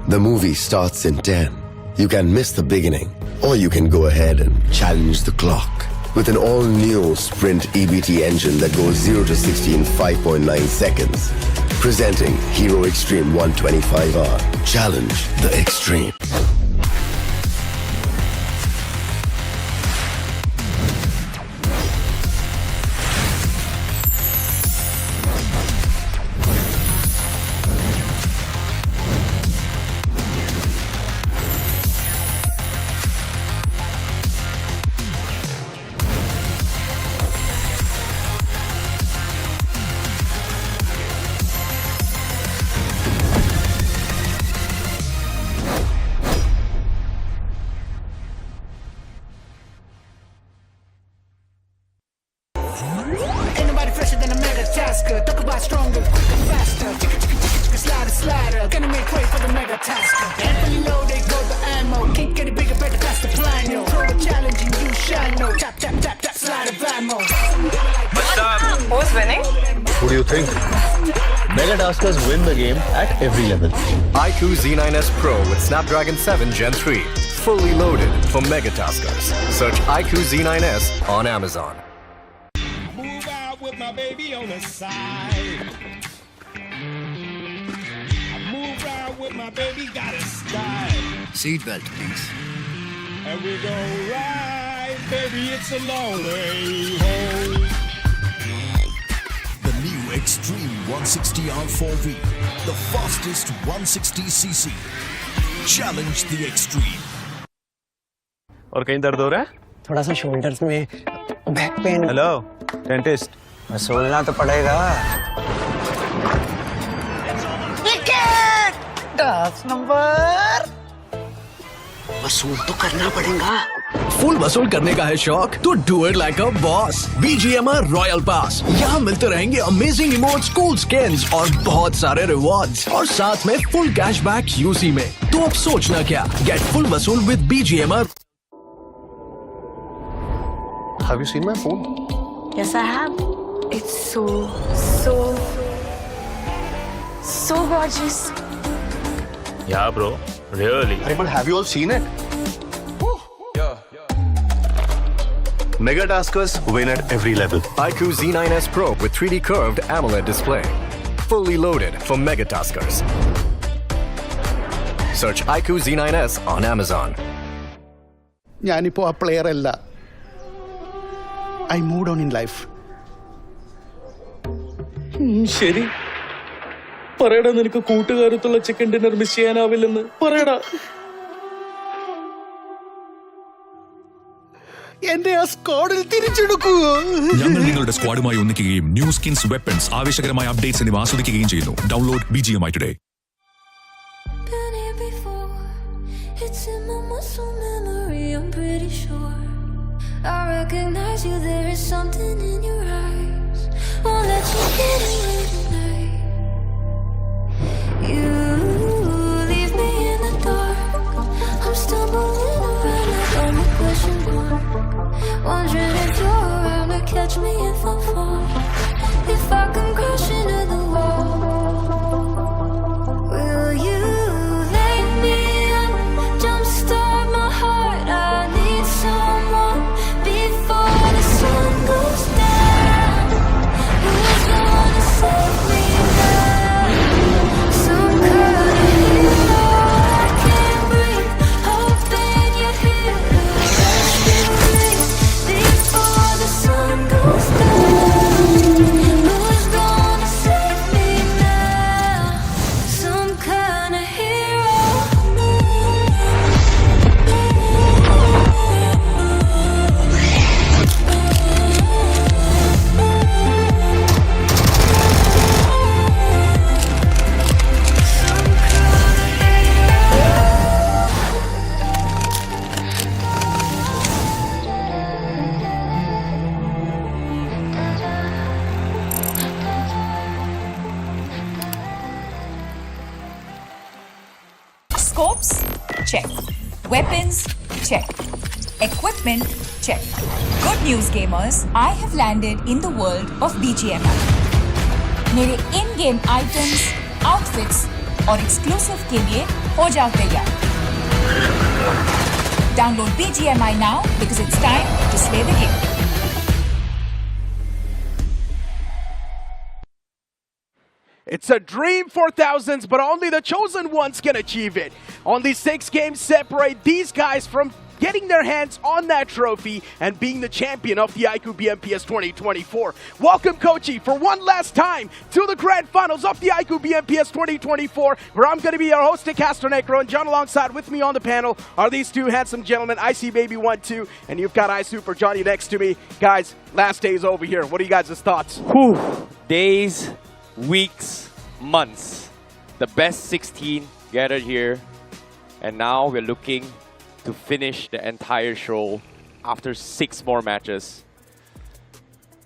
The movie starts in 10. You can miss the beginning, or you can go ahead and challenge the clock. With an all-new Sprint EBT engine that goes 0 to 60 in 5.9 seconds. Presenting Hero Extreme 125R. Challenge the extreme. Talk about stronger, quicker, faster. Slider, slider, gonna make way for the mega tasker. And fully loaded, go the ammo. Can't get it bigger, better, that's the plan, yo. Throw a challenge and you shall know. Tap, tap, tap, tap, slide of ammo. Who's winning? Who do you think? Mega Taskers win the game at every level. iQOO Z9S Pro with Snapdragon 7 Gen 3. Fully loaded for Mega Taskers. Search iQOO Z9S on Amazon. Move out with my baby on the side. I move out with my baby, got a style. Seatbelt, please. And we go right, baby, it's a long way home. The new Extreme 160R4V, the fastest 160cc. Challenge the extreme. और कहीं दर्द हो रहा है? थोड़ा सा shoulders में, back pain. Hello, dentist. वसूलना तो पड़ेगा। 10 नंबर। वसूल तो करना पड़ेगा। फुल वसूल करने का है शौक तो do it like a boss. BGMI royal pass, यहाँ मिलते रहेंगे अमेजिंग इमोट्स, कूल स्किन्स और बहुत सारे रिवॉर्ड्स और साथ में फुल कैशबैक UC में। तो अब सोचना क्या, गेट फुल वसूल with BGMI। Have you seen my phone? Yes, I have. It's so gorgeous. Yeah, bro. Really? Hey, but have you all seen it? Mega Taskers win at every level. iQOO Z9S Pro with 3D curved AMOLED display. Fully loaded for Mega Taskers. Search iQOO Z9S on Amazon. ഞാനിപ്പോ ആ player അല്ല. I moved on in life. ശരി, പറയടാ, നിനക്ക് കൂട്ടുകാരത്തുള്ള chicken dinner miss ചെയ്യാനാവില്ലെന്ന് പറയടാ. എന്റെ ആ സ്ക്വാഡിൽ തിരിച്ചെടുക്കൂ. ഞങ്ങൾ നിങ്ങളുടെ സ്ക്വാഡുമായി ഒന്നിക്കുകയും ന്യൂ സ്കിൻസ്, വെപ്പൺസ്, ആവേശകരമായ അപ്ഡേറ്റ്സ് എന്നിവ ആസ്വദിക്കുകയും ചെയ്യുന്നു. Download BGMI today. I recognize you, there is something in your eyes. Won't let you get away tonight. You leave me in the dark. I'm stumbling around like I'm a question mark. Wondering if you're around to catch me if I fall. If I come crashing to the wall, will you lay me up, jumpstart my heart? I need someone before the sun goes down. Who's gonna save me now? Some kind of hero I can't breathe. Hoping you're here to rescue me before the sun goes down. Who's gonna save me now? Some kind of hero. Scopes? Check. Weapons? Check. Equipment? Check. Good news, gamers. I have landed in the world of BGMI. मेरे इन-गेम items, outfits और exclusive के लिए हो जाओ तैयार. Download BGMI now because it's time to slay the game. It's a dream for thousands, but only the chosen ones can achieve it. Only 6 games separate these guys from getting their hands on that trophy and being the champion of the iQOO BMPS 2024. Welcome, Kochi, for one last time to the Grand Finals of the iQOO BMPS 2024, where I'm going to be your host, Castro Necro, and John alongside with me on the panel are these two handsome gentlemen, IC Baby 1-2, and you've got iSuper Johnny next to me. Guys, last day is over here. What are you guys' thoughts? Whew. Days, weeks, months. The best 16 gathered here, and now we're looking to finish the entire show after 6 more matches.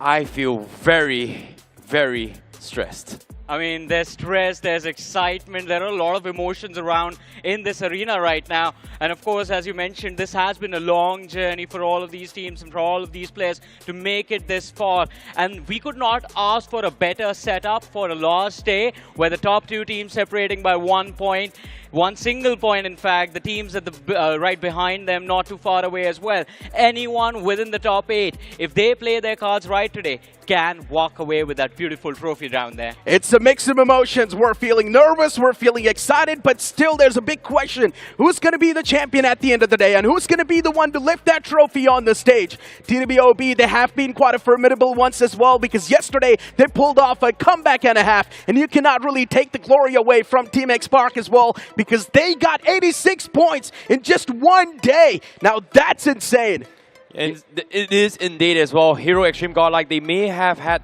I feel very, very stressed. I mean, there's stress, there's excitement, there are a lot of emotions around in this arena right now. And of course, as you mentioned, this has been a long journey for all of these teams and for all of these players to make it this far. And we could not ask for a better setup for a last day, where the top 2 teams separating by 1 point. 1 single point, in fact. The teams at the right behind them, not too far away as well. Anyone within the top 8, if they play their cards right today, can walk away with that beautiful trophy down there. It's a mix of emotions. We're feeling nervous, we're feeling excited, but still there's a big question. Who's going to be the champion at the end of the day, and who's going to be the one to lift that trophy on the stage? TWOB, they have been quite a formidable ones as well, because yesterday they pulled off a comeback and a half, and you cannot really take the glory away from Team X Park as well, because they got 86 points in just 1 day. Now that's insane. And it is indeed as well. Hero Extreme Godlike, they may have had,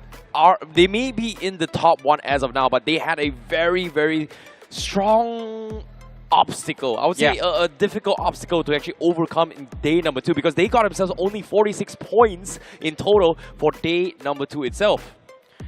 they may be in the top 1 as of now, but they had a very, very strong obstacle. I would say a difficult obstacle to actually overcome in day number 2, because they got themselves only 46 points in total for day number 2 itself.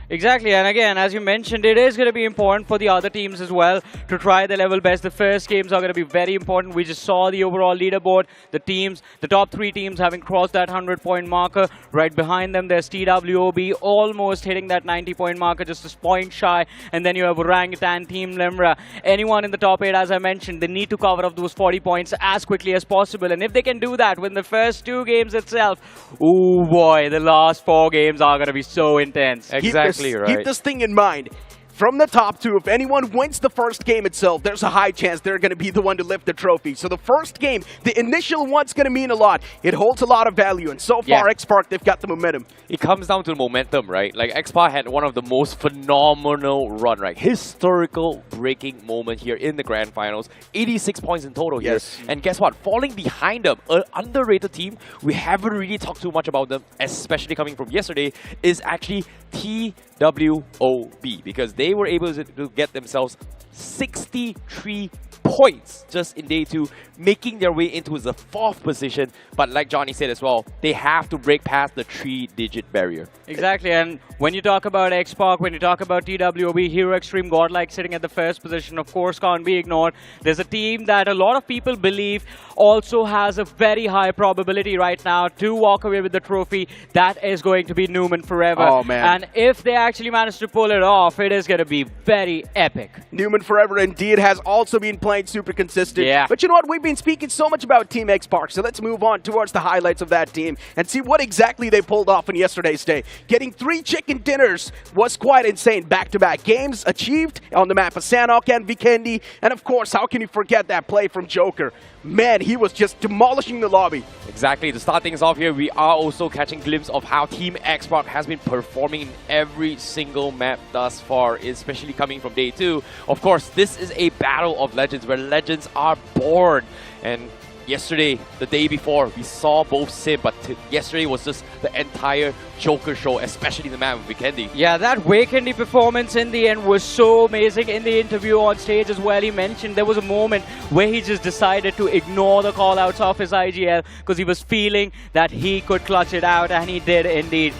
Exactly, and again, as you mentioned, it is going to be important for the other teams as well to try their level best. The first games are going to be very important. We just saw the overall leaderboard. The teams, the top 3 teams having crossed that 100-point marker. Right behind them, there's TWOB almost hitting that 90-point marker, just a point shy. And then you have Orangutan, Team Limra. Anyone in the top 8, as I mentioned, they need to cover up those 40 points as quickly as possible. And if they can do that win the first 2 games itself, oh boy, the last 4 games are going to be so intense. Exactly. Keep this thing in mind. From the top 2, if anyone wins the first game itself, there's a high chance they're going to be the one to lift the trophy. So the first game, the initial one's going to mean a lot. It holds a lot of value, and so far, X-Park, they've got the momentum. It comes down to the momentum, right? Like, X-Park had one of the most phenomenal run, right? Historical breaking moment here in the Grand Finals. 86 points in total here. And guess what? Falling behind them, an underrated team, we haven't really talked too much about them, especially coming from yesterday, is actually TWOB, because they were able to get themselves 63 points just in day 2, making their way into the 4th position. But like Johnny said as well, they have to break past the 3-digit barrier. Exactly, and when you talk about X-Park, when you talk about TWOB, Hero Extreme Godlike sitting at the 1st position, of course, can't be ignored. There's a team that a lot of people believe also has a very high probability right now to walk away with the trophy. That is going to be Newman Forever. Oh, man. And if they actually manage to pull it off, it is going to be very epic. Newman Forever indeed has also been playing super consistent. But you know what? We've been speaking so much about Team X Park, so let's move on towards the highlights of that team and see what exactly they pulled off on yesterday's day. Getting 3 chicken dinners was quite insane. Back-to-back games achieved on the map of Sanhok and Vikendi. And of course, how can you forget that play from Joker? Man, he was just demolishing the lobby. Exactly. To start things off here, we are also catching a glimpse of how Team X-Park has been performing in every single map thus far, especially coming from day 2. Of course, this is a battle of legends where legends are born. And yesterday, the day before, we saw both Sim, but yesterday was just the entire Joker show, especially the map of Vikendi. Yeah, that Vikendi performance in the end was so amazing. In the interview on stage as well, he mentioned there was a moment where he just decided to ignore the call-outs of his IGL because he was feeling that he could clutch it out, and he did indeed.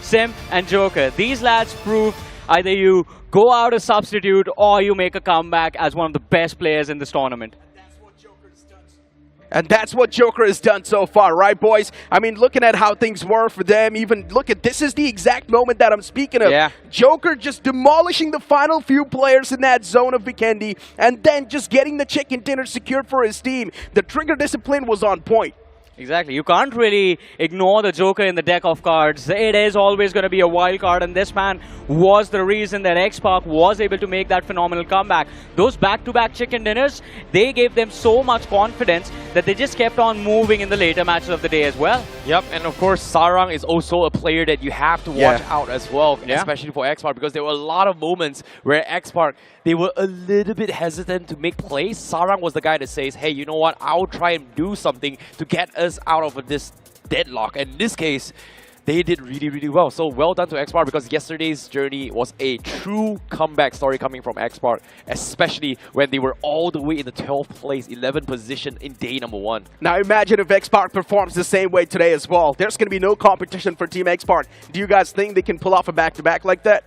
Sim and Joker, these lads proved either you go out a substitute or you make a comeback as one of the best players in this tournament. And that's what Joker has done so far, right, boys? I mean, looking at how things were for them, even look at this is the exact moment that I'm speaking of. Yeah. Joker just demolishing the final few players in that zone of Vikendi, and then just getting the chicken dinner secured for his team. The trigger discipline was on point. Exactly. You can't really ignore the Joker in the deck of cards. It is always going to be a wild card, and this man was the reason that X-Pac was able to make that phenomenal comeback. Those back-to-back chicken dinners, they gave them so much confidence that they just kept on moving in the later matches of the day as well. Yep, and of course, Sarang is also a player that you have to watch out as well, especially for X-Pac, because there were a lot of moments where X-Pac, they were a little bit hesitant to make plays. Sarang was the guy that says, hey, you know what, I'll try and do something to get us out of this deadlock. And in this case, they did really, really well. So well done to X-Pac, because yesterday's journey was a true comeback story coming from X-Pac, especially when they were all the way in the 12th place, 11th position in day number 1. Now imagine if X-Pac performs the same way today as well. There's going to be no competition for Team X-Pac. Do you guys think they can pull off a back-to-back like that?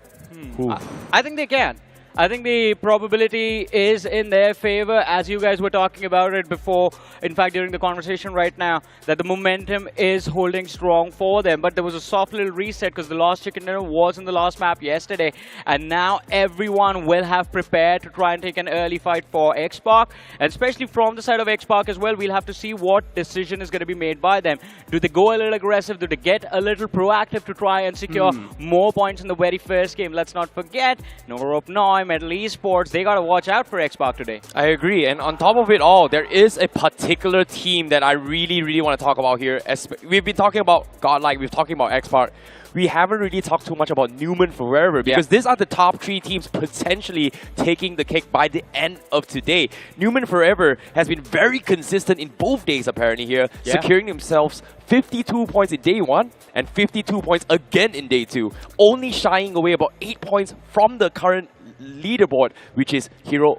I think they can. I think the probability is in their favor, as you guys were talking about it before, in fact during the conversation right now, that the momentum is holding strong for them. But there was a soft little reset because the last chicken dinner was in the last map yesterday, and now everyone will have prepared to try and take an early fight for X-Pac, and especially from the side of X-Pac as well. We'll have to see what decision is going to be made by them. Do they go a little aggressive? Do they get a little proactive to try and secure more points in the very first game? Let's not forget, Nova Rope Noi, Metal Esports, they got to watch out for X-Pac today. I agree, and on top of it all, there is a particular team that I really, really want to talk about here. We've been talking about Godlike, we've talking about X-Pac. We haven't really talked too much about Newman Forever, because these are the top 3 teams potentially taking the cake by the end of today. Newman Forever has been very consistent in both days apparently here, securing themselves 52 points in day 1 and 52 points again in day 2, only shying away about 8 points from the current leaderboard, which is Hero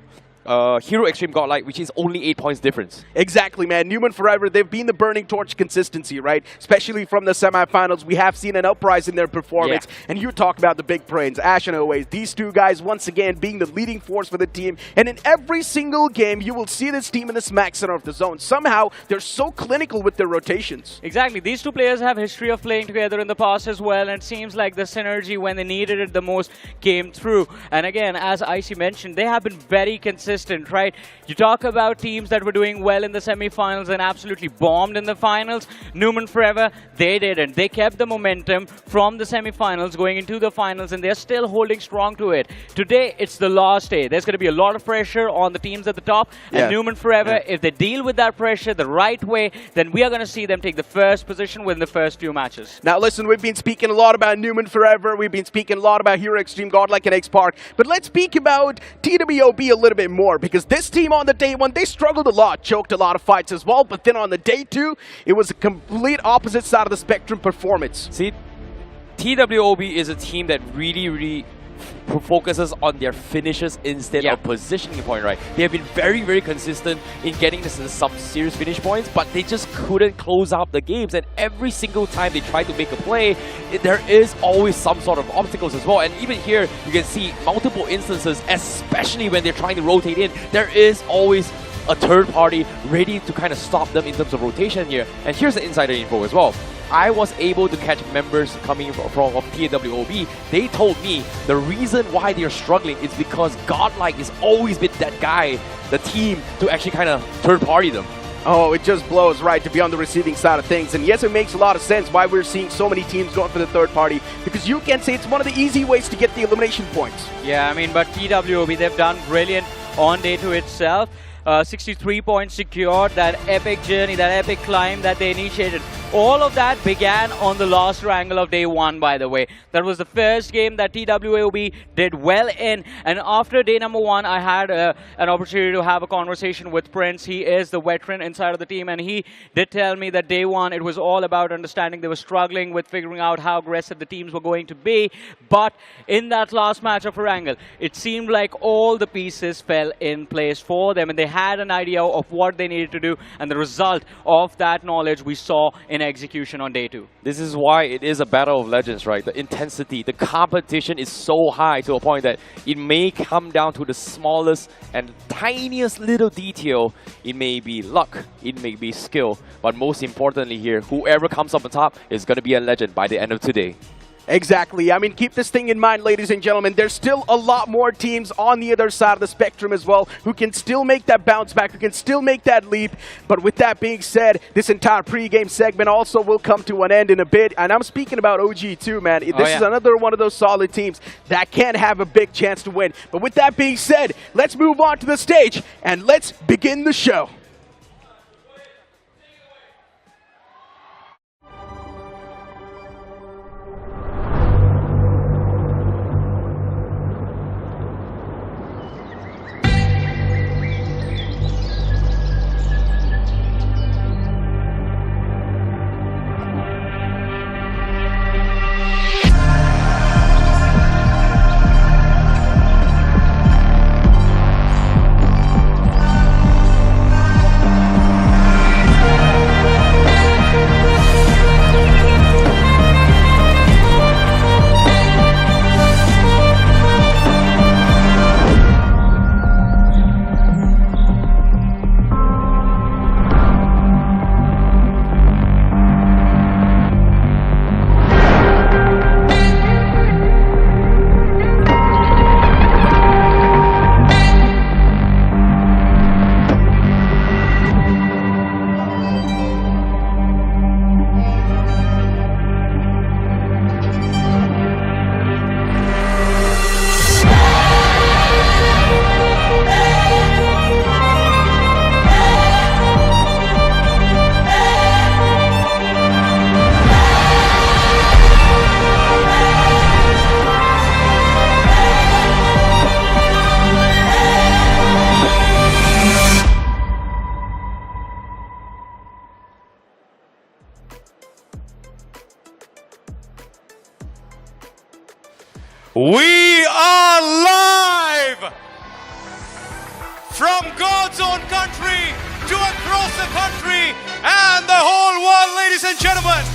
Extreme Godlike, which is only 8 points difference. Exactly, man. Newman Forever, they've been the burning torch consistency, right? Especially from the semifinals, we have seen an uprise in their performance. And you talk about the big brains, Ash and Always. These two guys, once again, being the leading force for the team. And in every single game, you will see this team in the smack center of the zone. Somehow, they're so clinical with their rotations. Exactly. These two players have history of playing together in the past as well, and it seems like the synergy when they needed it the most came through. And again, as Icy mentioned, they have been very consistent, right? You talk about teams that were doing well in the semi-finals and absolutely bombed in the finals. Newman Forever, they didn't. They kept the momentum from the semi-finals going into the finals, and they're still holding strong to it. Today, it's the last day. There's going to be a lot of pressure on the teams at the top, and Newman Forever, if they deal with that pressure the right way, then we are going to see them take the first position within the first few matches. Now listen, we've been speaking a lot about Newman Forever, we've been speaking a lot about Hero Extreme Godlike and X-Pac, but let's speak about TWOB a little bit more, because this team on the day 1, they struggled a lot, choked a lot of fights as well, but then on the day 2, it was a complete opposite side of the spectrum performance. See, TWOB is a team that really focuses on their finishes instead of positioning point, right? They have been very, very consistent in getting some serious finish points, but they just couldn't close out the games. And every single time they try to make a play, there is always some sort of obstacles as well. And even here, you can see multiple instances, especially when they're trying to rotate in, there is always a third party ready to kind of stop them in terms of rotation here. And here's the insider info as well. I was able to catch members coming from TWOB. They told me the reason why they're struggling is because Godlike has always been that guy, the team, to actually kind of third party them. Oh, it just blows, right, to be on the receiving side of things. And yes, it makes a lot of sense why we're seeing so many teams going for the third party, because you can say it's one of the easy ways to get the elimination points. Yeah, I mean, but TWOB, they've done brilliant on day 2 itself. 63 points secured, that epic journey, that epic climb that they initiated. All of that began on the last wrangle of day 1, by the way. That was the first game that TWOB did well in. And after day number 1, I had an opportunity to have a conversation with Prince. He is the veteran inside of the team, and he did tell me that day 1, it was all about understanding they were struggling with figuring out how aggressive the teams were going to be. But in that last match of wrangle, it seemed like all the pieces fell in place for them, and they had an idea of what they needed to do, and the result of that knowledge we saw in in execution on day 2. This is why it is a battle of legends, right? The intensity, the competition is so high to a point that it may come down to the smallest and tiniest little detail. It may be luck, it may be skill, but most importantly here, whoever comes up on top is going to be a legend by the end of today. Exactly. I mean, keep this thing in mind, ladies and gentlemen. There's still a lot more teams on the other side of the spectrum as well who can still make that bounce back, who can still make that leap. But with that being said, this entire pre-game segment also will come to an end in a bit. And I'm speaking about OG too, man. This is another one of those solid teams that can have a big chance to win. But with that being said, let's move on to the stage and let's begin the show. We are live from God's own country to across the country and the whole world, ladies and gentlemen.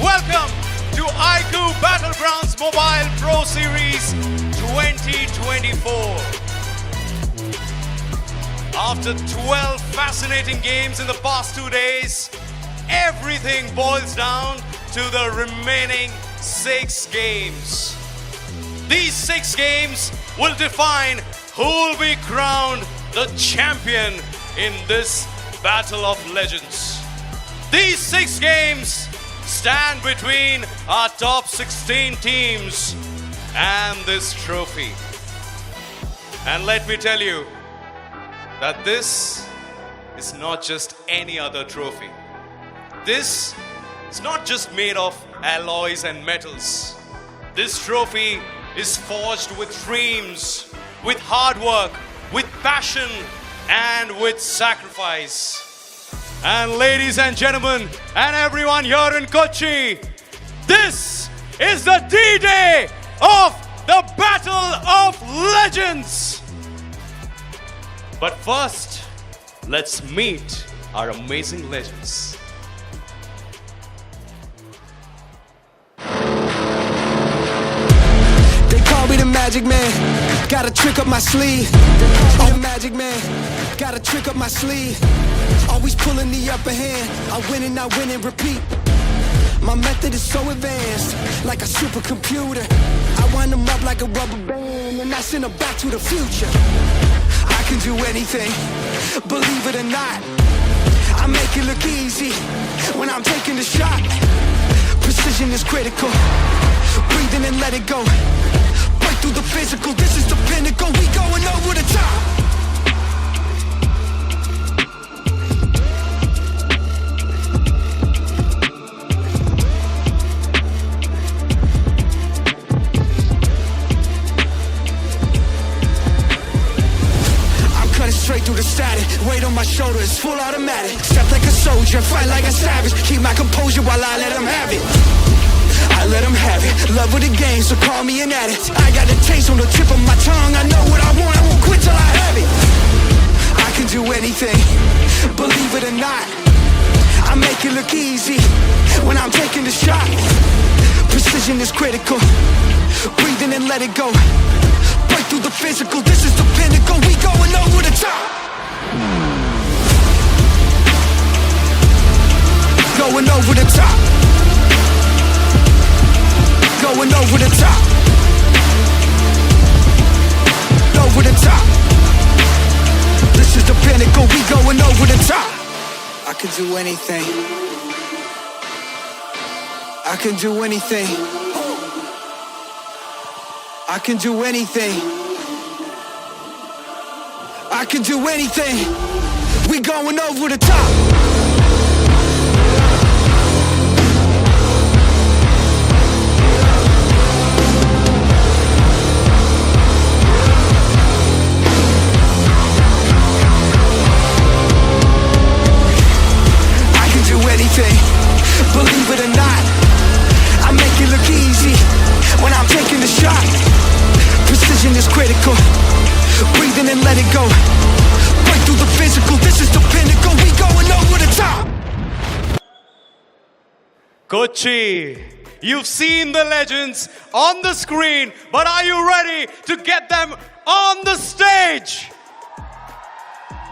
Welcome to iQOO Battlegrounds Mobile Pro Series 2024. After 12 fascinating games in the past 2 days, everything boils down to the remaining 6 games. These 6 games will define who will be crowned the champion in this Battle of Legends. These 6 games stand between our top 16 teams and this trophy. And let me tell you that this is not just any other trophy. This is not just made of alloys and metals. This trophy is forged with dreams, with hard work, with passion, and with sacrifice. And ladies and gentlemen, and everyone here in Kochi, this is the D-Day of the Battle of Legends. But first, let's meet our amazing legends. Magic man, got a trick up my sleeve. Oh, magic man, got a trick up my sleeve. Always pulling the upper hand. I win and repeat. My method is so advanced, like a supercomputer. I wind them up like a rubber band, and I send them back to the future. I can do anything, believe it or not. I make it look easy when I'm taking the shot. Precision is critical. Breathing and let it go. Through the physical, this is the pinnacle. We going over the top. I'm cutting straight through the static. Weight on my shoulders, full automatic. Step like a soldier, fight like a savage. Keep my composure while I let them have it. I let them have it. Love with the game, so call me an addict. I got the taste on the tip of my tongue. I know what I want, I won't quit till I have it. I can do anything, believe it or not. I I make it look easy when I'm taking the shot. Precision is critical. Breathing and let it go. Break through the physical. This is the pinnacle. We going over the top. Going over the top. Going over the top. Over the top. This is the pinnacle. We going over the top. I can do anything. I can do anything. I can do anything. I can do anything. We going over the top. Anything, believe it or not, I make it look easy when I'm taking the shot. Precision is critical. Breathing and let it go. Break through the physical. This is the pinnacle. We going over the top. Kochi, you've seen the legends on the screen, but are you ready to get them on the stage?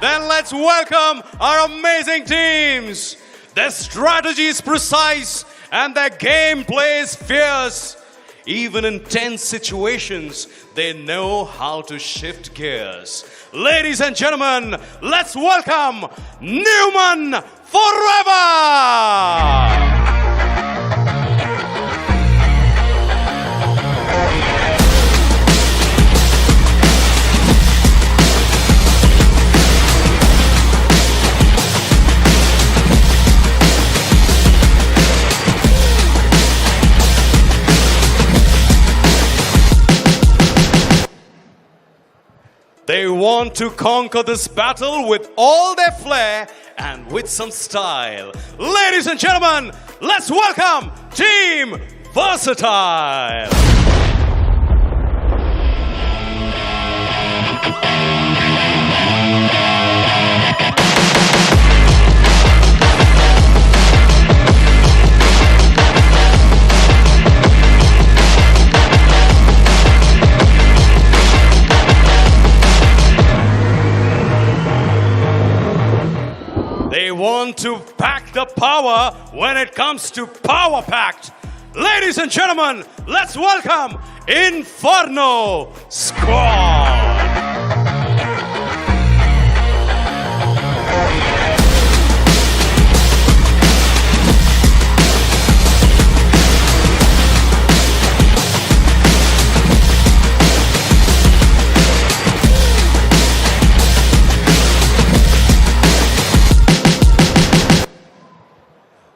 Then let's welcome our amazing teams. Their strategy is precise and their gameplay is fierce. Even in tense situations, they know how to shift gears. Ladies and gentlemen, let's welcome Newman Forever! They want to conquer this battle with all their flair and with some style. Ladies and gentlemen, let's welcome Team Versatile. They want to pack the power when it comes to Power Packed. Ladies and gentlemen, let's welcome Inferno Squad.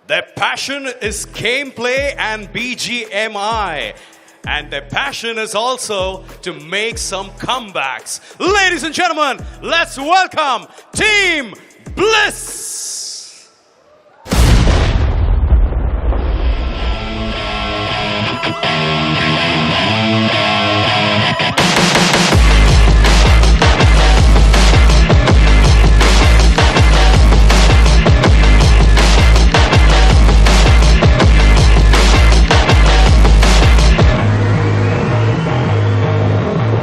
Their passion is gameplay and BGMI. And their passion is also to make some comebacks. Ladies and gentlemen, let's welcome Team Bliss.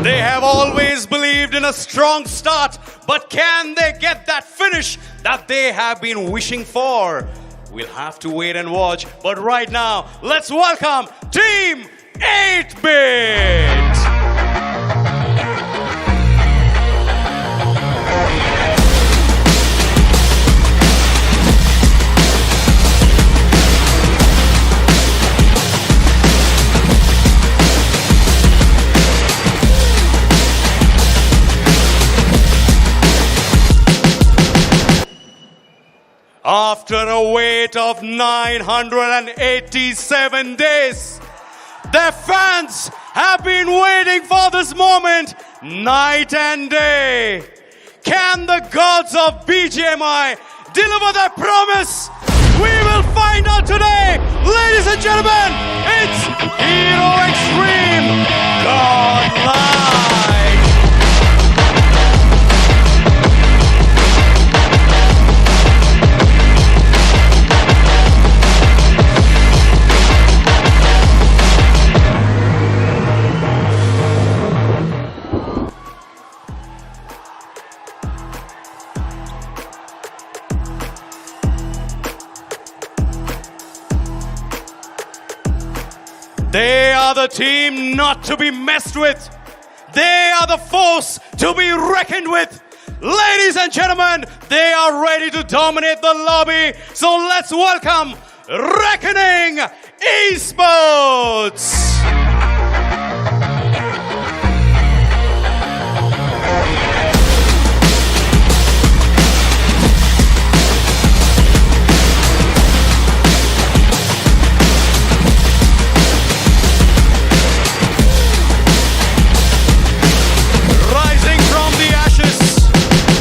They have always believed in a strong start, but can they get that finish that they have been wishing for? We'll have to wait and watch, but right now, let's welcome Team 8-Bit! After a wait of 987 days, their fans have been waiting for this moment night and day. Can the gods of BGMI deliver their promise? We will find out today. Ladies and gentlemen, it's Hero Extreme Godlike. are the team not to be messed with. They are the force to be reckoned with. Ladies and gentlemen, they are ready to dominate the lobby. So let's welcome Reckoning Esports.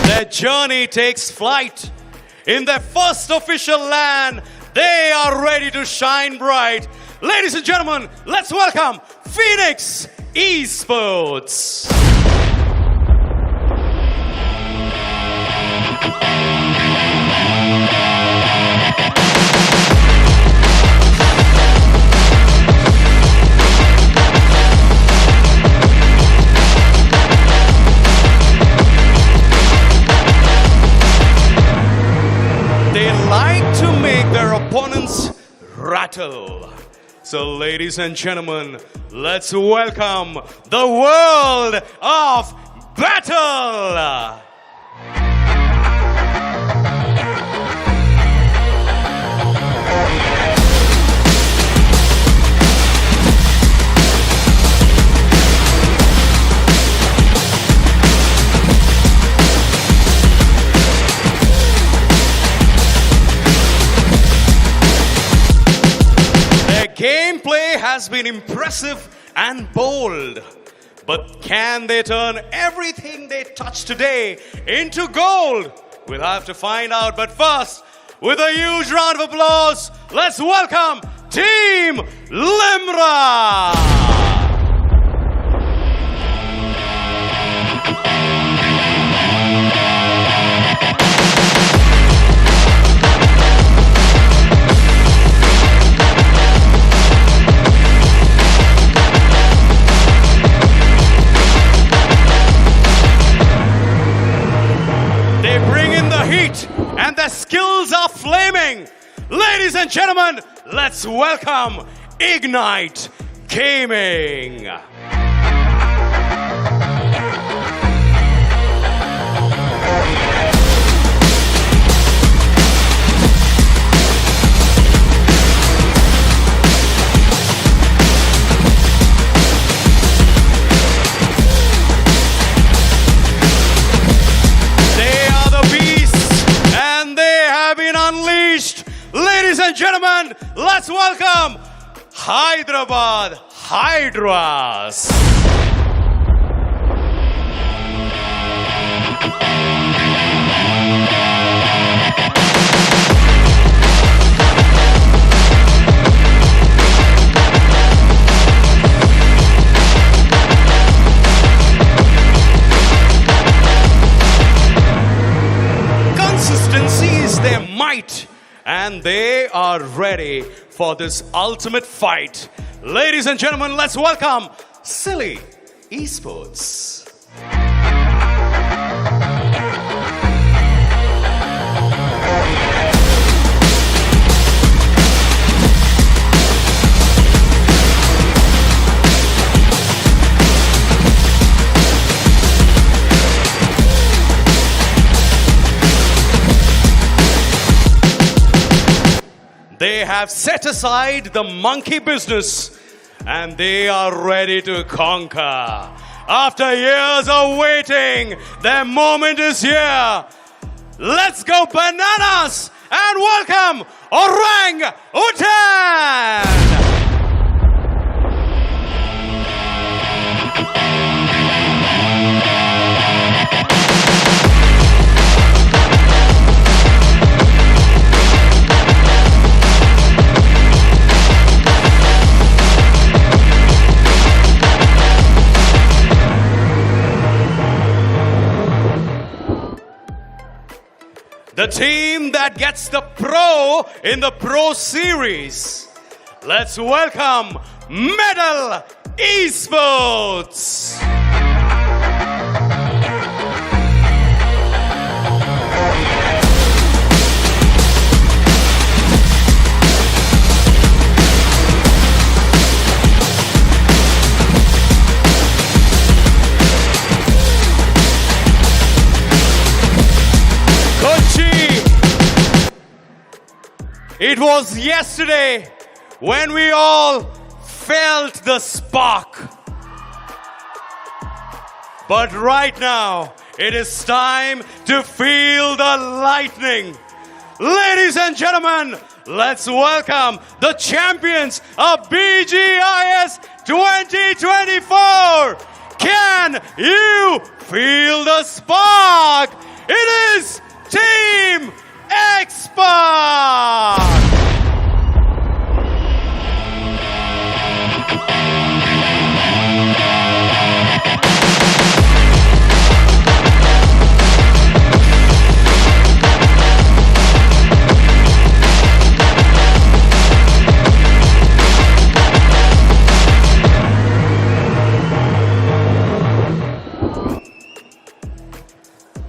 Their journey takes flight. In their first official LAN, they are ready to shine bright. Ladies and gentlemen, let's welcome Phoenix Esports. Like to make their opponents rattle. So ladies and gentlemen, let's welcome the world of battle. Gameplay has been impressive and bold, but can they turn everything they touch today into gold? We'll have to find out, but first, with a huge round of applause, let's welcome Team Limra! And their skills are flaming. Ladies and gentlemen, let's welcome Ignite Gaming. Ladies and gentlemen, let's welcome Hyderabad Hydras. Consistency is their might. And they are ready for this ultimate fight. Ladies and gentlemen, let's welcome Silly Esports. They have set aside the monkey business and they are ready to conquer. After years of waiting, their moment is here. Let's go bananas and welcome Orang Utan! The team that gets the pro in the Pro Series. Let's welcome Medal Esports. It was yesterday when we all felt the spark. But right now, it is time to feel the lightning. Ladies and gentlemen, let's welcome the champions of BGIS 2024. Can you feel the spark? It is Team X-Spark!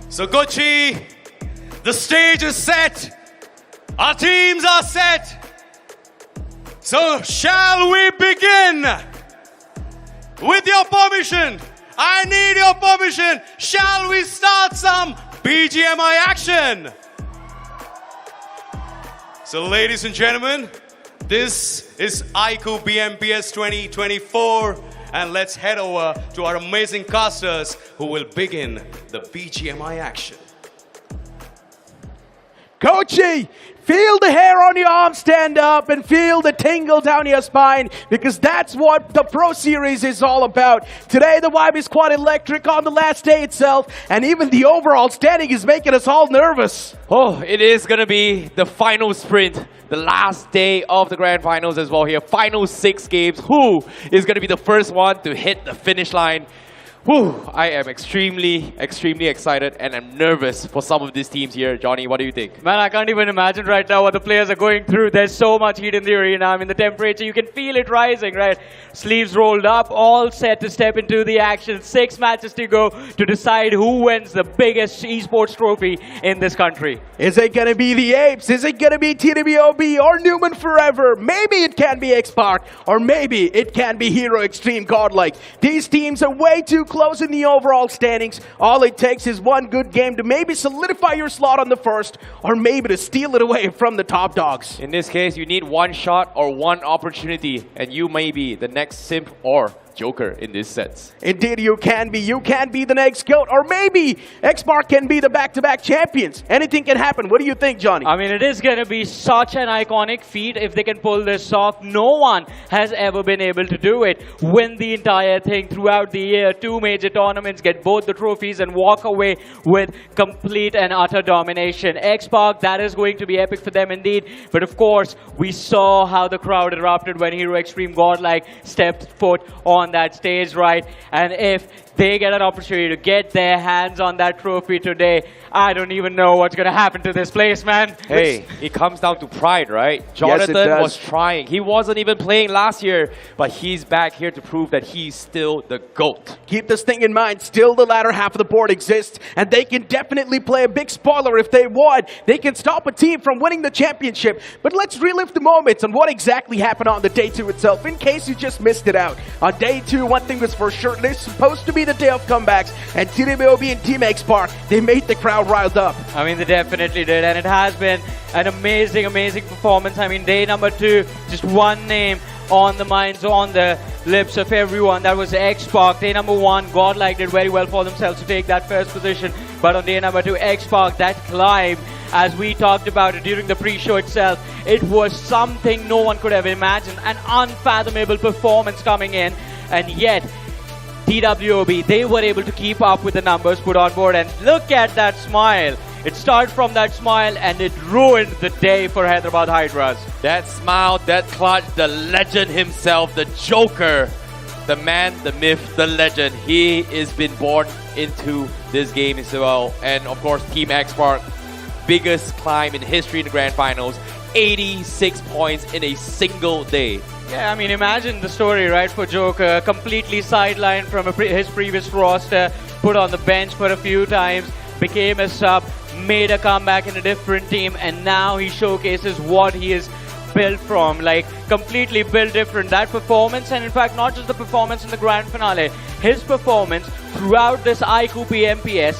So Gochi, the stage is set. Our teams are set. So shall we begin? With your permission, I need your permission. Shall we start some BGMI action? So ladies and gentlemen, this is iQOO BMPS 2024. And let's head over to our amazing casters who will begin the BGMI action. Kochi, feel the hair on your arm stand up and feel the tingle down your spine, because that's what the Pro Series is all about. Today the vibe is quite electric on the last day itself, and even the overall standing is making us all nervous. Oh, it is going to be the final sprint. The last day of the Grand Finals as well here. Final 6 games. Who is going to be the first one to hit the finish line? Whew, I am extremely excited, and I'm nervous for some of these teams here. Johnny, what do you think? Man, I can't even imagine right now what the players are going through. There's so much heat in the arena. I mean, the temperature, you can feel it rising, right? Sleeves rolled up, all set to step into the action. 6 matches to go to decide who wins the biggest esports trophy in this country. Is it going to be the Apes? Is it going to be TWOB or Newman Forever? Maybe it can be X-Spark, or maybe it can be Hero Extreme Godlike. These teams are way too close in the overall standings. All it takes is one good game to maybe solidify your slot on the first, or maybe to steal it away from the top dogs. In this case, you need one shot or one opportunity, and you may be the next Simp or Joker in this sense. Indeed, you can be. You can be the next GOAT, or maybe X-Spark can be the back-to-back champions. Anything can happen. What do you think, Johnny? I mean, it is going to be such an iconic feat if they can pull this off. No one has ever been able to do it. Win the entire thing throughout the year. 2 major tournaments, get both the trophies, and walk away with complete and utter domination. X-Spark, that is going to be epic for them indeed. But of course, we saw how the crowd erupted when Hero Extreme Godlike stepped foot on that stage, right? And if they get an opportunity to get their hands on that trophy today, I don't even know what's going to happen to this place, man. Hey, it comes down to pride, right? Jonathan was trying. He wasn't even playing last year, but he's back here to prove that he's still the GOAT. Keep this thing in mind. Still, the latter half of the board exists, and they can definitely play a big spoiler if they want. They can stop a team from winning the championship. But let's relive the moments on what exactly happened on the day 2 itself, in case you just missed it out. On day 2, one thing was for sure. It's supposed to be the day of comebacks, and TWOB and Team X-Spark, they made the crowd riled up. I mean, they definitely did, and it has been an amazing performance. I mean, day number 2, just one name on the minds, on the lips of everyone. That was X-Spark. Day number 1, Godlike did very well for themselves to take that first position. But on day number 2, X-Spark, that climb, as we talked about it during the pre-show itself, it was something no one could have imagined. An unfathomable performance coming in, and yet TWOB, they were able to keep up with the numbers put on board, and look at that smile. It started from that smile, and it ruined the day for Hyderabad Hydras. That smile, that clutch, the legend himself, the Joker, the man, the myth, the legend. He has been born into this game as well. And of course, Team X-Spark, biggest climb in history in the Grand Finals. 86 points in a single day. Yeah, I mean, imagine the story, right, for Joker. Completely sidelined from his previous roster, put on the bench for a few times, became a sub, made a comeback in a different team, and now he showcases what he is built from, like completely built different. That performance, and in fact not just the performance in the grand finale, his performance throughout this iQOO BMPS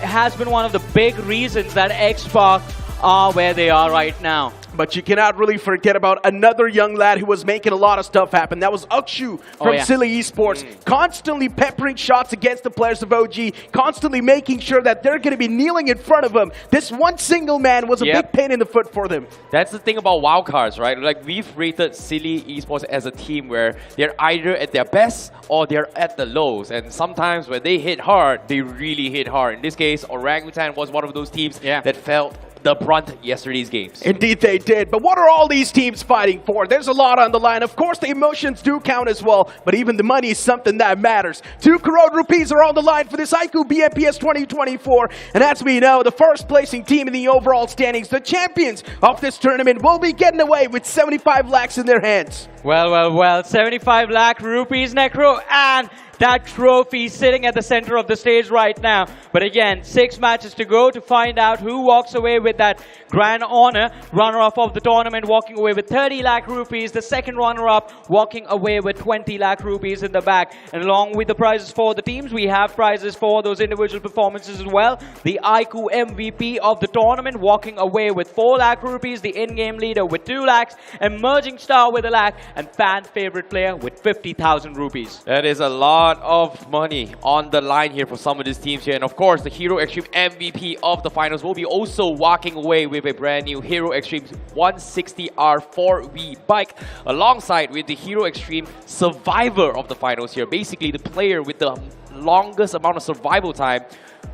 has been one of the big reasons that X-Spark are where they are right now. But you cannot really forget about another young lad who was making a lot of stuff happen. That was iQOO from Silly Esports. Constantly peppering shots against the players of OG. Constantly making sure that they're going to be kneeling in front of him. This one single man was a big pain in the foot for them. That's the thing about wildcards, right? Like, we've rated Silly Esports as a team where they're either at their best or they're at the lows. And sometimes when they hit hard, they really hit hard. In this case, Orangutan was one of those teams that felt the brunt yesterday's games. Indeed they did. But what are all these teams fighting for? There's a lot on the line. Of course, the emotions do count as well, but even the money is something that matters. 2 crore rupees are on the line for this iQOO BMPS 2024. And as we know, the first placing team in the overall standings, the champions of this tournament, will be getting away with 75 lakhs in their hands. Well, 75 lakh rupees, Necro, and that trophy sitting at the center of the stage right now. But again, 6 matches to go to find out who walks away with that grand honor. Runner-up of the tournament walking away with 30 lakh rupees. The second runner-up walking away with 20 lakh rupees in the back. And along with the prizes for the teams, we have prizes for those individual performances as well. The iQOO MVP of the tournament walking away with 4 lakh rupees. The in-game leader with 2 lakhs. Emerging star with 1 lakh. And fan favorite player with 50,000 rupees. That is a lot of money on the line here for some of these teams here. And of course, the Hero Extreme MVP of the finals will be also walking away with a brand new Hero Extreme 160R 4V bike, alongside with the Hero Extreme Survivor of the finals here. Basically, the player with the longest amount of survival time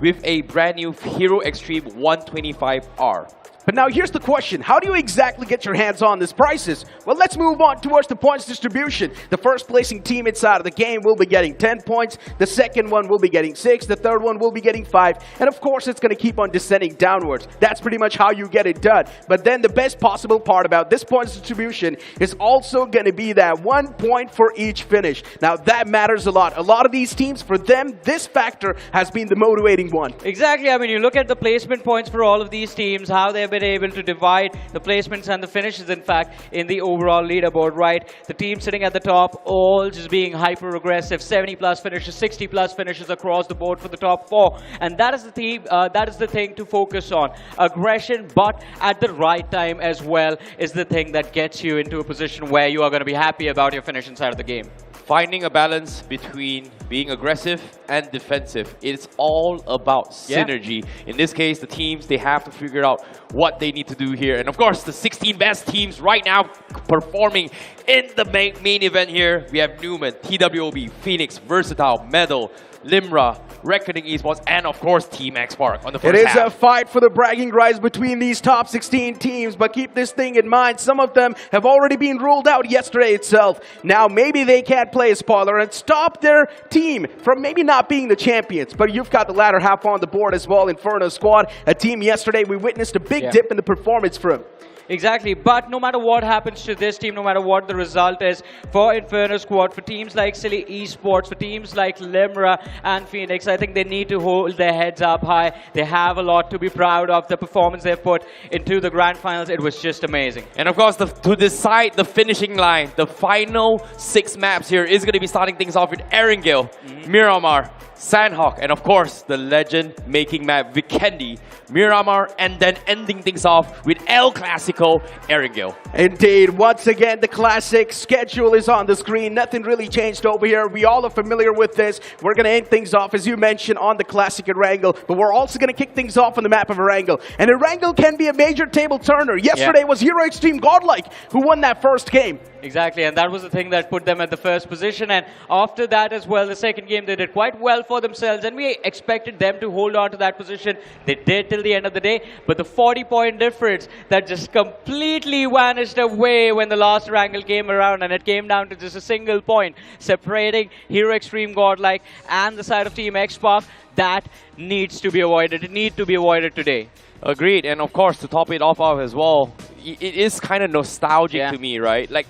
with a brand new Hero Extreme 125R. But now here's the question. How do you exactly get your hands on these prizes? Well, let's move on towards the points distribution. The first placing team inside of the game will be getting 10 points. The second one will be getting 6. The third one will be getting 5. And of course, it's going to keep on descending downwards. That's pretty much how you get it done. But then the best possible part about this points distribution is also going to be that 1 point for each finish. Now, that matters a lot. A lot of these teams, for them, this factor has been the motivating one. Exactly. I mean, you look at the placement points for all of these teams, how they've been able to divide the placements and the finishes, in fact, in the overall leaderboard, right? The team sitting at the top, all just being hyper-aggressive, 70-plus finishes, 60-plus finishes across the board for the top 4. And that is the theme, that is the thing to focus on. Aggression, but at the right time as well, is the thing that gets you into a position where you are going to be happy about your finish inside of the game. Finding a balance between being aggressive and defensive. It's all about synergy. In this case, the teams, they have to figure out what they need to do here. And of course, the 16 best teams right now performing in the main event here. We have Newman, TWOB, Phoenix, Versatile, Medal, Limra, Reckoning Esports, and of course Team X-Park on the first half. It is a fight for the bragging rights between these top 16 teams, but keep this thing in mind, some of them have already been ruled out yesterday itself. Now maybe they can't play a spoiler and stop their team from maybe not being the champions, but you've got the latter half on the board as well. Inferno Squad, a team yesterday we witnessed a big dip in the performance from. Exactly, but no matter what happens to this team, no matter what the result is for Inferno Squad, for teams like Silly Esports, for teams like Limra and Phoenix, I think they need to hold their heads up high. They have a lot to be proud of. The performance they've put into the Grand Finals, it was just amazing. And of course, to decide the finishing line, the final 6 maps here is going to be starting things off with Erangel, Miramar, Sanhok, and of course, the legend-making map Vikendi, Miramar, and then ending things off with El Clasico, Erangel. Indeed, once again, the classic schedule is on the screen. Nothing really changed over here. We all are familiar with this. We're going to end things off, as you mentioned, on the classic Erangel, but we're also going to kick things off on the map of Erangel. And Erangel can be a major table turner. Yesterday was Hero Extreme Godlike who won that first game. Exactly, and that was the thing that put them at the first position. And after that as well, the second game, they did quite well for themselves, and we expected them to hold on to that position. They did till the end of the day, but the 40-point difference that just completely vanished away when the last Erangel came around, and it came down to just a single point separating Hero Extreme Godlike and the side of Team X-Park. That needs to be avoided. It needs to be avoided today. Agreed, and of course, to top it off as well, it is kind of nostalgic to me, right? Like,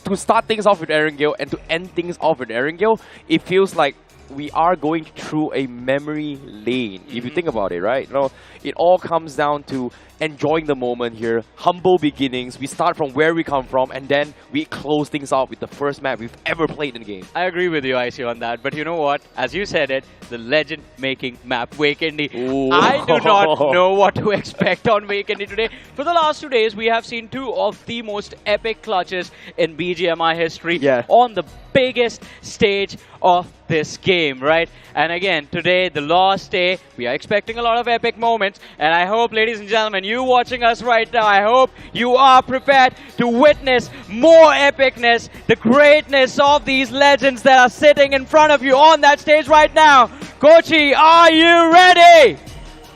to start things off with Erangel and to end things off with Erangel, it feels like we are going through a memory lane. If you think about it, right? You know, it all comes down to enjoying the moment here, humble beginnings. We start from where we come from, and then we close things off with the first map we've ever played in the game. I agree with you, IC, on that. But you know what? As you said it, the legend-making map, Wakendi. I do not know what to expect on Wakendi today. For the last 2 days, we have seen two of the most epic clutches in BGMI history on the biggest stage of this game, right? And again, today, the last day, we are expecting a lot of epic moments. And I hope, ladies and gentlemen, you watching us right now, I hope you are prepared to witness more epicness, the greatness of these legends that are sitting in front of you on that stage right now. Kochi, are you ready?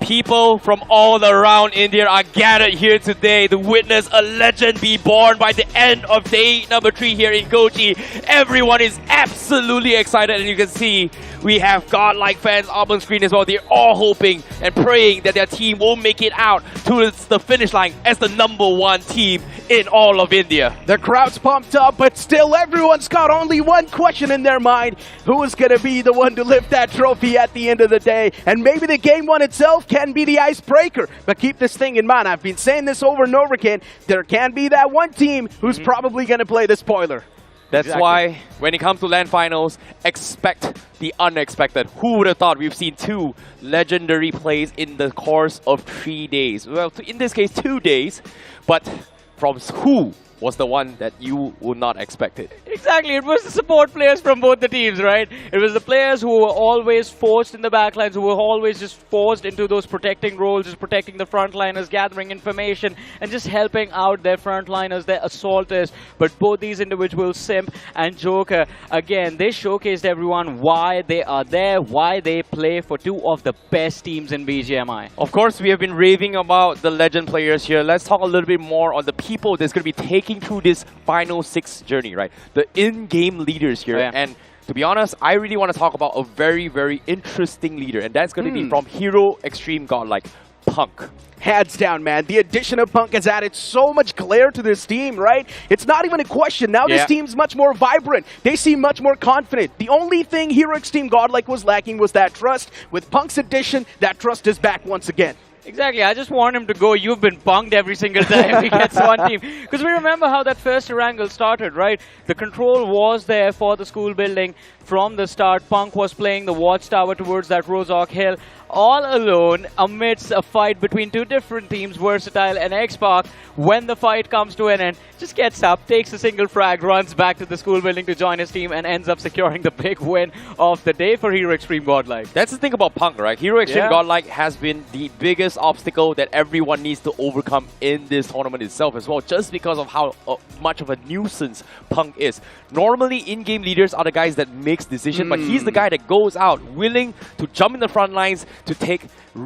People from all around India are gathered here today to witness a legend be born by the end of day number 3 here in Kochi. Everyone is absolutely excited, and you can see we have godlike fans up on screen as well. They're all hoping and praying that their team will make it out to the finish line as the #1 team in all of India. The crowd's pumped up, but still everyone's got only one question in their mind. Who is going to be the one to lift that trophy at the end of the day? And maybe the game one itself can be the icebreaker. But keep this thing in mind. I've been saying this over and over again. There can be that one team who's probably going to play the spoiler. That's why, when it comes to LAN Finals, expect the unexpected. Who would have thought we've seen 2 legendary plays in the course of 3 days? Well, in this case, 2 days. But from who was the one that you would not expect it? Exactly, it was the support players from both the teams, right? It was the players who were always forced in the backlines, who were always just forced into those protecting roles, just protecting the frontliners, gathering information, and just helping out their frontliners, their assaulters. But both these individuals, Simp and Joker, again, they showcased everyone why they are there, why they play for 2 of the best teams in BGMI. Of course, we have been raving about the legend players here. Let's talk a little bit more on the people that's going to be taking through this final 6 journey, right? The in-game leaders here. And to be honest, I really want to talk about a very, very interesting leader, and that's going to be from Hero Extreme Godlike, Punk. Hands down, man. The addition of Punk has added so much glare to this team, right? It's not even a question. Now this team's much more vibrant. They seem much more confident. The only thing Hero Extreme Godlike was lacking was that trust. With Punk's addition, that trust is back once again. Exactly, I just want him to go, you've been punked every single time he gets one team. Because we remember how that first wrangle started, right? The control was there for the school building from the start. Punk was playing the watchtower towards that Rozok Hill, all alone amidst a fight between 2 different teams, Versatile and X-Pac. When the fight comes to an end, just gets up, takes a single frag, runs back to the school building to join his team, and ends up securing the big win of the day for Hero Extreme Godlike. That's the thing about Punk, right? Hero Extreme Godlike has been the biggest obstacle that everyone needs to overcome in this tournament itself as well, just because of how much of a nuisance Punk is. Normally, in-game leaders are the guys that makes decisions, but he's the guy that goes out willing to jump in the front lines to take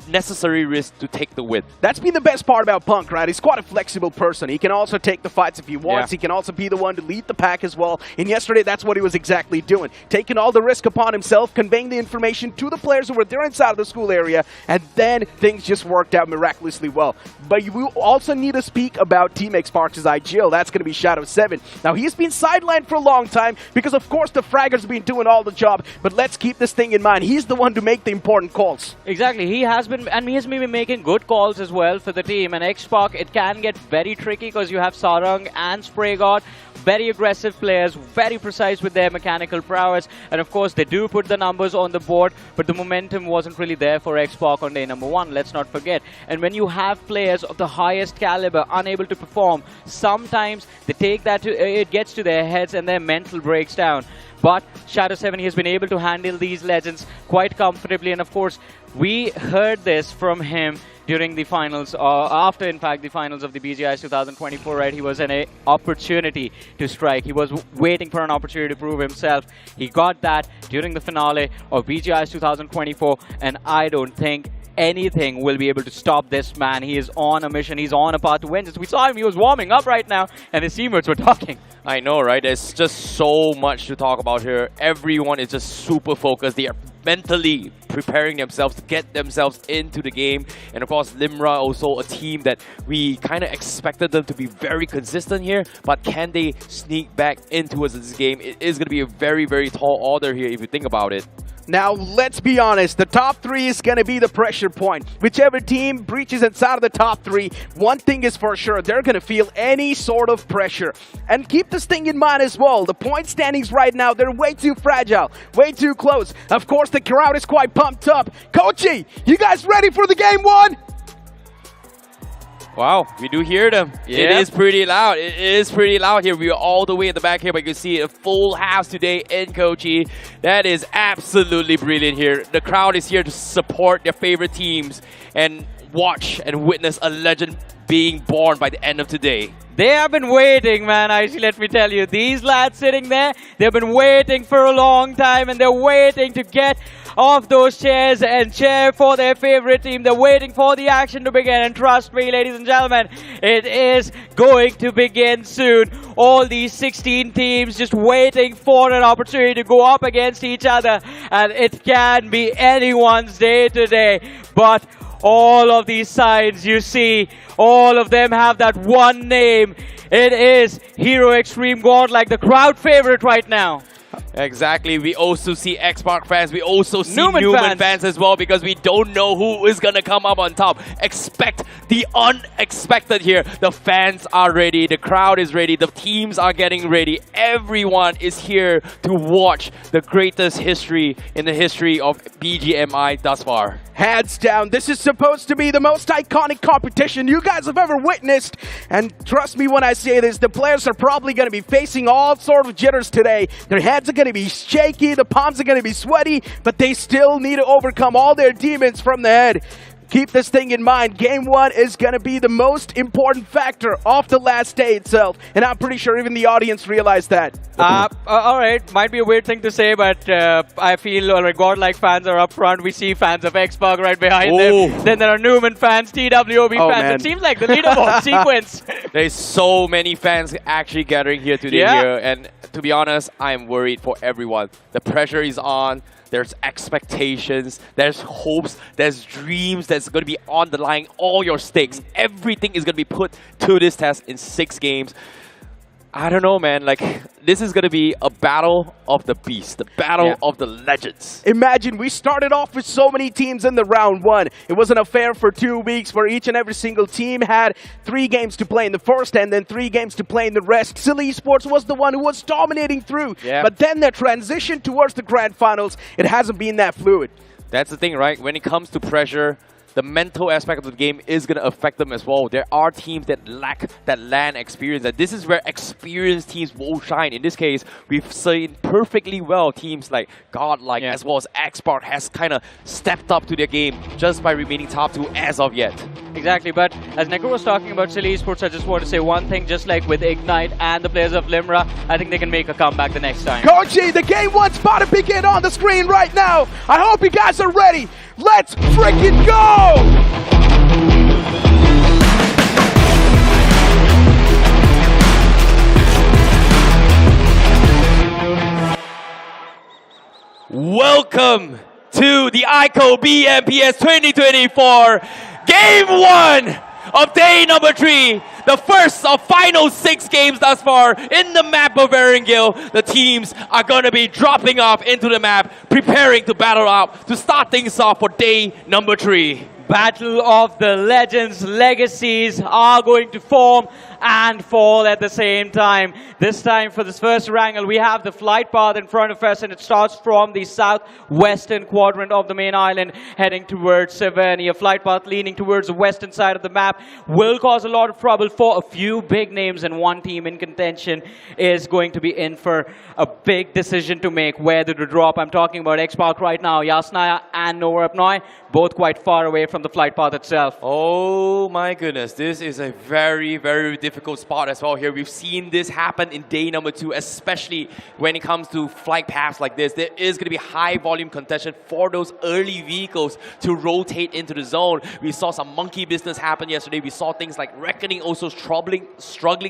necessary risks to take the win. That's been the best part about Punk, right? He's quite a flexible person. He can also take the fights if he wants. He can also be the one to lead the pack as well. And yesterday, that's what he was exactly doing. Taking all the risk upon himself, conveying the information to the players who were there inside of the school area, and then things just worked out miraculously well. But you also need to speak about Team X-Parks' IGL. That's going to be Shadow 7. Now, he's been sidelined for a long time because, of course, the Fraggers have been doing all the job. But let's keep this thing in mind. He's the one to make the important calls. Exactly. He has been, and he has been making good calls as well for the team. And X-Pac, it can get very tricky because you have Sarang and Spray God. Very aggressive players, very precise with their mechanical prowess. And of course, they do put the numbers on the board, but the momentum wasn't really there for X-Pac on day number 1, let's not forget. And when you have players of the highest caliber unable to perform, sometimes they take that to, it gets to their heads and their mental breaks down. But Shadow 7, he has been able to handle these legends quite comfortably. And of course, we heard this from him during the finals, after in fact the finals of the BGIs 2024, right? He was in an opportunity to strike. He was waiting for an opportunity to prove himself. He got that during the finale of BGIs 2024, and I don't think anything will be able to stop this man. He is on a mission. He's on a path to vengeance. We saw him. He was warming up right now, and his teammates were talking. I know, right? There's just so much to talk about here. Everyone is just super focused. They are mentally preparing themselves to get themselves into the game. And of course, Limra also a team that we kind of expected them to be very consistent here. But can they sneak back into us in this game? It is going to be a very, very tall order here if you think about it. Now, let's be honest, the top 3 is going to be the pressure point. Whichever team breaches inside of the top 3, one thing is for sure, they're going to feel any sort of pressure. And keep this thing in mind as well, the point standings right now, they're way too fragile, way too close. Of course, the crowd is quite pumped up. Kochi, you guys ready for the game 1? Wow, we do hear them. It is pretty loud. It is pretty loud here. We are all the way at the back here, but you can see a full house today in Kochi. That is absolutely brilliant here. The crowd is here to support their favorite teams and watch and witness a legend being born by the end of today. They have been waiting, man. Actually, let me tell you, these lads sitting there, they've been waiting for a long time, and they're waiting to get off those chairs and cheer for their favorite team. They're waiting for the action to begin, and trust me, ladies and gentlemen, it is going to begin soon. All these 16 teams just waiting for an opportunity to go up against each other, and it can be anyone's day today. But all of these sides you see, all of them have that one name. It is Hero Extreme Godlike, the crowd favorite right now. Exactly. We also see X-Park fans. We also see Newman fans as well, because we don't know who is going to come up on top. Expect the unexpected here. The fans are ready. The crowd is ready. The teams are getting ready. Everyone is here to watch the greatest history in the history of BGMI thus far. Hands down, this is supposed to be the most iconic competition you guys have ever witnessed. And trust me when I say this, the players are probably going to be facing all sorts of jitters today. Their hands are going to be shaky, the palms are going to be sweaty, but they still need to overcome all their demons from the head. Keep this thing in mind, game 1 is going to be the most important factor of the last day itself. And I'm pretty sure even the audience realized that. Alright, might be a weird thing to say, but I feel Godlike fans are up front. We see fans of X-Bug right behind them. Then there are Newman fans, TWOB fans. Man. It seems like the leaderboard sequence. There's so many fans actually gathering here today here, and to be honest, I'm worried for everyone. The pressure is on. There's expectations, there's hopes, there's dreams that's going to be on the line, all your stakes. Everything is going to be put to this test in 6 games. I don't know, man. Like, this is going to be a battle of the beasts, the battle of the legends. Imagine we started off with so many teams in the round 1. It was an affair for 2 weeks where each and every single team had 3 games to play in the first and then 3 games to play in the rest. Silly Esports was the one who was dominating through. But then the transition towards the Grand Finals, it hasn't been that fluid. That's the thing, right? When it comes to pressure, the mental aspect of the game is going to affect them as well. There are teams that lack that LAN experience, and this is where experienced teams will shine. In this case, we've seen perfectly well teams like Godlike as well as X-Park has kind of stepped up to their game just by remaining top 2 as of yet. Exactly, but as Neko was talking about Silly Esports, I just want to say one thing, just like with Ignite and the players of Limra, I think they can make a comeback the next time. Kochi, the game 1's about to begin on the screen right now. I hope you guys are ready. Let's freaking go! Welcome to the iQOO BMPS 2024 Game 1 of day number 3. The first of final 6 games thus far in the map of Erangel. The teams are going to be dropping off into the map, preparing to battle out to start things off for day number 3. Battle of the Legends. Legacies are going to form and fall at the same time. This time for this first wrangle, we have the flight path in front of us, and it starts from the southwestern quadrant of the main island, heading towards Severnia. Flight path leaning towards the western side of the map will cause a lot of trouble for a few big names, and one team in contention is going to be in for a big decision to make whether to drop. I'm talking about X-Park right now. Yasnaya and Nova Apnoy, both quite far away from the flight path itself. Oh my goodness, this is a very, very difficult spot as well here. We've seen this happen in day number 2, especially when it comes to flight paths like this. There is going to be high volume contention for those early vehicles to rotate into the zone. We saw some monkey business happen yesterday. We saw things like Reckoning also struggling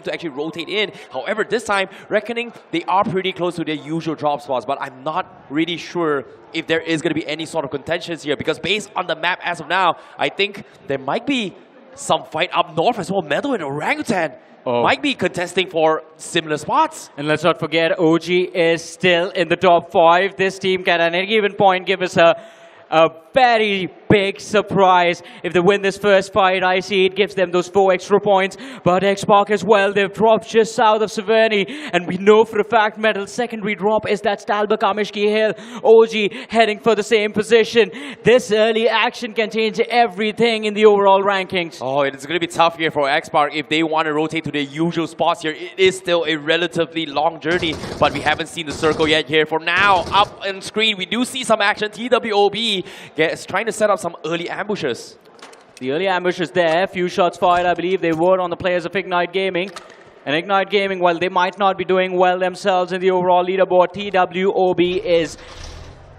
to actually rotate in. However, this time, Reckoning, they are pretty close to their usual drop spots, but I'm not really sure if there is going to be any sort of contentions here, because based on the map as of now, I think there might be some fight up north as well. Metal and Orangutan might be contesting for similar spots. And let's not forget, OG is still in the top 5. This team can at any given point give us a very big surprise. If they win this first fight, I see it gives them those 4 extra points. But X-Park as well, they've dropped just south of Severny. And we know for a fact Metal's secondary drop is that Stalber Kamishki Hill. OG heading for the same position. This early action can change everything in the overall rankings. Oh, it's going to be tough here for X-Park if they want to rotate to their usual spots here. It is still a relatively long journey, but we haven't seen the circle yet here. For now, up on screen, we do see some action. TWOB is trying to set up some early ambushes. The early ambushes there, few shots fired, I believe they were on the players of Ignite Gaming. And Ignite Gaming, while they might not be doing well themselves in the overall leaderboard, TWOB is.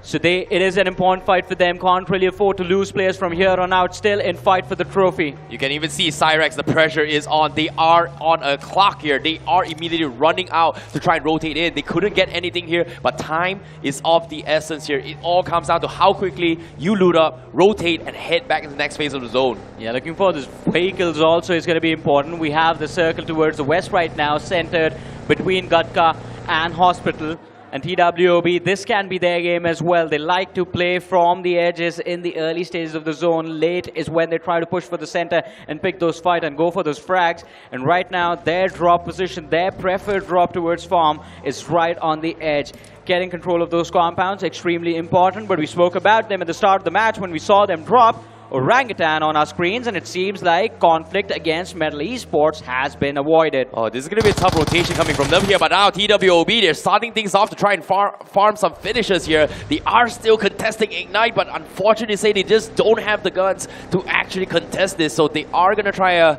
So it is an important fight for them. Can't really afford to lose players from here on out. Still in fight for the trophy. You can even see Cyrex, the pressure is on. They are on a clock here. They are immediately running out to try and rotate in. They couldn't get anything here, but time is of the essence here. It all comes down to how quickly you loot up, rotate, and head back into the next phase of the zone. Yeah, looking for these vehicles also is going to be important. We have the circle towards the west right now, centered between Gatka and Hospital. And TWOB, this can be their game as well. They like to play from the edges in the early stages of the zone. Late is when they try to push for the center and pick those fights and go for those frags. And right now, their drop position, their preferred drop towards farm is right on the edge. Getting control of those compounds, extremely important. But we spoke about them at the start of the match when we saw them drop Orangutan on our screens, and it seems like conflict against Metal Esports has been avoided. Oh, this is going to be a tough rotation coming from them here, but now TWOB, they're starting things off to try and farm some finishes here. They are still contesting Ignite, but unfortunately say they just don't have the guns to actually contest this, so they are going to try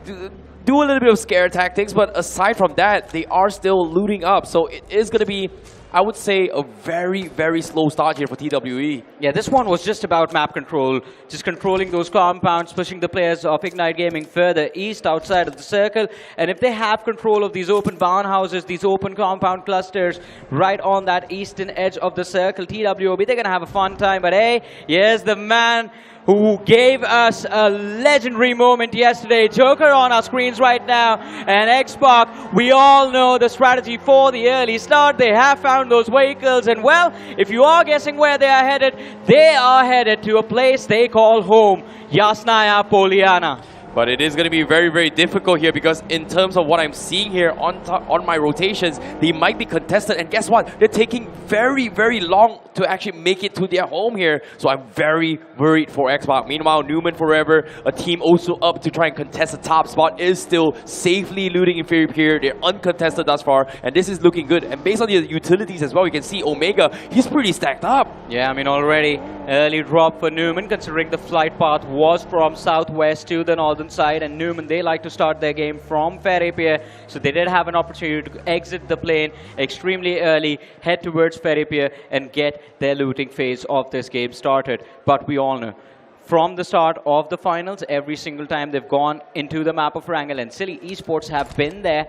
do a little bit of scare tactics, but aside from that, they are still looting up, so it is going to be, I would say, a very, very slow start here for TWE. Yeah, this one was just about map control. Just controlling those compounds, pushing the players of Ignite Gaming further east outside of the circle. And if they have control of these open barn houses, these open compound clusters right on that eastern edge of the circle, TWOB, they're going to have a fun time. But hey, here's the man who gave us a legendary moment yesterday. Joker on our screens right now. And X-Park, we all know the strategy for the early start. They have found those vehicles. And well, if you are guessing where they are headed to a place they call home. Yasnaya Poliana. But it is going to be very, very difficult here because in terms of what I'm seeing here on my rotations, they might be contested. And guess what? They're taking very, very long to actually make it to their home here. So I'm very worried for Xbox. Meanwhile, Newman Forever, a team also up to try and contest the top spot, is still safely looting inferior here. They're uncontested thus far. And this is looking good. And based on the utilities as well, you can see Omega, he's pretty stacked up. Yeah, I mean, already early drop for Newman, considering the flight path was from southwest to the northern side, and Newman, they like to start their game from Ferripier, so they did have an opportunity to exit the plane extremely early, head towards Ferripier, and get their looting phase of this game started. But we all know, from the start of the finals, every single time they've gone into the map of Wrangle, and Silly Esports have been there,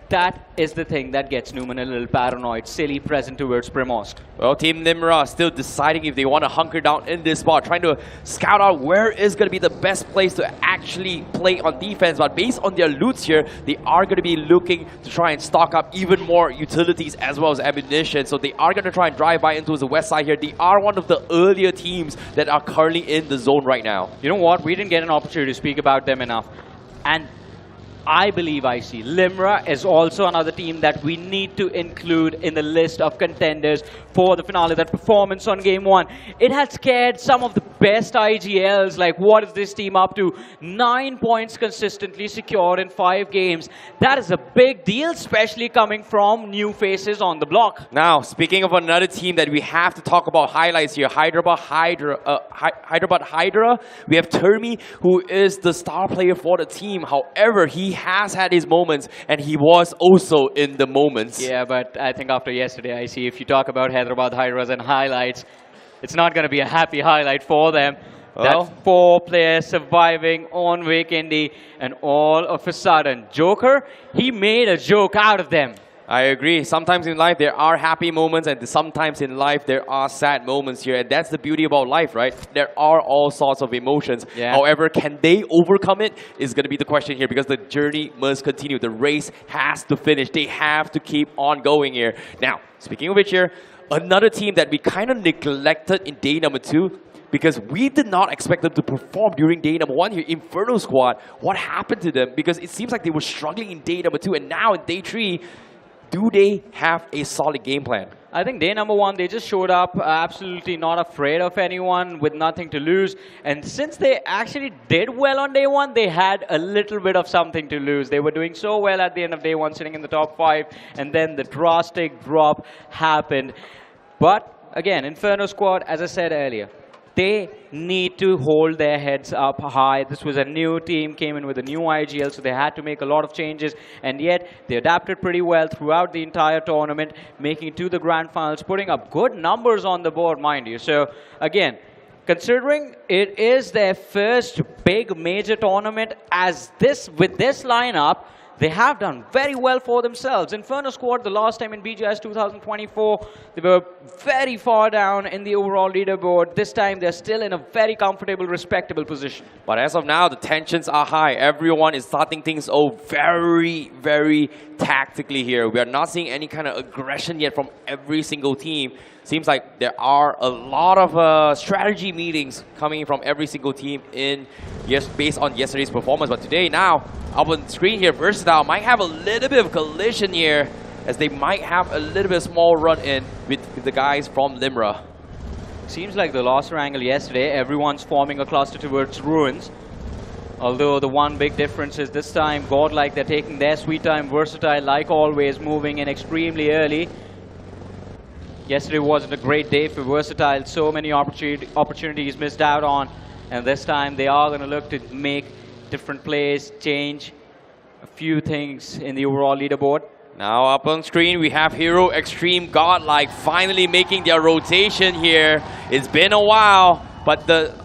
that is the thing that gets Newman a little paranoid. Silly present towards Primorsk. Well, Team Nimra still deciding if they want to hunker down in this spot, trying to scout out where is going to be the best place to actually play on defense. But based on their loots here, they are going to be looking to try and stock up even more utilities as well as ammunition. So they are going to try and drive by into the west side here. They are one of the earlier teams that are currently in the zone right now. You know what? We didn't get an opportunity to speak about them enough. And I believe Limra is also another team that we need to include in the list of contenders for the finale. That performance on game one, it had scared some of the best IGLs. Like, what is this team up to? 9 points consistently secured in 5 games. That is a big deal, especially coming from new faces on the block. Now, speaking of another team that we have to talk about highlights here, Hyderabad Hydra. We have Termi, who is the star player for the team. However, he has had his moments, and he was also in the moments. Yeah, but I think after yesterday, if you talk about Hyderabad Hydras and highlights, it's not going to be a happy highlight for them. Well, that 4 players surviving on Weekendy, and all of a sudden, Joker, he made a joke out of them. I agree. Sometimes in life there are happy moments, and sometimes in life there are sad moments here. And that's the beauty about life, right? There are all sorts of emotions. Yeah. However, can they overcome it is going to be the question here, because the journey must continue. The race has to finish. They have to keep on going here. Now, speaking of which here, another team that we kind of neglected in day number 2, because we did not expect them to perform during day number 1 here, Inferno Squad. What happened to them? Because it seems like they were struggling in day number 2, and now in day 3, do they have a solid game plan? I think day number 1, they just showed up absolutely not afraid of anyone, with nothing to lose. And since they actually did well on day 1, they had a little bit of something to lose. They were doing so well at the end of day 1, sitting in the top 5, and then the drastic drop happened. But again, Inferno Squad, as I said earlier, they need to hold their heads up high. This was a new team, came in with a new IGL, so they had to make a lot of changes, and yet they adapted pretty well throughout the entire tournament, making it to the Grand Finals, putting up good numbers on the board, mind you. So again, considering it is their first big major tournament with this lineup, they have done very well for themselves. Inferno Squad, the last time in BGS 2024, they were very far down in the overall leaderboard. This time, they're still in a very comfortable, respectable position. But as of now, the tensions are high. Everyone is starting things off very, very tactically here. We are not seeing any kind of aggression yet from every single team. Seems like there are a lot of strategy meetings coming from every single team based on yesterday's performance. But today, now, up on screen here, Versatile might have a little bit of collision here, as they might have a little bit of small run-in with the guys from Limra. Seems like the loss angle yesterday, everyone's forming a cluster towards Ruins. Although the one big difference is this time, Godlike, they're taking their sweet time. Versatile, like always, moving in extremely early. Yesterday wasn't a great day for Versatile. So many opportunities missed out on. And this time they are going to look to make different plays, change a few things in the overall leaderboard. Now up on screen, we have Hero Extreme Godlike finally making their rotation here. It's been a while, but the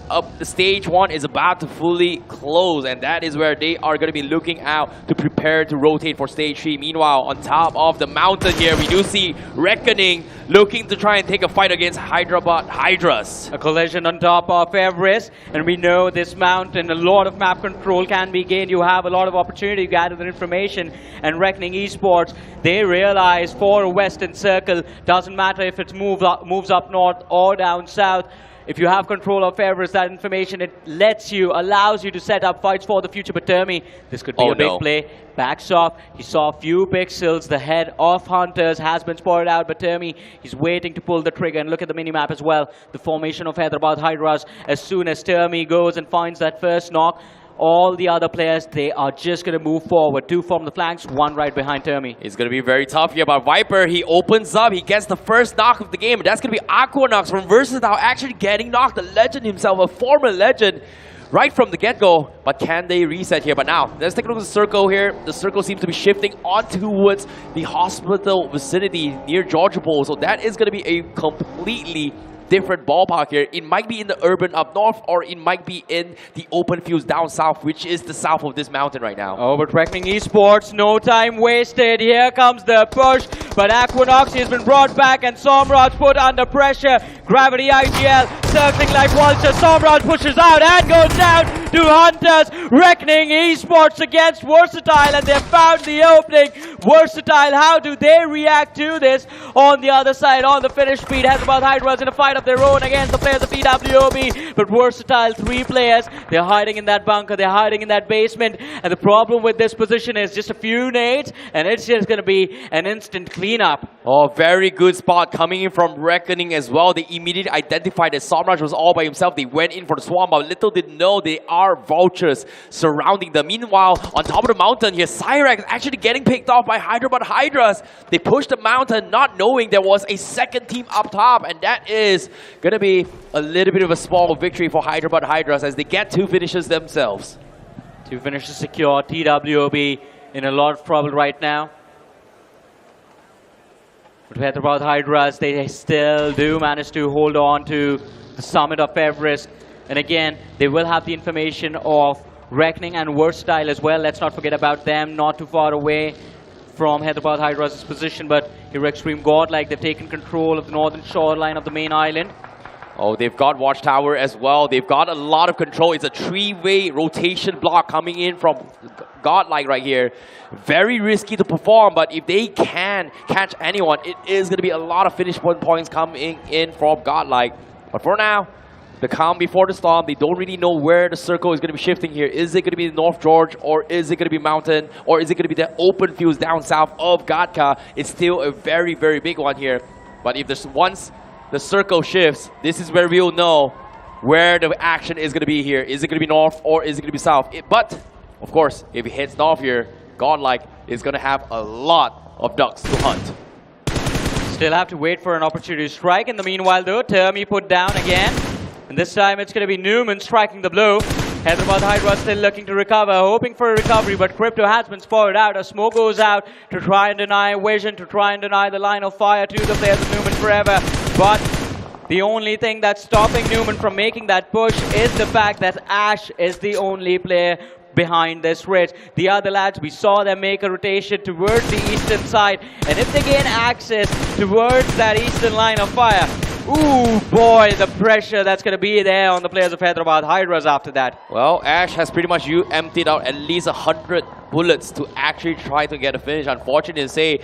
stage 1 is about to fully close, and that is where they are going to be looking out to prepare to rotate for stage 3. Meanwhile, on top of the mountain here, we do see Reckoning looking to try and take a fight against Hyderabad Hydras. A collision on top of Everest, and we know this mountain, a lot of map control can be gained. You have a lot of opportunity to gather the information, and Reckoning Esports, they realize for a Western Circle, doesn't matter if it moves up north or down south. If you have control of Everest, that information, it allows you to set up fights for the future. But Termi, this could be a big play. Backs off. He saw a few pixels. The head of Hunters has been spotted out. But Termi, he's waiting to pull the trigger. And look at the minimap as well. The formation of Hyderabad Hydras. As soon as Termi goes and finds that first knock, all the other players, they are just going to move forward. 2 from the flanks, 1 right behind Termi. It's going to be very tough here, but Viper, he opens up, he gets the first knock of the game, and that's going to be iQOO from Versatile actually getting knocked. The legend himself, a former legend, right from the get-go. But can they reset here? But now, let's take a look at the circle here. The circle seems to be shifting on towards the hospital vicinity near Georgia Bowl, so that is going to be a completely different ballpark here. It might be in the urban up north, or it might be in the open fields down south, which is the south of this mountain right now. Oh, but Reckoning Esports, no time wasted. Here comes the push, but iQOO has been brought back, and Somraj put under pressure. Gravity IGL circling like vulture. Somraj pushes out and goes down to Hunters. Reckoning Esports against Versatile, and they found the opening. Versatile, how do they react to this? On the other side, on the finish speed, Hyderabad Hydras in a fight of their own against the players of PWOB. But Versatile, 3 players, they're hiding in that bunker, they're hiding in that basement. And the problem with this position is just a few nades, and it's just going to be an instant cleanup. Oh, very good spot coming in from Reckoning as well. They immediately identified that Somraj was all by himself. They went in for the swarm, but little did know they are vultures surrounding them. Meanwhile, on top of the mountain here, Cyrax actually getting picked off by Hyderabad Hydras. They pushed the mountain not knowing there was a second team up top, and that is going to be a little bit of a small victory for Hyderabad Hydras as they get 2 finishes themselves. 2 finishes secure. TWOB in a lot of trouble right now. But Hyderabad Hydras, they still do manage to hold on to the summit of Everest. And again, they will have the information of Reckoning and Versatile as well. Let's not forget about them, not too far away. from Hyderabad Hydra's position, but Hero Extreme Godlike, they've taken control of the northern shoreline of the main island. Oh, they've got Watchtower as well. They've got a lot of control. It's a three-way rotation block coming in from Godlike right here. Very risky to perform, but if they can catch anyone, it is going to be a lot of finish points coming in from Godlike. But for now, the calm before the storm, they don't really know where the circle is going to be shifting here. Is it going to be North George, or is it going to be Mountain, or is it going to be the open fields down south of Gatka? It's still a very, very big one here. But if there's once the circle shifts, this is where we'll know where the action is going to be here. Is it going to be north, or is it going to be south? But, of course, if it hits north here, Godlike is going to have a lot of ducks to hunt. Still have to wait for an opportunity to strike. In the meanwhile, though, Termi put down again. And this time it's going to be Newman striking the blow. Hyderabad Hydra still looking to recover, hoping for a recovery, but Crypto has been spotted out. A smoke goes out to try and deny vision, to try and deny the line of fire to the players of Newman Forever. But the only thing that's stopping Newman from making that push is the fact that Ash is the only player behind this ridge. The other lads, we saw them make a rotation towards the eastern side, and if they gain access towards that eastern line of fire, ooh boy, the pressure that's going to be there on the players of Hyderabad Hydras after that. Well, Ash has pretty much emptied out at least 100 bullets to actually try to get a finish. Unfortunately to say,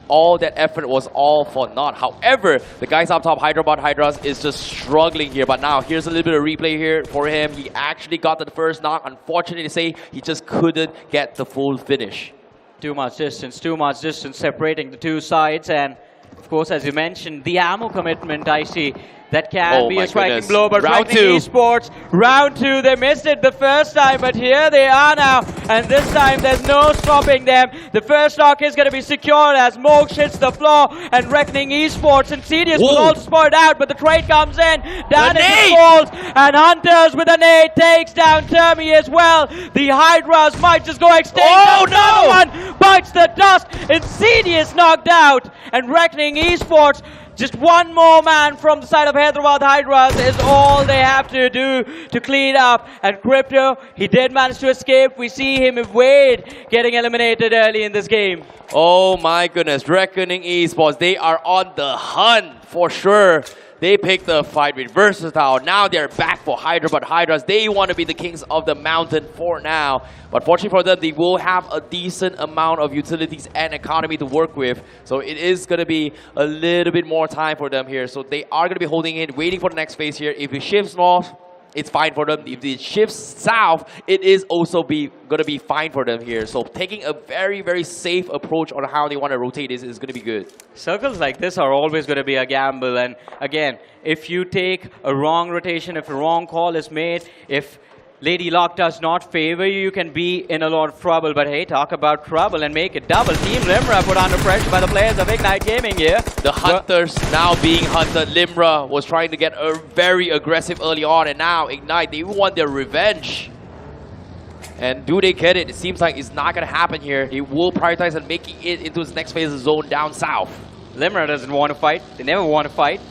all that effort was all for naught. However, the guys up top, Hyderabad Hydras, is just struggling here. But now, here's a little bit of replay here for him. He actually got the first knock. Unfortunately to say, he just couldn't get the full finish. Too much distance separating the two sides. And, of course, as you mentioned, the ammo commitment, I see. That can be a striking blow, but round two. Esports, round two, they missed it the first time, but here they are now, and this time there's no stopping them. The first knock is going to be secured as Moke hits the floor, and Reckoning Esports, Insidious was also spotted out, but the trade comes in, down into falls, and Hunters with a nade takes down Termi as well. The Hydras might just go extinct. Oh no! One bites the dust, Insidious knocked out, and Reckoning Esports, just one more man from the side of Hyderabad Hydras is all they have to do to clean up. And Crypto, he did manage to escape. We see him evade getting eliminated early in this game. Oh my goodness, Reckoning Esports, they are on the hunt for sure. They picked the fight with Versatile. Now they're back for Hyderabad Hydras. They want to be the kings of the mountain for now. But fortunately for them, they will have a decent amount of utilities and economy to work with. So it is going to be a little bit more time for them here. So they are going to be holding it, waiting for the next phase here. If it shifts north, it's fine for them. If it shifts south, it is also going to be fine for them here. So taking a very, very safe approach on how they want to rotate this is going to be good. Circles like this are always going to be a gamble. And again, if you take a wrong rotation, if a wrong call is made, if Lady Luck does not favor you, you can be in a lot of trouble. But hey, talk about trouble and make it double. Team Limra put under pressure by the players of Ignite Gaming here. The Hunters now being hunted. Limra was trying to get very aggressive early on, and now Ignite, they want their revenge. And do they get it? It seems like it's not going to happen here. They will prioritize and making it into its next phase of zone down south. Limra doesn't want to fight. They never want to fight.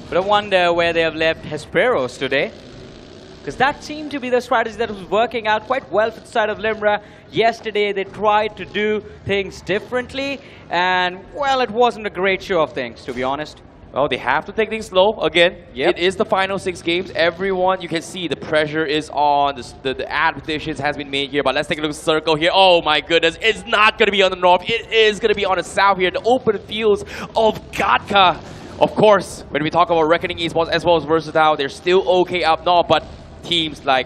But I wonder where they have left Hesperos today. Because that seemed to be the strategy that was working out quite well for the side of Limra. Yesterday, they tried to do things differently. And, well, it wasn't a great show of things, to be honest. Well, they have to take things slow. Again, it is the final 6 games. Everyone, you can see the pressure is on. The adaptations has been made here. But let's take a look at the circle here. Oh, my goodness. It's not going to be on the north. It is going to be on the south here. The open fields of Gatka. Of course, when we talk about Reckoning Esports as well as Versatile, they're still okay up north. But teams like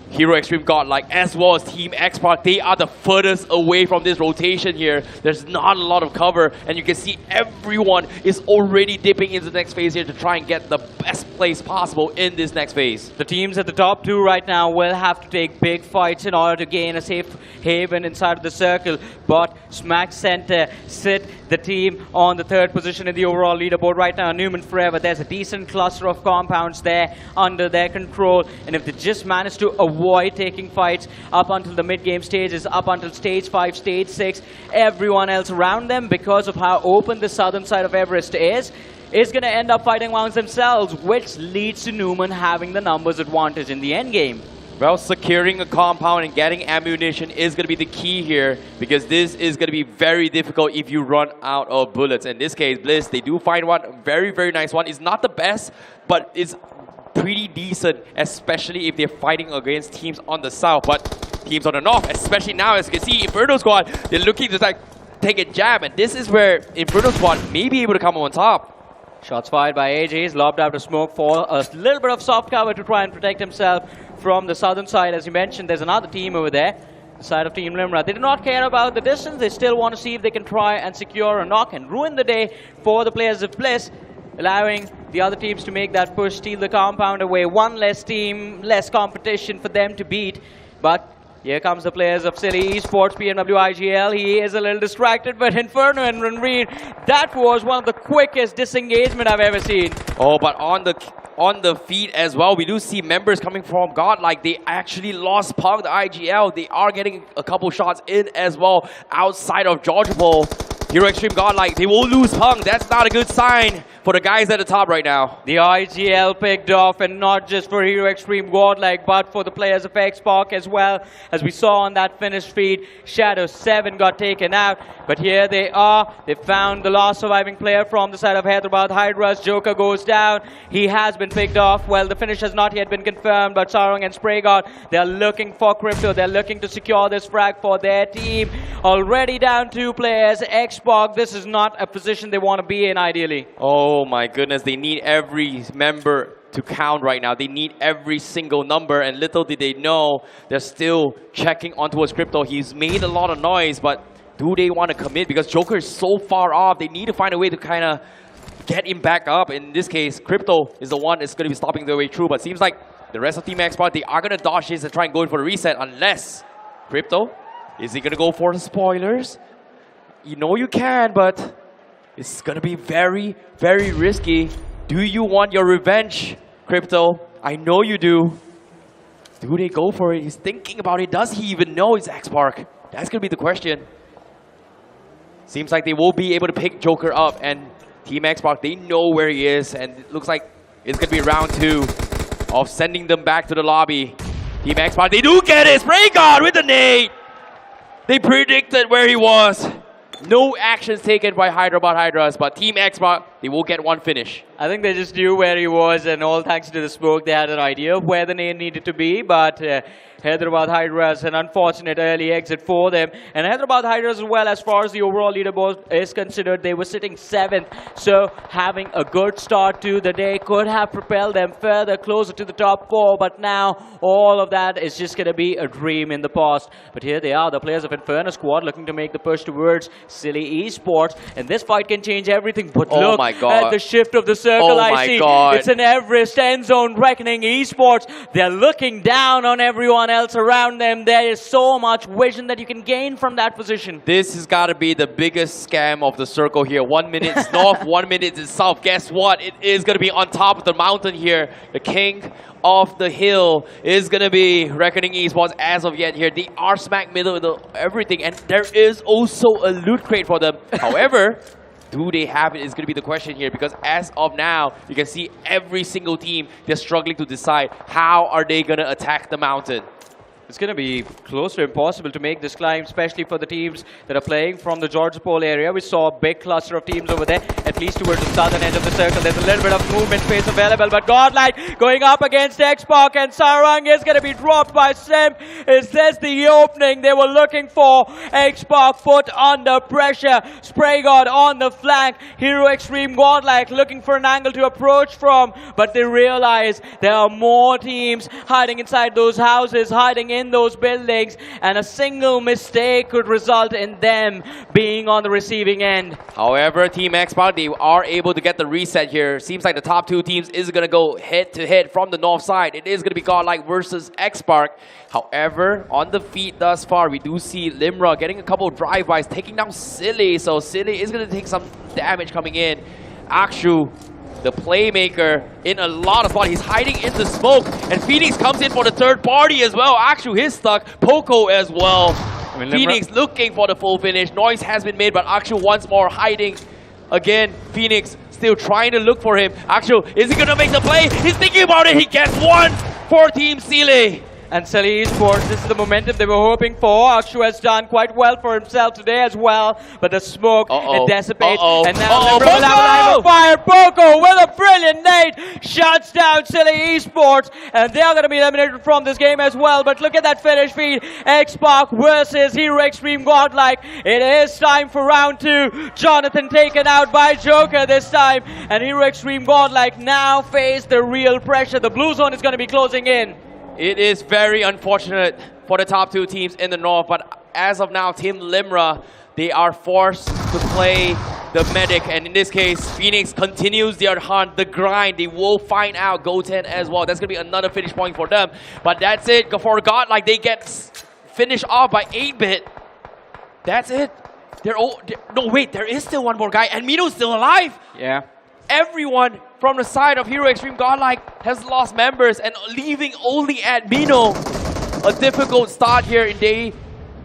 Hero Extreme Godlike as well as Team X-Park, they are the furthest away from this rotation here. There's not a lot of cover, and you can see everyone is already dipping into the next phase here to try and get the best place possible in this next phase. The teams at the top 2 right now will have to take big fights in order to gain a safe haven inside of the circle, but smack center sit the team on the 3rd position in the overall leaderboard right now. Newman Forever, there's a decent cluster of compounds there under their control, and if they just manage to avoid taking fights up until the mid-game stages, up until stage 5, stage 6, everyone else around them, because of how open the southern side of Everest is going to end up fighting amongst themselves, which leads to Newman having the numbers advantage in the end game. Well, securing a compound and getting ammunition is going to be the key here, because this is going to be very difficult if you run out of bullets. In this case, Bliss, they do find one very, very nice one. It's not the best, but it's pretty decent, especially if they're fighting against teams on the south. But teams on the north, especially now, as you can see, Inferno Squad, they're looking to take a jab, and this is where Inferno Squad may be able to come on top. Shots fired by AJ. He's lobbed out of smoke for a little bit of soft cover to try and protect himself from the southern side. As you mentioned, there's another team over there, the side of Team Limra. They do not care about the distance. They still want to see if they can try and secure a knock and ruin the day for the players of Bliss, allowing the other teams to make that push, steal the compound away. One less team, less competition for them to beat. But here comes the players of Silly Esports, PMW IGL. He is a little distracted, but Inferno and Ranveer, that was one of the quickest disengagement I've ever seen. Oh, but on the feet as well, we do see members coming from Godlike. They actually lost Punk, the IGL. They are getting a couple shots in as well outside of Georgia Bowl. Hero Extreme Godlike, they will lose Punk. That's not a good sign for the guys at the top right now. The IGL picked off, and not just for Hero Extreme Godlike, but for the players of X-Park as well. As we saw on that finish feed, Shadow 7 got taken out. But here they are. They found the last surviving player from the side of Hyderabad Hydras. Joker goes down. He has been picked off. Well, the finish has not yet been confirmed, but Sarang and Spraygod, they're looking for Crypto. They're looking to secure this frag for their team. Already down 2 players. X-Park, this is not a position they want to be in ideally. Oh my goodness, they need every member to count right now. They need every single number, and little did they know, they're still checking onto his Crypto. He's made a lot of noise, but do they want to commit? Because Joker is so far off, they need to find a way to kind of get him back up. In this case, Crypto is the one that's going to be stopping their way through, but seems like the rest of Team X-Park, they are going to dodge this and try and go in for the reset, unless Crypto, is he going to go for the spoilers? You know you can, but it's going to be very, very risky. Do you want your revenge, Crypto? I know you do. Do they go for it? He's thinking about it. Does he even know it's X-Park? That's going to be the question. Seems like they will be able to pick Joker up, and Team X-Park, they know where he is, and it looks like it's going to be round 2 of sending them back to the lobby. Team X-Park, they do get it! Spray God with the nade! They predicted where he was. No actions taken by Hyderabad Hydras, but Team X-Park, they will get one finish. I think they just knew where he was, and all thanks to the smoke, they had an idea of where the nade needed to be, but Hyderabad Hydras, an unfortunate early exit for them. And Hyderabad Hydras as well, as far as the overall leaderboard is considered, they were sitting 7th. So having a good start to the day could have propelled them further, closer to the top 4. But now all of that is just going to be a dream in the past. But here they are, the players of Inferno Squad looking to make the push towards Silly Esports. And this fight can change everything. But look at the shift of the circle I see. It's an Everest end zone reckoning. Esports, they're looking down on everyone else around them. There is so much vision that you can gain from that position. This has got to be the biggest scam of the circle here. 1 minute is north, 1 minute is south. Guess what? It is going to be on top of the mountain here. The king of the hill is going to be Reckoning Esports as of yet here. They are smack middle of everything, and there is also a loot crate for them. However, do they have it is going to be the question here, because as of now, you can see every single team, they're struggling to decide how are they going to attack the mountain. It's going to be close to impossible to make this climb, especially for the teams that are playing from the Georgia Pole area. We saw a big cluster of teams over there, at least towards the southern end of the circle. There's a little bit of movement space available, but Godlike going up against X-Park, and Sarang is going to be dropped by Sim. Is this the opening they were looking for? X-Park put under pressure. Spraygod on the flank. Hero Extreme Godlike looking for an angle to approach from, but they realize there are more teams hiding inside those houses, hiding in those buildings, and a single mistake could result in them being on the receiving end. However, Team X-Park, they are able to get the reset here. Seems like the top 2 teams is going to go head-to-head from the north side. It is going to be Godlike versus X-Park. However, on the feet thus far, we do see Limra getting a couple of drive-bys, taking down Silly. So Silly is going to take some damage coming in. Akshu, the playmaker, in a lot of spot. He's hiding in the smoke, and Phoenix comes in for the third party as well. Akshu, he's stuck. Poco as well. Phoenix looking for the full finish. Noise has been made, but Akshu once more hiding. Again, Phoenix still trying to look for him. Akshu, is he going to make the play? He's thinking about it. He gets one for Team Sile. And Silly Esports, this is the momentum they were hoping for. iQOO has done quite well for himself today as well. But the smoke, it dissipates. And now Live fire. Poco with a brilliant nade shuts down Silly Esports. And they are going to be eliminated from this game as well. But look at that finish feed. Xbox versus Hero Extreme Godlike. It is time for round 2. Jonathan taken out by Joker this time. And Hero Extreme Godlike now face the real pressure. The blue zone is going to be closing in. It is very unfortunate for the top 2 teams in the north, but as of now, Team Limra, they are forced to play the medic, and in this case, Phoenix continues their hunt, the grind. They will find out Goten as well. That's going to be another finish point for them, but that's it. For Godlike, they get finished off by 8-bit. That's it. No, wait, there is still one more guy, and Mino's still alive. Yeah. Everyone from the side of Hero Extreme Godlike has lost members and leaving only at Mino. A difficult start here in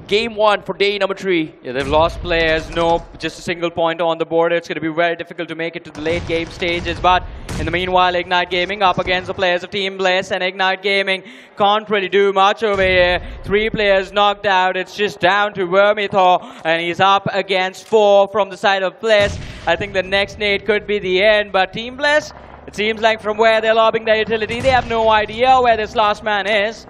game 1 for day number 3. Yeah, they've lost players, no, just a single point on the board. It's going to be very difficult to make it to the late game stages. But in the meanwhile, Ignite Gaming up against the players of Team Bliss, and Ignite Gaming can't really do much over here. 3 players knocked out. It's just down to Vermithor, and he's up against 4 from the side of Bliss. I think the next nade could be the end, but Team Bliss, it seems like from where they're lobbing their utility, they have no idea where this last man is.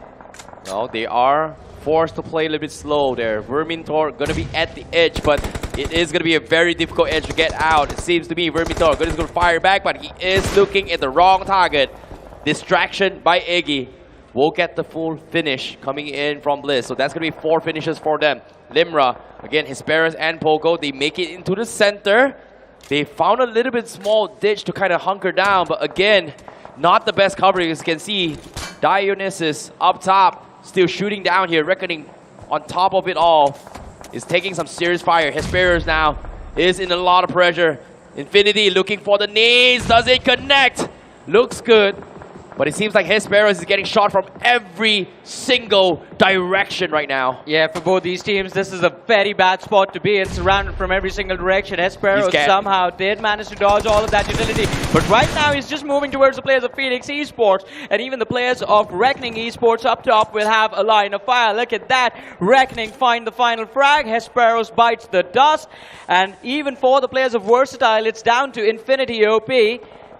No, they are forced to play a little bit slow there. Vermithor going to be at the edge, but it is going to be a very difficult edge to get out. It seems to me Vermithor is going to fire back, but he is looking at the wrong target. Distraction by Iggy. Will get the full finish coming in from Bliss. So that's going to be 4 finishes for them. Limra, again, Hesperus and Poco, they make it into the center. They found a little bit small ditch to kind of hunker down, but again, not the best coverage. As you can see, Dionysus up top, still shooting down here. Reckoning on top of it all is taking some serious fire. Hesperus now is in a lot of pressure. Infinity looking for the nades. Does it connect? Looks good. But it seems like Hesperus is getting shot from every single direction right now. Yeah, for both these teams, this is a very bad spot to be. It's surrounded from every single direction. Hesperus somehow did manage to dodge all of that utility. But right now, he's just moving towards the players of Phoenix Esports. And even the players of Reckoning Esports up top will have a line of fire. Look at that. Reckoning find the final frag. Hesperus bites the dust. And even for the players of Versatile, it's down to Infinity OP.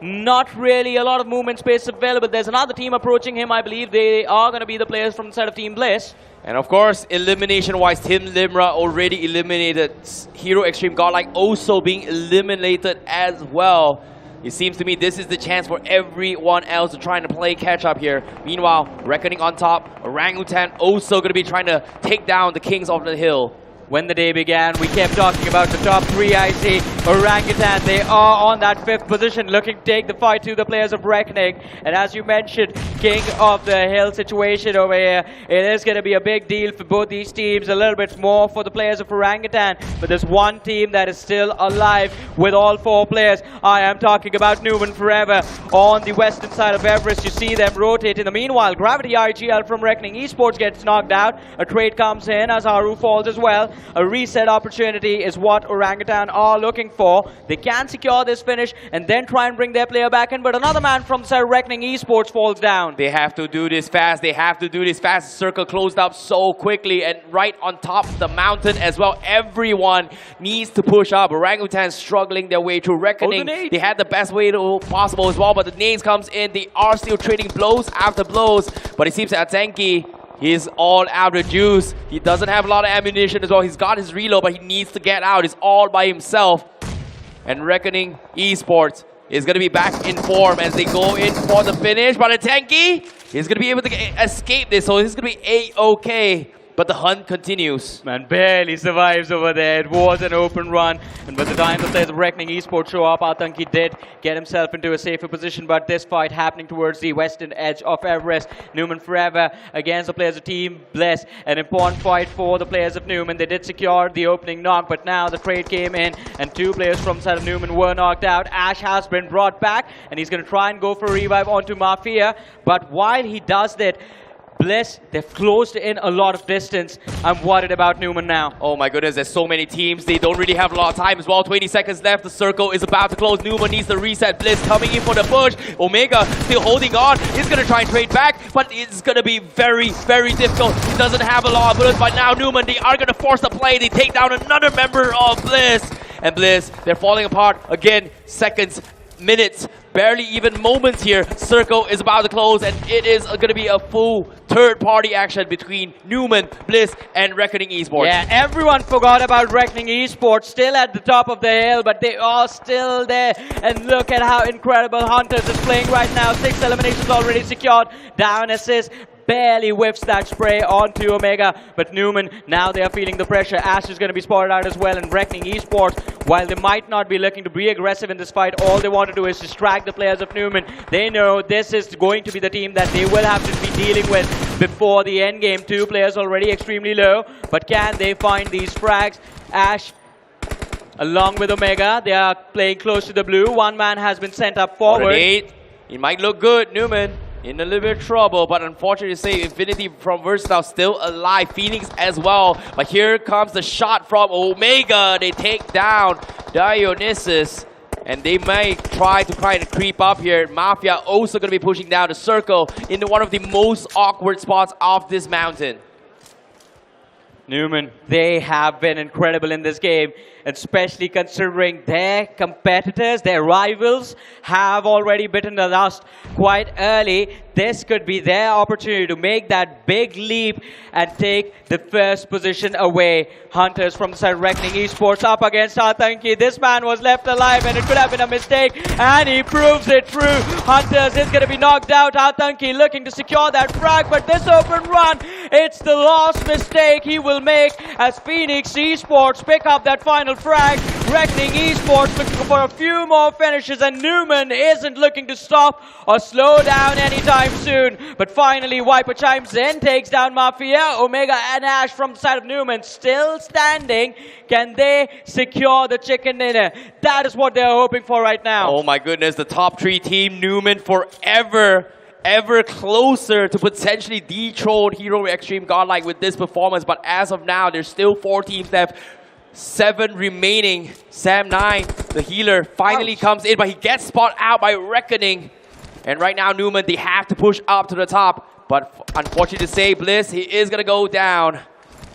Not really a lot of movement space available. There's another team approaching him. I believe they are going to be the players from the side of Team Bliss. And of course, elimination-wise, Team Limra already eliminated. Hero Extreme Godlike also being eliminated as well. It seems to me this is the chance for everyone else to try to play catch-up here. Meanwhile, Reckoning on top. Orangutan also going to be trying to take down the Kings of the Hill. When the day began, we kept talking about the top 3 IC. Orangutan, they are on that 5th position, looking to take the fight to the players of Reckoning. And as you mentioned, King of the Hill situation over here. It is going to be a big deal for both these teams, a little bit more for the players of Orangutan. But there's one team that is still alive with all 4 players. I am talking about Newman Forever on the western side of Everest. You see them rotate. In the meanwhile, Gravity IGL from Reckoning Esports gets knocked out. A trade comes in as Haru falls as well. A reset opportunity is what Orangutan are looking for. They can secure this finish and then try and bring their player back in, but another man from Reckoning Esports falls down. They have to do this fast. They have to do this fast. The circle closed up so quickly and right on top of the mountain as well. Everyone needs to push up. Orangutan struggling their way through Reckoning. They had the best way possible as well, but the nades comes in. They are still trading blows after blows, but it seems that Atenki, he's all out of juice. He doesn't have a lot of ammunition as well. He's got his reload, but he needs to get out. He's all by himself. And Reckoning Esports is going to be back in form as they go in for the finish. But Atenki is going to be able to escape this, so this is going to be A-OK. But the hunt continues. Man, barely survives over there. It was an open run. And by the time the players of Reckoning Esports show up, Atanki did get himself into a safer position. But this fight happening towards the western edge of Everest. Newman Forever against the players of Team Bliss. An important fight for the players of Newman. They did secure the opening knock, but now the trade came in. And 2 players from the side of Newman were knocked out. Ash has been brought back. And he's going to try and go for a revive onto Mafia. But while he does that, Bliss, they've closed in a lot of distance. I'm worried about Newman now. Oh my goodness, there's so many teams. They don't really have a lot of time as well. 20 seconds left. The circle is about to close. Newman needs the reset. Bliss coming in for the push. Omega still holding on. He's going to try and trade back, but it's going to be very, very difficult. He doesn't have a lot of bullets, but now Newman, they are going to force the play. They take down another member of Bliss. And Bliss, they're falling apart again. Seconds, minutes, barely even moments here. Circle is about to close, and it is going to be a full third-party action between Newman, Bliss, and Reckoning Esports. Yeah, everyone forgot about Reckoning Esports, still at the top of the hill, but they are still there. And look at how incredible Hunters is playing right now. 6 eliminations already secured. Down assist. Barely whiffs that spray onto Omega, but Newman, now they are feeling the pressure. Ash is going to be spotted out as well, and Reckoning Esports, while they might not be looking to be aggressive in this fight, all they want to do is distract the players of Newman. They know this is going to be the team that they will have to be dealing with before the end game. 2 players already extremely low, but can they find these frags? Ash, along with Omega, they are playing close to the blue. One man has been sent up forward. It might look good, Newman. In a little bit of trouble, but unfortunately to say, Infinity from Versatile still alive. Phoenix as well. But here comes the shot from Omega. They take down Dionysus. And they may try to creep up here. Mafia also going to be pushing down the circle into one of the most awkward spots of this mountain. Newman, they have been incredible in this game, especially considering their competitors, their rivals, have already bitten the dust quite early. This could be their opportunity to make that big leap and take the first position away. Hunters from the side of Reckoning Esports up against Atanki. This man was left alive, and it could have been a mistake, and he proves it true. Hunters is going to be knocked out. Atanki looking to secure that frag, but this open run, it's the last mistake he will make as Phoenix Esports pick up that final frag. Reckoning Esports looking for a few more finishes, and Newman isn't looking to stop or slow down anytime soon. But finally, Viper chimes in, takes down Mafia. Omega and Ash from the side of Newman still standing. Can they secure the chicken dinner? That is what they're hoping for right now. Oh my goodness, the top 3 team, Newman forever ever closer to potentially dethrone Hero Extreme Godlike with this performance. But as of now, there's still 4 teams left. 7 remaining. Sam9, the healer, finally comes in, but he gets spotted out by Reckoning. And right now, Newman, they have to push up to the top. But unfortunately to say, Bliss, he is going to go down.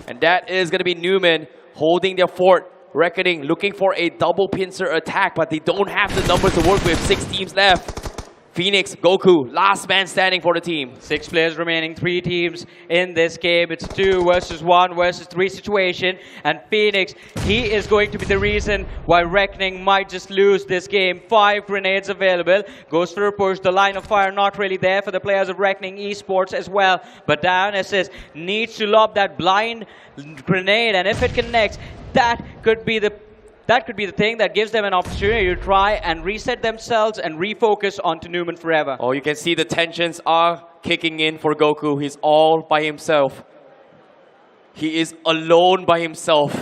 And that is going to be Newman holding their fort. Reckoning looking for a double pincer attack, but they don't have the numbers to work with. 6 teams left. Phoenix, Goku, last man standing for the team. 6 players remaining, 3 teams in this game. It's 2 versus 1 versus 3 situation. And Phoenix, he is going to be the reason why Reckoning might just lose this game. 5 grenades available. Goes for a push. The line of fire not really there for the players of Reckoning Esports as well. But Dionysus needs to lob that blind grenade. And if it connects, that could be the thing that gives them an opportunity to try and reset themselves and refocus onto Newman forever. Oh, you can see the tensions are kicking in for Goku. He's all by himself. He is alone by himself.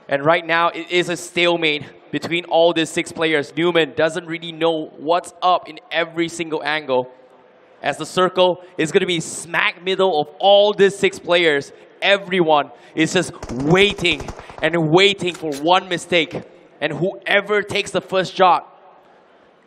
And right now, it is a stalemate between all these 6 players. Newman doesn't really know what's up in every single angle. As the circle is going to be smack middle of all these 6 players. Everyone is just waiting and waiting for one mistake. And whoever takes the first shot,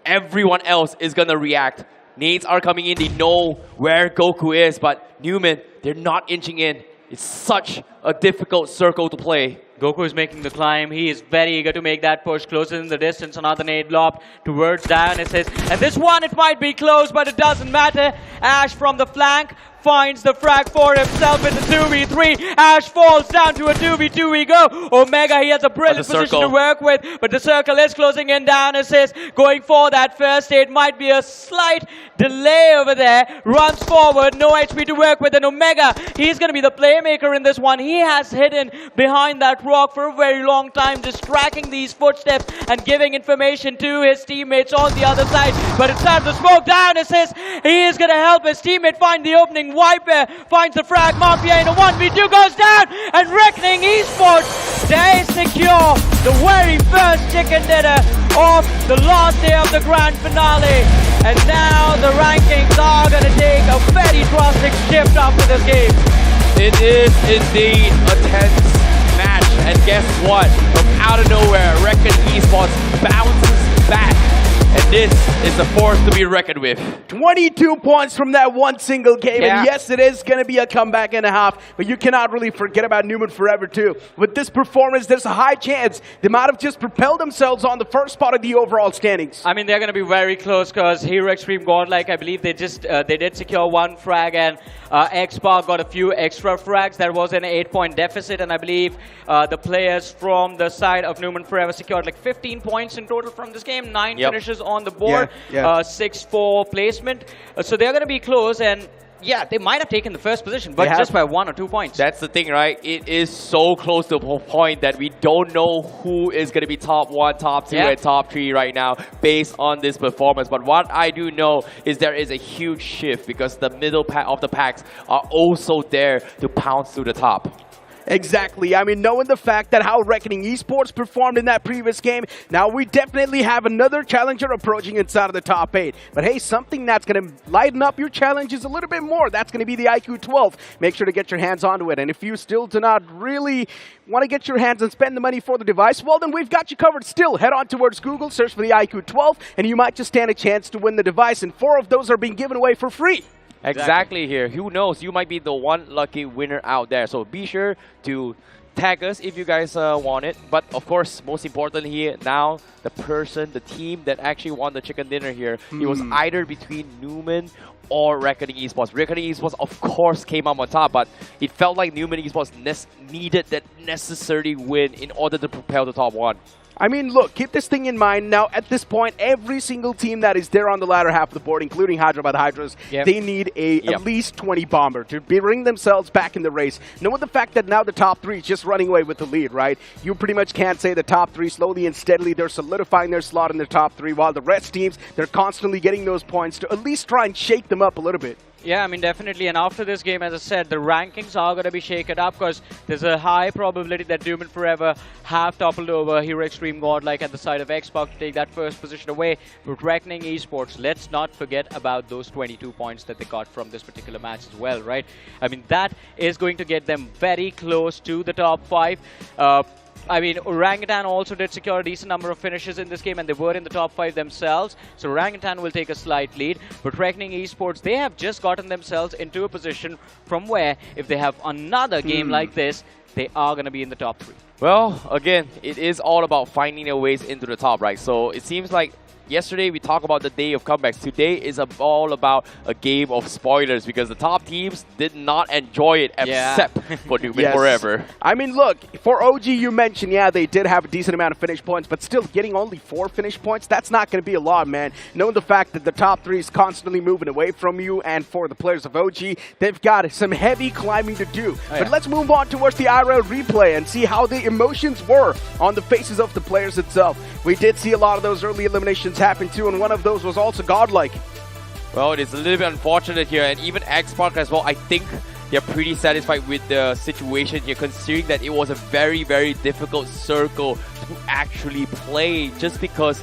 everyone else is going to react. Nades are coming in. They know where Goku is. But Newman, they're not inching in. It's such a difficult circle to play. Goku is making the climb. He is very eager to make that push. Closer in the distance. Another nade lob towards Dionysus. And this one, it might be close, but it doesn't matter. Ash from the flank finds the frag for himself in the 2v3. Ash falls down to a 2v2 we go. Omega, he has a brilliant position to work with, but the circle is closing in. Down assist, going for that first aid. Might be a slight delay over there. Runs forward, no HP to work with, and Omega, he's going to be the playmaker in this one. He has hidden behind that rock for a very long time, just tracking these footsteps and giving information to his teammates on the other side. But it's time to smoke. Down assist, he is going to help his teammate find the opening. Viper finds the frag. Mafia in a 1v2 goes down, and Reckoning Esports, they secure the very first chicken dinner of the last day of the grand finale. And now the rankings are going to take a very drastic shift after this game. It is indeed a tense match, and guess what? From out of nowhere, Reckon Esports bounces back, and this is a force to be reckoned with. 22 points from that one single game, and yes, it is going to be a comeback and a half, but you cannot really forget about Newman Forever too. With this performance, there's a high chance they might have just propelled themselves on the first spot of the overall standings. I mean, they're going to be very close because Hero Extreme Godlike, I believe they did secure one frag, and X-Spark got a few extra frags. That was an 8-point deficit, and I believe the players from the side of Newman Forever secured like 15 points in total from this game, 9 finishes on the board, 6-4 placement. So they're going to be close, and yeah, they might have taken the first position, but just by 1 or 2 points. That's the thing, right? It is so close to the point that we don't know who is going to be top 1, top 2, and top 3 right now based on this performance. But what I do know is there is a huge shift because the middle of the packs are also there to pounce to the top. Exactly. I mean, knowing the fact that how Reckoning Esports performed in that previous game, now we definitely have another challenger approaching inside of the top 8. But hey, something that's going to lighten up your challenges a little bit more, that's going to be the iQOO 12. Make sure to get your hands onto it. And if you still do not really want to get your hands and spend the money for the device, well, then we've got you covered still. Head on towards Google, search for the iQOO 12, and you might just stand a chance to win the device. And 4 of those are being given away for free. Exactly here. Who knows? You might be the one lucky winner out there. So be sure to tag us if you guys want it. But of course, most importantly here, now the person, the team that actually won the chicken dinner here, it was either between Newman or Reckoning Esports. Reckoning Esports, of course, came up on top, but it felt like Newman Esports needed that necessary win in order to propel the top 1. I mean, look, keep this thing in mind. Now, at this point, every single team that is there on the latter half of the board, including Hyderabad Hydras, they need at least 20 bomber to bring themselves back in the race. Knowing the fact that now the top 3 is just running away with the lead, right? You pretty much can't say the top 3 slowly and steadily. They're solidifying their slot in the top 3, while the rest teams, they're constantly getting those points to at least try and shake them up a little bit. Yeah, I mean, definitely. And after this game, as I said, the rankings are going to be shaken up because there's a high probability that Newman Forever have toppled over Hero Extreme Godlike at the side of X-Spark to take that first position away. But Reckoning Esports, let's not forget about those 22 points that they got from this particular match as well, right? I mean, that is going to get them very close to the top 5. I mean, Orangutan also did secure a decent number of finishes in this game, and they were in the top 5 themselves. So Orangutan will take a slight lead. But Reckoning Esports, they have just gotten themselves into a position from where, if they have another game like this, they are going to be in the top 3. Well, again, it is all about finding their ways into the top, right? So it seems like yesterday we talked about the day of comebacks. Today is all about a game of spoilers because the top teams did not enjoy it except for Newman Forever. I mean, look, for OG you mentioned, they did have a decent amount of finish points, but still getting only 4 finish points, that's not going to be a lot, man. Knowing the fact that the top 3 is constantly moving away from you, and for the players of OG, they've got some heavy climbing to do. But let's move on towards the IRL replay and see how the emotions were on the faces of the players itself. We did see a lot of those early eliminations happen too, and one of those was also Godlike. Well, it is a little bit unfortunate here, and even X-Spark as well, I think they're pretty satisfied with the situation here, considering that it was a very, very difficult circle to actually play, just because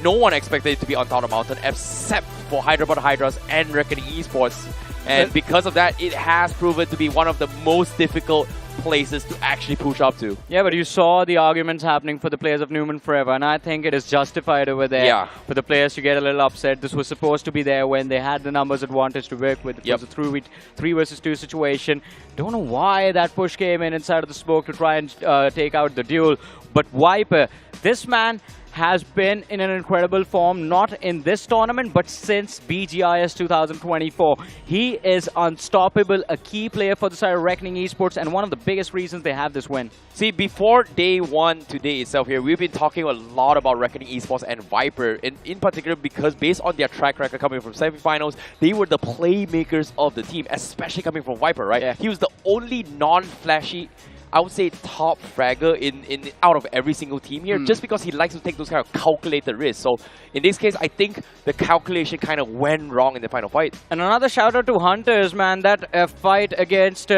no one expected it to be on top of the mountain except for Hyderabad Hydras and Reckoning Esports. And because of that, it has proven to be one of the most difficult places to actually push up to. Yeah, but you saw the arguments happening for the players of Newman Forever, and I think it is justified over there for the players to get a little upset. This was supposed to be there when they had the numbers advantage to work with. It was a 3 versus 2 situation. Don't know why that push came in inside of the smoke to try and take out the duel. But Viper, this man has been in an incredible form, not in this tournament, but since BGIS 2024. He is unstoppable, a key player for the side of Reckoning Esports, and one of the biggest reasons they have this win. See, before day 1 today itself here, we've been talking a lot about Reckoning Esports and Viper, and in particular because based on their track record coming from semifinals, they were the playmakers of the team, especially coming from Viper, right? He was the only non-flashy I would say, top fragger in out of every single team here, just because he likes to take those kind of calculated risks. So in this case, I think the calculation kind of went wrong in the final fight. And another shout out to Hunters, man. That fight against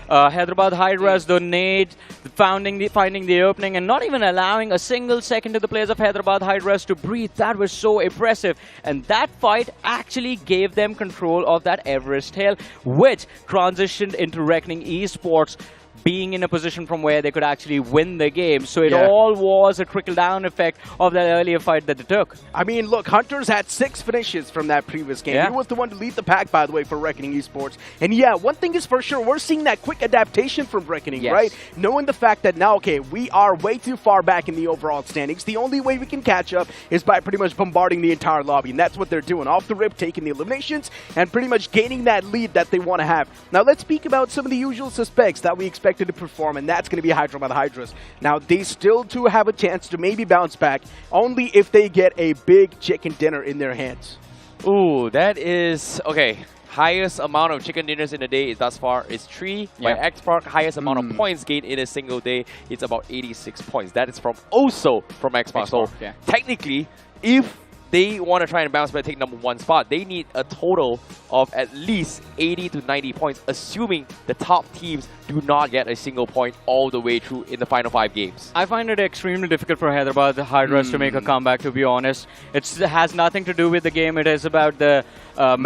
Hyderabad Hydras, the nade, finding the opening, and not even allowing a single second to the players of Hyderabad Hydras to breathe. That was so impressive. And that fight actually gave them control of that Everest Hill, which transitioned into Reckoning Esports being in a position from where they could actually win the game. So it all was a trickle-down effect of that earlier fight that they took. I mean, look, Hunters had 6 finishes from that previous game. He was the one to lead the pack, by the way, for Reckoning Esports. And yeah, one thing is for sure, we're seeing that quick adaptation from Reckoning, right? Knowing the fact that now, okay, we are way too far back in the overall standings. The only way we can catch up is by pretty much bombarding the entire lobby. And that's what they're doing. Off the rip, taking the eliminations, and pretty much gaining that lead that they want to have. Now, let's speak about some of the usual suspects that we expected to perform, and that's going to be Hyderabad Hydras. Now, they still do have a chance to maybe bounce back, only if they get a big chicken dinner in their hands. Ooh, that is... Okay, highest amount of chicken dinners in a day thus far is 3. By Xpark, highest amount of points gained in a single day, it's about 86 points. That is from also from Xpark. So technically, if they want to try and bounce back, take #1 spot, they need a total of at least 80 to 90 points, assuming the top teams do not get a single point all the way through in the final 5 games. I find it extremely difficult for Hyderabad Hydras to make a comeback, to be honest. It has nothing to do with the game. It is about the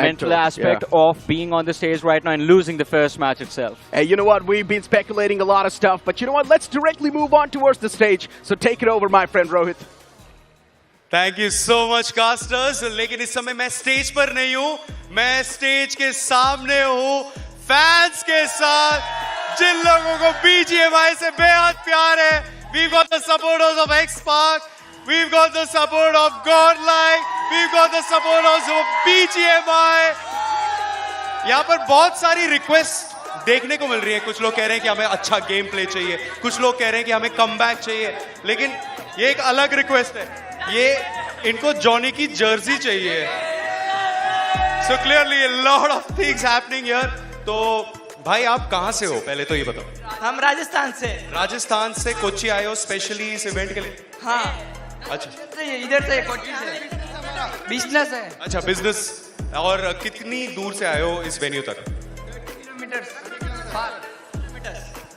mental aspect of being on the stage right now and losing the first match itself. Hey, you know what? We've been speculating a lot of stuff, but you know what? Let's directly move on towards the stage. So take it over, my friend Rohit. Thank you so much casters. लेकिन इस समय मैं stage पर नहीं हूं, मैं stage के सामने हूं फैंस के साथ, जिन लोगों को BGMI से बेहद प्यार है। We've got the supporters of Xpark, we've got the support of Godlike, we've got the supporters of BGMI। यहाँ पर बहुत सारी रिक्वेस्ट देखने को मिल रही है। कुछ लोग कह रहे हैं कि हमें अच्छा गेम प्ले चाहिए, कुछ लोग कह रहे हैं कि हमें कमबैक चाहिए, लेकिन ये एक अलग रिक्वेस्ट है, ये इनको जॉनी की जर्सी चाहिए। So clearly a lot of things happening here। तो भाई आप कहाँ से हो, पहले तो ये बताओ। हम राजस्थान से। राजस्थान से कोच्चि आए हो स्पेशली इस इवेंट के लिए? हाँ। अच्छा, इधर से कोच्चि से। बिजनेस है। अच्छा, बिजनेस। और कितनी दूर से आए हो इस वेन्यू तक? किलोमीटर।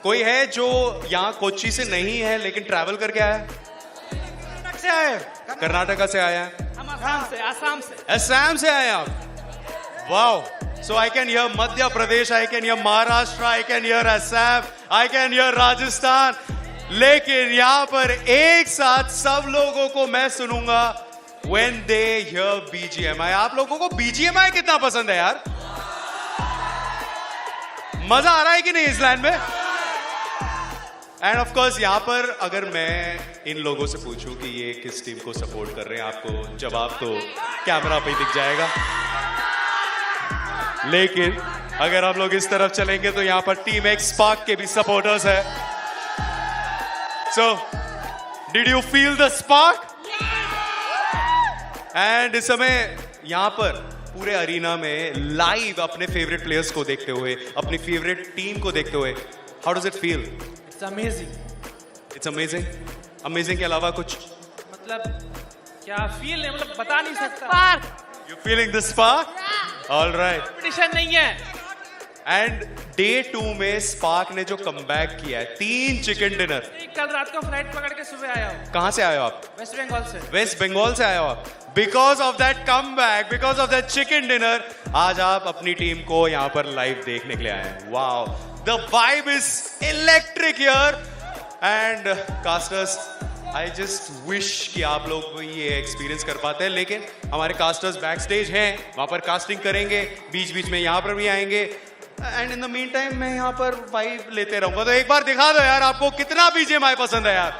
कोई है जो यहाँ कोच्चि से नहीं है लेकिन ट्रैवल करके आया है? कर्नाटका से आया है? असम से आए आप? Wow. So I can hear Madhya Pradesh, I can hear Maharashtra, I can hear Assam, I can hear Rajasthan. लेकिन यहाँ पर एक साथ सब लोगों को मैं सुनूंगा when they hear BGMI। आप लोगों को BGMI कितना पसंद है यार? मजा आ रहा है कि नहीं इस लैंड में? एंड ऑफ कोर्स यहाँ पर अगर मैं इन लोगों से पूछूं कि ये किस टीम को सपोर्ट कर रहे हैं, आपको जवाब तो कैमरा पे दिख जाएगा। लेकिन अगर हम लोग इस तरफ चलेंगे तो यहाँ पर टीम Xpark के भी सपोर्टर्स हैं। So did you feel the spark? And इस समय यहाँ पर पूरे अरीना में लाइव अपने फेवरेट प्लेयर्स को देखते हुए, अपनी फेवरेट टीम को देखते हुए, how does it feel? It's amazing. It's amazing. Amazing के अलावा कुछ? मतलब क्या फील है, मतलब बता नहीं सकता। Spark. You feeling the spark? All right. Competition नहीं है। And day 2 में स्पार्क ने जो कमबैक किया है, 3 चिकन डिनर। कल रात को फ्लाइट पकड़ के सुबह आया हूँ। कहाँ से आए हो आप? वेस्ट बंगाल से। वेस्ट बंगाल से आए हो आप? Because of that comeback, because of that chicken dinner, आज आप अपनी टीम को यहाँ पर लाइव देखने के लिए आए हैं। Wow. The vibe is electric here, and casters, I just wish कि आप लोग ये एक्सपीरियंस कर पाते हैं, लेकिन हमारे कास्टर्स बैक स्टेज हैं, वहाँ पर कास्टिंग करेंगे, बीच बीच में यहाँ पर भी आएंगे, and in the mean time मैं यहाँ पर वाइब लेते रहूंगा। तो एक बार दिखा दो यार आपको कितना BGMI पसंद है यार।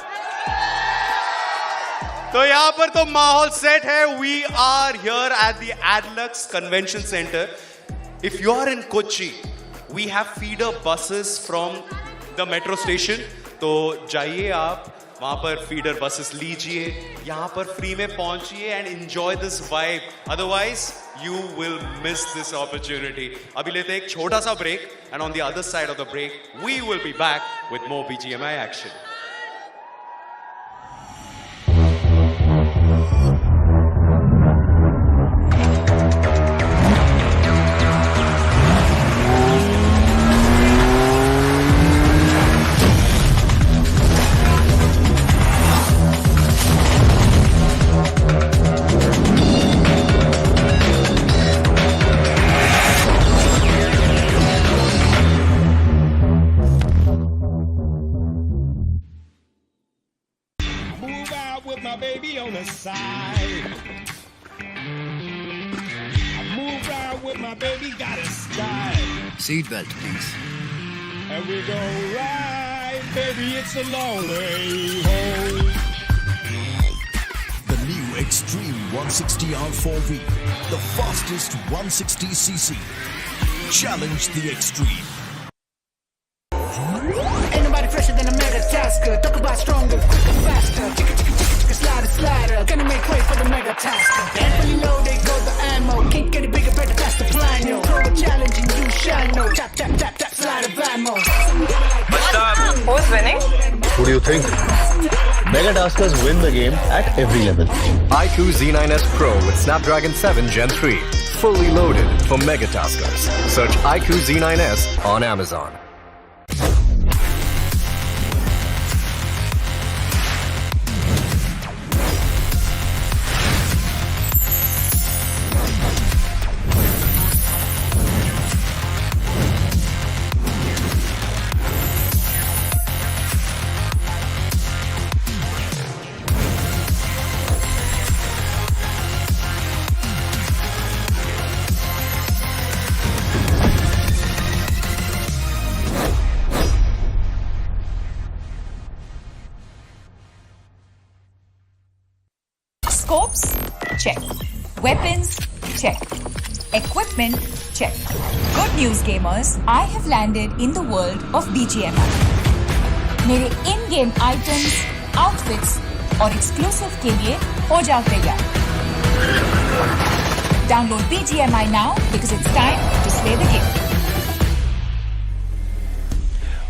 तो यहाँ पर तो माहौल सेट है। We are here at the Adlux Convention Center. If you are in Kochi, we have feeder buses from the metro station. तो जाइए आप वहाँ पर feeder buses लीजिए, यहाँ पर free में पहुँचिए and enjoy this vibe. Otherwise, you will miss this opportunity. अभी लेते हैं एक छोटा सा break and on the other side of the break, we will be back with more BGMI action. Side. I move around with my baby, got a style. Seatbelt, please. And we go right, baby, it's a long way home. The new Extreme 160R4V, the fastest 160cc. Challenge the extreme. Ain't nobody fresher than a mega tasker. Talk about stronger, quicker, faster. Slider, slider, gonna make way for the mega tasker. And fully loaded, go the ammo. Can't get it bigger, better, that's the plan, yo. Throw a challenge and you shall know. Tap, tap, tap, tap, slide of ammo. Who's winning? Who do you think? Mega Taskers win the game at every level. iQOO Z9S Pro with Snapdragon 7 Gen 3. Fully loaded for Mega Taskers. Search iQOO Z9S on Amazon. Scopes? Check. Weapons? Check. Equipment? Check. Good news, gamers. I have landed in the world of BGMI. मेरे in-game items, outfits और exclusive के लिए हो जाओ तैयार. Download BGMI now because it's time to slay the game.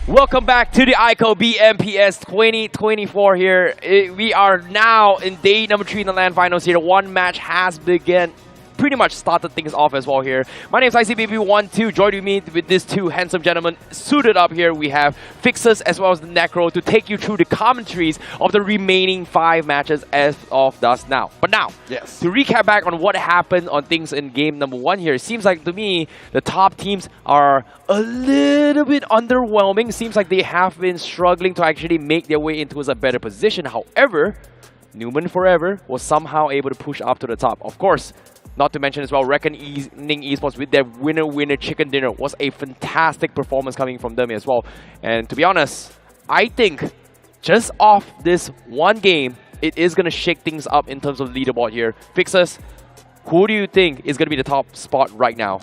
Welcome back to the iQOO BMPS 2024 here. We are now in day number 3 in the LAN Finals here. One match has begun. Pretty much started things off as well here. My name is ICBB12. Joining me with these two handsome gentlemen suited up here. We have Fixers as well as the Necro to take you through the commentaries of the remaining 5 matches as of thus now. But now, to recap back on what happened on things in game number 1 here, it seems like to me the top teams are a little bit underwhelming. Seems like they have been struggling to actually make their way into a better position. However, Newman Forever was somehow able to push up to the top. Of course, not to mention as well, Reckoning Esports with their winner chicken dinner was a fantastic performance coming from them as well. And to be honest, I think just off this one game, it is going to shake things up in terms of leaderboard here. Fixers, who do you think is going to be the top spot right now?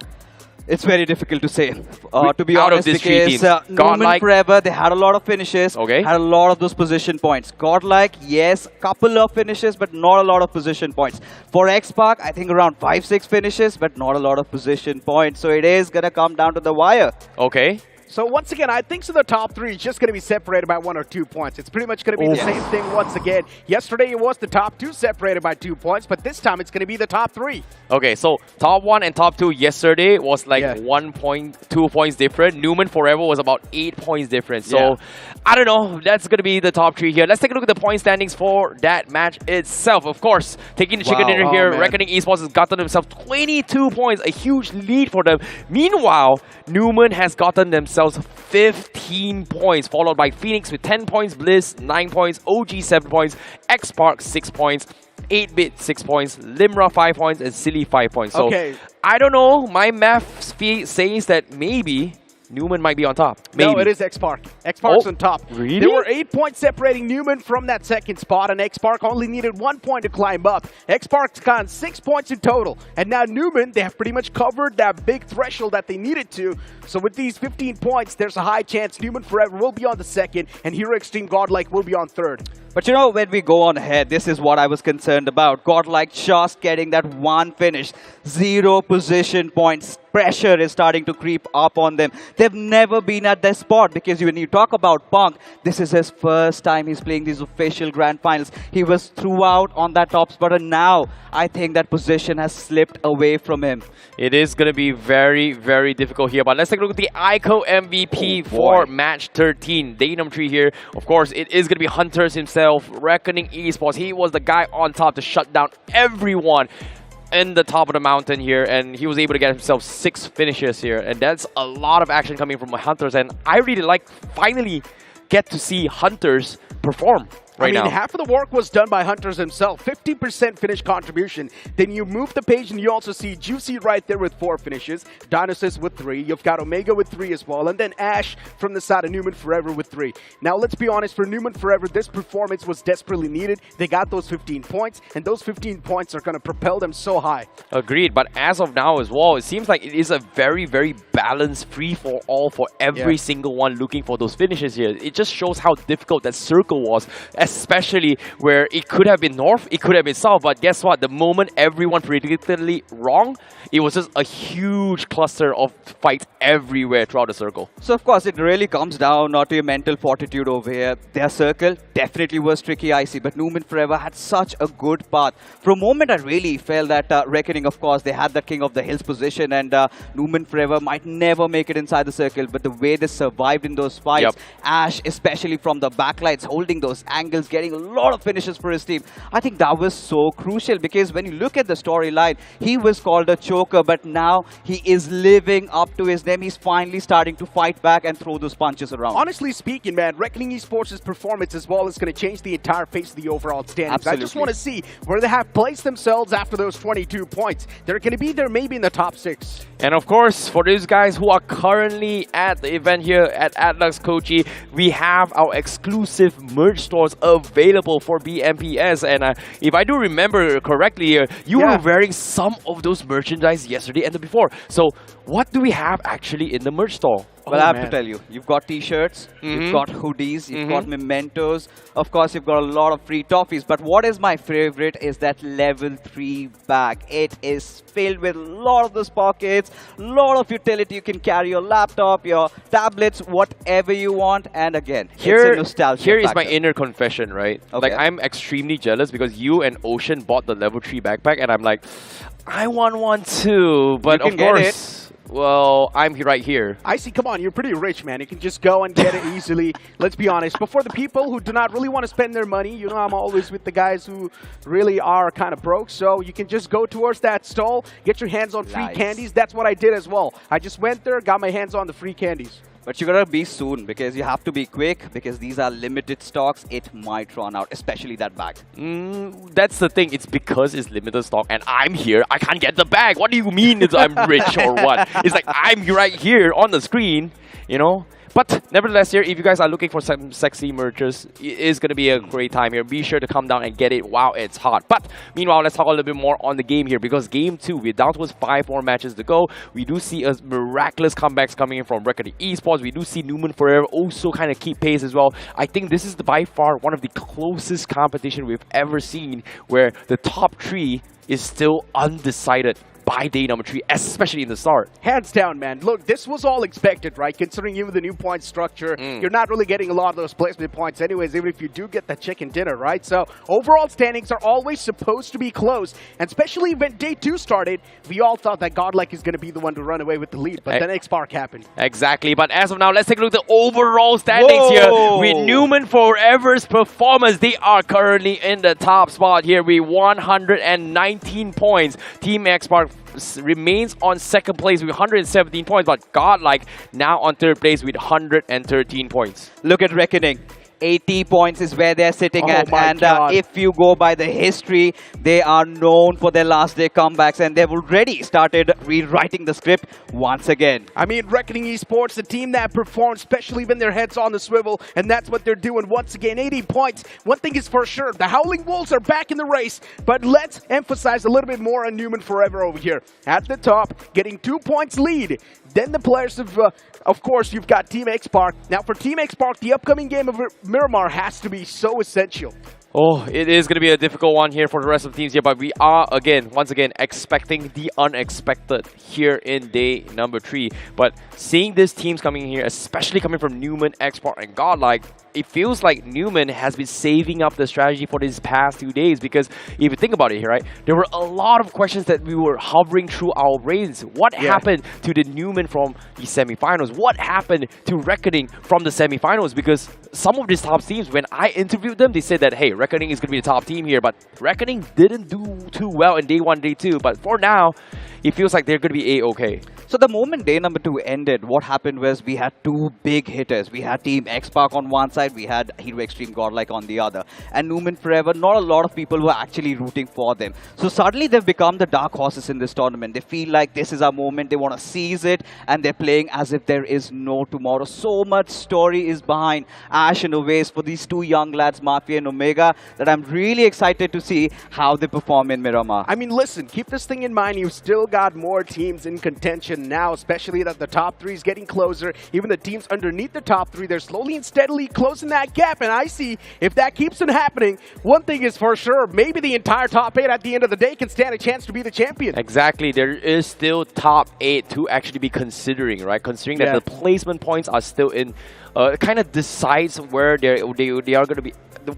It's very difficult to say, to be honest, because Newman Forever, they had a lot of finishes, had a lot of those position points. Godlike, yes, couple of finishes, but not a lot of position points. For X-Park, I think around 5-6 finishes, but not a lot of position points. So it is going to come down to the wire. Okay. So once again, I think so the top 3 is just going to be separated by 1 or 2 points. It's pretty much going to be the same thing once again. Yesterday it was the top 2 separated by 2 points, but this time it's going to be the top 3. Okay, so top 1 and top 2 yesterday was like 1.2 points different. Newman Forever was about 8 points different. So I don't know, that's going to be the top 3 here. Let's take a look at the point standings for that match itself. Of course, taking the chicken dinner here, Reckoning Esports has gotten themselves 22 points, a huge lead for them. Meanwhile, Newman has gotten themselves 15 points, followed by Phoenix with 10 points, Bliss 9 points, OG 7 points, X-Park 6 points, 8-Bit 6 points, Limra 5 points, and Silly 5 points. So I don't know, my math says that maybe Newman might be on top. Maybe. No, it is X-Park. X-Park's on top. Really? There were 8 points separating Newman from that second spot, and X-Park only needed 1 point to climb up. X-Park's gotten 6 points in total, and now Newman, they have pretty much covered that big threshold that they needed to. So with these 15 points, there's a high chance Newman Forever will be on the second, and Hero Extreme Godlike will be on third. But you know, when we go on ahead, this is what I was concerned about. Godlike just getting that one finish. 0 position points. Pressure is starting to creep up on them. They've never been at this spot because when you talk about Punk, this is his first time he's playing these official Grand Finals. He was throughout on that top spot, and now I think that position has slipped away from him. It is going to be very, very difficult here. But let's take a look at the iQOO MVP for match 13. Datum Tree here. Of course, it is going to be Hunters himself, Reckoning Esports. He was the guy on top to shut down everyone in the top of the mountain here, and he was able to get himself 6 finishes here, and that's a lot of action coming from Hunters, and I really finally get to see Hunters perform. I mean, half of the work was done by Hunters himself. 50% finish contribution. Then you move the page and you also see Juicy right there with 4 finishes. Dinosaurs with 3. You've got Omega with 3 as well. And then Ash from the side of Newman Forever with 3. Now, let's be honest. For Newman Forever, this performance was desperately needed. They got those 15 points. And those 15 points are going to propel them so high. Agreed. But as of now as well, it seems like it is a very, very balanced free-for-all for every single one looking for those finishes here. It just shows how difficult that circle was, especially where it could have been north, it could have been south, but guess what? The moment everyone predictably wrong, it was just a huge cluster of fights everywhere throughout the circle. So of course, it really comes down to your mental fortitude over here. Their circle definitely was tricky, icy, but Newman Forever had such a good path. For a moment, I really felt that Reckoning, of course, they had the King of the Hills position, and Newman Forever might never make it inside the circle, but the way they survived in those fights, Ash, especially from the backlights, holding those angles, getting a lot of finishes for his team. I think that was so crucial because when you look at the storyline, he was called a choker, but now he is living up to his name. He's finally starting to fight back and throw those punches around. Honestly speaking, man, Reckoning Esports' performance as well is going to change the entire face of the overall standings. Absolutely. I just want to see where they have placed themselves after those 22 points. They're going to be there maybe in the top 6. And of course, for those guys who are currently at the event here at Atlux Kochi, we have our exclusive merch stores available for BMPS. And if I do remember correctly, you were wearing some of those merchandise yesterday and the before. So what do we have actually in the merch store? Well, I have to tell you, you've got t-shirts, you've got hoodies, you've got mementos, of course you've got a lot of free toffees, but what is my favorite is that level 3 bag. It is filled with a lot of those pockets, a lot of utility. You can carry your laptop, your tablets, whatever you want, and again, it's a nostalgia Here is factor. my inner confession, right? Like, I'm extremely jealous because you and Ocean bought the level 3 backpack, and I'm like, I want one too, but of course... Well, I'm right here. Icy, come on, you're pretty rich, man. You can just go and get it easily. Let's be honest. But for the people who do not really want to spend their money, you know, I'm always with the guys who really are kind of broke. So you can just go towards that stall, get your hands on free candies. That's what I did as well. I just went there, got my hands on the free candies. But you gotta be soon because you have to be quick because these are limited stocks. It might run out, especially that bag. That's the thing. It's because it's limited stock and I'm here. I can't get the bag. What do you mean I'm rich or what? It's like I'm right here on the screen, you know? But nevertheless here, if you guys are looking for some sexy merches, it is going to be a great time here. Be sure to come down and get it while it's hot. But meanwhile, let's talk a little bit more on the game here because Game 2, we're down to 5 more matches to go. We do see a miraculous comebacks coming in from Reckoning Esports. We do see Newman Forever also kind of keep pace as well. I think this is by far one of the closest competition we've ever seen where the top 3 is still undecided by day number 3, especially in the start. Hands down, man. Look, this was all expected, right? Considering even the new point structure, you're not really getting a lot of those placement points anyways, even if you do get that chicken dinner, right? So overall standings are always supposed to be close, and especially when day 2 started, we all thought that Godlike is going to be the one to run away with the lead, but then X-Spark happened. Exactly, but as of now, let's take a look at the overall standings here. With Newman Forever's performance, they are currently in the top spot here with 119 points. Team X-Spark remains on second place with 117 points, but Godlike now on third place with 113 points. Look at Reckoning. 80 points is where they're sitting at, and if you go by the history, they are known for their last day comebacks, and they've already started rewriting the script once again. I mean, Reckoning Esports, a team that performs, especially when their head's on the swivel, and that's what they're doing once again. 80 points. One thing is for sure, the Howling Wolves are back in the race, but let's emphasize a little bit more on Newman Forever over here. At the top, getting 2 points lead. Then the players of course, you've got Team X-Park. Now for Team X-Park, the upcoming game of Miramar has to be so essential. Oh, it is going to be a difficult one here for the rest of the teams here, but we are, once again, expecting the unexpected here in day number 3. But seeing these teams coming in here, especially coming from Newman, X-Park, and Godlike, it feels like Newman has been saving up the strategy for these past 2 days, because if you think about it here, right, there were a lot of questions that we were hovering through our brains. What happened to the Newman from the semifinals? What happened to Reckoning from the semifinals? Because some of these top teams, when I interviewed them, they said that, hey, Reckoning is going to be the top team here, but Reckoning didn't do too well in day 1, day 2. But for now, it feels like they're going to be A-okay. So the moment day number 2 ended, what happened was we had 2 big hitters. We had Team X-Park on one side, we had Hero Extreme Godlike on the other. And Newman Forever, not a lot of people were actually rooting for them. So suddenly they've become the dark horses in this tournament. They feel like this is our moment, they want to seize it, and they're playing as if there is no tomorrow. So much story is behind Ash and Owace for these 2 young lads, Mafia and Omega, that I'm really excited to see how they perform in Miramar. I mean, listen, keep this thing in mind. You've still got more teams in contention now, especially that the top 3 is getting closer. Even the teams underneath the top 3, they're slowly and steadily closing that gap. And I see if that keeps on happening, one thing is for sure, maybe the entire top 8 at the end of the day can stand a chance to be the champion. Exactly. There is still top 8 to actually be considering, right? Considering that the placement points are still in, kind of decides where they are going to be,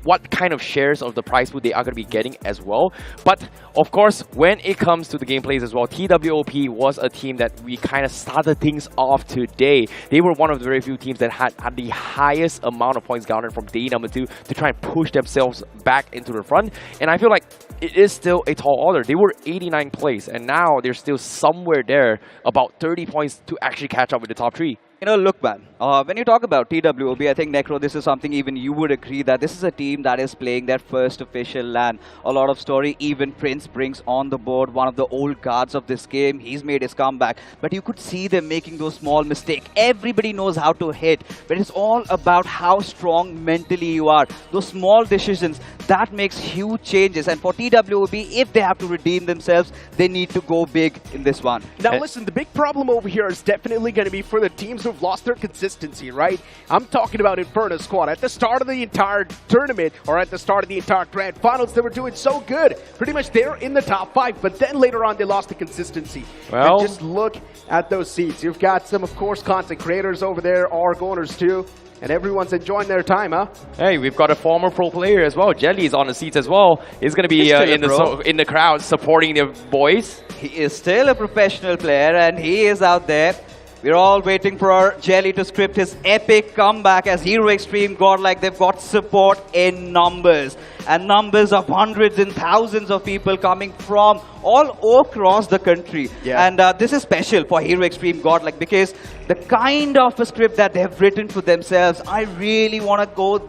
what kind of shares of the prize pool they are going to be getting as well. But of course, when it comes to the gameplays as well, TWOP was a team that we kind of started things off today. They were one of the very few teams that had the highest amount of points garnered from day number 2 to try and push themselves back into the front. And I feel like it is still a tall order. They were 89th place, and now they're still somewhere there, about 30 points to actually catch up with the top 3. You know, look, man, when you talk about TWOB, I think, Necro, this is something even you would agree that this is a team that is playing their first official LAN. A lot of story. Even Prince brings on the board one of the old guards of this game. He's made his comeback. But you could see them making those small mistakes. Everybody knows how to hit. But it's all about how strong mentally you are. Those small decisions, that makes huge changes. And for TWOB, if they have to redeem themselves, they need to go big in this one. Now, listen, the big problem over here is definitely going to be for the teams who've lost their consistency, right? I'm talking about Inferno Squad. At the start of the entire tournament, or at the start of the entire Grand Finals, they were doing so good. Pretty much they're in the top 5, but then later on they lost the consistency. Well, and just look at those seats. You've got some, of course, content creators over there, ARC owners too, and everyone's enjoying their time, huh? Hey, we've got a former pro player as well. Jelly is on the seats as well. He's going to be in the crowd supporting the boys. He is still a professional player, and he is out there. We're all waiting for our Jelly to script his epic comeback as Hero Extreme Godlike. They've got support in numbers, and numbers of hundreds and thousands of people coming from all across the country. And this is special for Hero Extreme Godlike because the kind of a script that they have written for themselves, I really want to go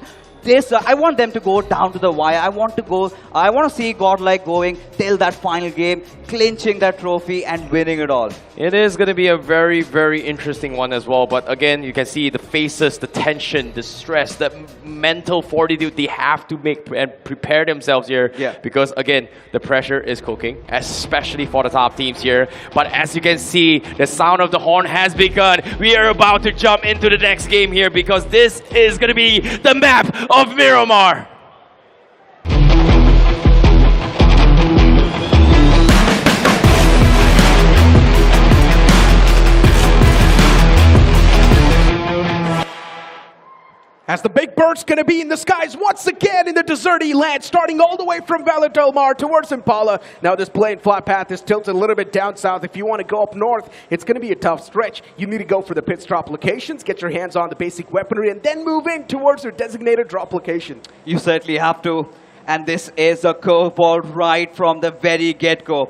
I want them to go down to the wire. I want to see Godlike going till that final game, clinching that trophy and winning it all. It is going to be a very, very interesting one as well. But again, you can see the faces, the tension, the stress, the mental fortitude they have to make and prepare themselves here. Because again, the pressure is cooking, especially for the top teams here. But as you can see, the sound of the horn has begun. We are about to jump into the next game here because this is going to be the map of Miramar. As the big bird's going to be in the skies once again in the deserty land, starting all the way from Valle del Mar towards Impala. Now this plane flat path is tilted a little bit down south. If you want to go up north, it's going to be a tough stretch. You need to go for the pit stop locations, get your hands on the basic weaponry, and then move in towards your designated drop location. You certainly have to. And this is a curveball right from the very get-go.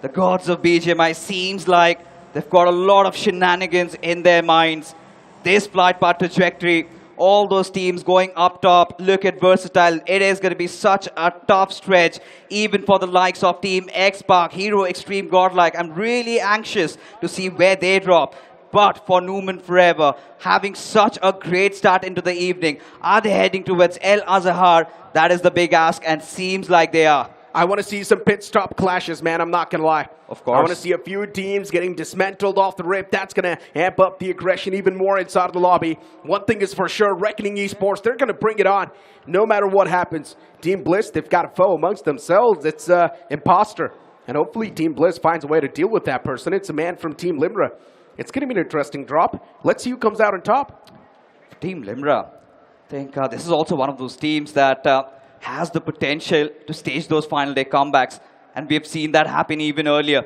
The gods of BGMI seems like they've got a lot of shenanigans in their minds. This flight path trajectory, all those teams going up top, look at Versatile. It is going to be such a tough stretch, even for the likes of Team X-Park, Hero Extreme Godlike. I'm really anxious to see where they drop. But for Newman Forever, having such a great start into the evening, are they heading towards El Azahar? That is the big ask, and seems like they are. I want to see some pit stop clashes, man. I'm not going to lie. Of course. I want to see a few teams getting dismantled off the rip. That's going to amp up the aggression even more inside of the lobby. One thing is for sure, Reckoning Esports, they're going to bring it on no matter what happens. Team Bliss, they've got a foe amongst themselves. It's Imposter. And hopefully Team Bliss finds a way to deal with that person. It's a man from Team Limra. It's going to be an interesting drop. Let's see who comes out on top. Team Limra, I think this is also one of those teams that has the potential to stage those final day comebacks. And we've seen that happen even earlier.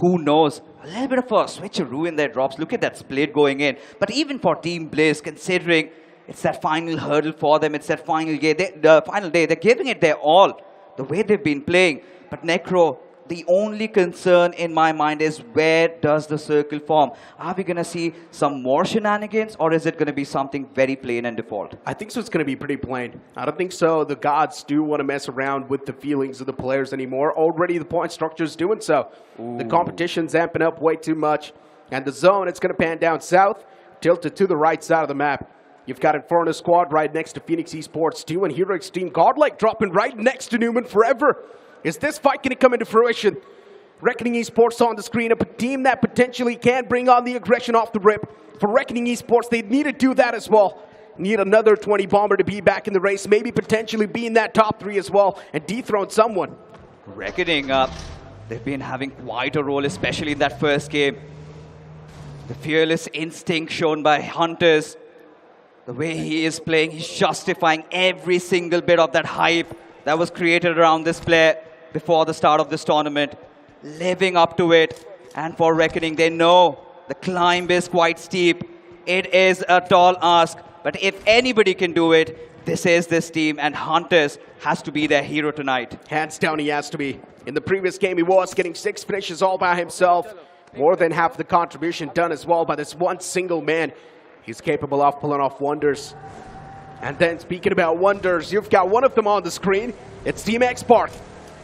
Who knows? A little bit of a switcheroo in their drops. Look at that split going in. But even for Team Bliss, considering it's that final hurdle for them, it's that final day, they're giving it their all, the way they've been playing. But Necro, the only concern in my mind is where does the circle form? Are we going to see some more shenanigans, or is it going to be something very plain and default? I think so. It's going to be pretty plain. I don't think so. The gods do want to mess around with the feelings of the players anymore. Already the point structure is doing so. Ooh. The competition's amping up way too much. And the zone, it's going to pan down south, tilted to the right side of the map. You've got Inferno Squad right next to Phoenix Esports 2 and Hero Extreme Godlike dropping right next to Newman Forever. Is this fight going to come into fruition? Reckoning Esports on the screen, a team that potentially can bring on the aggression off the rip. For Reckoning Esports, they need to do that as well. Need another 20 bomber to be back in the race, maybe potentially be in that top 3 as well, and dethrone someone. Reckoning, they've been having quite a role, especially in that first game. The fearless instinct shown by Hunters, the way he is playing, he's justifying every single bit of that hype that was created around this player before the start of this tournament, living up to it. And for Reckoning, they know the climb is quite steep. It is a tall ask, but if anybody can do it, this is this team, and Hunters has to be their hero tonight. Hands down, he has to be. In the previous game, he was getting 6 finishes all by himself. More than half the contribution done as well by this one single man. He's capable of pulling off wonders. And then, speaking about wonders, you've got one of them on the screen. It's Team X-Park.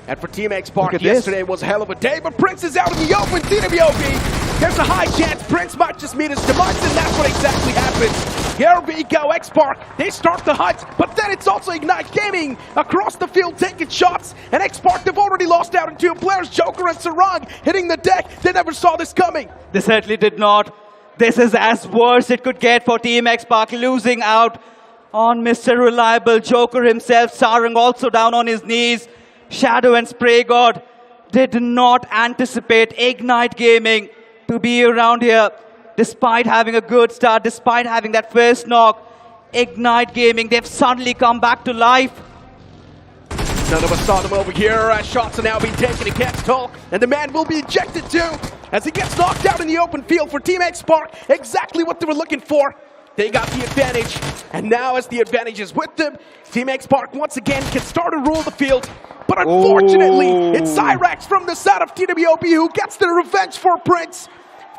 And for Team X-Park, yesterday was a hell of a day, but Prince is out in the open. TWOB, there's a high chance Prince might just meet his demise, and that's what exactly happens. Here we go, X-Park. They start the hunt, but then it's also Ignite Gaming across the field taking shots. And X-Park, they've already lost out on 2 players, Joker and Sarang, hitting the deck. They never saw this coming. They certainly did not. This is as worse it could get for Team X-Park, losing out on Mr. Reliable, Joker himself, Sarang also down on his knees. Shadow and Spray God did not anticipate Ignite Gaming to be around here. Despite having a good start, despite having that first knock, Ignite Gaming, they've suddenly come back to life. None of us saw them over here as shots are now being taken against Hulk, and the man will be ejected too as he gets knocked out in the open field for Team X-Park. Exactly what they were looking for. They got the advantage, and now as the advantage is with them, Team X-Park once again can start to rule the field. But unfortunately, it's Cyrax from the side of TWOB who gets the revenge for Prince.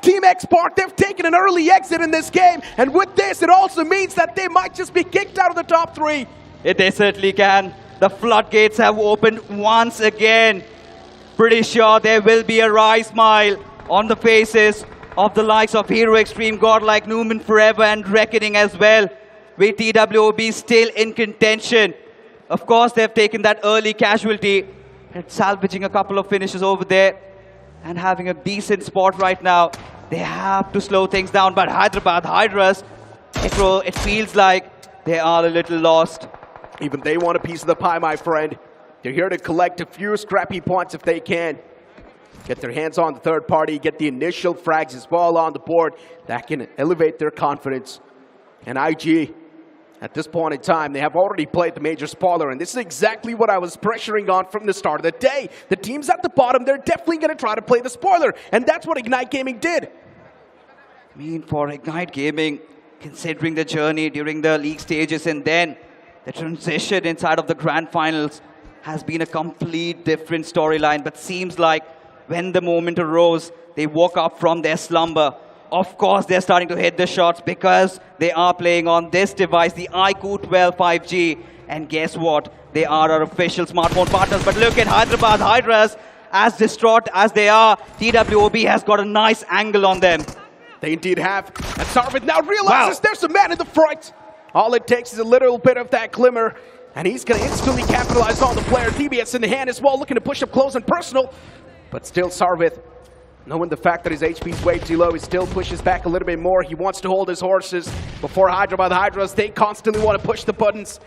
Team X-Park, they've taken an early exit in this game, and with this, it also means that they might just be kicked out of the top 3. They certainly can. The floodgates have opened once again. Pretty sure there will be a wry smile on the faces of the likes of Hero Extreme, Godlike, Newman Forever, and Reckoning as well, with TWOB still in contention. Of course, they've taken that early casualty and salvaging a couple of finishes over there and having a decent spot right now. They have to slow things down, but Hyderabad Hydras, it feels like they are a little lost. Even they want a piece of the pie, my friend. They're here to collect a few scrappy points if they can. Get their hands on the third party, get the initial frags as well on the board. That can elevate their confidence. And IG, at this point in time, they have already played the major spoiler, and this is exactly what I was pressuring on from the start of the day. The teams at the bottom, they're definitely going to try to play the spoiler, and that's what Ignite Gaming did. I mean, for Ignite Gaming, considering the journey during the league stages and then the transition inside of the Grand Finals has been a complete different storyline, but seems like when the moment arose, they woke up from their slumber. Of course, they're starting to hit the shots because they are playing on this device, the iQOO 12 5G. And guess what? They are our official smartphone partners. But look at Hyderabad Hydras, as distraught as they are. TWOB has got a nice angle on them. They indeed have. And Sarvid now realizes there's a man in the front. All it takes is a little bit of that glimmer. And he's going to instantly capitalize on the player. DBS in the hand as well, looking to push up close and personal. But still Sarvith, knowing the fact that his HP is way too low, he still pushes back a little bit more. He wants to hold his horses before Hyderabad Hydras. They constantly want to push the buttons.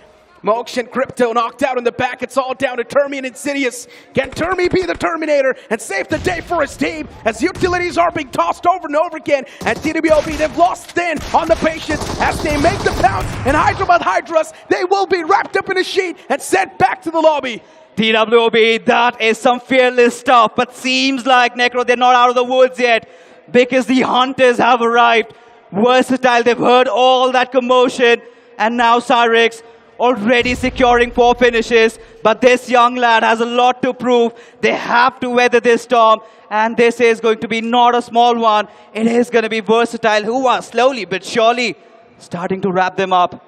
Moksha and Crypto knocked out in the back. It's all down to Termi and Insidious. Can Termi be the Terminator and save the day for his team as utilities are being tossed over and over again? And TWOB, they've lost thin on the patience as they make the pounce. And Hyderabad Hydras, they will be wrapped up in a sheet and sent back to the lobby. TWOB, that is some fearless stuff, but seems like Necro, they're not out of the woods yet because the hunters have arrived. Versatile, they've heard all that commotion, and now Cyrix already securing 4 finishes, but this young lad has a lot to prove. They have to weather this storm, and this is going to be not a small one. It is going to be Versatile, who are slowly but surely starting to wrap them up.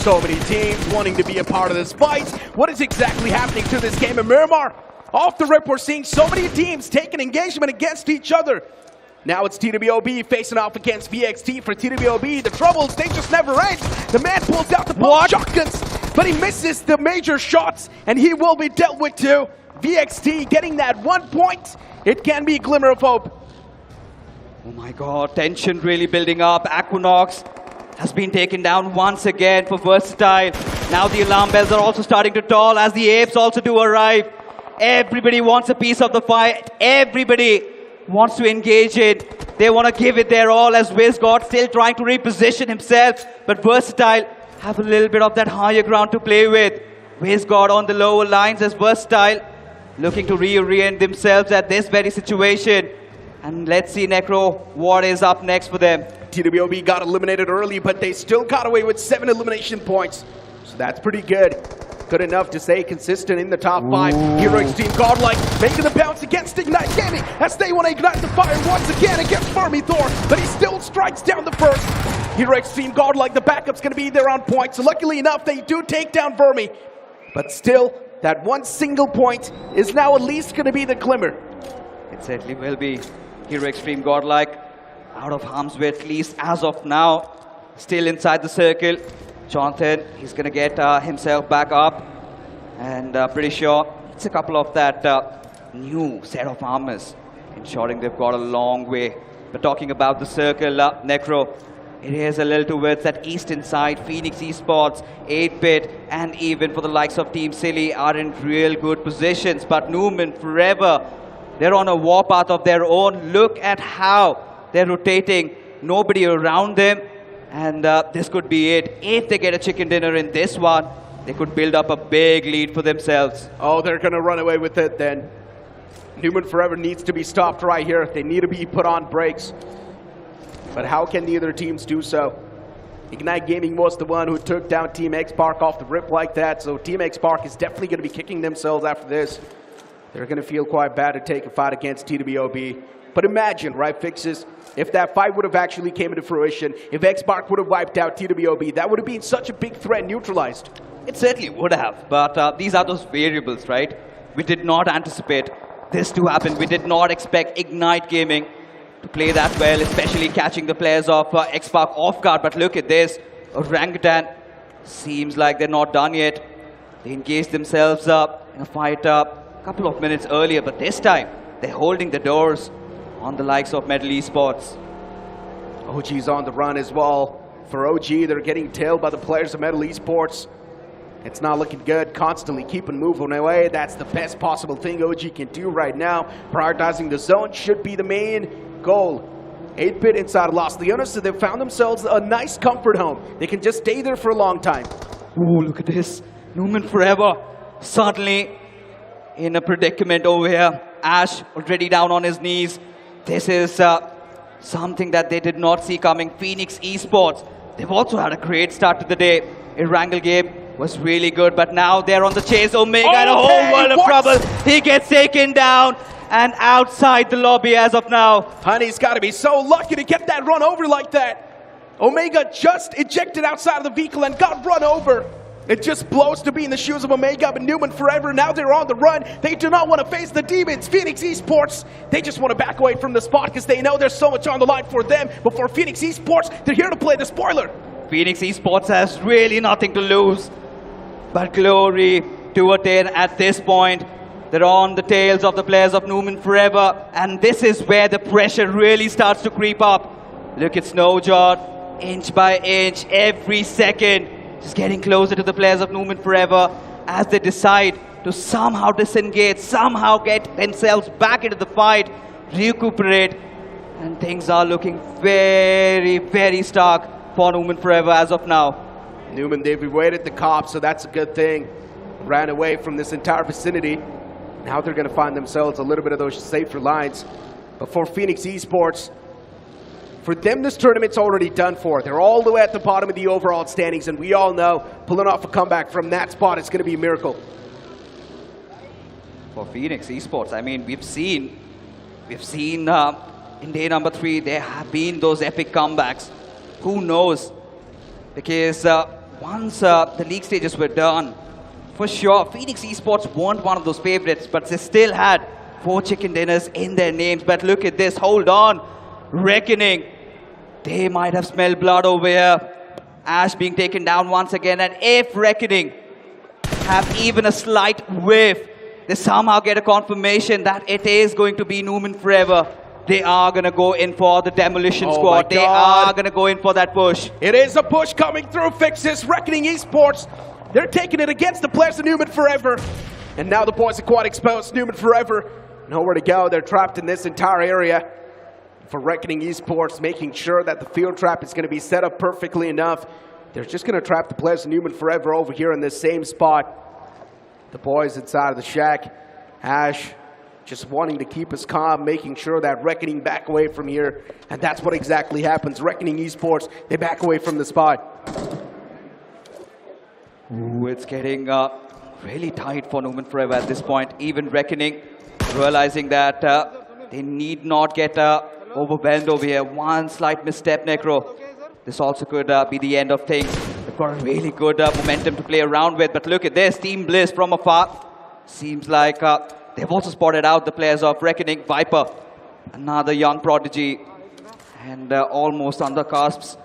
So many teams wanting to be a part of this fight. What is exactly happening to this game in Miramar? Off the rip, we're seeing so many teams taking engagement against each other. Now it's TWOB facing off against VXT. For TWOB, the troubles, they just never end. The man pulls out the both shotguns, but he misses the major shots, and he will be dealt with too. VXT getting that 1 point. It can be a glimmer of hope. Oh my god, tension really building up. Equinox has been taken down once again for Versatile. Now the alarm bells are also starting to toll as the apes also do arrive. Everybody wants a piece of the fight. Everybody wants to engage it. They want to give it their all as WizGod still trying to reposition himself. But Versatile have a little bit of that higher ground to play with. WizGod on the lower lines as Versatile looking to reorient themselves at this very situation. And let's see, Necro, what is up next for them. TWOB got eliminated early, but they still got away with 7 elimination points. So that's pretty good. Good enough to stay consistent in the top 5. Heroics Team Godlike making the bounce against Ignite Gaming as they want to ignite the fire once again against Fermi Thor, but he still strikes down the first. Heroics Team Godlike, the backup's going to be there on point, so luckily enough they do take down Vermi. But still, that one single point is now at least going to be the glimmer. It certainly will be. Hero Extreme Godlike out of harm's way, at least as of now. Still inside the circle. Jonathan, he's going to get himself back up. And pretty sure it's a couple of that new set of armors, ensuring they've got a long way. But talking about the circle, Necro, it is a little towards that eastern side. Phoenix Esports, 8-Bit, and even for the likes of Team Silly are in real good positions. But Newman Forever, they're on a warpath of their own. Look at how they're rotating. Nobody around them. And this could be it. If they get a chicken dinner in this one, they could build up a big lead for themselves. Oh, they're going to run away with it then. Newman Forever needs to be stopped right here. They need to be put on brakes. But how can the other teams do so? Ignite Gaming was the one who took down Team X-Park off the rip like that, so Team X-Park is definitely going to be kicking themselves after this. They're going to feel quite bad to take a fight against TWOB. But imagine, right, Fixes, if that fight would have actually came into fruition, if X-Park would have wiped out TWOB, that would have been such a big threat neutralized. It certainly would have, but these are those variables, right? We did not anticipate this to happen. We did not expect Ignite Gaming to play that well, especially catching the players of X-Park off guard. But look at this, Orangutan seems like they're not done yet. They engaged themselves up in a fight a couple of minutes earlier, but this time they're holding the doors on the likes of Metal Esports. OG's on the run as well. For OG, they're getting tailed by the players of Metal Esports. It's not looking good. Constantly keeping moving away. That's the best possible thing OG can do right now. Prioritizing the zone should be the main goal. 8-Bit inside of Los Leones, so they've found themselves a nice comfort home. They can just stay there for a long time. Ooh, look at this. Newman Forever suddenly in a predicament over here. Ash already down on his knees. This is something that they did not see coming. Phoenix Esports, they've also had a great start to the day. Wrangle game was really good, but now they're on the chase. Omega in a whole world of trouble. He gets taken down and outside the lobby as of now. Honey's got to be so lucky to get that run over like that. Omega just ejected outside of the vehicle and got run over. It just blows to be in the shoes of Omega, but Newman Forever, now they're on the run. They do not want to face the demons. Phoenix Esports, they just want to back away from the spot because they know there's so much on the line for them. But for Phoenix Esports, they're here to play the spoiler. Phoenix Esports has really nothing to lose. But glory to attain at this point. They're on the tails of the players of Newman Forever. And this is where the pressure really starts to creep up. Look at Snowjot, inch by inch, every second. Just getting closer to the players of Newman Forever as they decide to somehow disengage, somehow get themselves back into the fight, recuperate. And things are looking very, very stark for Newman Forever as of now. Newman, they've evaded the cops, so that's a good thing. Ran away from this entire vicinity. Now they're going to find themselves a little bit of those safer lines. But for Phoenix Esports, for them, this tournament's already done for. They're all the way at the bottom of the overall standings, and we all know pulling off a comeback from that spot is going to be a miracle. For Phoenix Esports, I mean, we've seen in day number 3, there have been those epic comebacks. Who knows? Because once the league stages were done, for sure, Phoenix Esports weren't one of those favorites, but they still had 4 chicken dinners in their names. But look at this, hold on. Reckoning. They might have smelled blood over here. Ash being taken down once again. And if Reckoning have even a slight whiff, they somehow get a confirmation that it is going to be Newman Forever. They are going to go in for the demolition squad. They are going to go in for that push. It is a push coming through. Fixes Reckoning Esports. They're taking it against the players of Newman Forever. And now the boys are quite exposed. Newman Forever, nowhere to go. They're trapped in this entire area. For Reckoning Esports, making sure that the field trap is going to be set up perfectly enough. They're just going to trap the players of Newman Forever over here in this same spot. The boys inside of the shack. Ash just wanting to keep us calm, making sure that Reckoning back away from here. And that's what exactly happens. Reckoning Esports, they back away from the spot. Ooh, it's getting really tight for Newman Forever at this point. Even Reckoning realizing that they need not get overwhelmed over here. One slight misstep, Necro. This also could be the end of things. They've got a really good momentum to play around with. But look at this, Team Bliss from afar. Seems like they've also spotted out the players of Reckoning. Viper, another young prodigy. And almost on the cusps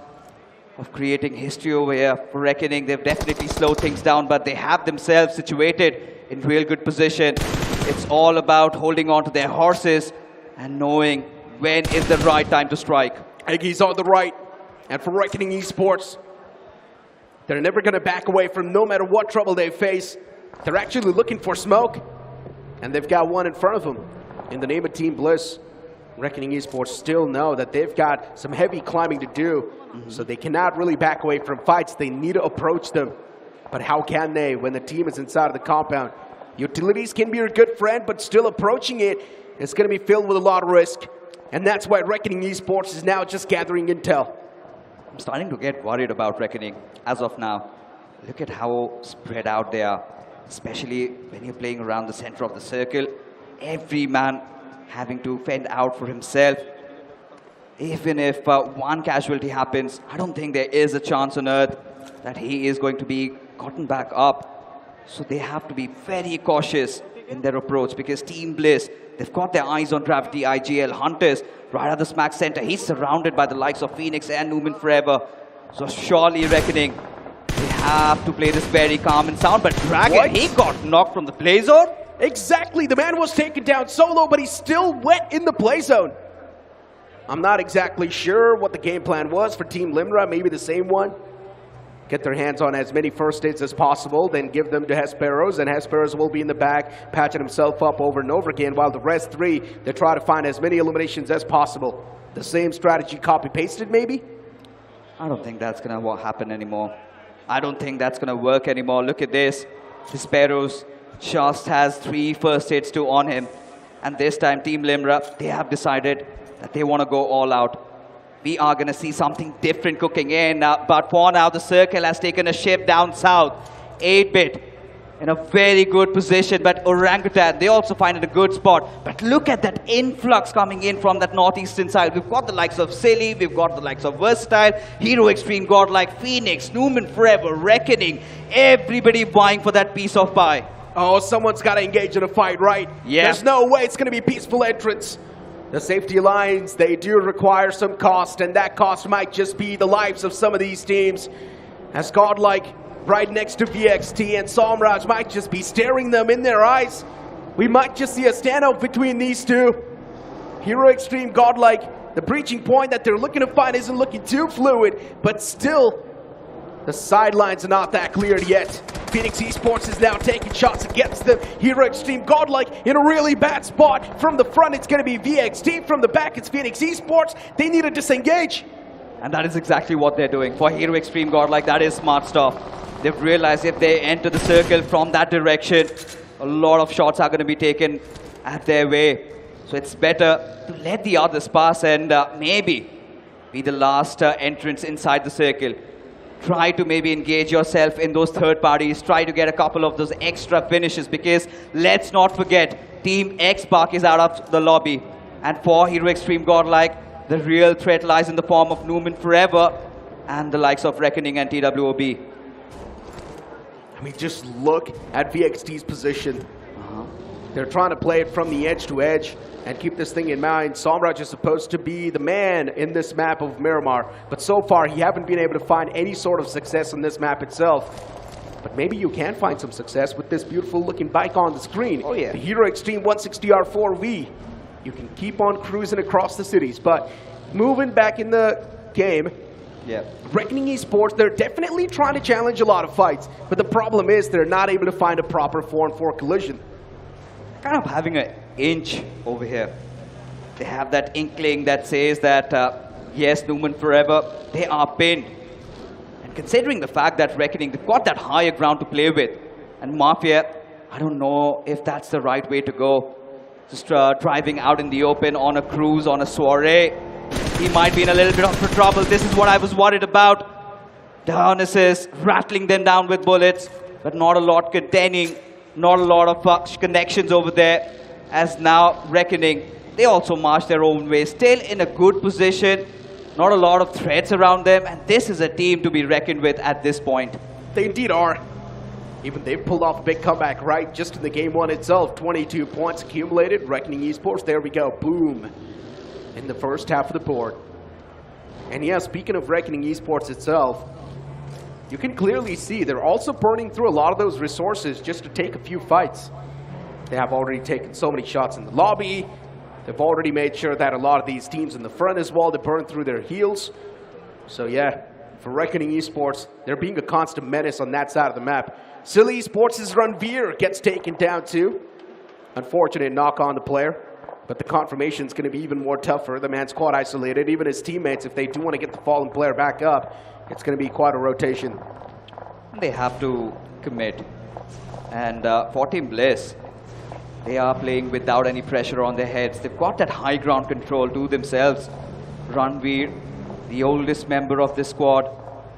of creating history over here for Reckoning. They've definitely slowed things down, but they have themselves situated in real good position. It's all about holding on to their horses and knowing when is the right time to strike. Eggy's on the right. And for Reckoning Esports, they're never going to back away from no matter what trouble they face. They're actually looking for smoke, and they've got one in front of them. In the name of Team Bliss, Reckoning Esports still know that they've got some heavy climbing to do, so they cannot really back away from fights. They need to approach them. But how can they when the team is inside of the compound? Utilities can be your good friend, but still approaching it is going to be filled with a lot of risk. And that's why Reckoning Esports is now just gathering intel. I'm starting to get worried about Reckoning as of now. Look at how spread out they are, especially when you're playing around the center of the circle. Every man having to fend out for himself. Even if one casualty happens, I don't think there is a chance on earth that he is going to be gotten back up. So they have to be very cautious in their approach, because Team Bliss, they've got their eyes on Gravity IGL Hunters right at the smack center. He's surrounded by the likes of Phoenix and Newman Forever. So surely Reckoning, they have to play this very calm and sound. But Dragon, he got knocked from the play zone. Exactly, the man was taken down solo, but he's still wet in the play zone. I'm not exactly sure what the game plan was for Team Limra, maybe the same one. Get their hands on as many first aids as possible, then give them to Hesperos, and Hesperos will be in the back, patching himself up over and over again, while the rest 3, they try to find as many eliminations as possible. The same strategy copy-pasted, maybe? I don't think that's going to happen anymore. I don't think that's going to work anymore. Look at this. Hesperos just has 3 first aids to on him. And this time, Team Limra, they have decided that they want to go all out. We are going to see something different cooking in. But for now, the circle has taken a shift down south. 8-bit in a very good position. But Orangutan, they also find it a good spot. But look at that influx coming in from that northeastern side. We've got the likes of Silly. We've got the likes of Versatile, Hero Extreme, Godlike, Phoenix, Newman Forever, Reckoning. Everybody vying for that piece of pie. Oh, someone's got to engage in a fight, right? Yeah. There's no way it's going to be a peaceful entrance. The safety lines, they do require some cost, and that cost might just be the lives of some of these teams. As Godlike right next to VXT and Somraj might just be staring them in their eyes. We might just see a standoff between these two. Hero Extreme, Godlike, the breaching point that they're looking to find isn't looking too fluid, but still, the sidelines are not that cleared yet. Phoenix Esports is now taking shots against them. Hero Extreme, Godlike in a really bad spot. From the front, it's going to be VXT. From the back, it's Phoenix Esports. They need to disengage. And that is exactly what they're doing. For Hero Extreme, Godlike, that is smart stuff. They've realized if they enter the circle from that direction, a lot of shots are going to be taken at their way. So it's better to let the others pass and maybe be the last entrance inside the circle. Try to maybe engage yourself in those third parties. Try to get a couple of those extra finishes, because let's not forget, Team X-Park is out of the lobby. And for Hero Extreme, Godlike, the real threat lies in the form of Newman Forever and the likes of Reckoning and TWOB. I mean, just look at VXT's position. They're trying to play it from the edge to edge and keep this thing in mind. Somraj is supposed to be the man in this map of Miramar, but so far he haven't been able to find any sort of success on this map itself. But maybe you can find some success with this beautiful looking bike on the screen. Oh yeah. The Hero Extreme 160R4V. You can keep on cruising across the cities, but moving back in the game, Reckoning Esports, they're definitely trying to challenge a lot of fights, but the problem is they're not able to find a proper form for collision. Kind of having an inch over here. They have that inkling that says that, yes, Newman Forever, they are pinned. And considering the fact that Reckoning, they've got that higher ground to play with. And Mafia, I don't know if that's the right way to go. Just driving out in the open on a cruise, on a soiree. He might be in a little bit of trouble. This is what I was worried about. The harnesses, rattling them down with bullets, but not a lot containing. Not a lot of connections over there, as now Reckoning, they also march their own way, still in a good position, not a lot of threats around them, and this is a team to be reckoned with at this point. They indeed are. Even they've pulled off a big comeback, right? Just in the game one itself, 22 points accumulated. Reckoning Esports, there we go, boom, in the first half of the board. And yeah, speaking of Reckoning Esports itself, you can clearly see they're also burning through a lot of those resources just to take a few fights. They have already taken so many shots in the lobby. They've already made sure that a lot of these teams in the front as well, they burn through their heals. So yeah, for Reckoning Esports, they're being a constant menace on that side of the map. Silly Esports' Ranveer gets taken down too. Unfortunate knock on the player, but the confirmation is going to be even more tougher. The man's quite isolated. Even his teammates, if they do want to get the fallen player back up, it's going to be quite a rotation. They have to commit. And for Team Bliss, they are playing without any pressure on their heads. They've got that high ground control to themselves. Ranveer, the oldest member of this squad,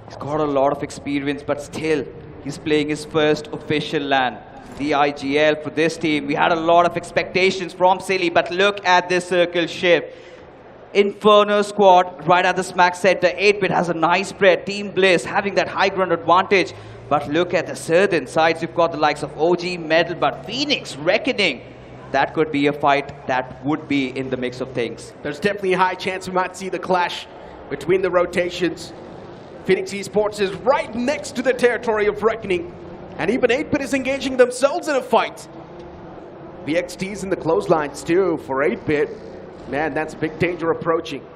he's got a lot of experience, but still, he's playing his first official LAN. The IGL for this team. We had a lot of expectations from Silly, but look at this circle shift. Inferno squad right at the smack center. 8-bit has a nice spread. Team Bliss having that high ground advantage. But look at the southern sides. You've got the likes of OG, Metal, but Phoenix, Reckoning. That could be a fight that would be in the mix of things. There's definitely a high chance we might see the clash between the rotations. Phoenix Esports is right next to the territory of Reckoning. And even 8-bit is engaging themselves in a fight. VXT's in the clotheslines too for 8-bit. Man, that's a big danger approaching.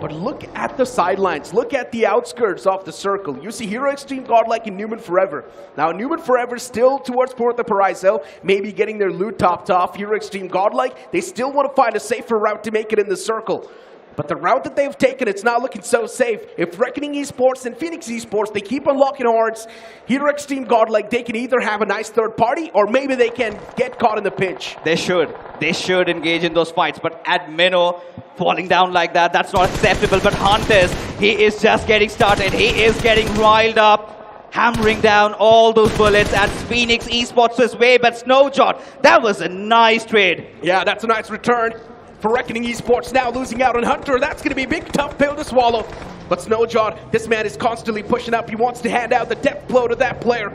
But look at the sidelines. Look at the outskirts of the circle. You see Hero Extreme, Godlike, and Newman Forever. Now, Newman Forever still towards Puerto Paraiso, maybe getting their loot topped off. Hero Extreme, Godlike, they still want to find a safer route to make it in the circle. But the route that they've taken, it's not looking so safe. If Reckoning Esports and Phoenix Esports, they keep unlocking horns, Hero Extreme, Godlike, they can either have a nice third party, or maybe they can get caught in the pinch. They should. They should engage in those fights. But Admino falling down like that, that's not acceptable. But Hunters, he is just getting started. He is getting riled up, hammering down all those bullets at Phoenix Esports' way. But Snowjot, that was a nice trade. Yeah, that's a nice return. For Reckoning Esports now losing out on Hunter, that's going to be a big tough pill to swallow. But Snowjot, this man is constantly pushing up. He wants to hand out the death blow to that player.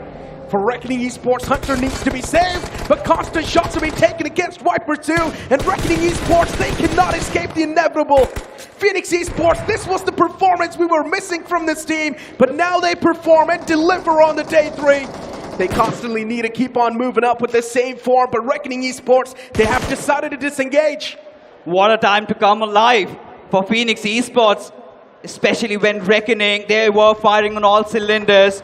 for Reckoning Esports. Hunter needs to be saved, but constant shots are being taken against Viper 2, and Reckoning Esports, they cannot escape the inevitable. Phoenix Esports, this was the performance we were missing from this team, but now they perform and deliver on the day 3. They constantly need to keep on moving up with the same form, but Reckoning Esports, they have decided to disengage. What a time to come alive for Phoenix Esports, especially when Reckoning, they were firing on all cylinders,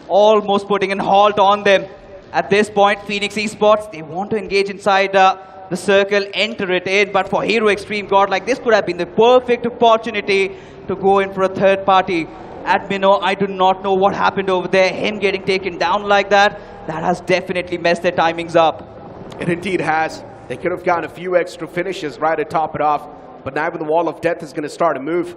almost putting a halt on them. At this point, Phoenix Esports, they want to engage inside the circle, enter it in, but for Hero Extreme Godlike, this could have been the perfect opportunity to go in for a third party. Admino, I do not know what happened over there. Him getting taken down like that, that has definitely messed their timings up. It indeed has. They could have gotten a few extra finishes right to top it off, but now the Wall of Death is going to start to move.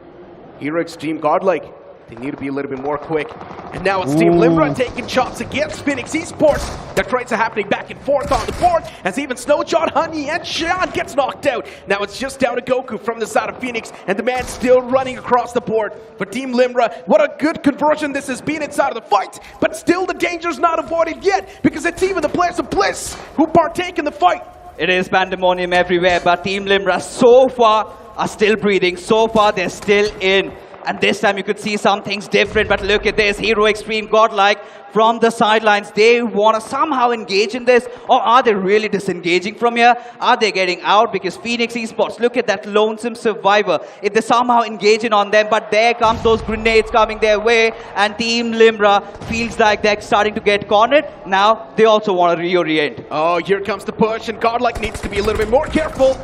Hero Extreme Godlike, they need to be a little bit more quick. And now it's Team Limbra taking shots against Phoenix Esports. The trades are happening back and forth on the board as even Snowjaw, Honey, and Sean gets knocked out. Now it's just down to Goku from the side of Phoenix, and the man still running across the board. For Team Limbra, what a good conversion this has been inside of the fight, but still the danger's not avoided yet because it's even the players of Bliss who partake in the fight. It is pandemonium everywhere, but Team Limbra so far are still breathing. So far, they're still in. And this time you could see some things different, but look at this. Hero Extreme Godlike from the sidelines. They want to somehow engage in this, or are they really disengaging from here? Are they getting out? Because Phoenix Esports, look at that lonesome survivor. If they somehow engage in on them, but there comes those grenades coming their way, and Team Limbra feels like they're starting to get cornered. Now they also want to reorient. Oh, here comes the push, and Godlike needs to be a little bit more careful.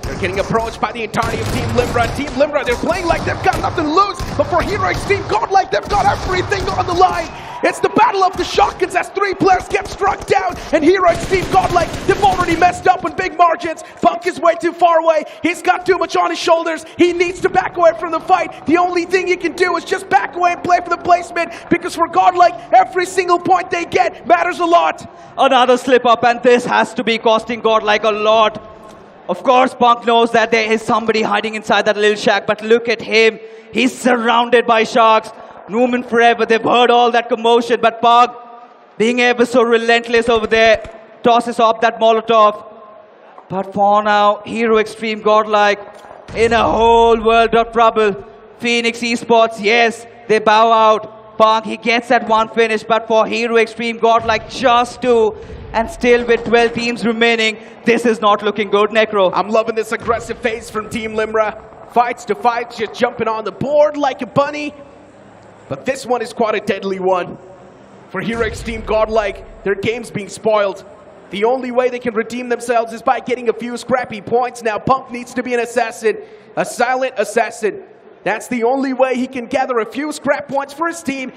They're getting approached by the entirety of Team Limbra. Team Limbra, they're playing like they've got nothing to lose, but for Hero Extreme Godlike, they've got everything on the line. It's the battle of the shotguns as 3 players get struck down, and Hero Extreme Godlike, they've already messed up with big margins. Punk is way too far away. He's got too much on his shoulders. He needs to back away from the fight. The only thing he can do is just back away and play for the placement, because for Godlike, every single point they get matters a lot. Another slip up, and this has to be costing Godlike a lot. Of course, Punk knows that there is somebody hiding inside that little shack, but look at him. He's surrounded by sharks. Newman forever, they've heard all that commotion, but Punk, being ever so relentless over there, tosses off that Molotov. But for now, Hero Extreme Godlike in a whole world of trouble. Phoenix Esports, yes, they bow out. Punk, he gets that one finish, but for Hero Extreme Godlike, just 2. And still with 12 teams remaining, this is not looking good, Necro. I'm loving this aggressive phase from Team Limbra. Fights to fights, just jumping on the board like a bunny. But this one is quite a deadly one. For Hero Extreme Godlike, their game's being spoiled. The only way they can redeem themselves is by getting a few scrappy points. Now Punk needs to be an assassin, a silent assassin. That's the only way he can gather a few scrap points for his team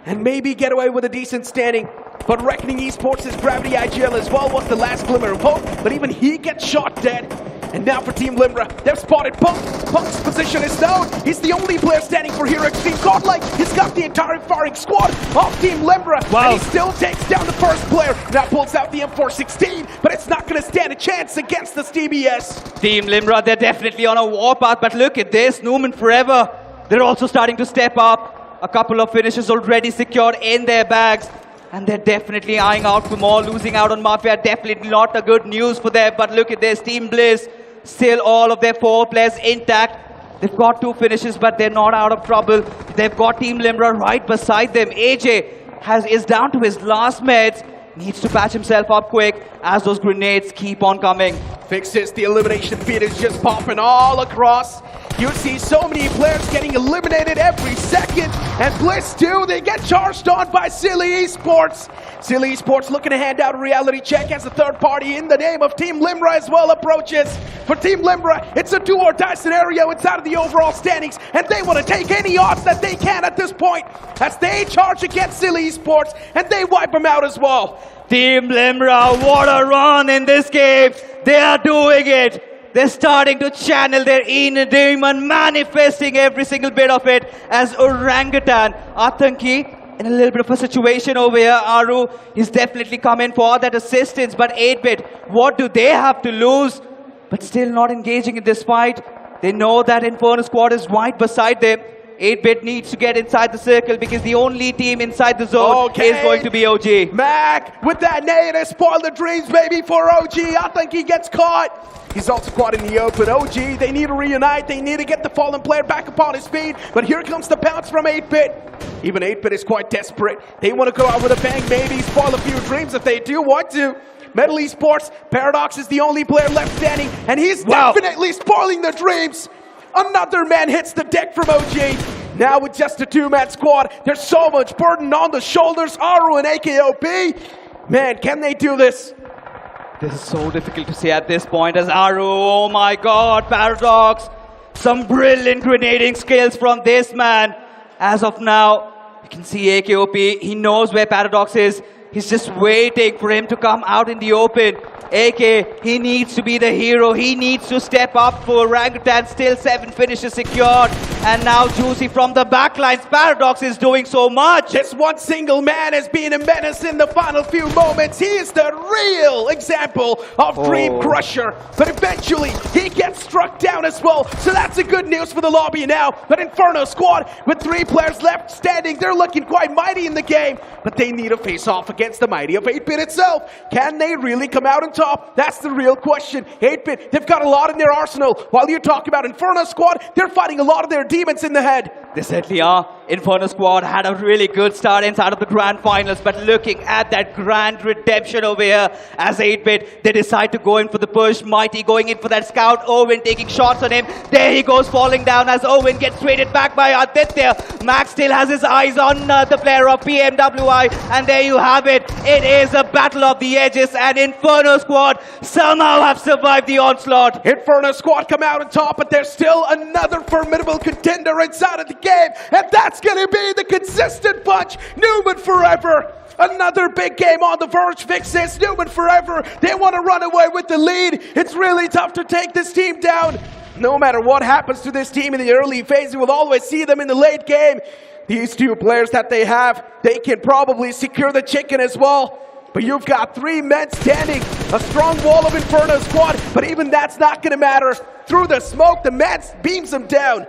and maybe get away with a decent standing. But Reckoning Esports' Gravity IGL as well was the last glimmer of hope, but even he gets shot dead. And now for Team Limbra, they've spotted Punk. Punk's position is known. He's the only player standing for Hero Extreme Godlike. He's got the entire firing squad of Team Limbra. Wow. And he still takes down the first player. Now pulls out the M416, but it's not going to stand a chance against this DBS. Team Limbra, they're definitely on a warpath, but look at this. Newman forever. They're also starting to step up. A couple of finishes already secured in their bags. And they're definitely eyeing out for more. Losing out on Mafia, definitely not a good news for them. But look at this, Team Bliss, still all of their 4 players intact. They've got 2 finishes, but they're not out of trouble. They've got Team Limbra right beside them. AJ is down to his last meds. Needs to patch himself up quick as those grenades keep on coming. Fixes, the elimination feed is just popping all across. You see so many players getting eliminated every second. And Bliss too, they get charged on by Silly Esports. Silly Esports looking to hand out a reality check as the third party in the name of Team Limbra as well approaches. For Team Limbra, it's a do or die scenario inside of the overall standings. And they want to take any odds that they can at this point as they charge against Silly Esports and they wipe them out as well. Team Limbra, what a run in this game. They are doing it. They're starting to channel their inner demon, manifesting every single bit of it as Orangutan. Atanki in a little bit of a situation over here. Aru is definitely coming for that assistance, but 8-bit, what do they have to lose? But still not engaging in this fight. They know that Inferno Squad is right beside them. 8-Bit needs to get inside the circle because the only team inside the zone is going to be OG. Mac with that nade has spoiled the dreams, baby, for OG. I think he gets caught. He's also caught in the open. OG, they need to reunite. They need to get the fallen player back upon his feet. But here comes the bounce from 8-Bit. Even 8-Bit is quite desperate. They want to go out with a bang, maybe spoil a few dreams if they do want to. Metal Esports, Paradox is the only player left standing, and he's definitely spoiling the dreams. Another man hits the deck from OG. Now with just a two-man squad, there's so much burden on the shoulders. Aru and iQOO. Man, can they do this? This is so difficult to see at this point as Aru, oh my god, Paradox. Some brilliant grenading skills from this man. As of now, you can see iQOO, he knows where Paradox is. He's just waiting for him to come out in the open. AK, he needs to be the hero. He needs to step up for Orangutan. Still 7 finishes secured. And now Juicy from the backlines. Paradox is doing so much. Just one single man has been a menace in the final few moments. He is the real example of Dream Crusher. But eventually, he gets struck down as well. So that's a good news for the lobby now. But Inferno squad, with 3 players left standing, they're looking quite mighty in the game. But they need a face-off against the mighty of 8-Bit itself. Can they really come out on top? That's the real question. 8-Bit, they've got a lot in their arsenal. While you talk about Inferno squad, they're fighting a lot of their demons in the head. They certainly are. Inferno squad had a really good start inside of the Grand Finals, but looking at that grand redemption over here as 8-Bit, they decide to go in for the push. Mighty going in for that scout. Owen taking shots on him. There he goes, falling down as Owen gets traded back by Aditya. Max still has his eyes on the player of BMWI, and there you have it. It is a battle of the edges, and Inferno squad somehow have survived the onslaught. Inferno squad come out on top, but there's still another formidable contender inside of the game, and that's going to be the consistent punch, Newman Forever. Another big game on the verge. Fixes Newman Forever. They want to run away with the lead. It's really tough to take this team down. No matter what happens to this team in the early phase, you will always see them in the late game. These 2 players that they have, they can probably secure the chicken as well. But you've got 3 men standing, a strong wall of Inferno squad, but even that's not going to matter. Through the smoke, the man beams them down.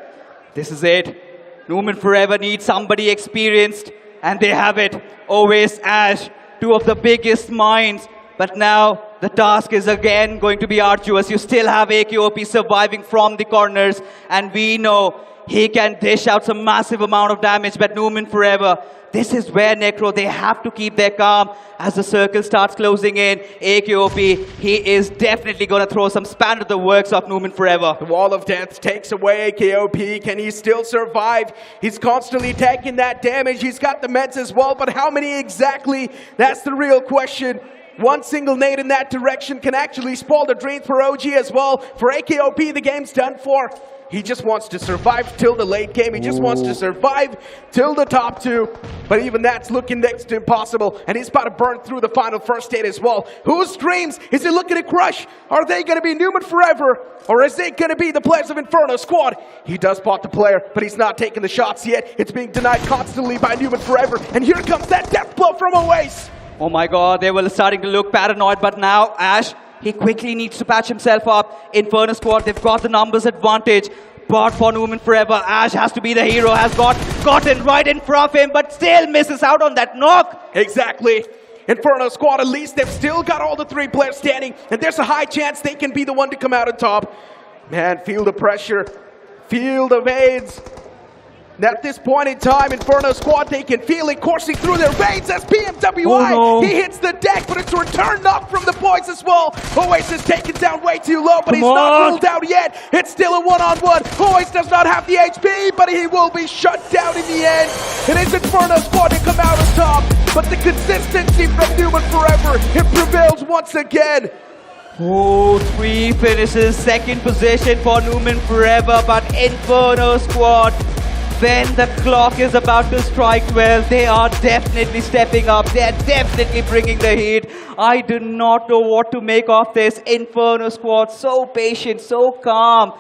This is it. Newman Forever needs somebody experienced, and they have it. Always Ash, 2 of the biggest minds. But now the task is again going to be arduous. You still have iQOO surviving from the corners, and we know he can dish out some massive amount of damage. But Newman Forever, this is where Necro, they have to keep their calm as the circle starts closing in. iQOO, he is definitely going to throw some span to the works of Newman Forever. The wall of death takes away iQOO. Can he still survive? He's constantly taking that damage. He's got the meds as well, but how many exactly? That's the real question. One single nade in that direction can actually spoil the dreams for OG as well. For iQOO, the game's done for. He just wants to survive till the late game. He just wants to survive till the top 2. But even that's looking next to impossible. And he's about to burn through the final first state as well. Whose dreams is he looking to crush? Are they going to be Newman Forever? Or is it going to be the players of Inferno squad? He does spot the player, but he's not taking the shots yet. It's being denied constantly by Newman Forever. And here comes that death blow from Oasis. Oh my god, they were starting to look paranoid, but now Ash, he quickly needs to patch himself up. Inferno squad, they've got the numbers advantage. But for Newman Forever, Ash has to be the hero, has gotten right in front of him, but still misses out on that knock. Exactly. Inferno squad, at least they've still got all the 3 players standing, and there's a high chance they can be the one to come out on top. Man, feel the pressure. Feel the veins. At this point in time, Inferno squad, they can feel it coursing through their veins as BMWI, he hits the deck, but it's a return knock from the points as well. Oasis taken down way too low, but he's not ruled out yet. It's still a one-on-one. Oasis does not have the HP, but he will be shut down in the end. It is Inferno squad to come out on top, but the consistency from Newman Forever, it prevails once again. Oh, 3 finishes, 2nd position for Newman Forever, but Inferno squad, when the clock is about to strike 12, they are definitely stepping up. They are definitely bringing the heat. I do not know what to make of this. Inferno squad, so patient, so calm.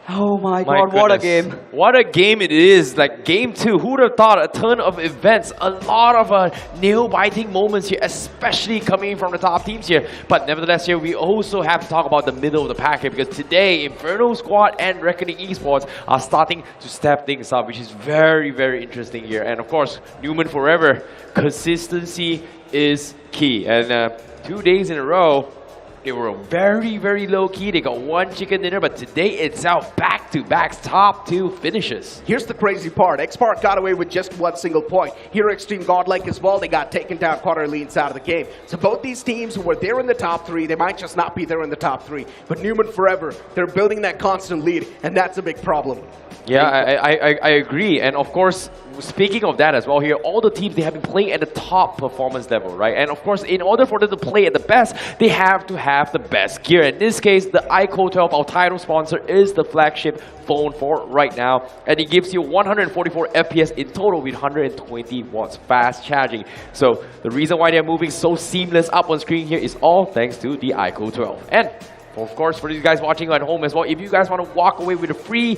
Oh my god, what a game. What a game it is. Like game 2, who would have thought? A ton of events, a lot of nail-biting moments here, especially coming from the top teams here. But nevertheless here, we also have to talk about the middle of the pack here, because today, Inferno Squad and Reckoning Esports are starting to step things up, which is very, very interesting here. And of course, Newman forever, consistency is key. And 2 days in a row, they were very, very low-key. They got 1 chicken dinner, but today itself, back-to-back top 2 finishes. Here's the crazy part. Xpark got away with just 1 single point. Hero Extreme Godlike as well, they got taken down quarter leads out of the game. So both these teams who were there in the top 3, they might just not be there in the top 3. But Newman forever, they're building that constant lead, and that's a big problem. Yeah, I agree. And of course, speaking of that as well here, all the teams, they have been playing at the top performance level, right? And of course, in order for them to play at the best, they have to have the best gear. In this case, the iQOO 12, our title sponsor, is the flagship phone for right now. And it gives you 144 FPS in total with 120 watts fast charging. So the reason why they're moving so seamless up on screen here is all thanks to the iQOO 12. And of course, for you guys watching at home as well, if you guys want to walk away with a free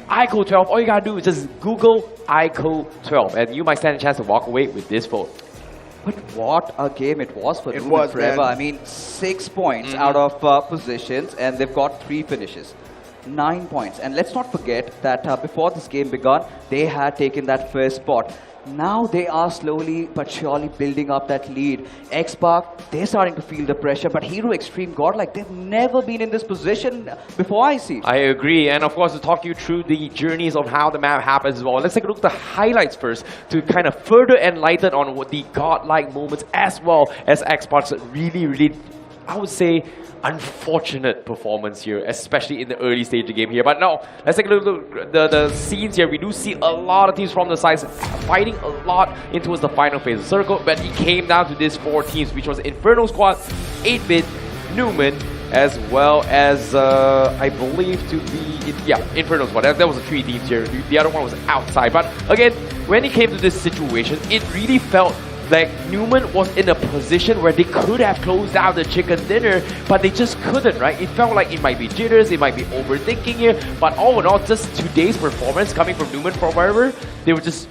iQOO 12, all you gotta do is just Google iQOO 12 and you might stand a chance to walk away with this phone. But what a game it was for Newman forever. I mean, 6 points out of positions, and they've got 3 finishes. 9 points. And let's not forget that before this game began, they had taken that first spot. Now they are slowly but surely building up that lead. Xpark, they're starting to feel the pressure, but Hero Extreme Godlike, they've never been in this position before, I see. I agree, and of course to talk you through the journeys of how the map happens as well. Let's take a look at the highlights first to kind of further enlighten on what the godlike moments as well as Xpark's really, I would say, unfortunate performance here, especially in the early stage of the game here. But no, let's take a look at the scenes here. We do see a lot of teams from the sides fighting a lot in towards the final phase of Circle, but it came down to these 4 teams, which was Inferno Squad, 8-Bit, Newman, as well as, I believe to be, Inferno Squad. That was the 3 teams here. The other one was outside. But again, when it came to this situation, it really felt like Newman was in a position where they could have closed out the chicken dinner, but they just couldn't, right? It felt like it might be jitters, it might be overthinking here, but all in all, just today's performance coming from Newman forever, they were just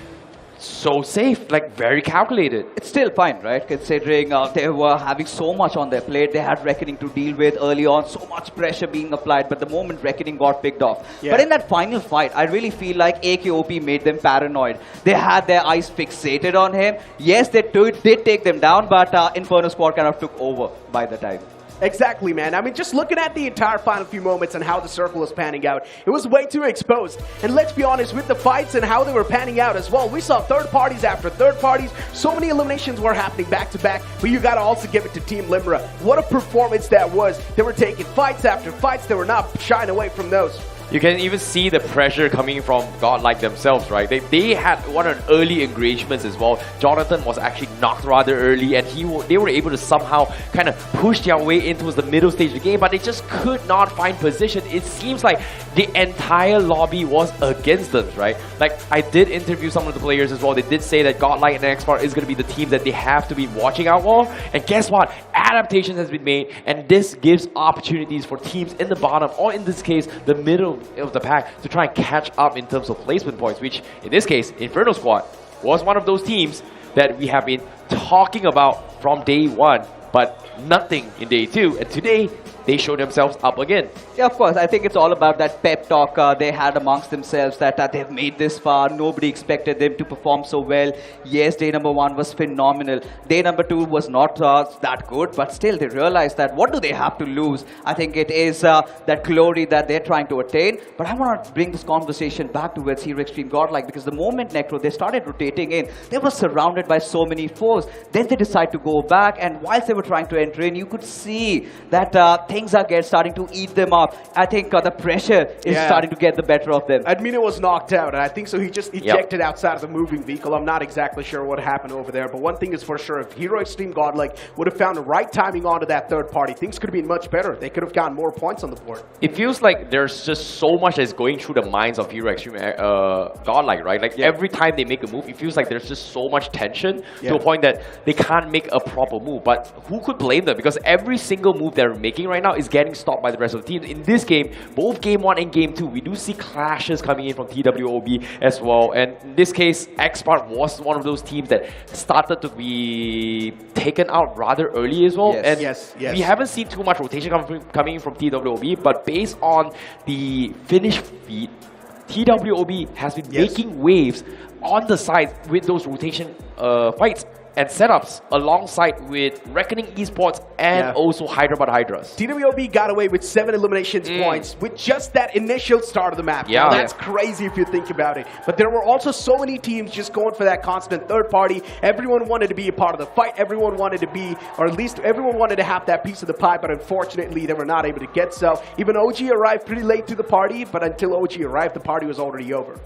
so safe, like very calculated. It's still fine, right? Considering they were having so much on their plate. They had Reckoning to deal with early on, so much pressure being applied, but the moment Reckoning got picked off. Yeah. But in that final fight, I really feel like iQOO made them paranoid. They had their eyes fixated on him. Yes, they did take them down, but Inferno Squad kind of took over by the time. Exactly, man. I mean, just looking at the entire final few moments and how the circle was panning out, it was way too exposed. And let's be honest, with the fights and how they were panning out as well, we saw third parties after third parties. So many eliminations were happening back to back, but you gotta also give it to Team Limra. What a performance that was. They were taking fights after fights. They were not shying away from those. You can even see the pressure coming from Godlike themselves, right? They had one of the early engagements as well. Jonathan was actually knocked rather early, and they were able to somehow kind of push their way into the middle stage of the game, but they just could not find position. It seems like the entire lobby was against them, right? Like, I did interview some of the players as well. They did say that Godlike and Xpark is going to be the team that they have to be watching out for. And guess what? Adaptations has been made, and this gives opportunities for teams in the bottom, or in this case, the middle of the pack, to try and catch up in terms of placement points, which in this case, Inferno Squad was one of those teams that we have been talking about from day 1, but nothing in day 2, and today they show themselves up again. Yeah, of course. I think it's all about that pep talk they had amongst themselves, that they've made this far. Nobody expected them to perform so well. Yes, day number 1 was phenomenal. Day number 2 was not that good, but still they realized that what do they have to lose? I think it is that glory that they're trying to attain. But I want to bring this conversation back towards Hero Extreme Godlike, because the moment Necro, they started rotating in, they were surrounded by so many foes. Then they decided to go back, and whilst they were trying to enter in, you could see that things are starting to eat them up. I think the pressure is starting to get the better of them. Admino was knocked out, and I think so he just ejected outside of the moving vehicle. I'm not exactly sure what happened over there, but one thing is for sure, if Hero Extreme Godlike would have found the right timing onto that third party, things could have been much better. They could have gotten more points on the board. It feels like there's just so much that's going through the minds of Hero Extreme Godlike, right? Like every time they make a move, it feels like there's just so much tension to a point that they can't make a proper move. But who could blame them? Because every single move they're making right now is getting stopped by the rest of the teams. In this game, both Game 1 and Game 2, we do see clashes coming in from TWOB as well. And in this case, Xspark was one of those teams that started to be taken out rather early as well. And we haven't seen too much rotation coming in from TWOB, but based on the finish feed, TWOB has been making waves on the side with those rotation fights and setups alongside with Reckoning Esports and also Hyderabad Hydras. TWOB got away with 7 eliminations points with just that initial start of the map. Yeah. Now, that's crazy if you think about it. But there were also so many teams just going for that constant third party. Everyone wanted to be a part of the fight. Everyone wanted to be, or at least everyone wanted to have that piece of the pie, but unfortunately they were not able to get so. Even OG arrived pretty late to the party, but until OG arrived, the party was already over.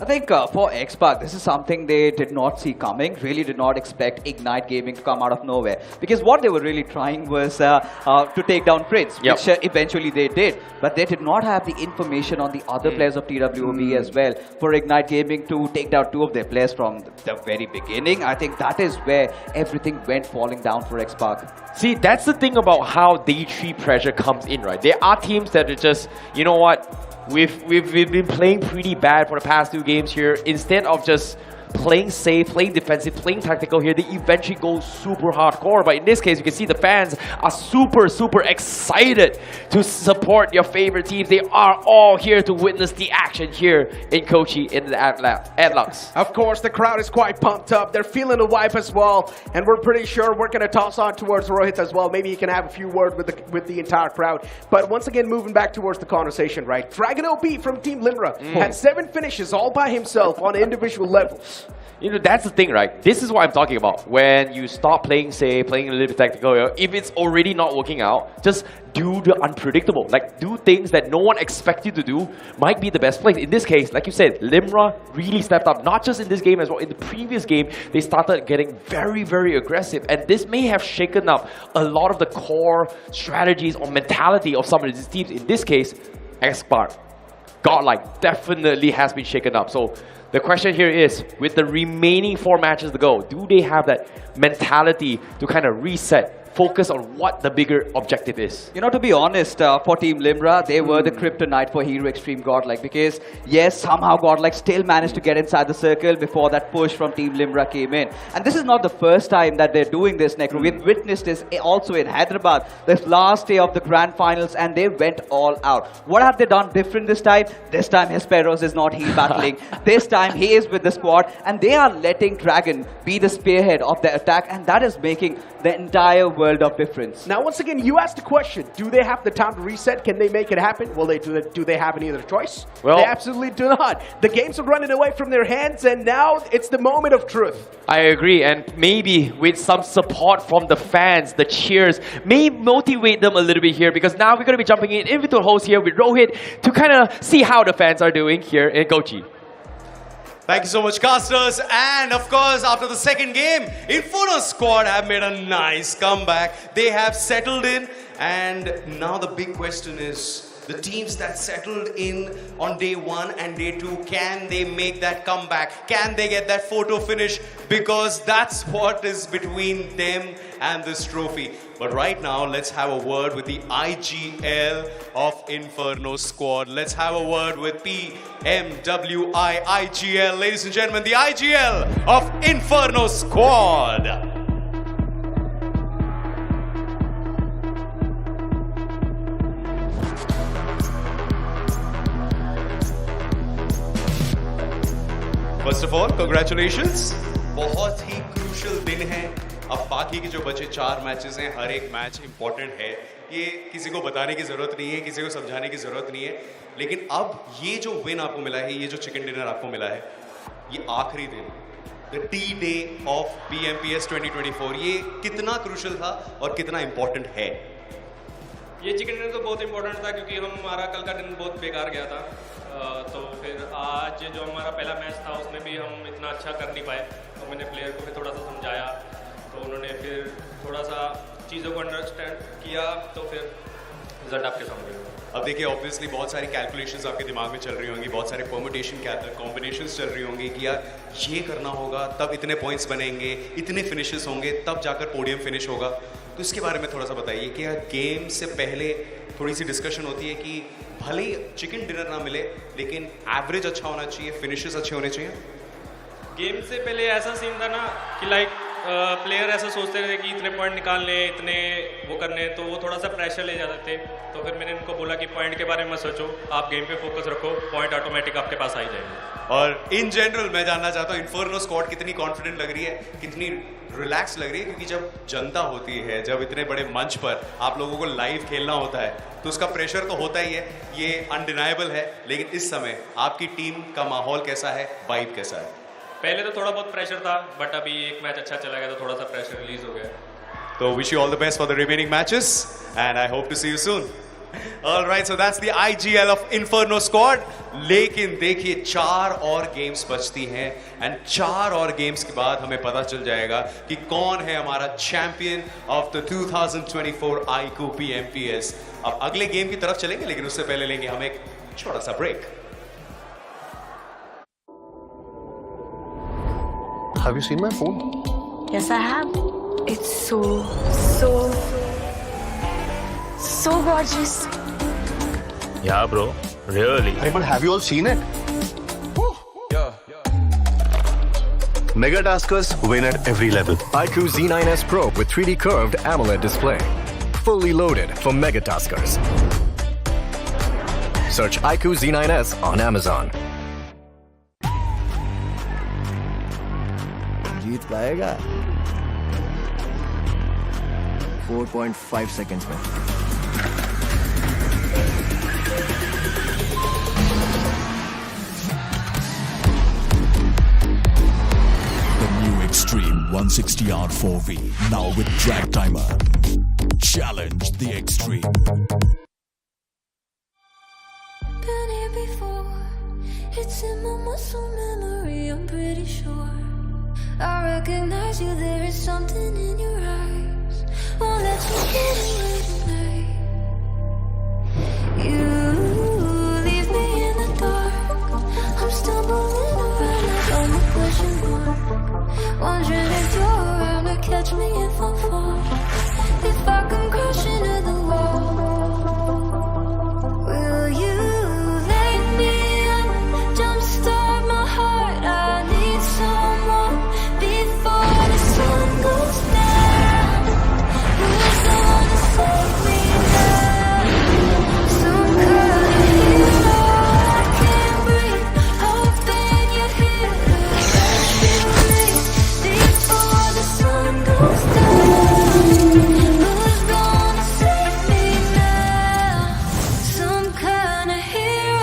I think for Xspark, this is something they did not see coming, really did not expect Ignite Gaming to come out of nowhere. Because what they were really trying was to take down Prince, which eventually they did. But they did not have the information on the other players of TWOB as well. For Ignite Gaming to take down 2 of their players from the very beginning, I think that is where everything went falling down for Xspark. See, that's the thing about how day 3 pressure comes in, right? There are teams that are just, you know what? We've been playing pretty bad for the past 2 games here. Instead of just playing safe, playing defensive, playing tactical here, they eventually go super hardcore. But in this case, you can see the fans are super excited to support your favorite teams. They are all here to witness the action here in Kochi in the Adlux. Of course, the crowd is quite pumped up. They're feeling the vibe as well. And we're pretty sure we're going to toss on towards Rohit as well. Maybe he can have a few words with the entire crowd. But once again, moving back towards the conversation, right? Dragon OP from Team Limra had 7 finishes all by himself on individual levels. You know, that's the thing, right? This is what I'm talking about. When you stop playing safe, playing a little bit tactical, if it's already not working out, just do the unpredictable. Like, do things that no one expects you to do might be the best place. In this case, like you said, Limra really stepped up. Not just in this game as well. In the previous game, they started getting very aggressive. And this may have shaken up a lot of the core strategies or mentality of some of these teams. In this case, Xspark, Godlike, definitely has been shaken up. So the question here is, with the remaining 4 matches to go, do they have that mentality to kind of reset, focus on what the bigger objective is? You know, to be honest, for Team Limra, they were the kryptonite for Hero Extreme Godlike, because yes, somehow Godlike still managed to get inside the circle before that push from Team Limra came in. And this is not the first time that they're doing this, Necro. We've witnessed this also in Hyderabad, this last day of the Grand Finals, and they went all out. What have they done different this time? This time Hesperos is not heal battling. This time he is with the squad, and they are letting Dragon be the spearhead of the attack, and that is making the entire world of difference. Now, once again, you asked the question, do they have the time to reset? Can they make it happen? Well, do they have any other choice? Well, they absolutely do not. The games are running away from their hands, and now it's the moment of truth. I agree, and maybe with some support from the fans, the cheers may motivate them a little bit here, because now we're going to be jumping in with the host here with Rohit to kind of see how the fans are doing here in Kochi. Thank you so much, casters. And of course, after the second game, Inferno squad have made a nice comeback. They have settled in, and now the big question is, the teams that settled in on day 1 and day 2, can they make that comeback? Can they get that photo finish? Because that's what is between them and this trophy. But right now, let's have a word with the IGL of Inferno squad. Let's have a word with PMWI IGL. Ladies and gentlemen, the IGL of Inferno squad. First of all, congratulations. बहुत ही crucial दिन है. अब बाकी के जो बचे 4 matches हैं, हर एक मैच इंपॉर्टेंट है. ये किसी को बताने की ज़रूरत नहीं है, किसी को समझाने की ज़रूरत नहीं है. लेकिन अब ये जो विन आपको मिला है, ये जो चिकन डिनर आपको मिला है, ये आखिरी दिन, the D-Day of BMPS 2024, ये कितना crucial था और कितना important है? ये चिकन डिनर तो बहुत इंपॉर्टेंट था, क्योंकि हमारा कल का दिन बहुत बेकार गया था. तो फिर आज जो हमारा पहला मैच था, उसमें भी हम इतना अच्छा कर नहीं पाए. तो मैंने प्लेयर को भी थोड़ा सा समझाया, तो उन्होंने फिर थोड़ा सा चीज़ों को अंडरस्टैंड किया, तो फिर रिजल्ट आपके सामने. अब देखिए, ऑब्वियसली बहुत सारी कैलकुलेशंस आपके दिमाग में चल रही होंगी, बहुत सारे परम्यूटेशन कॉम्बिनेशंस चल रही होंगी कि यार ये करना होगा, तब इतने पॉइंट्स बनेंगे, इतने फिनिशेस होंगे, तब जाकर पोडियम फिनिश होगा. तो इसके बारे में थोड़ा सा बताइए कि गेम से पहले थोड़ी सी डिस्कशन होती है कि भले ही चिकन डिनर ना मिले लेकिन एवरेज अच्छा होना चाहिए, फिनिशेस अच्छे होने चाहिए। गेम से पहले ऐसा सीन था ना कि लाइक प्लेयर ऐसा सोचते थे कि इतने पॉइंट निकालने, इतने वो करने, तो वो थोड़ा सा प्रेशर ले जाते थे। तो फिर मैंने उनको बोला कि पॉइंट के बारे में सोचो, आप गेम पे फोकस रखो, पॉइंट ऑटोमेटिक आपके पास आ ही जाएंगे। और इन जनरल मैं जानना चाहता हूँ इन्फर्नो स्क्वाड कितनी कॉन्फिडेंट लग रही है, कितनी रिलैक्स लग रही है, क्योंकि जब जनता होती है, जब इतने बड़े मंच पर आप लोगों को लाइव खेलना होता है तो उसका प्रेशर तो होता ही है, ये अनडिनाइबल है। लेकिन इस समय आपकी टीम का माहौल कैसा है, वाइब कैसा है? पहले तो थोड़ा बहुत प्रेशर था, बट अभी एक मैच अच्छा चला गया तो थोड़ा सा प्रेशर रिलीज हो गया। So wish you all the best for the remaining matches and I hope to see you soon. All right, so that's the IGL of Inferno Squad. लेकिन देखिए 4 और गेम्स बचती हैं एंड 4 और गेम्स के बाद हमें पता चल जाएगा कि कौन है हमारा champion of the 2024 iQOO BMPS। अब अगले गेम की तरफ चलेंगे लेकिन उससे पहले लेंगे हम एक छोटा सा break. Have you seen my phone? Yes, I have. It's so gorgeous. Yeah, bro. Really? Hey, but have you all seen it? Mega Taskers win at every level. iQOO Z9S Pro with 3D curved AMOLED display. Fully loaded for Mega Taskers. Search iQOO Z9S on Amazon. जीत पाएगा 4.5 seconds में। The new Extreme 160R4V, now with drag timer. Challenge the Extreme. Been here before. It's in my muscle memory, I'm pretty sure. I recognize you, there is something in your eyes. Won't let you get away tonight. You leave me in the dark. I'm stumbling around like I'm a question mark. Wondering if you're around to catch me if I fall. If I can crash into the wall, will you let me up? Jumpstart my heart, I need someone before the sun goes down. Who's gonna save me now? Some kind of hero, I can't breathe. Hoping you're here to rescue me before the sun goes down. Who's gonna save me now? Some kind of hero.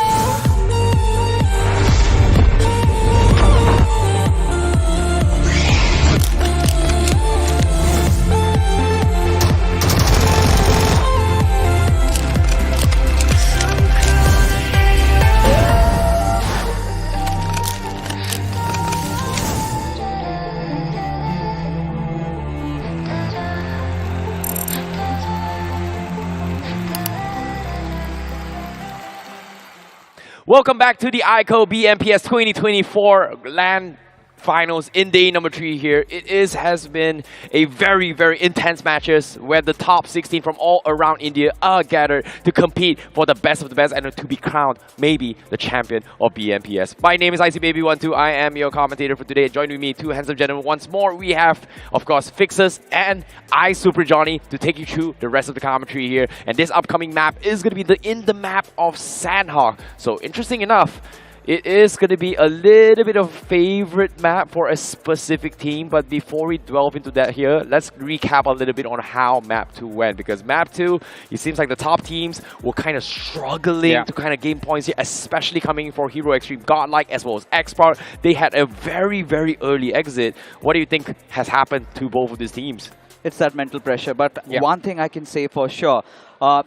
Welcome back to the iQOO BMPS 2024 LAN Finals in day number 3 here. It has been a very, very intense matches where the top 16 from all around India are gathered to compete for the best of the best and to be crowned maybe the champion of BMPS. My name is ICBaby12. I am your commentator for today. Join with me, two handsome gentlemen once more. We have, of course, Fixers and I Super Johnny to take you through the rest of the commentary here. And this upcoming map is going to be in the map of Sanhok. So interesting enough, it is going to be a little bit of a favorite map for a specific team, but before we delve into that here, let's recap a little bit on how Map 2 went, because Map 2, it seems like the top teams were kind of struggling to kind of gain points here, especially coming for Hero Extreme, Godlike, as well as Xpark. They had a very, very early exit. What do you think has happened to both of these teams? It's that mental pressure, but one thing I can say for sure,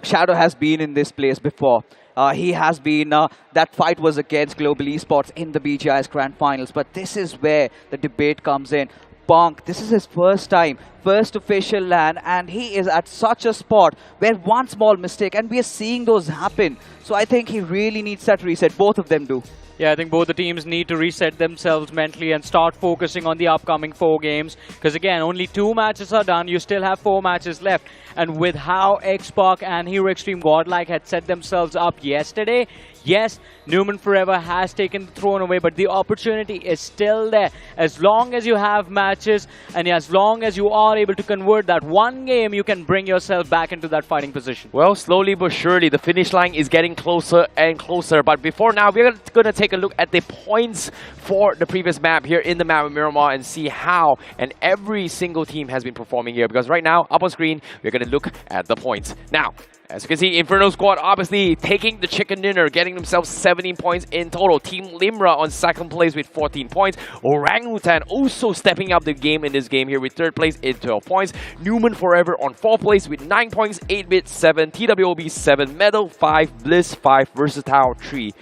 Shadow has been in this place before. He has been, that fight was against Global Esports in the BGI's Grand Finals, but this is where the debate comes in. Bonk, this is his first time, first official LAN, and he is at such a spot where one small mistake, and we are seeing those happen. So I think he really needs that reset, both of them do. Yeah, I think both the teams need to reset themselves mentally and start focusing on the upcoming 4 games. Because again, only 2 matches are done. You still have 4 matches left. And with how Xbox and Hero Extreme Godlike had set themselves up yesterday, yes, Newman Forever has taken the throne away, but the opportunity is still there. As long as you have matches and as long as you are able to convert that one game, you can bring yourself back into that fighting position. Well, slowly but surely, the finish line is getting closer and closer. But before now, we're going to take a look at the points for the previous map here in the map of Miramar and see how and every single team has been performing here. Because right now, up on screen, we're going to look at the points. Now, as you can see, Inferno Squad obviously taking the chicken dinner, getting themselves 17 points in total. Team Limra on second place with 14 points. Orangutan also stepping up the game in this game here with third place in 12 points. Newman Forever on fourth place with 9 points, 8-bit 7, TWOB 7, Medal 5, Bliss 5, Versatile 3.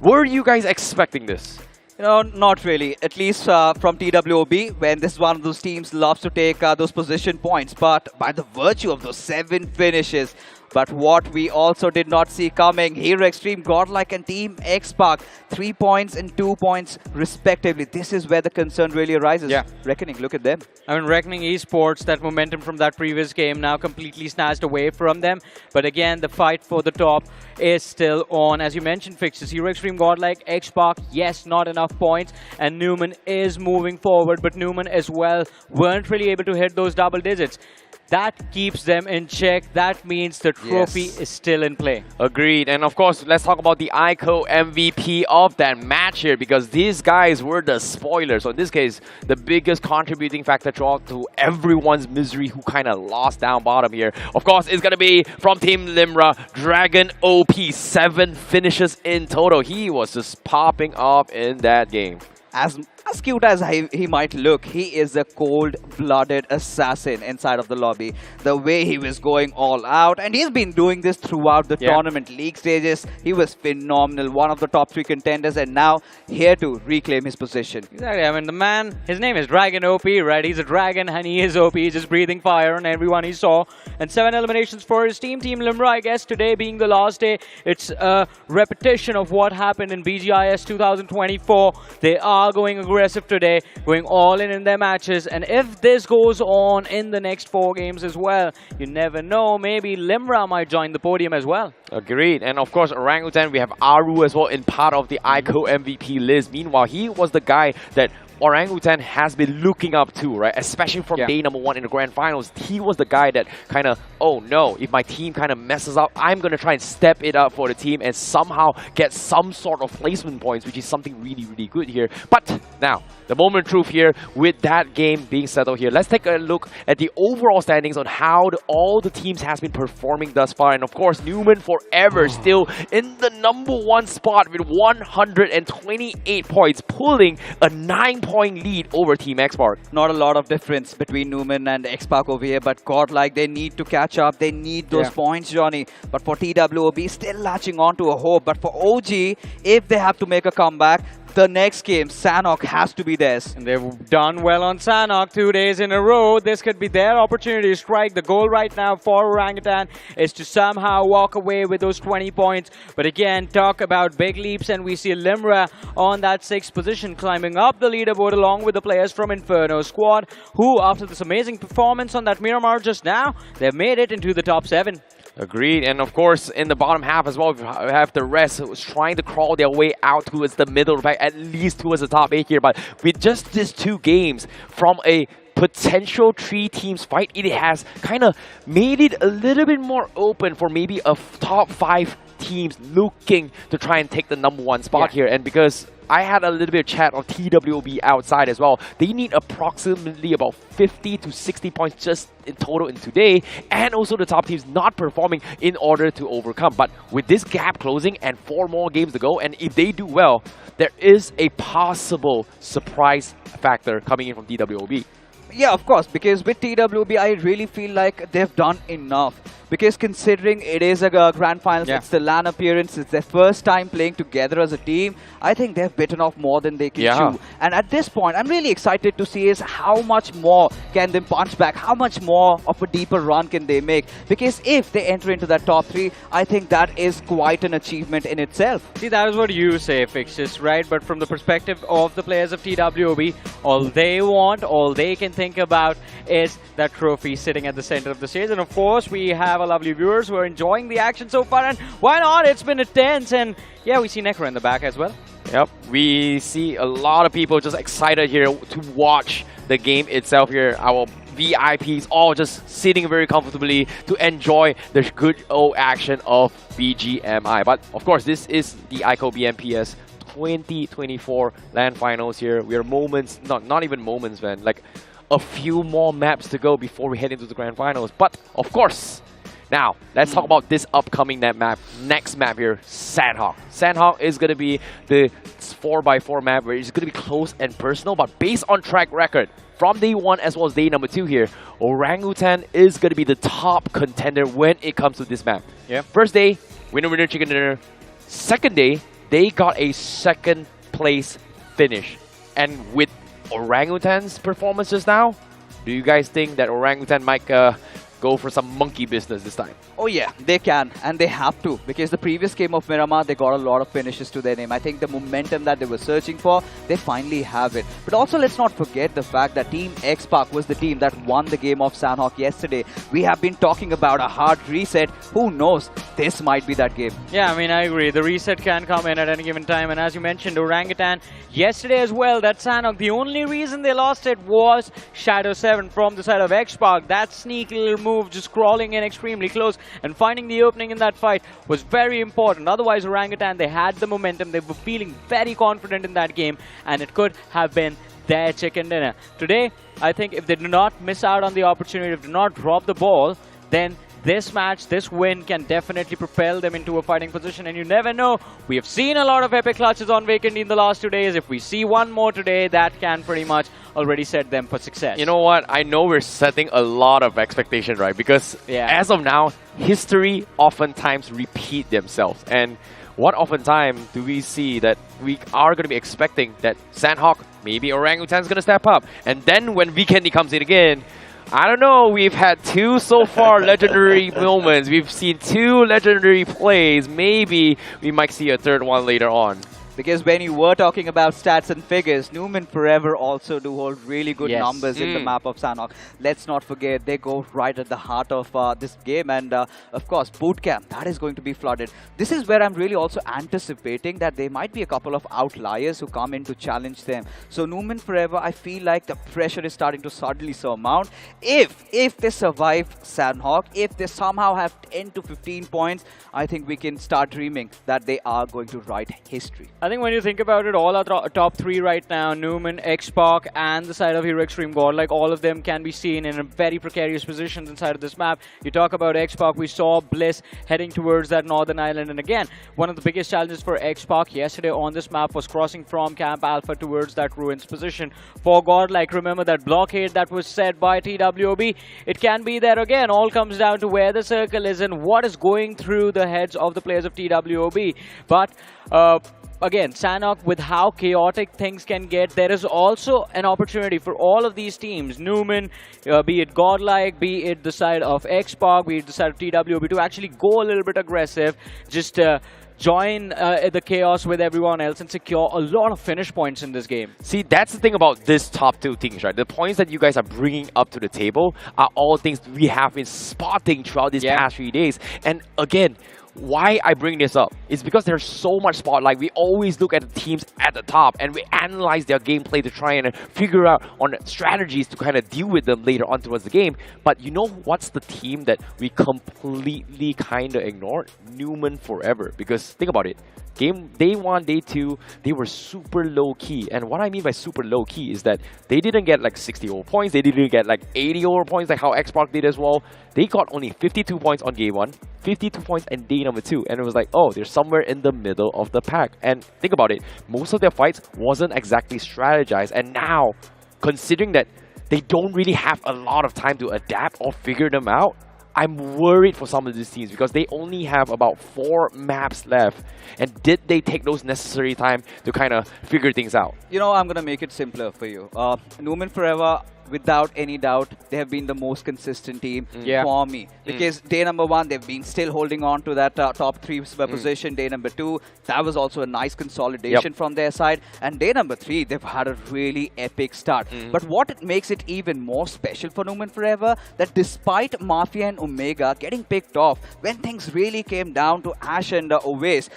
Were you guys expecting this? You know, not really. At least from TWOB, when this is one of those teams loves to take those position points. But by the virtue of those 7 finishes, but what we also did not see coming, Hero Extreme Godlike and Team Xpark, 3 points and 2 points respectively. This is where the concern really arises. Yeah. Reckoning, look at them. I mean, Reckoning Esports, that momentum from that previous game now completely snatched away from them. But again, the fight for the top is still on. As you mentioned, Fixes, Hero Extreme Godlike, Xpark, yes, not enough points. And Newman is moving forward, but Newman as well weren't really able to hit those double digits. That keeps them in check. That means the trophy is still in play. Agreed. And of course, let's talk about the iQOO MVP of that match here, because these guys were the spoilers. So in this case, the biggest contributing factor to everyone's misery who kind of lost down bottom here. Of course, it's going to be from Team Limra, Dragon OP, 7 finishes in total. He was just popping off in that game. As cute as he might look, he is a cold-blooded assassin inside of the lobby. The way he was going all out, and he's been doing this throughout the tournament league stages. He was phenomenal, one of the top 3 contenders, and now here to reclaim his position. Exactly. I mean, the man, his name is Dragon OP, right? He's a dragon and he is OP, just breathing fire on everyone he saw. And 7 eliminations for his team. Team Limra, I guess, today being the last day, it's a repetition of what happened in BGIS 2024. They are going aggressive today, going all in their matches, and if this goes on in the next 4 games as well, you never know, maybe Limra might join the podium as well. Agreed. And of course, Orangutan, we have Aru as well in part of the iQOO MVP list. Meanwhile, he was the guy that Orangutan has been looking up to, right? Especially from day number 1 in the Grand Finals. He was the guy that kind of, oh no, if my team kind of messes up, I'm going to try and step it up for the team and somehow get some sort of placement points, which is something really, really good here. But now, the moment of truth here, with that game being settled here, let's take a look at the overall standings on how all the teams has been performing thus far. And of course, Newman Forever still in the number 1 spot with 128 points, pulling a 9-point lead over Team Xpark. Not a lot of difference between Newman and Xpark over here, but Godlike, they need to catch up. They need those points, Johnny. But for TWOB, still latching on to a hope. But for OG, if they have to make a comeback, the next game, Sanhok has to be theirs. And they've done well on Sanhok 2 days in a row. This could be their opportunity to strike. The goal right now for Orangutan is to somehow walk away with those 20 points. But again, talk about big leaps, and we see Limra on that 6th position, climbing up the leaderboard along with the players from Inferno Squad, who, after this amazing performance on that Miramar just now, they've made it into the top 7. Agreed. And of course, in the bottom half as well, we have the rest who's trying to crawl their way out towards the middle, right? At least towards the top 8 here. But with just these 2 games from a potential 3 teams fight, it has kind of made it a little bit more open for maybe a top 5 teams looking to try and take the number 1 spot here. And because I had a little bit of chat on TWOB outside as well, they need approximately about 50 to 60 points just in total in today, and also the top teams not performing in order to overcome. But with this gap closing and 4 more games to go, and if they do well, there is a possible surprise factor coming in from TWOB. Yeah, of course, because with TWB, I really feel like they've done enough. because considering it is a Grand Finals, it's the LAN appearance, it's their first time playing together as a team, I think they've bitten off more than they can chew. And at this point, I'm really excited to see is how much more can they punch back, how much more of a deeper run can they make, because if they enter into that top 3, I think that is quite an achievement in itself. See, that is what you say, Fixes, right? But from the perspective of the players of TWOB, all they want, all they can think about is that trophy sitting at the center of the stage. And of course, we have our lovely viewers who are enjoying the action so far. And why not? It's been intense. And yeah, we see Necro in the back as well. Yep, we see a lot of people just excited here to watch the game itself here. Our VIPs all just sitting very comfortably to enjoy the good old action of BGMI. But of course, this is the iQOO BMPS 2024 LAN Finals here. We are moments, not even moments, man, like a few more maps to go before we head into the Grand Finals. But of course, now let's talk about this upcoming next map here, Sanhok. Sanhok is going to be the 4x4 map where it's going to be close and personal, but based on track record from day 1 as well as day number 2 here, Orangutan is going to be the top contender when it comes to this map. First day, winner chicken dinner. Second day, they got a second place finish. And with Orangutan's performance just now, do you guys think that Orangutan might go for some monkey business this time? Oh yeah, they can, and they have to, because the previous game of Miramar, they got a lot of finishes to their name. I think the momentum that they were searching for, they finally have it. But also, let's not forget the fact that Team X-Park was the team that won the game of Sanhok yesterday. We have been talking about a hard reset. Who knows? This might be that game. Yeah, I mean, I agree. The reset can come in at any given time. And as you mentioned, Orangutan, yesterday as well, that Sanhok, the only reason they lost it was Shadow 7 from the side of X-Park. That sneaky little move, just crawling in extremely close and finding the opening in that fight was very important. Otherwise, Orangutan, they had the momentum. They were feeling very confident in that game, and it could have been their chicken dinner. Today, I think if they do not miss out on the opportunity, if they do not drop the ball, then this match, this win can definitely propel them into a fighting position. And you never know. We have seen a lot of epic clutches on Vacant in the last 2 days. If we see one more today, that can pretty much already set them for success. You know what? I know we're setting a lot of expectation, right? Because as of now, history oftentimes repeat themselves. And what oftentimes do we see that we are going to be expecting that Sanhok, maybe Orangutan's going to step up. And then when Vikendi comes in again, I don't know, we've had 2 so far legendary moments. We've seen 2 legendary plays. Maybe we might see a third one later on. Because when you were talking about stats and figures, Newman Forever also do hold really good numbers in the map of Sanhok. Let's not forget, they go right at the heart of this game. And of course, Bootcamp, that is going to be flooded. This is where I'm really also anticipating that there might be a couple of outliers who come in to challenge them. So Newman Forever, I feel like the pressure is starting to suddenly surmount. If they survive Sanhok, if they somehow have 10 to 15 points, I think we can start dreaming that they are going to write history. I think when you think about it, all our top 3 right now, Newman, X-Park, and the side of Hero Extreme God, like all of them can be seen in a very precarious positions inside of this map. You talk about X-Park, we saw Bliss heading towards that northern island. And again, one of the biggest challenges for X-Park yesterday on this map was crossing from Camp Alpha towards that Ruins position. For Godlike, remember that blockade that was set by TWOB, it can be there again. All comes down to where the circle is and what is going through the heads of the players of TWOB. But again, Sanhok, with how chaotic things can get, there is also an opportunity for all of these teams, Newman, be it Godlike, be it the side of X-Park, be it the side of TWOB, to actually go a little bit aggressive, just join the chaos with everyone else and secure a lot of finish points in this game. See, that's the thing about this top 2 things, right? The points that you guys are bringing up to the table are all things we have been spotting throughout these past 3 days. And again, why I bring this up is because there's so much spotlight. We always look at the teams at the top and we analyze their gameplay to try and figure out on strategies to kind of deal with them later on towards the game. But you know what's the team that we completely kind of ignored? Newman Forever. Because think about it. Game day 1, day 2, they were super low key. And what I mean by super low key is that they didn't get like 60 over points. They didn't get like 80 over points like how X-Park did as well. They got only 52 points on game 1, 52 points in day number 2. And it was like, oh, they're somewhere in the middle of the pack. And think about it. Most of their fights wasn't exactly strategized. And now, considering that they don't really have a lot of time to adapt or figure them out, I'm worried for some of these teams because they only have about 4 maps left. And did they take those necessary time to kind of figure things out? You know, I'm going to make it simpler for you. Numen Forever, without any doubt, they have been the most consistent team for me. Because day number 1, they've been still holding on to that top 3 position. Day number 2, that was also a nice consolidation from their side. And day number 3, they've had a really epic start. But what makes it even more special for Numen Forever, that despite Mafia and Omega getting picked off, when things really came down to Ash and Owace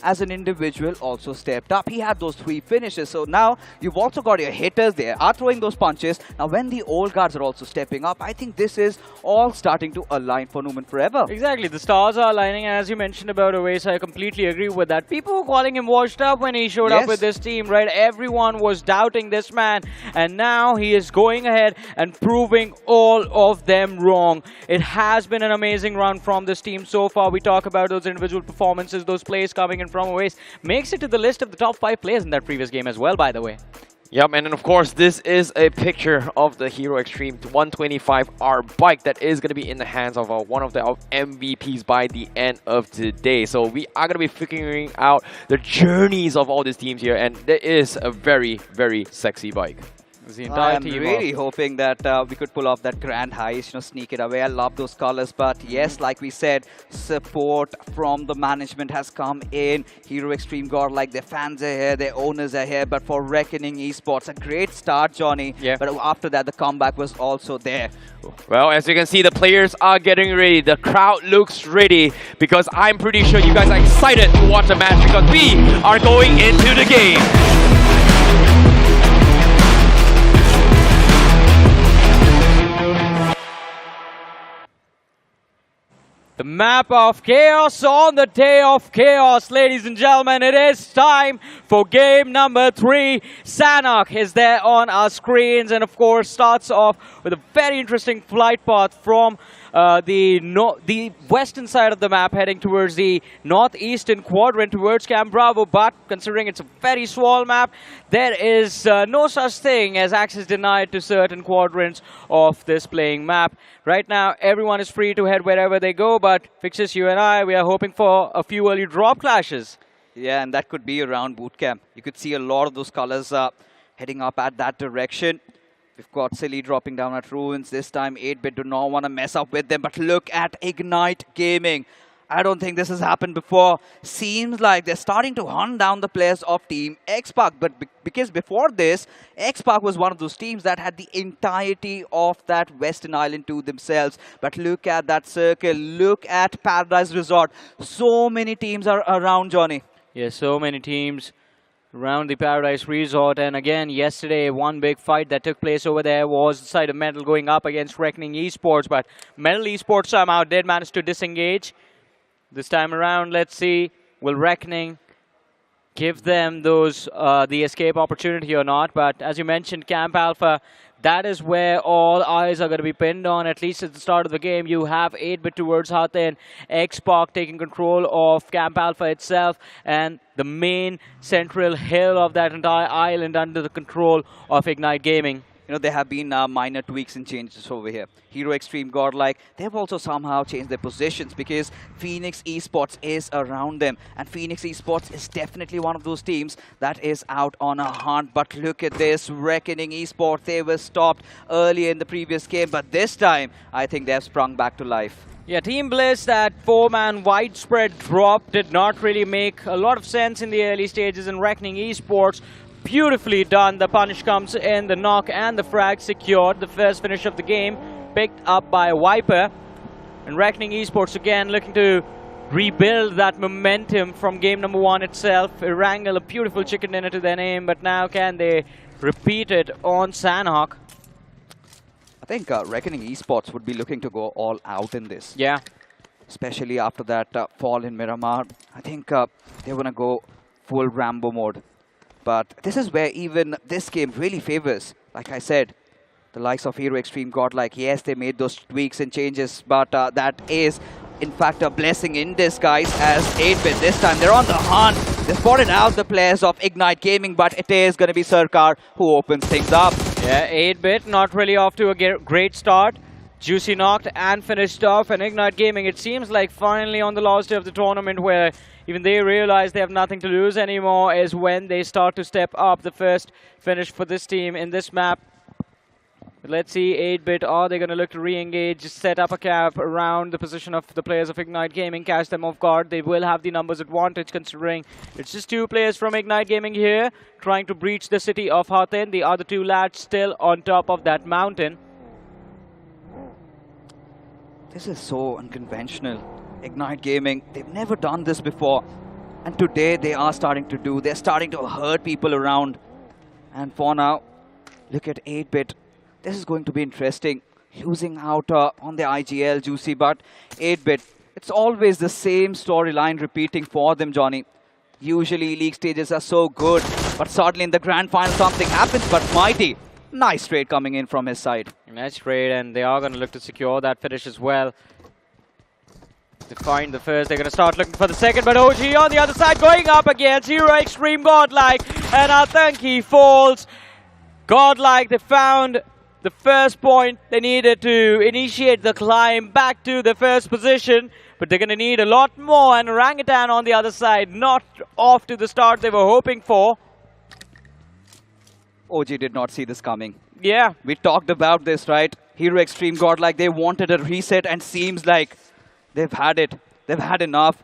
as an individual also stepped up. He had those 3 finishes. So now you've also got your hitters there are throwing those punches. Now, when the old guards are also stepping up, I think this is all starting to align for Numen Forever. Exactly. The stars are aligning. And as you mentioned about Owace, I completely agree with that. People were calling him washed up when he showed up with this team, right? Everyone was doubting this man. And now he is going ahead and proving all of them wrong. It has been an amazing run from this team so far. We talk about those individual performances, those plays coming in from Owace. Makes it to the list of the top 5 players in that previous game as well, by the way. Yep, and then of course this is a picture of the Hero Extreme 125R bike that is going to be in the hands of one of the MVPs by the end of today. So we are going to be figuring out the journeys of all these teams here, and there is a very, very sexy bike. I'm really hoping that we could pull off that grand heist, sneak it away. I love those colors, but yes, like we said, support from the management has come in. Hero Extreme Godlike, their fans are here, their owners are here, but for Reckoning Esports, a great start, Johnny. But after that, the comeback was also there. Well, as you can see, the players are getting ready. The crowd looks ready because I'm pretty sure you guys are excited to watch the match because we are going into the game. The map of chaos on the day of chaos, ladies and gentlemen. It is time for game number 3. Sanhok is there on our screens and, of course, starts off with a very interesting flight path from the western side of the map, heading towards the northeastern quadrant towards Camp Bravo. But considering it's a very small map, there is no such thing as access denied to certain quadrants of this playing map. Right now, everyone is free to head wherever they go, but Fixes, you and I, we are hoping for a few early drop clashes. Yeah, and that could be around bootcamp. You could see a lot of those colors heading up at that direction. We've got Silly dropping down at Ruins. This time, 8-Bit do not want to mess up with them. But look at Ignite Gaming. I don't think this has happened before. Seems like they're starting to hunt down the players of Team X-Pac. But because before this, X-Pac was one of those teams that had the entirety of that Western Island to themselves. But look at that circle. Look at Paradise Resort. So many teams are around, Johnny. Yeah, so many teams around the Paradise Resort. And again, yesterday, one big fight that took place over there was the side of Metal going up against Reckoning Esports. But Metal Esports somehow did manage to disengage. This time around, let's see, will Reckoning give them those the escape opportunity or not? But as you mentioned, Camp Alpha, that is where all eyes are going to be pinned on, at least at the start of the game. You have 8-Bit towards Hatha, X-Pac taking control of Camp Alpha itself, and the main central hill of that entire island under the control of Ignite Gaming. You know, there have been minor tweaks and changes over here. Hero Extreme Godlike, they've also somehow changed their positions because Phoenix Esports is around them. And Phoenix Esports is definitely one of those teams that is out on a hunt. But look at this, Reckoning Esports, they were stopped earlier in the previous game. But this time, I think they've sprung back to life. Yeah, Team Bliss, that 4-man widespread drop did not really make a lot of sense in the early stages, and Reckoning Esports, beautifully done. The punish comes in, the knock and the frag secured. The first finish of the game picked up by Viper. And Reckoning Esports again looking to rebuild that momentum from game number 1 itself. Wrangle a beautiful chicken dinner to their name, but now can they repeat it on Sanhok? I think Reckoning Esports would be looking to go all out in this. Yeah. Especially after that fall in Miramar. I think they're going to go full Rambo mode. But this is where even this game really favors, like I said, the likes of Hero Extreme Godlike. Yes, they made those tweaks and changes, but that is, in fact, a blessing in disguise as 8-Bit. This time, they're on the hunt. They spotted out the players of Ignite Gaming, but it is going to be Sarkar who opens things up. Yeah, 8-Bit not really off to a great start. Juicy knocked and finished off, and Ignite Gaming, it seems like finally on the last day of the tournament where even they realize they have nothing to lose anymore is when they start to step up. The first finish for this team in this map. But let's see, 8-bit, are they going to look to re-engage, set up a cap around the position of the players of Ignite Gaming, catch them off guard. They will have the numbers advantage considering it's just 2 players from Ignite Gaming here trying to breach the city of Hathin. The other 2 lads still on top of that mountain. This is so unconventional. Ignite Gaming, they've never done this before. And today they are starting to do. They're starting to hurt people around. And for now, look at 8-bit. This is going to be interesting. Losing out on the IGL, Juicy, but 8-bit, it's always the same storyline repeating for them, Johnny. Usually league stages are so good, but suddenly in the grand final something happens, but Mighty, nice trade coming in from his side. Nice trade, and they are going to look to secure that finish as well. To find the first, they're going to start looking for the second, but OG on the other side going up against Hero Extreme Godlike, and I think he falls. Godlike, they found the first point. They needed to initiate the climb back to the first position, but they're going to need a lot more, and Orangutan on the other side, not off to the start they were hoping for. OG did not see this coming. Yeah. We talked about this, right? Hero Extreme Godlike, they wanted a reset, and seems like they've had it. They've had enough.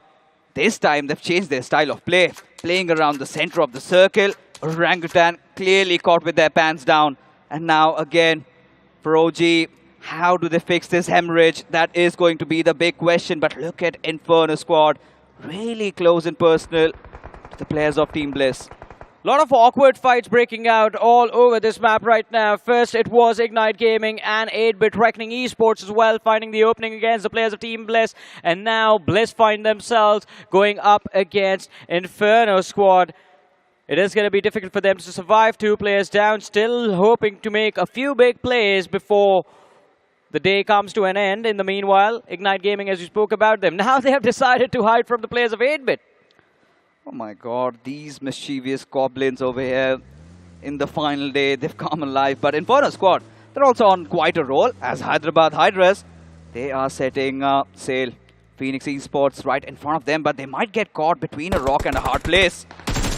This time, they've changed their style of play. Playing around the center of the circle. Orangutan clearly caught with their pants down. And now, again, for OG, how do they fix this hemorrhage? That is going to be the big question. But look at Inferno Squad. Really close and personal to the players of Team Bliss. A lot of awkward fights breaking out all over this map right now. First, it was Ignite Gaming and 8-bit Reckoning Esports as well, finding the opening against the players of Team Bliss. And now Bliss find themselves going up against Inferno Squad. It is going to be difficult for them to survive. 2 players down, still hoping to make a few big plays before the day comes to an end. In the meanwhile, Ignite Gaming, as you spoke about them, now they have decided to hide from the players of 8-bit. Oh my god, these mischievous goblins over here in the final day, they've come alive. But Inferno Squad, they're also on quite a roll as Hyderabad Hydras. They are setting sail. Phoenix Esports right in front of them, but they might get caught between a rock and a hard place.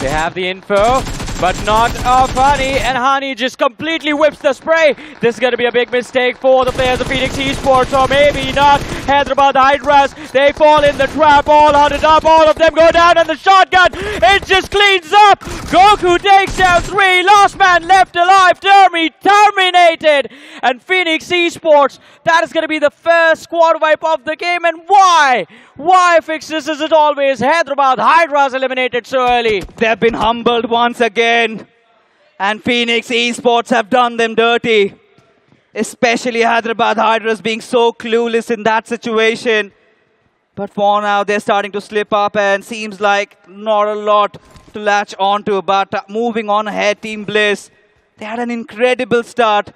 They have the info, but not of Honey, and Honey just completely whips the spray. This is going to be a big mistake for the players of Phoenix Esports, or maybe not. Hyderabad Hydras, they fall in the trap, all hunted up, all of them go down, and the shotgun, it just cleans up. Goku takes down 3, last man left alive, terminated. And Phoenix Esports, that is going to be the first squad wipe of the game, and why? Why, Fixes, is it always Hyderabad Hydras eliminated so early? They've been humbled once again, and Phoenix Esports have done them dirty. Especially Hyderabad Hydras being so clueless in that situation. But for now, they're starting to slip up, and seems like not a lot to latch onto. But moving on ahead, Team Bliss, they had an incredible start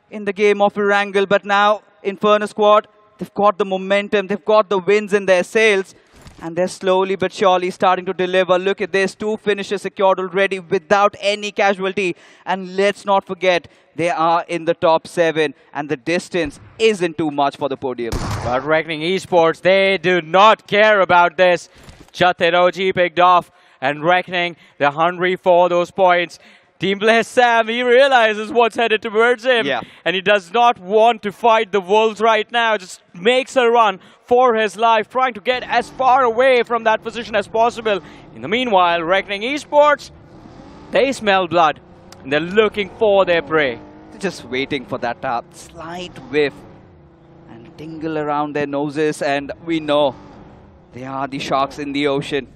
in the game of Erangel, but now Inferno Squad, they've got the momentum, they've got the wins in their sails, and they're slowly but surely starting to deliver. Look at this, 2 finishes secured already without any casualty. And let's not forget, they are in the top 7, and the distance isn't too much for the podium. But Reckoning Esports, they do not care about this. Chathir OG picked off, and Reckoning, they're hungry for those points. Team Bliss Sam, he realizes what's headed towards him. Yeah. And he does not want to fight the Wolves right now. Just makes a run for his life, trying to get as far away from that position as possible. In the meanwhile, Reckoning Esports, they smell blood. And they're looking for their prey. They're just waiting for that slight whiff and tingle around their noses. And we know they are the sharks in the ocean.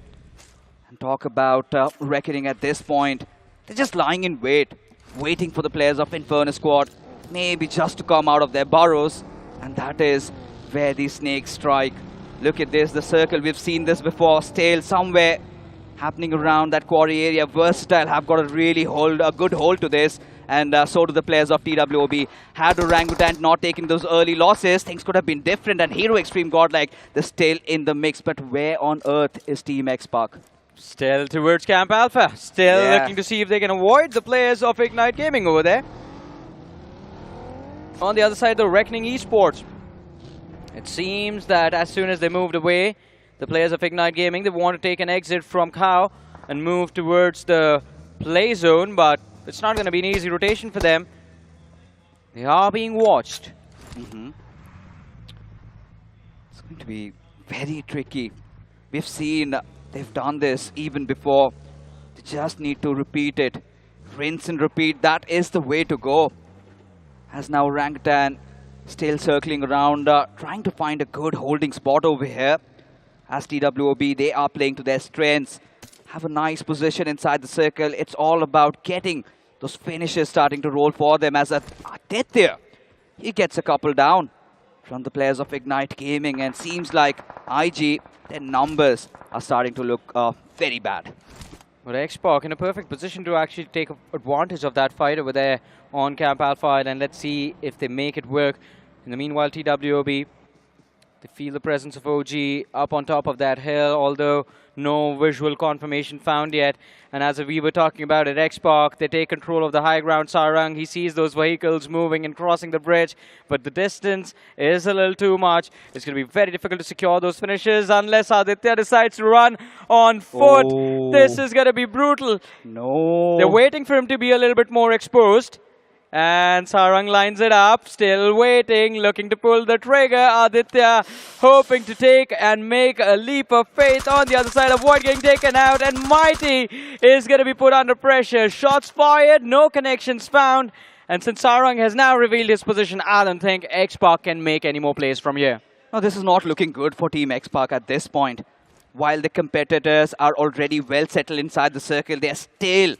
And talk about Reckoning at this point. They're just lying in wait, waiting for the players of Inferno Squad, maybe just to come out of their burrows. And that is where the snakes strike. Look at this, the circle, we've seen this before, stale somewhere happening around that quarry area. Versatile have got a good hold to this, and so do the players of TWOB. Had Orangutan not taken those early losses, things could have been different, and Hero Extreme Godlike, they're still in the mix. But where on earth is Team X-Pac? Still towards Camp Alpha. Still looking to see if they can avoid the players of Ignite Gaming over there. On the other side, the Reckoning Esports. It seems that as soon as they moved away, the players of Ignite Gaming, they want to take an exit from Cow and move towards the play zone, but it's not going to be an easy rotation for them. They are being watched. It's going to be very tricky. We've seen they've done this even before. They just need to repeat it. Rinse and repeat. That is the way to go. As now Orangutan still circling around, trying to find a good holding spot over here. As TWOB, they are playing to their strengths. Have a nice position inside the circle. It's all about getting those finishes starting to roll for them. As Aditya, he gets a couple down from the players of Ignite Gaming, and seems like IG, their numbers are starting to look very bad. But Xbox in a perfect position to actually take advantage of that fight over there on Camp Alpha, and let's see if they make it work. In the meanwhile, TWOB, they feel the presence of OG up on top of that hill, although no visual confirmation found yet. And as we were talking about at Xbox, they take control of the high ground. Sarang, he sees those vehicles moving and crossing the bridge, but the distance is a little too much. It's going to be very difficult to secure those finishes unless Aditya decides to run on foot. Oh. This is going to be brutal. No. They're waiting for him to be a little bit more exposed. And Sarang lines it up, still waiting, looking to pull the trigger. Aditya hoping to take and make a leap of faith on the other side. of Void getting taken out, and Mighty is going to be put under pressure. Shots fired, no connections found. And since Sarang has now revealed his position, I don't think X-Park can make any more plays from here. No, this is not looking good for Team X-Park at this point. While the competitors are already well settled inside the circle, they're still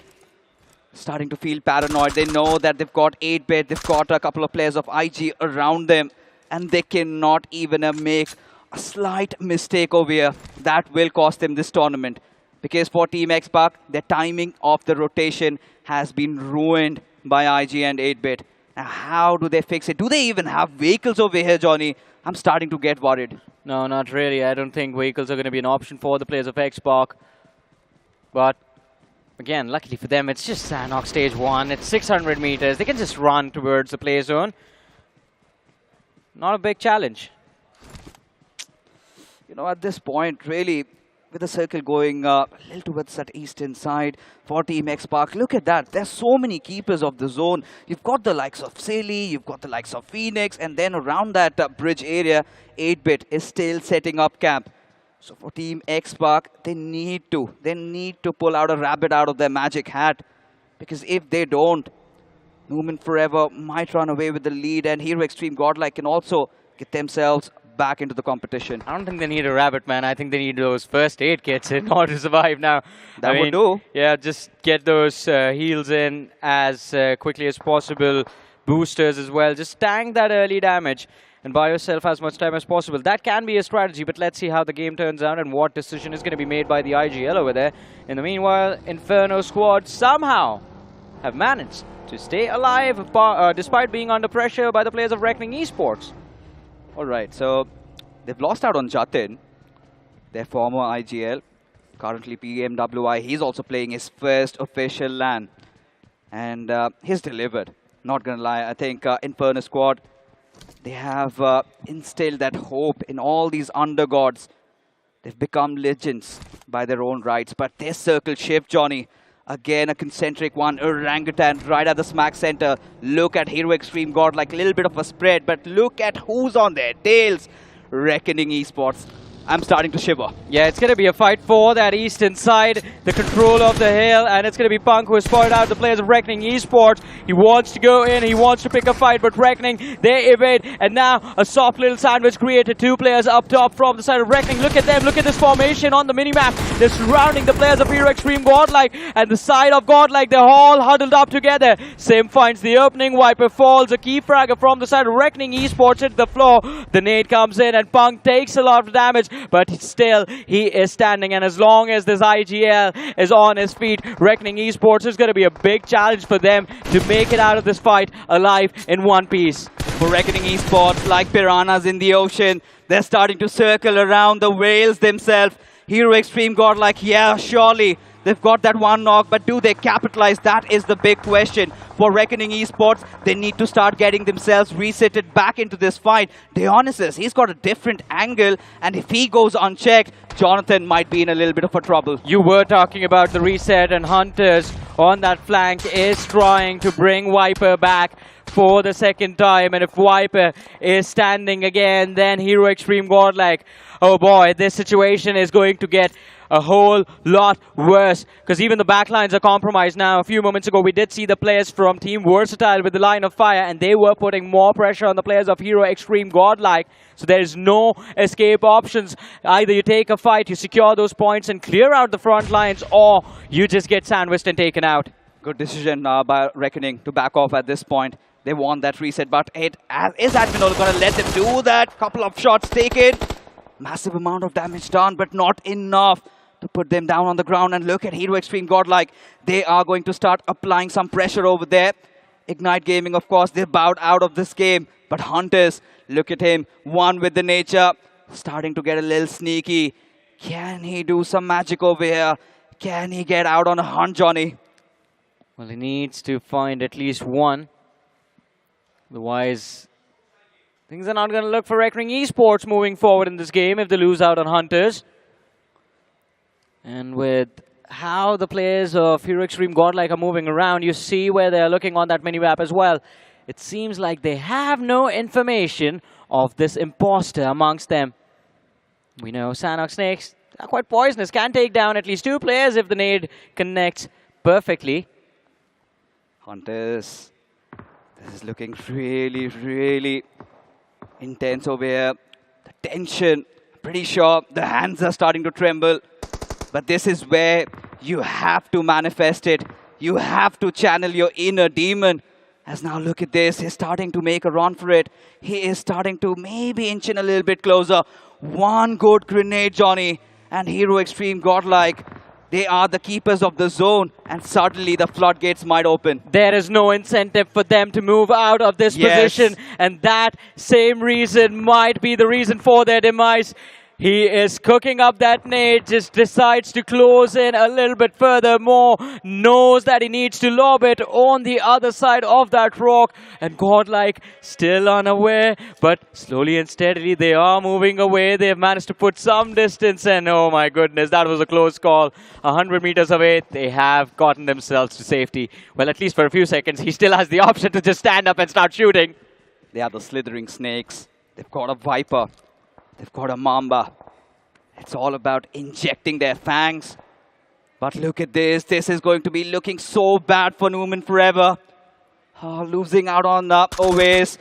starting to feel paranoid. They know that they've got 8-bit, they've got a couple of players of IG around them, and they cannot even make a slight mistake over here. That will cost them this tournament. Because for Team X-Park, the timing of the rotation has been ruined by IG and 8-bit. Now, how do they fix it? Do they even have vehicles over here, Johnny? I'm starting to get worried. No, not really. I don't think vehicles are going to be an option for the players of X-Park. But again, luckily for them, it's just Sanhok stage 1. It's 600 meters. They can just run towards the play zone. Not a big challenge. You know, at this point, really, with the circle going a little towards that eastern side for Team X-Park, look at that. There's so many keepers of the zone. You've got the likes of Silly, you've got the likes of Phoenix, and then around that bridge area, 8-bit is still setting up camp. So for Team X-Park, they need to pull out a rabbit out of their magic hat. Because if they don't, Numan Forever might run away with the lead, and Hero Extreme Godlike can also get themselves back into the competition. I don't think they need a rabbit, man. I think they need those first aid kits in order to survive now. That would do. Yeah, just get those heals in as quickly as possible. Boosters as well. Just tank that early damage and buy yourself as much time as possible. That can be a strategy, but let's see how the game turns out and what decision is going to be made by the IGL over there. In the meanwhile, Inferno Squad somehow have managed to stay alive despite being under pressure by the players of Reckoning Esports. All right, so they've lost out on Jatin, their former IGL, currently PMWI. He's also playing his first official LAN, and he's delivered. Not gonna lie, I think Inferno Squad, they have instilled that hope in all these undergods. They've become legends by their own rights, but their circle shift, Johnny. Again, a concentric one, Orangutan right at the smack center. Look at Hero Extreme God, like a little bit of a spread, but look at who's on their tails. Reckoning Esports. I'm starting to shiver. Yeah, it's going to be a fight for that eastern side, the control of the hill, and it's going to be Punk who has spotted out the players of Reckoning Esports. He wants to go in, he wants to pick a fight, but Reckoning, they evade, and now a soft little sandwich created. 2 players up top from the side of Reckoning. Look at them, look at this formation on the minimap. They're surrounding the players of Hero Extreme Godlike, and the side of Godlike, they're all huddled up together. Sim finds the opening, Viper falls, a key fragger from the side of Reckoning Esports hit the floor. The nade comes in, and Punk takes a lot of damage, but still, he is standing, and as long as this IGL is on his feet, Reckoning Esports is going to be a big challenge for them to make it out of this fight alive in one piece. For Reckoning Esports, like piranhas in the ocean, they're starting to circle around the whales themselves. Hero Extreme Godlike, yeah, surely They've got that one knock, but do they capitalize? That is the big question. For Reckoning Esports, they need to start getting themselves resetted back into this fight. Dionysus, he's got a different angle, and if he goes unchecked, Jonathan might be in a little bit of a trouble. You were talking about the reset, and Hunters on that flank is trying to bring Viper back for the second time. And if Viper is standing again, then Hero Extreme Godlike, oh boy, this situation is going to get a whole lot worse, because even the backlines are compromised now. A few moments ago, we did see the players from Team Versatile with the line of fire, and they were putting more pressure on the players of Hero Extreme Godlike. So there is no escape options. Either you take a fight, you secure those points and clear out the front lines, or you just get sandwiched and taken out. Good decision by Reckoning to back off at this point. They want that reset, but is Adminol going to let them do that? Couple of shots taken. Massive amount of damage done, but not enough to put them down on the ground. And look at Hero Extreme Godlike. They are going to start applying some pressure over there. Ignite Gaming, of course, they bowed out of this game. But Hunters, look at him. One with the nature. Starting to get a little sneaky. Can he do some magic over here? Can he get out on a hunt, Johnny? Well, he needs to find at least one. Otherwise, things are not going to look for Reckoning Esports moving forward in this game if they lose out on Hunters. And with how the players of Hero Extreme Godlike are moving around, you see where they're looking on that mini-map as well. It seems like they have no information of this imposter amongst them. We know Sanhok snakes are quite poisonous, can take down at least 2 players if the nade connects perfectly. Hunters, this is looking really, really intense over here. The tension, pretty sure the hands are starting to tremble. But this is where you have to manifest it. You have to channel your inner demon. As now look at this, he's starting to make a run for it. He is starting to maybe inch in a little bit closer. One good grenade, Johnny, and Hero Extreme Godlike. They are the keepers of the zone, and suddenly the floodgates might open. There is no incentive for them to move out of this position, and that same reason might be the reason for their demise. He is cooking up that nade, just decides to close in a little bit further more, knows that he needs to lob it on the other side of that rock, and Godlike still unaware, but slowly and steadily they are moving away. They have managed to put some distance, and oh my goodness, that was a close call. 100 meters away, they have gotten themselves to safety. Well, at least for a few seconds, he still has the option to just stand up and start shooting. They are the slithering snakes. They've got a Viper. They've got a Mamba. It's all about injecting their fangs. But look at this. This is going to be looking so bad for Newman Forever. Oh, losing out on the Oasis.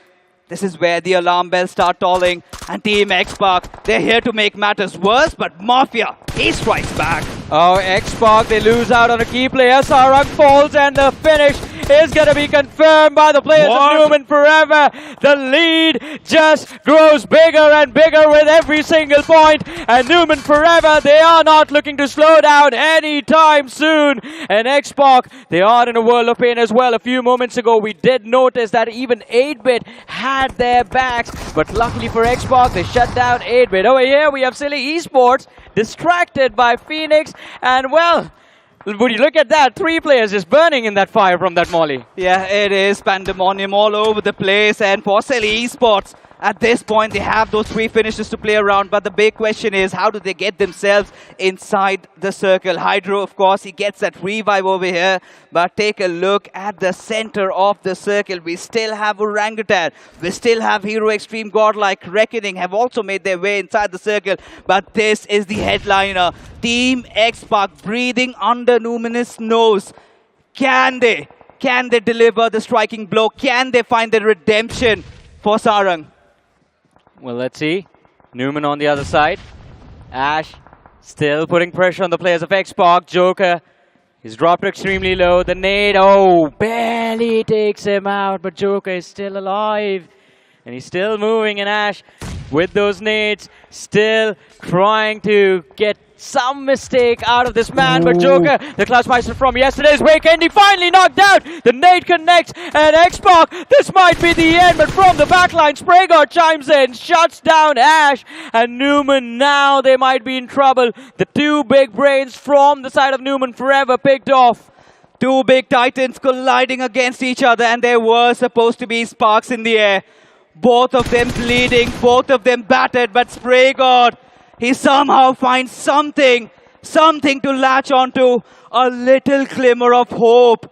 This is where the alarm bells start tolling. And Team X-Pac, they're here to make matters worse. But Mafia, he strikes back. Oh, X-Pac, they lose out on a key player. Sarang falls, and the finish is going to be confirmed by the players of Newman Forever. The lead just grows bigger and bigger with every single point. And Newman Forever, they are not looking to slow down anytime soon. And X-Pac, they are in a world of pain as well. A few moments ago, we did notice that even 8-Bit had their backs. But luckily for X-Pac, they shut down 8-Bit. Over here, we have Silly Esports, distracted by Phoenix. And well, would you look at that? 3 players just burning in that fire from that molly. Yeah, it is pandemonium all over the place. And for Silly Esports, at this point, they have those 3 finishes to play around. But the big question is, how do they get themselves inside the circle? Hydro, of course, he gets that revive over here. But take a look at the center of the circle. We still have Orangutan. We still have Hero Extreme Godlike. Reckoning have also made their way inside the circle. But this is the headliner. Team X-Pac breathing under Numinous' nose. Can they deliver the striking blow? Can they find the redemption for Sarang? Well, let's see. Newman on the other side. Ash still putting pressure on the players of X-Pac. Joker is dropped extremely low. The nade, oh, barely takes him out. But Joker is still alive. And he's still moving. And Ash with those nades, still trying to get some mistake out of this man, but Joker, the Clutchmeister from yesterday's weekend, he finally knocked out. The nade connects, and Xbox, this might be the end, but from the backline, Spraygard chimes in, shuts down Ash, and Newman, now they might be in trouble. The two big brains from the side of Newman forever picked off. Two big titans colliding against each other, and there were supposed to be sparks in the air. Both of them bleeding, both of them battered, but Spraygard, he somehow finds something to latch onto, a little glimmer of hope.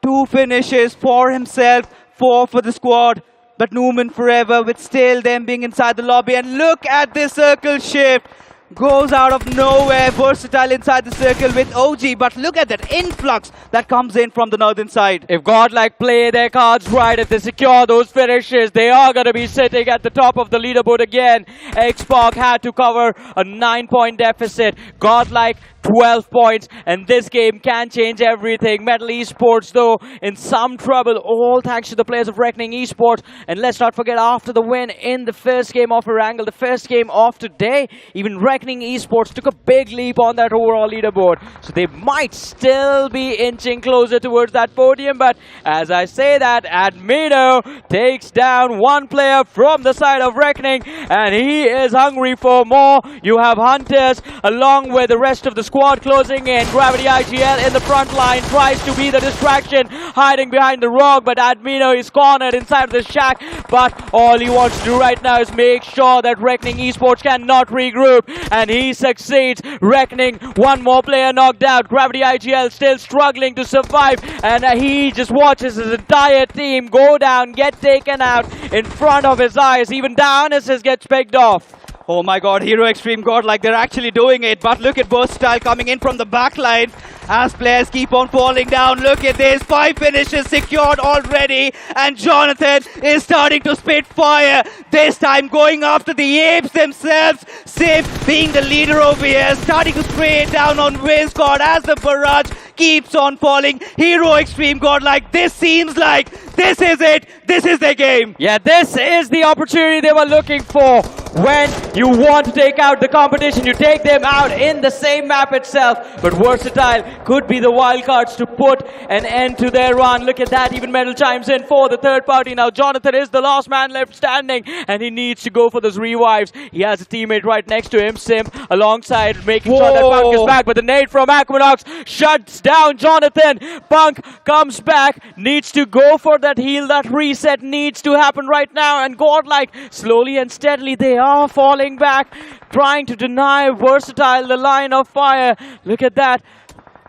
2 finishes for himself, 4 for the squad, but Newman forever with still them being inside the lobby. And look at this circle shift. Goes out of nowhere, versatile inside the circle with OG, but look at that influx that comes in from the northern side. If Godlike play their cards right, if they secure those finishes, they are going to be sitting at the top of the leaderboard again. Xbox had to cover a 9-point deficit. Godlike 12 points, and this game can change everything. Metal Esports, though, in some trouble, all thanks to the players of Reckoning Esports. And let's not forget, after the win in the first game of Erangel, the first game of today, even Reckoning Esports took a big leap on that overall leaderboard. So they might still be inching closer towards that podium, but as I say that, Admino takes down one player from the side of Reckoning, and he is hungry for more. You have Hunters along with the rest of the squad closing in. Gravity IGL in the front line tries to be the distraction, hiding behind the rock, but Admino is cornered inside of the shack. But all he wants to do right now is make sure that Reckoning Esports cannot regroup, and he succeeds. Reckoning, one more player knocked out. Gravity IGL still struggling to survive, and he just watches his entire team go down, get taken out in front of his eyes. Even Dionysus gets picked off. Oh my god, Hero Extreme Godlike, they're actually doing it. But look at Versatile coming in from the backline as players keep on falling down. Look at this, 5 finishes secured already. And Jonathan is starting to spit fire. This time going after the apes themselves. Sif being the leader over here, starting to spray it down on WinSquad as the barrage keeps on falling. Hero Extreme Godlike, this seems like this is it. This is their game. Yeah, this is the opportunity they were looking for. When you want to take out the competition, you take them out in the same map itself. But Versatile could be the wildcards to put an end to their run. Look at that, even Metal chimes in for the third party. Now Jonathan is the last man left standing, and he needs to go for those revives. He has a teammate right next to him, Simp, alongside, making sure that Punk is back. But the nade from Aquinox shuts down Jonathan. Punk comes back, needs to go for that heal. That reset needs to happen right now. And Godlike, slowly and steadily, they are falling back, trying to deny Versatile the line of fire. Look at that.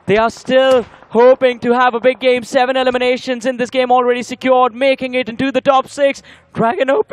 They are still hoping to have a big game. 7 eliminations in this game already secured, making it into the top 6. Dragon OP?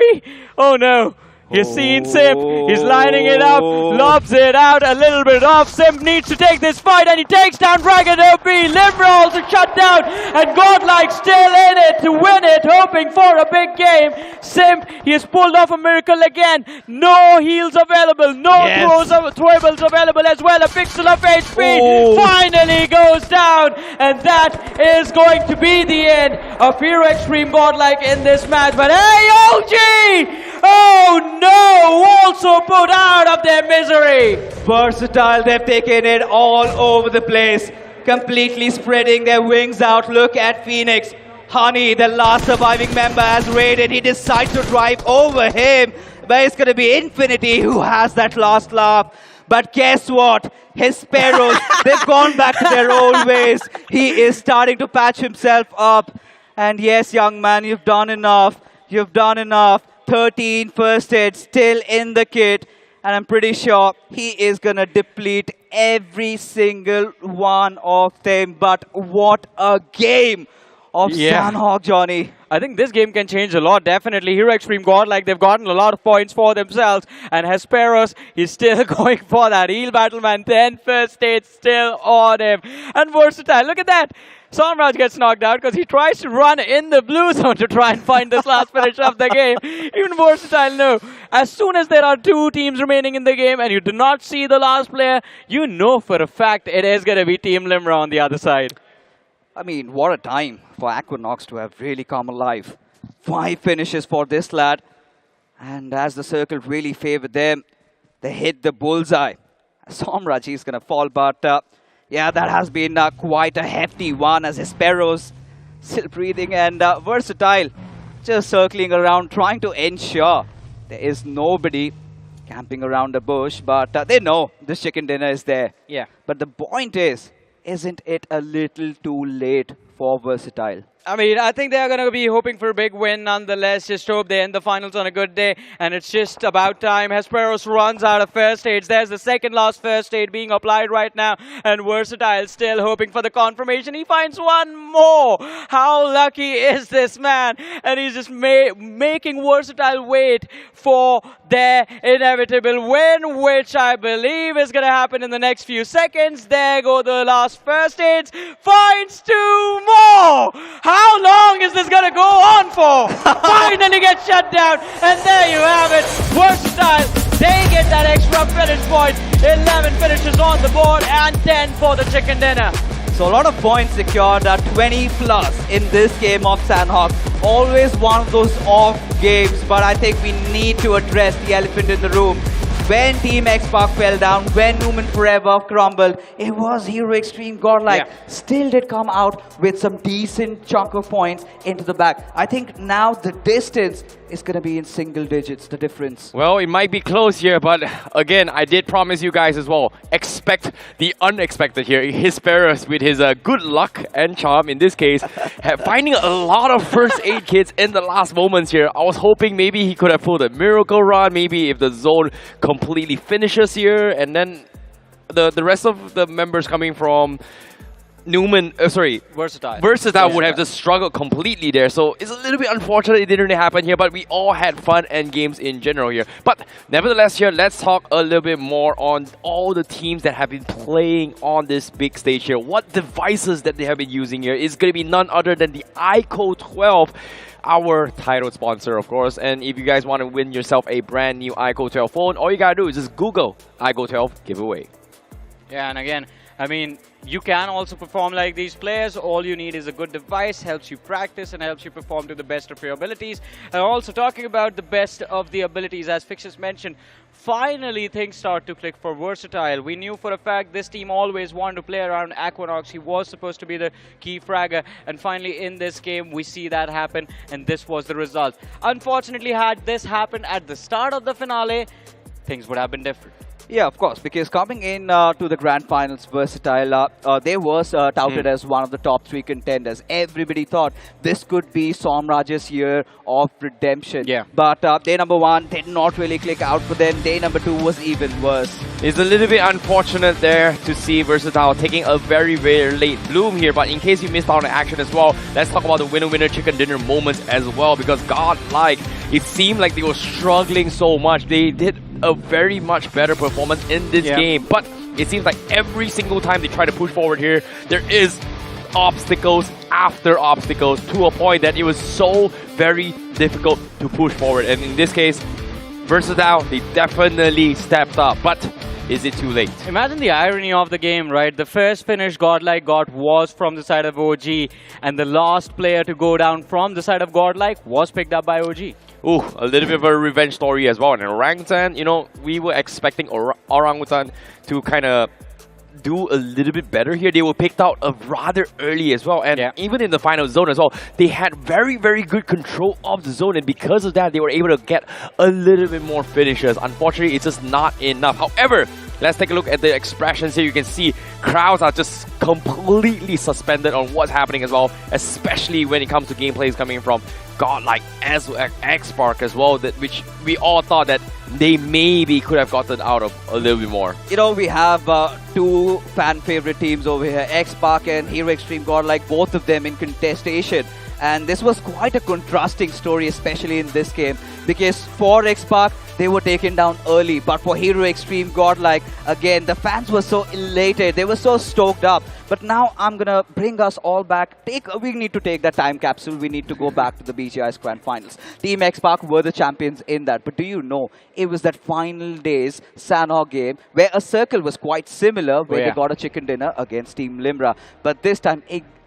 Oh no. You're seeing Simp, he's lining it up, lobs it out a little bit off. Simp needs to take this fight, and he takes down Dragon OP. Limra also shut down, and Godlike still in it to win it, hoping for a big game. Simp, he has pulled off a miracle again. No heals available, no throwables available as well. A pixel of HP finally goes down, and that is going to be the end of Hero Extreme Godlike in this match. But hey, OG! Oh no! Also put out of their misery! Versatile, they've taken it all over the place. Completely spreading their wings out. Look at Phoenix. Honey, the last surviving member, has raided. He decides to drive over him. But it's going to be Infinity who has that last laugh. But guess what? His sparrows, they've gone back to their old ways. He is starting to patch himself up. And yes, young man, you've done enough. You've done enough. 13 first aids still in the kit, and I'm pretty sure he is gonna deplete every single one of them. But what a game of Sanhok, Johnny. I think this game can change a lot, definitely. Hero Extreme Godlike, they've gotten a lot of points for themselves, and Hesperos, he's still going for that heal battle, man. 10 first aids still on him. And Versatile, look at that. Somraj gets knocked out because he tries to run in the blue zone to try and find this last finish of the game. Even Versatile, no. As soon as there are 2 teams remaining in the game and you do not see the last player, you know for a fact it is going to be Team Limra on the other side. I mean, what a time for Aquinox to have really come alive. 5 finishes for this lad. And as the circle really favored them, they hit the bullseye. Somraj is going to fall, but yeah, that has been quite a hefty one as Hesperos still breathing and Versatile just circling around, trying to ensure there is nobody camping around the bush, but they know this chicken dinner is there. Yeah. But the point is, isn't it a little too late for Versatile? I mean, I think they're going to be hoping for a big win nonetheless. Just hope they end the finals on a good day. And it's just about time. Hesperos runs out of first aids. There's the second last first aid being applied right now. And Versatile still hoping for the confirmation. He finds one more. How lucky is this man? And he's just making Versatile wait for their inevitable win, which I believe is going to happen in the next few seconds. There go the last first aids. Finds two more. How long is this going to go on for? Finally gets shut down. And there you have it. Versatile, they get that extra finish point. 11 finishes on the board and 10 for the chicken dinner. So a lot of points secured, 20 plus in this game of Sanhok. Always one of those off games, but I think we need to address the elephant in the room. When Team X-Pac fell down, when Numan Forever crumbled, it was Hero Extreme Godlike. Yeah. Still did come out with some decent chunk of points into the back. I think now the distance is going to be in single digits, the difference. Well, it might be close here, but again, I did promise you guys as well, expect the unexpected here. Hesperos with his good luck and charm in this case, finding a lot of first aid kits in the last moments here. I was hoping maybe he could have pulled a miracle run, maybe if the zone completely finishes here, and then the rest of the members coming from Versatile would have just struggled completely there. So it's a little bit unfortunate it didn't really happen here, but we all had fun and games in general here. But nevertheless here, let's talk a little bit more on all the teams that have been playing on this big stage here. What devices that they have been using here is going to be none other than the iQOO 12. Our title sponsor, of course. And if you guys want to win yourself a brand new iQOO 12 phone, all you gotta do is just Google iQOO 12 giveaway. Yeah, and again, I mean, you can also perform like these players. All you need is a good device, helps you practice and helps you perform to the best of your abilities. And also talking about the best of the abilities, as Fixus mentioned, finally things start to click for Versatile. We knew for a fact this team always wanted to play around Aquanox. He was supposed to be the key fragger, and finally in this game we see that happen, and this was the result. Unfortunately, had this happened at the start of the finale, things would have been different. Yeah, of course, because coming in to the Grand Finals, Versatile, they was touted as one of the top 3 contenders. Everybody thought this could be Somraj's year of redemption. Yeah. But day number 1 did not really click out for them. Day number 2 was even worse. It's a little bit unfortunate there to see Versatile taking a very, very late bloom here. But in case you missed out on the action as well, let's talk about the winner-winner chicken dinner moments as well. Because godlike, it seemed like they were struggling so much. They did a very much better performance in this game, but it seems like every single time they try to push forward here, there is obstacles after obstacles to a point that it was so very difficult to push forward. And in this case, Versatile, they definitely stepped up, but is it too late? Imagine the irony of the game, right? The first finish Godlike got was from the side of OG, and the last player to go down from the side of Godlike was picked up by OG. Ooh, a little bit of a revenge story as well. And Orangutan, you know, we were expecting Orangutan to kind of do a little bit better here. They were picked out rather early as well. And even in the final zone as well, they had very, very good control of the zone. And because of that, they were able to get a little bit more finishes. Unfortunately, it's just not enough. However, let's take a look at the expressions here. You can see crowds are just completely suspended on what's happening as well, especially when it comes to gameplays coming from godlike as X-Pac as well, that which we all thought that they maybe could have gotten out of a little bit more. You know, we have 2 fan favorite teams over here, X-Pac and Hero Extreme Godlike, both of them in contestation. And this was quite a contrasting story, especially in this game, because for X-Pac, they were taken down early, but for Hero Extreme Godlike, again, the fans were so elated, they were so stoked up. But now I'm gonna bring us all back. We need to take that time capsule. We need to go back to the BGI's Grand Finals. Team X-Pac were the champions in that. But do you know, it was that final days Sanhok game where a circle was quite similar, where they got a chicken dinner against Team Limra. But this time,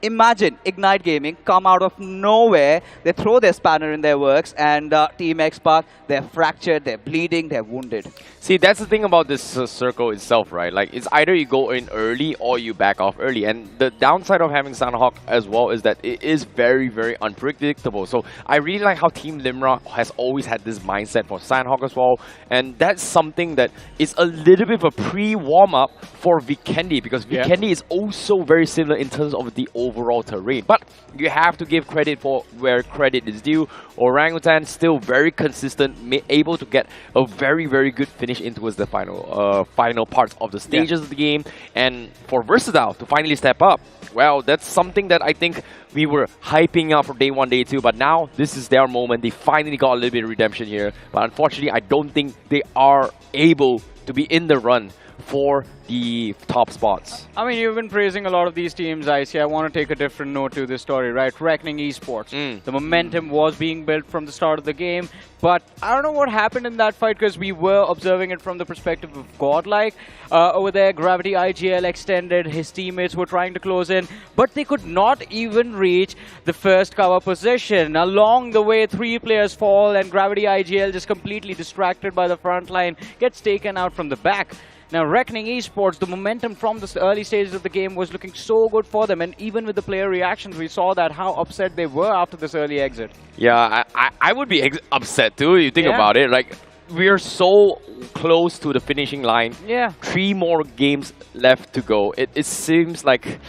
imagine Ignite Gaming come out of nowhere, they throw their spanner in their works, and Team Xpark, they're fractured, they're bleeding, they're wounded. See, that's the thing about this circle itself, right? Like, it's either you go in early or you back off early. And the downside of having Sanhok as well is that it is very, very unpredictable. So I really like how Team Limra has always had this mindset for Sanhok as well. And that's something that is a little bit of a pre-warm-up for Vikendi, because Vikendi is also very similar in terms of the overall terrain. But you have to give credit for where credit is due. Orangutan still very consistent, able to get a very, very good finish into the final parts of the stages of the game. And for Versatile to finally step up, well, that's something that I think we were hyping up for day 1, day 2, but now this is their moment. They finally got a little bit of redemption here, but unfortunately I don't think they are able to be in the run for the top spots. I mean, you've been praising a lot of these teams, Icy. I want to take a different note to this story, right? Reckoning Esports. The momentum was being built from the start of the game, but I don't know what happened in that fight, because we were observing it from the perspective of Godlike. Over there, Gravity IGL extended, his teammates were trying to close in, but they could not even reach the first cover position. Along the way, 3 players fall, and Gravity IGL, just completely distracted by the front line, gets taken out from the back. Now, Reckoning Esports, the momentum from the early stages of the game was looking so good for them, and even with the player reactions, we saw that how upset they were after this early exit. Yeah, I would be upset too, you think about it. Like, we are so close to the finishing line. 3 more games left to go. It seems like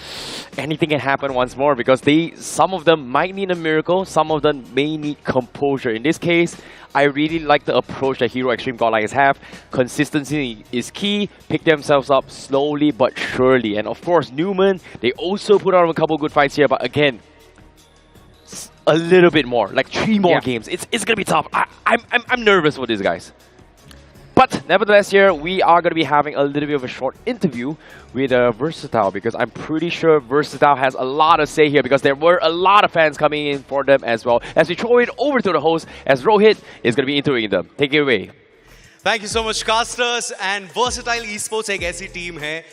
anything can happen once more, because some of them might need a miracle, some of them may need composure. In this case, I really like the approach that Hero Extreme Godlike have. Consistency is key. Pick themselves up slowly but surely. And of course, Newman, they also put on a couple good fights here, but again, a little bit more, like 3 more games. It's gonna be tough. I'm nervous for these guys. But nevertheless, here we are going to be having a little bit of a short interview with Versatile, because I'm pretty sure Versatile has a lot to say here, because there were a lot of fans coming in for them as well. As we throw it over to the host, as Rohit is going to be interviewing them. Take it away. Thank you so much, casters. And Versatile Esports एक ऐसी team है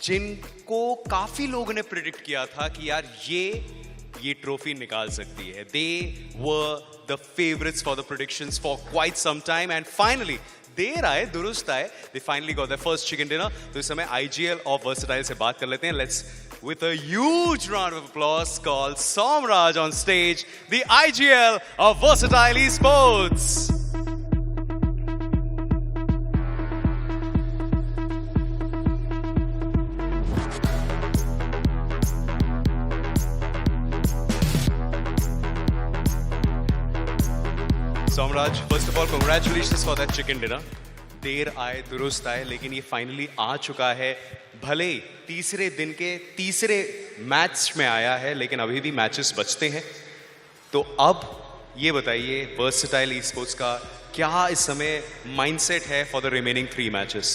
जिनको काफी लोगों ने predict किया था कि यार ये ट्रॉफी निकाल सकती है. They were the favorites for the predictions for quite some time, and finally देर आए दुरुस्त आए, they finally got their first chicken dinner. तो इस समय IGL of Versatile से बात कर लेते हैं. Let's, with a huge round of applause, call Somraj on stage, the IGL of Versatile Esports. Somraj, first of all, congratulations for that chicken dinner. देर आए दुरुस्त आए, लेकिन ये फाइनली आ चुका है. भले तीसरे दिन के तीसरे मैच में आया है, लेकिन अभी भी मैचेस बचते हैं. तो अब ये बताइए, वर्सेटाइल ईस्पोर्ट्स का क्या इस समय माइंडसेट है फॉर द रिमेनिंग 3 मैचेस?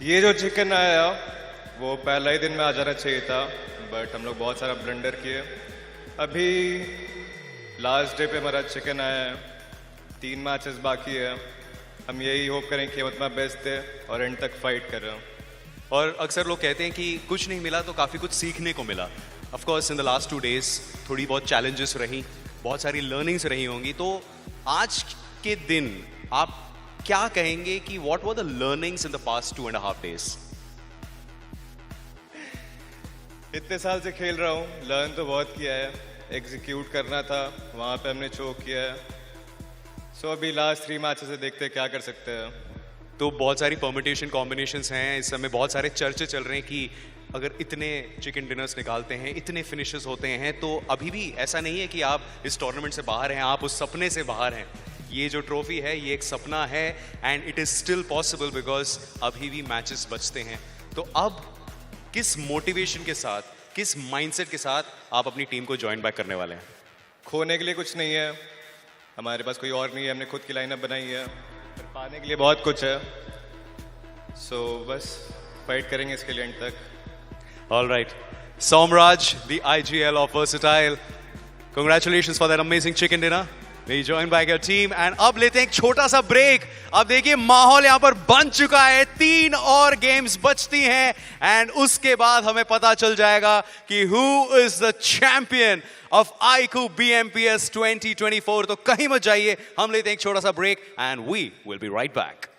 ये जो चिकन आया वो पहला ही दिन में आ जाना चाहिए था, बट हम लोग बहुत सारा ब्लंडर किए. अभी लास्ट डे पे हमारा चिकन आया है. 3 मैचेस बाकी है. हम यही होप करें कि हम अपना बेस्ट दे और एंड तक फाइट कर रहे हैं. और अक्सर लोग कहते हैं कि कुछ नहीं मिला तो काफ़ी कुछ सीखने को मिला. Of course in the last 2 days थोड़ी बहुत चैलेंजेस रही, बहुत सारी लर्निंग्स रही होंगी. तो आज के दिन आप क्या कहेंगे कि what were the learnings in the past 2.5 days? इतने साल से खेल रहा हूँ, लर्न तो बहुत किया है. एग्जीक्यूट करना था, वहाँ पे हमने चोक किया है. सो अभी लास्ट 3 मैचेस से देखते हैं क्या कर सकते हैं. तो बहुत सारी परमिटेशन कॉम्बिनेशंस हैं इस समय, बहुत सारे चर्चे चल रहे हैं कि अगर इतने चिकन डिनर्स निकालते हैं, इतने फिनिशेस होते हैं, तो अभी भी ऐसा नहीं है कि आप इस टूर्नामेंट से बाहर हैं, आप उस सपने से बाहर हैं. ये जो ट्रॉफी है ये एक सपना है, and it is still possible because अभी भी मैचेस बचते हैं. तो अब किस मोटिवेशन के साथ, किस माइंडसेट के साथ आप अपनी टीम को ज्वाइन बैक करने वाले हैं? खोने के लिए कुछ नहीं है, हमारे पास कोई और नहीं है. हमने खुद की लाइनअप बनाई है, पाने के लिए बहुत कुछ है. सो बस फाइट करेंगे इसके लिए एंड तक. All right, Somraj, the IGL of Versatile, congratulations for that amazing chicken dinner. Be joined by your team and अब लेते हैं एक छोटा सा ब्रेक. अब देखिए माहौल यहाँ पर बन चुका है. 3 और गेम्स बचती हैं and उसके बाद हमें पता चल जाएगा कि who is the champion of iQOO BMPS 2024. तो कहीं मत जाइए, हम लेते हैं एक छोटा सा break and we will be right back.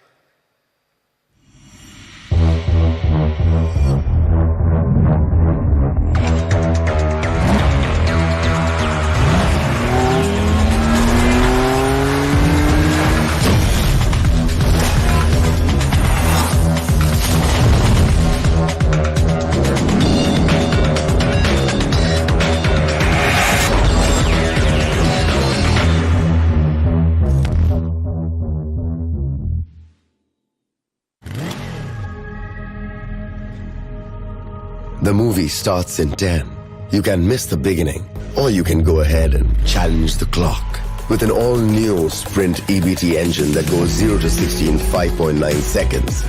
The movie starts in 10. You can miss the beginning, or you can go ahead and challenge the clock. With an all-new Sprint EBT engine that goes 0 to 60 in 5.9 seconds.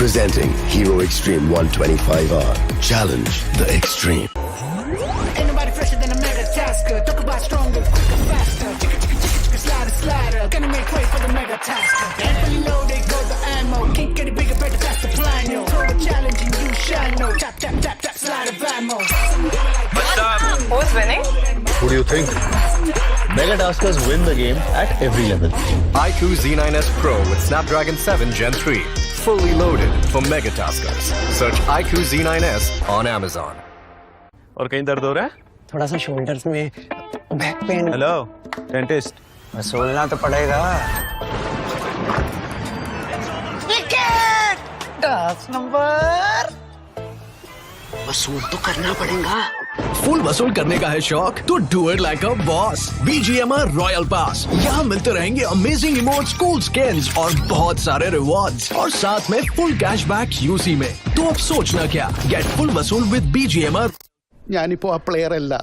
Presenting Hero Extreme 125R. Challenge the extreme. Ain't nobody fresher than a mega tasker. Talk about stronger, quicker, faster. Slider, slider. Gonna make way for the mega tasker. Ain't fully loaded, go the ammo. Keep getting bigger, better, that's the plan, yo. Throw a challenge and you shall know. Tap, tap, tap, tap, slide of ammo. Who's winning? Who do you think? Mega Taskers win the game at every level. iQOO Z9S Pro with Snapdragon 7 Gen 3. Fully loaded for Mega Taskers. Search iQOO Z9S on Amazon. और कहीं दर्द हो रहा है? थोड़ा सा shoulders में, back pain. Hello, dentist. वसूलना तो पड़ेगा. विकेट! 10 नंबर. वसूल तो करना पड़ेगा. फुल वसूल करने का है शौक तो do it like a boss. BGMI royal pass. यहाँ मिलते रहेंगे अमेजिंग इमोट्स, कूल स्किन्स और बहुत सारे रिवॉर्ड्स और साथ में फुल कैशबैक यूसी में. तो अब सोचना क्या, गेट फुल वसूल विद BGMI. ഞാനിപ്പോ ആ പ്ലെയർ അല്ല.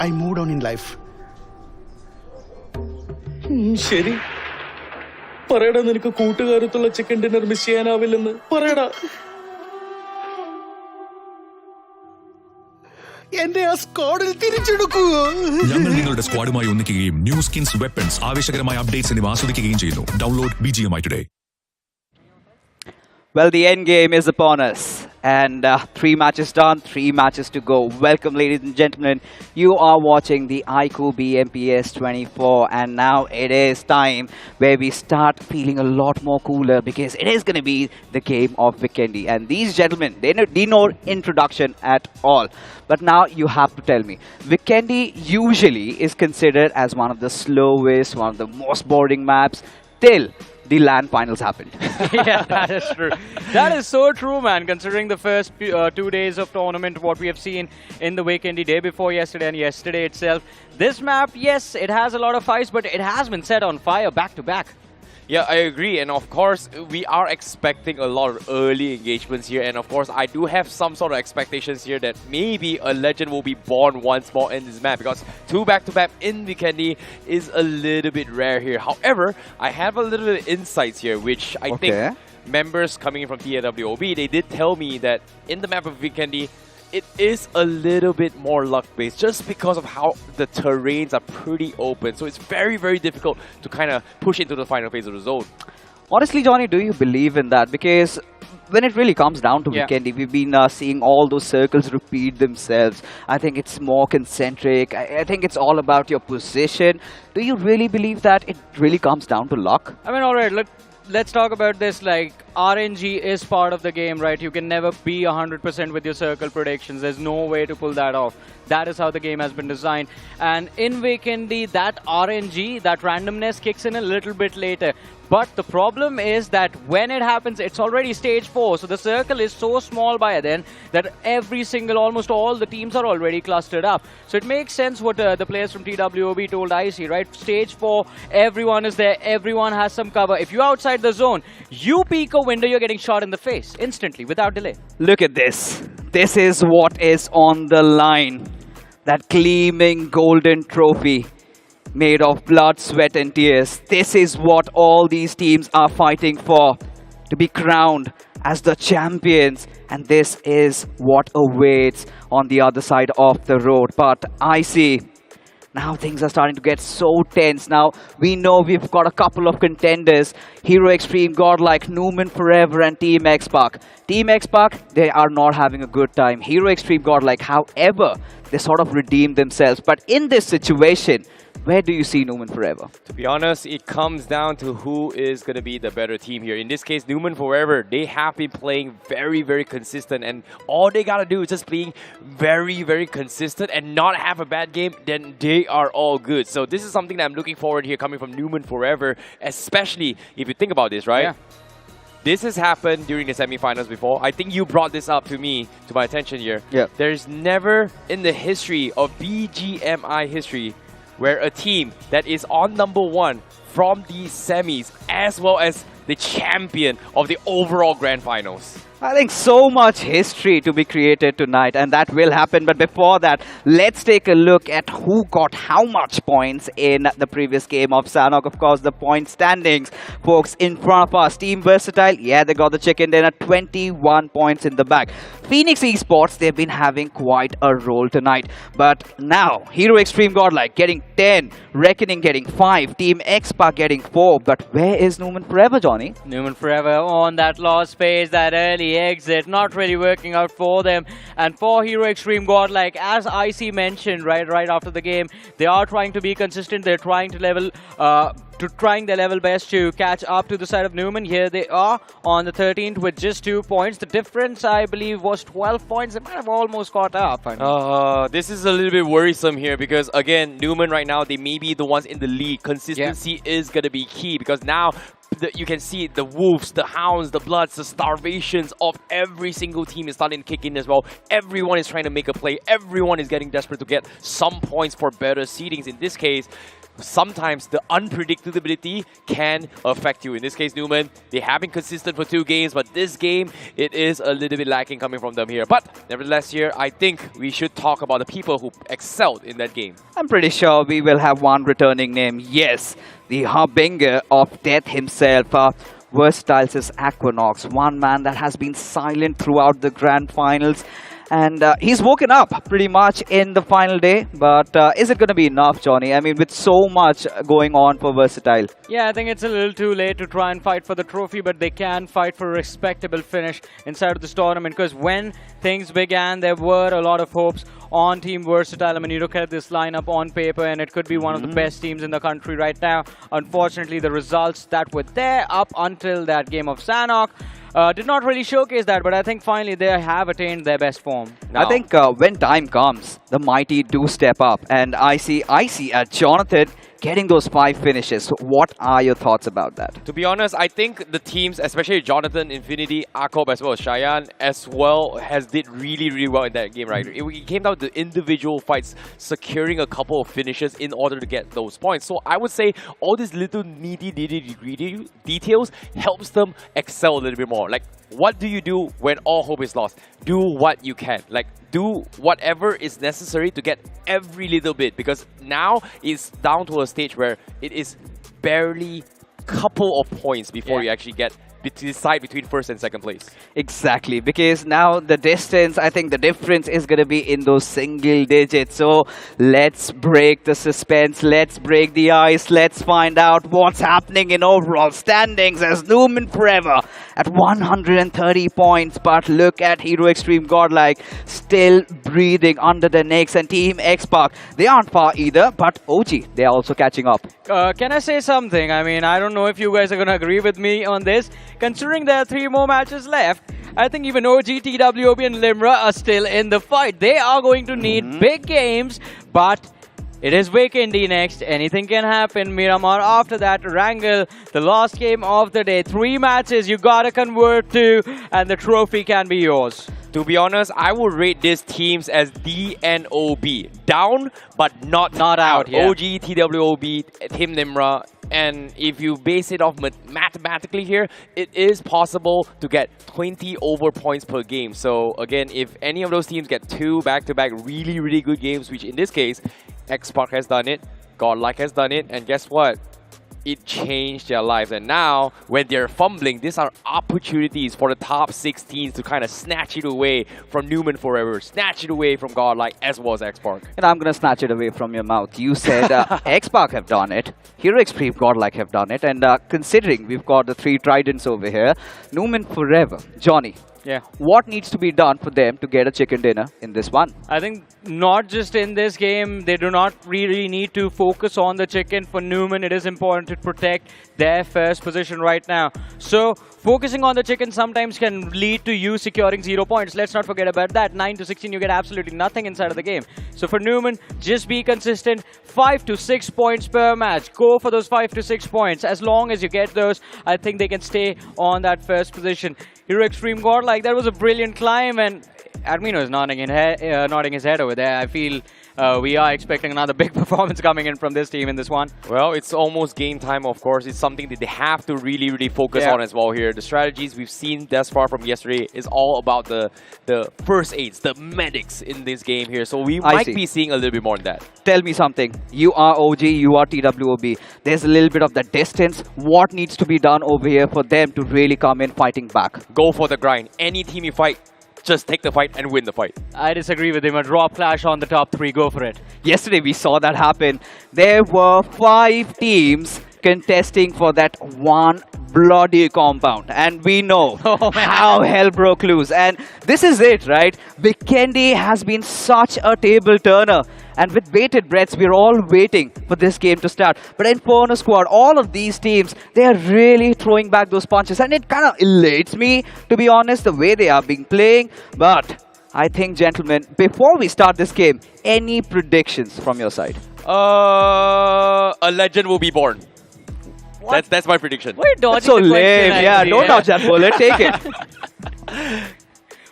I mood on in life. ശരി, പറയടാ, നിനക്ക് കൂട്ടുകാരത്തുള്ള ചിക്കൻ ഡിന്നർ മിസ് ചെയ്യാനാവില്ലെന്ന് പറയടാ. എന്റെ ആ സ്ക്വാഡിൽ തിരിച്ചെടുക്കൂ. ഞങ്ങൾ നിങ്ങളുടെ സ്ക്വാഡുമായി ഒന്നിക്കുകയും ന്യൂ സ്കിൻസ്, വെപ്പൺസ്, ആവേശകരമായ അപ്ഡേറ്റ്സ് എന്നിവ ആസ്വദിക്കുകയും ചെയ്യുന്നു. Download BGMI today. Well, the end game is upon us. And 3 matches done, 3 matches to go. Welcome, ladies and gentlemen. You are watching the iQOO BMPS 24. And now it is time where we start feeling a lot more cooler because it is going to be the game of Vikendi. And these gentlemen, they need no introduction at all. But now you have to tell me, Vikendi usually is considered as one of the slowest, one of the most boring maps till the LAN Finals happened. Yeah, that is true. That is so true, man, considering the first 2 days of tournament, what we have seen in the Vikendi day before yesterday and yesterday itself. This map, yes, it has a lot of fights, but it has been set on fire back to back. Yeah, I agree. And of course, we are expecting a lot of early engagements here. And of course, I do have some sort of expectations here that maybe a legend will be born once more in this map. Because 2 back-to-back in Vikendi is a little bit rare here. However, I have a little bit of insights here, which I think members coming in from TWOB, they did tell me that in the map of Vikendi, it is a little bit more luck-based just because of how the terrains are pretty open. So it's very, very difficult to kind of push into the final phase of the zone. Honestly, Johnny, do you believe in that? Because when it really comes down to Vikendi, we've been seeing all those circles repeat themselves. I think it's more concentric. I think it's all about your position. Do you really believe that it really comes down to luck? I mean, all right, let's talk about this. Like, RNG is part of the game, right? You can never be 100% with your circle predictions. There's no way to pull that off. That is how the game has been designed. And in Vikendi, that RNG, that randomness kicks in a little bit later. But the problem is that when it happens, it's already stage 4. So the circle is so small by then that almost all the teams are already clustered up. So it makes sense what the players from TWOB told IC, right? Stage 4, everyone is there, everyone has some cover. If you're outside the zone, you peek a window, you're getting shot in the face instantly without delay. Look at this. This is what is on the line. That gleaming golden trophy made of blood, sweat and tears. This is what all these teams are fighting for, to be crowned as the champions. And this is what awaits on the other side of the road. But I see Now things are starting to get so tense. Now we know we've got a couple of contenders. Hero Extreme, Godlike, Newman Forever and Team X-Pac. Team X-Pac, they are not having a good time. Hero Extreme, Godlike, however, they sort of redeemed themselves. But in this situation, where do you see Newman Forever? To be honest, it comes down to who is going to be the better team here. In this case, Newman Forever, they have been playing very, very consistent. And all they got to do is just being very, very consistent and not have a bad game, then they are all good. So this is something that I'm looking forward here coming from Newman Forever, especially if you think about this, right? Yeah. This has happened during the semifinals before. I think you brought this up to my attention here. Yeah. There's never in the history of BGMI history where a team that is on #1 from the semis as well as the champion of the overall grand finals. I think so much history to be created tonight, and that will happen. But before that, let's take a look at who got how much points in the previous game of Sanhok. Of course, the point standings, folks, in front of us. Team Versatile, yeah, they got the chicken dinner, 21 points in the bag. Phoenix Esports, they've been having quite a role tonight. But now, Hero Extreme Godlike getting 10, Reckoning getting 5, Team X-Pac getting 4. But where is Newman Forever, Johnny? Newman Forever on that lost phase, that early exit, not really working out for them. And for Hero Extreme Godlike, as IC mentioned right after the game, they are trying to be consistent. They're trying to trying their level best to catch up to the side of Newman. Here they are on the 13th with just 2 points. The difference, I believe, was 12 points. They might have almost caught up. This is a little bit worrisome here because, again, Newman right now, they may be the ones in the lead. Consistency is going to be key because now you can see the wolves, the hounds, the bloods, the starvations of every single team is starting to kick in as well. Everyone is trying to make a play. Everyone is getting desperate to get some points for better seedings. In this case, sometimes the unpredictability can affect you. In this case, Newman, they have been consistent for 2 games, but this game, it is a little bit lacking coming from them here. But nevertheless here, I think we should talk about the people who excelled in that game. I'm pretty sure we will have one returning name. Yes, the harbinger of death himself. Versatile's Equinox, one man that has been silent throughout the grand finals. And he's woken up pretty much in the final day. But is it going to be enough, Johnny? I mean, with so much going on for Versatile. Yeah, I think it's a little too late to try and fight for the trophy, but they can fight for a respectable finish inside of this tournament. Because when things began, there were a lot of hopes on Team Versatile. I mean, you look at this lineup on paper, and it could be one of the best teams in the country right now. Unfortunately, the results that were there up until that game of Sanhok did not really showcase that, but I think finally they have attained their best form. I think when time comes, the mighty do step up, and I see Jonathan getting those 5 finishes. What are your thoughts about that? To be honest, I think the teams, especially Jonathan, Infinity, iQOO, as well as Cheyenne, as well, did really, really well in that game, right? It came down to individual fights, securing a couple of finishes in order to get those points. So I would say all these little nitty-gritty details helps them excel a little bit more. Like, what do you do when all hope is lost? Do what you can. Like, do whatever is necessary to get every little bit, because now it's down to a stage where it is barely couple of points before you actually get to decide between first and second place. Exactly, because now the distance, I think the difference is going to be in those single digits. So let's break the suspense, let's break the ice, let's find out what's happening in overall standings as Newman Forever at 130 points. But look at Hero Extreme Godlike still breathing under the necks, and Team X-Pac, they aren't far either, but OG, they are also catching up. Can I say something? I mean, I don't know if you guys are going to agree with me on this. Considering there are 3 more matches left, I think even OG, TWOB and Limra are still in the fight. They are going to need big games, but it is Weekendy next. Anything can happen. Miramar after that. Wrangle, the last game of the day. 3 matches you gotta convert to, and the trophy can be yours. To be honest, I would rate these teams as DNOB. Down, but not out. Yeah. OG, TWOB, Team Nimra. And if you base it off mathematically here, it is possible to get 20 over points per game. So again, if any of those teams get 2 back-to-back really, really good games, which in this case, X-Pac has done it, Godlike has done it, and guess what? it changed their lives. And now, when they're fumbling, these are opportunities for the top 16 to kind of snatch it away from Newman Forever, snatch it away from Godlike, as well as X-Park. And I'm going to snatch it away from your mouth. You said X-Park have done it, Hero Extreme, Godlike have done it, and considering we've got the 3 Tridents over here, Newman Forever, Johnny. Yeah. What needs to be done for them to get a chicken dinner in this one? I think not just in this game, they do not really need to focus on the chicken. For Newman, it is important to protect their first position right now. So focusing on the chicken sometimes can lead to you securing 0 points. Let's not forget about that. 9 to 16, you get absolutely nothing inside of the game. So for Newman, just be consistent. 5 to 6 points per match. Go for those 5 to 6 points. As long as you get those, I think they can stay on that first position. Hero Extreme Godlike, that was a brilliant climb, and Admino is nodding his head over there. I feel we are expecting another big performance coming in from this team in this one. Well, it's almost game time, of course. It's something that they have to really focus on as well here. The strategies we've seen thus far from yesterday is all about the first aids, the medics in this game here. So we might be seeing a little bit more than that. Tell me something. You are OG, you are TWOB. There's a little bit of the distance. What needs to be done over here for them to really come in fighting back? Go for the grind. Any team you fight, just take the fight and win the fight. I disagree with him. A drop clash on the top 3. Go for it. Yesterday we saw that happen. There were 5 teams contesting for that one bloody compound, and we know how hell broke loose. And this is it, right? Vikendi has been such a table turner, and with bated breaths, we're all waiting for this game to start. But Inferno Squad, all of these teams, they are really throwing back those punches, and it kind of elates me, to be honest, the way they are being playing. But I think, gentlemen, before we start this game, any predictions from your side? A legend will be born. That's my prediction. Wait, that's so lame. Yeah, don't dodge that bullet. Take it.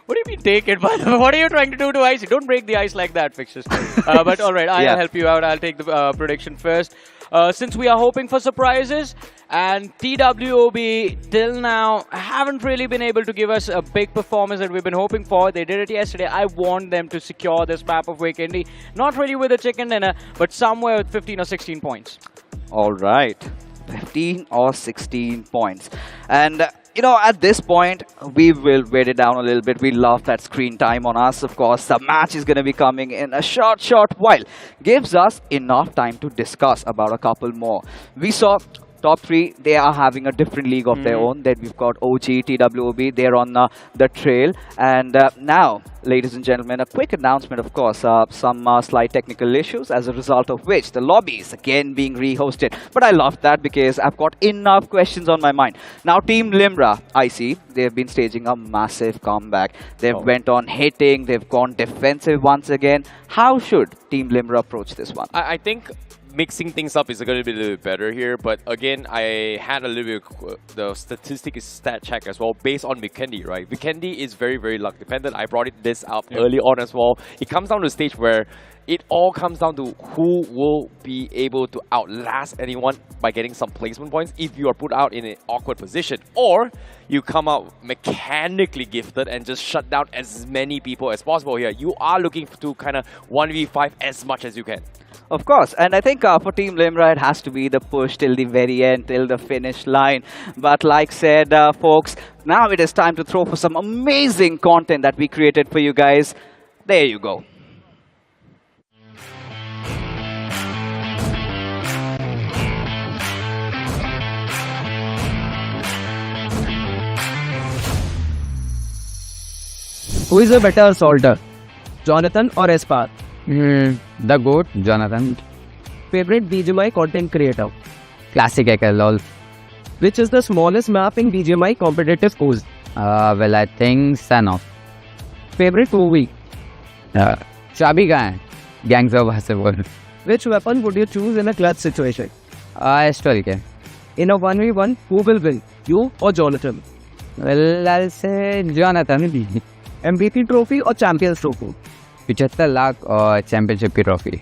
What do you mean take it? What are you trying to do to ice? Don't break the ice like that, Fixtures. But all right, I'll help you out. I'll take the prediction first. Since we are hoping for surprises, and TWOB till now haven't really been able to give us a big performance that we've been hoping for. They did it yesterday. I want them to secure this map of Vikendi. Not really with a chicken dinner, but somewhere with 15 or 16 points. All right. 15 or 16 points. And you know, at this point, we will wait it down a little bit. We love that screen time on us, of course. The match is going to be coming in a short while. Gives us enough time to discuss about a couple more. We saw top 3, they are having a different league of their own. Then we've got OG, TWOB, they're on the trail. And now, ladies and gentlemen, a quick announcement, of course. Some slight technical issues, as a result of which the lobby is again being re-hosted. But I love that because I've got enough questions on my mind. Now, Team Limra, I see, they've been staging a massive comeback. They've went on hitting, they've gone defensive once again. How should Team Limra approach this one? I think mixing things up is going to be a little bit better here, but again, I had a little bit the statistic stat check as well based on Vikendi, right? Vikendi is very luck dependent. I brought this up early on as well. It comes down to a stage where it all comes down to who will be able to outlast anyone by getting some placement points if you are put out in an awkward position, or you come out mechanically gifted and just shut down as many people as possible here. You are looking to kind of 1v5 as much as you can. Of course, and I think for Team Limra, it has to be the push till the very end, till the finish line. But like said, folks, now it is time to throw for some amazing content that we created for you guys. There you go. Who is a better assaulter, Jonathan or Espar? The GOAT, Jonathan. Favorite BGMI content creator? Classic Ekel, lol. Which is the smallest map in BGMI competitive pools? Well, I think Sanhok. Favorite movie? Chabi ka hai? Gangs of Wasseypur. Which weapon would you choose in a clutch situation? Historic hai. In a 1v1, who will win, you or Jonathan? Well, I'll say Jonathan. MVP trophy or Champions trophy? 75 lakh or championship की trophy.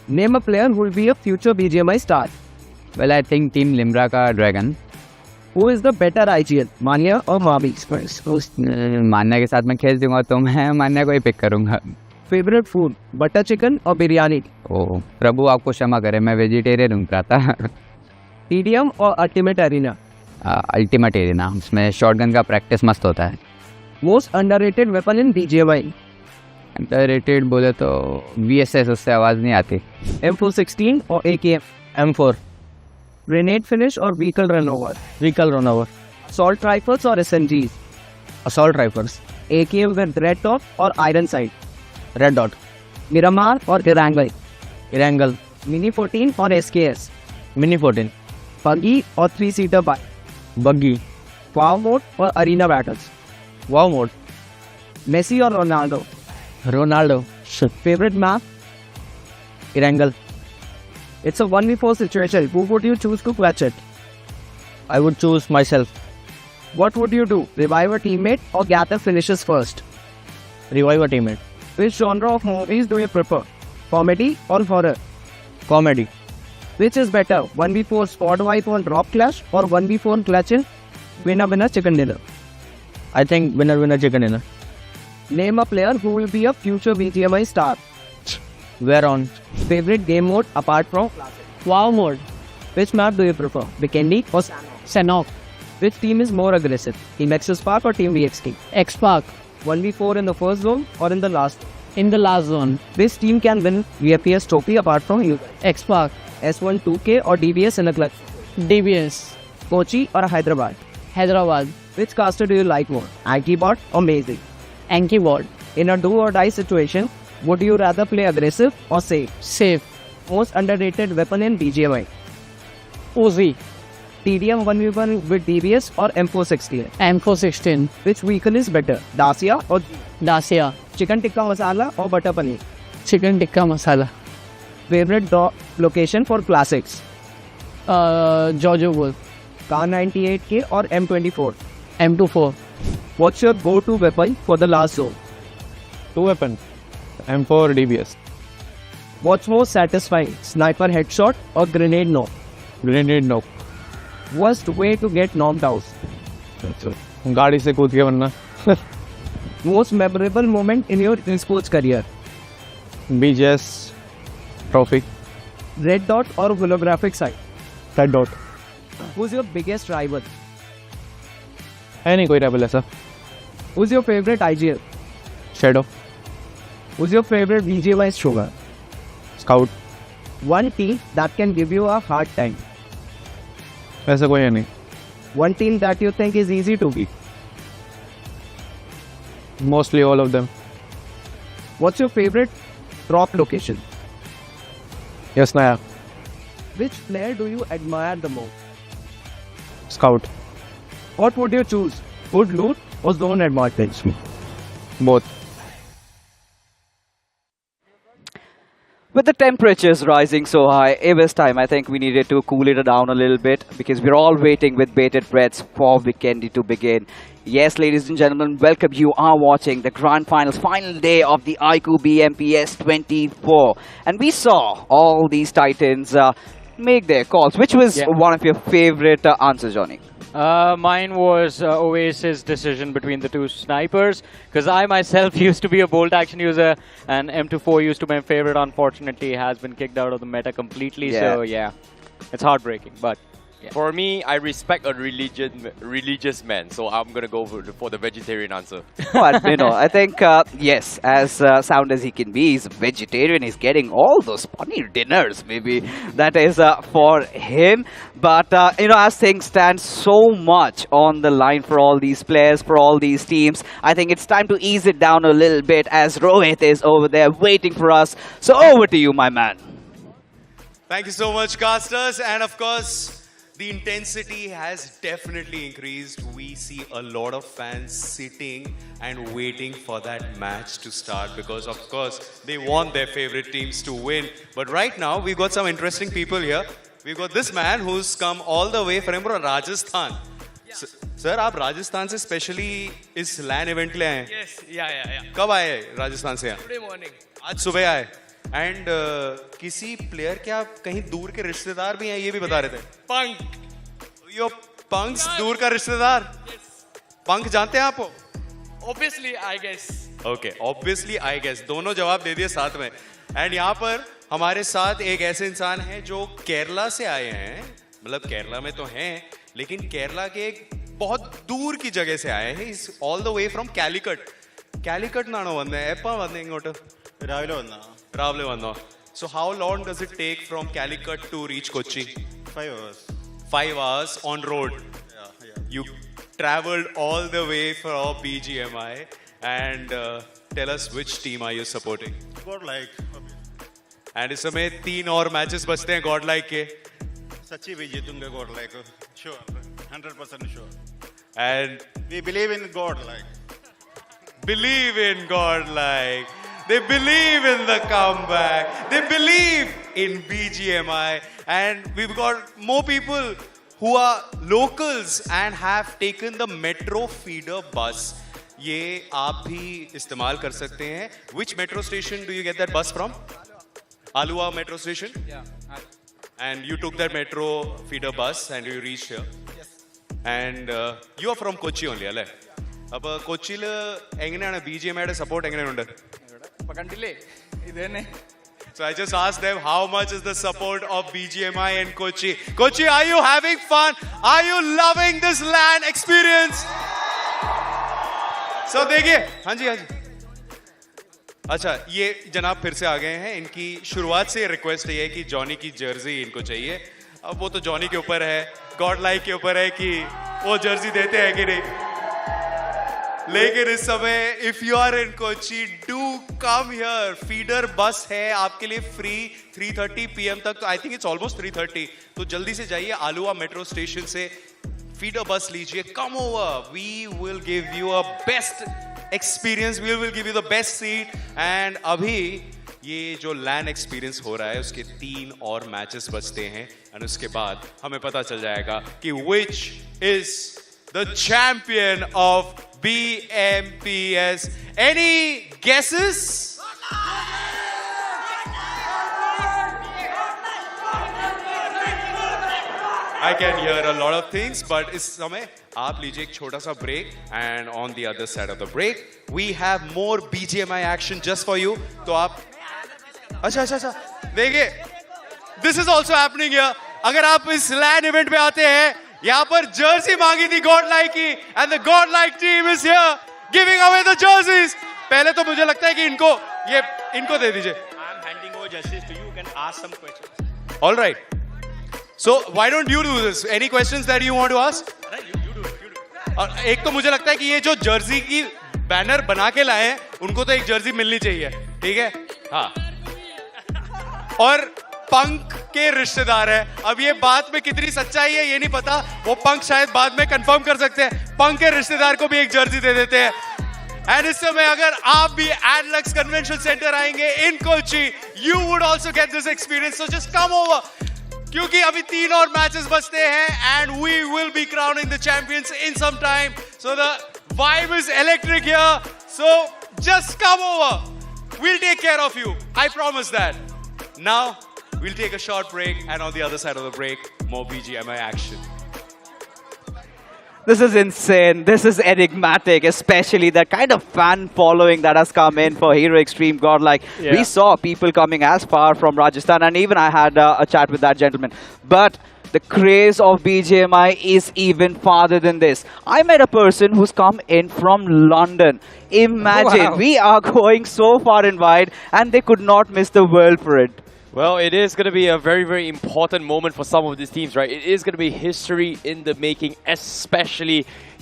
Name a player who will be a future BGMI star. Well, I think Team Limra का Dragon. Who is the better IGL, Mania or Mavi? मान्या के साथ मैं खेल दूंगा तो मैं मान्या को ही पिक करूंगा. Favorite food, butter chicken or biryani? ओह प्रभु आपको क्षमा करे, मैं वेजिटेरियन हूँ प्राता. TDM और अल्टीमेट एरिना? अल्टीमेट एरिना, उसमें शॉटगन का प्रैक्टिस मस्त होता है। Most underrated weapon in BGMI? Underrated बोले तो VSS, उससे आवाज़ नहीं आती। M416 और AKM? M4। ग्रेनेड फिनिश और vehicle run over? Vehicle run over. Assault rifles और SMGs? Assault rifles. AKM with red dot और iron sight? Red dot. Miramar और इरांगल? इरांगल। मिनी 14 और SKS? मिनी 14। बगी और 3-सीटर बाइक? बग्गी। वाव मोड और arena battles? Wow mode. Messi और Ronaldo? Ronaldo. Favourite map? Erangel. It's a 1v4 situation. Who would you choose to clutch it? I would choose myself. What would you do? Revive a teammate or gather finishes first? Revive a teammate. Which genre of movies do you prefer? Comedy or horror? Comedy. Which is better? 1v4 squad wipe on drop clash or 1v4 clutch in winner chicken dinner? I think winner chicken dinner. Name a player who will be a future BGMI star. Where on? Favorite game mode apart from Wow mode. Which map do you prefer? Bikini or Sanhok. Which team is more aggressive? Team X Spark or Team VXT? X Spark. 1v4 in the first zone or in the last? In the last zone. Which team can win BMPS trophy apart from you? X Spark. S1 2K or DBS in a clutch? DBS. Kochi or Hyderabad? Hyderabad. Which caster do you like more? Ankybot or Mazy? Ankybot. In a do or die situation, would you rather play aggressive or safe? Safe. Most underrated weapon in BGMI? Uzi. TDM 1v1 with DBS or M416? M416. Which vehicle is better? Dacia or Dacia. Chicken tikka masala or butter paneer? Chicken tikka masala. Favorite location for classics? Georgia Bull. Car 98K or M24? M24. What's your go-to weapon for the last zone? Two weapon. M4 DBS. What's more satisfying? Sniper headshot or grenade knock? Grenade knock. Worst way to get knocked out? गाड़ी से कूद के वरना. Most memorable moment in your esports career? BGS trophy. Red dot or holographic sight? Red dot. Who's your biggest rival? है नहीं कोई rival ऐसा. Who's your favorite IGL? Shadow. Who's your favorite BGMI sugar? Scout. One team that can give you a hard time? ऐसा कोई है नहीं. One team that you think is easy to beat? Mostly all of them. What's your favorite drop location? Yes, Naya. Which player do you admire the most? Scout. What would you choose? Good loot or zone advantage? Both. With the temperatures rising so high, it was time. I think we needed to cool it down a little bit because we're all waiting with bated breaths for Weekendy to begin. Yes, ladies and gentlemen, welcome. You are watching the Grand Finals, final day of the iQOO BMPS 24. And we saw all these titans make their calls. Which was one of your favorite answers, Johnny? Mine was Oasis' decision between the two snipers, because I myself used to be a bolt action user and M24 used to be my favorite. Unfortunately, has been kicked out of the meta completely. So yeah, it's heartbreaking. But yeah. For me, I respect a religious man, so I'm gonna go for the vegetarian answer. But you know, I think yes, as sound as he can be, he's a vegetarian. He's getting all those paneer dinners. Maybe that is for him. But you know, as things stand, so much on the line for all these players, for all these teams. I think it's time to ease it down a little bit, as Rohit is over there waiting for us. So over to you, my man. Thank you so much, casters, and of course, the intensity has definitely increased. We see a lot of fans sitting and waiting for that match to start because, of course, they want their favorite teams to win. But right now, we've got some interesting people here. We've got this man who's come all the way from Rajasthan. Sir, आप राजस्थान से specially इस LAN event के लिए आए? Yes, yeah. कब आए राजस्थान से? Today morning. आज सुबह आए. एंड किसी प्लेयर के आप कहीं दूर के रिश्तेदार भी हैं, ये भी बता रहे थे. पंक. यो पंक्स दूर का रिश्तेदार. पंक जानते हैं आपको? Obviously, I guess. Okay, obviously, I guess. दोनों जवाब दे दिए साथ में. एंड यहाँ पर हमारे साथ एक ऐसे इंसान हैं जो केरला से आए हैं मतलब केरला में तो हैं, लेकिन केरला के एक बहुत दूर की जगह से आए हैं. He's all the way from Calicut. Calicut नाणो वन्ने एप्पा वन्ने इंगोट राविले वन्नो. So how long does it take from Calicut to reach Kochi? 5 hours. 5 hours on road. You traveled all the way for BGMI, and tell us which team are you supporting? Godlike. And इस समय 3 और matches बचते हैं Godlike के. सच्ची भी जीतूंगा Godlike. Sure, 100% sure. And we believe in Godlike. Believe in Godlike. They believe in the comeback. They believe in BGMI. And we've got more people who are locals and have taken the metro feeder bus. ये आप भी इस्तेमाल कर सकते हैं. Which metro station do you get that bus from? Alua metro station? Yeah. And you took that metro feeder bus and you reached here. Yes. And you are from Kochi only, അല്ലേ? അപ്പോൾ കൊച്ചിയിൽ എങ്ങനെയാണ് BGMIയുടെ support എങ്ങനെയുണ്ട്? കണ്ടില്ലേ ഇത് തന്നെ. So I just asked them, how much is the support of BGMI in Kochi? Kochi, are you having fun? Are you loving this LAN experience? So देखिए, हाँ जी. अच्छा, ये जनाब फिर से आ गए हैं. इनकी शुरुआत से रिक्वेस्ट ये है कि जॉनी की जर्सी इनको चाहिए. अब वो तो जॉनी के ऊपर है, गॉडलाइक के ऊपर है कि वो जर्सी देते हैं कि नहीं. लेकिन इस समय if you are in Kochi, do come here. Feeder bus है आपके लिए फ्री 3:30 PM तक. तो आई थिंक इट्स ऑलमोस्ट 3:30. तो जल्दी से जाइए आलुआ मेट्रो स्टेशन से फीडर बस लीजिए. Come over, we will give you a best experience, we will give you the best seat. And अभी ये जो लैन एक्सपीरियंस हो रहा है उसके 3 और मैचेस बचते हैं. एंड उसके बाद हमें पता चल जाएगा कि which is the champion of BMPS. Any guesses? I can hear a lot of things, but इस समय आप लीजिए एक छोटा सा break, and on the other side of the break we have more BGMI action just for you. तो आप अच्छा देखिए, this is also happening here. अगर आप इस LAN event पे आते हैं, यहाँ पर जर्सी मांगी थी Godlike की, and the Godlike team is here giving away the jerseys. पहले तो मुझे लगता है कि इनको दे दीजिए. I'm handing over jerseys to you. You can ask some questions. All right. So why don't you do this? Any questions that you want to ask? You do. और एक तो मुझे लगता है कि ये जो जर्सी की बैनर बना के लाए हैं, उनको तो एक जर्सी मिलनी चाहिए. ठीक है? हाँ. और पंक के रिश्तेदार है. अब ये बात में कितनी सच्चाई है ये नहीं पता, वो पंक शायद बाद में कंफर्म कर सकते हैं. पंक के रिश्तेदार को भी एक जर्सी दे देते हैं. एंड इस समय अगर आप भी एडलक्स कन्वेंशन सेंटर आएंगे in Kochi, you would also get this experience. So just come over, क्योंकि अभी 3 और मैचेस बचते हैं and we will be crowning the champions in some time. So the vibe is electric here. So just come over, we'll take care of you. I promise that. Now we'll take a short break, and on the other side of the break, more BGMI action. This is insane. This is enigmatic, especially the kind of fan following that has come in for Hero Extreme Godlike. Yeah. We saw people coming as far from Rajasthan, and even I had a chat with that gentleman. But the craze of BGMI is even farther than this. I met a person who's come in from London. Imagine, Wow. we are going so far and wide, and they could not miss the world for it. Well, it is going to be a very, very important moment for some of these teams, right? It is going to be history in the making, especially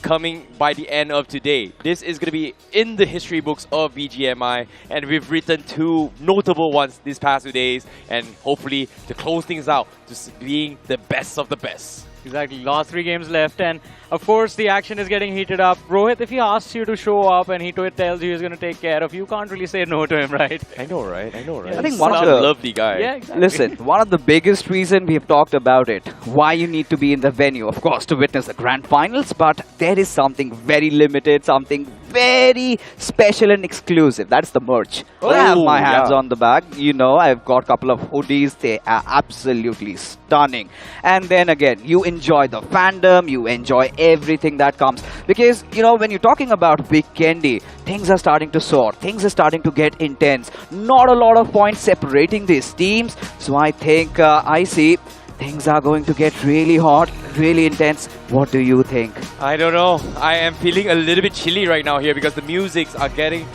coming by the end of today. This is going to be in the history books of BGMI, and we've written 2 notable ones these past 2 days, and hopefully to close things out to being the best of the best. Exactly. Last 3 games left, and of course the action is getting heated up. Rohit, if he asks you to show up and he tells you he's going to take care of you, you can't really say no to him, right? I know, right? I think one of the lovely guy. Yeah, exactly. Listen, one of the biggest reason we have talked about it, why you need to be in the venue, of course, to witness the Grand Finals, but there is something very limited, something very special and exclusive. That's the merch. I have my hands on the bag. You know, I've got a couple of hoodies. They are absolutely stunning. And then again, you enjoy the fandom, you enjoy everything that comes. Because, you know, when you're talking about Big Candy, things are starting to soar. Things are starting to get intense. Not a lot of points separating these teams. So I think I see things are going to get really hot, really intense. What do you think? I don't know. I am feeling a little bit chilly right now here because the musics are getting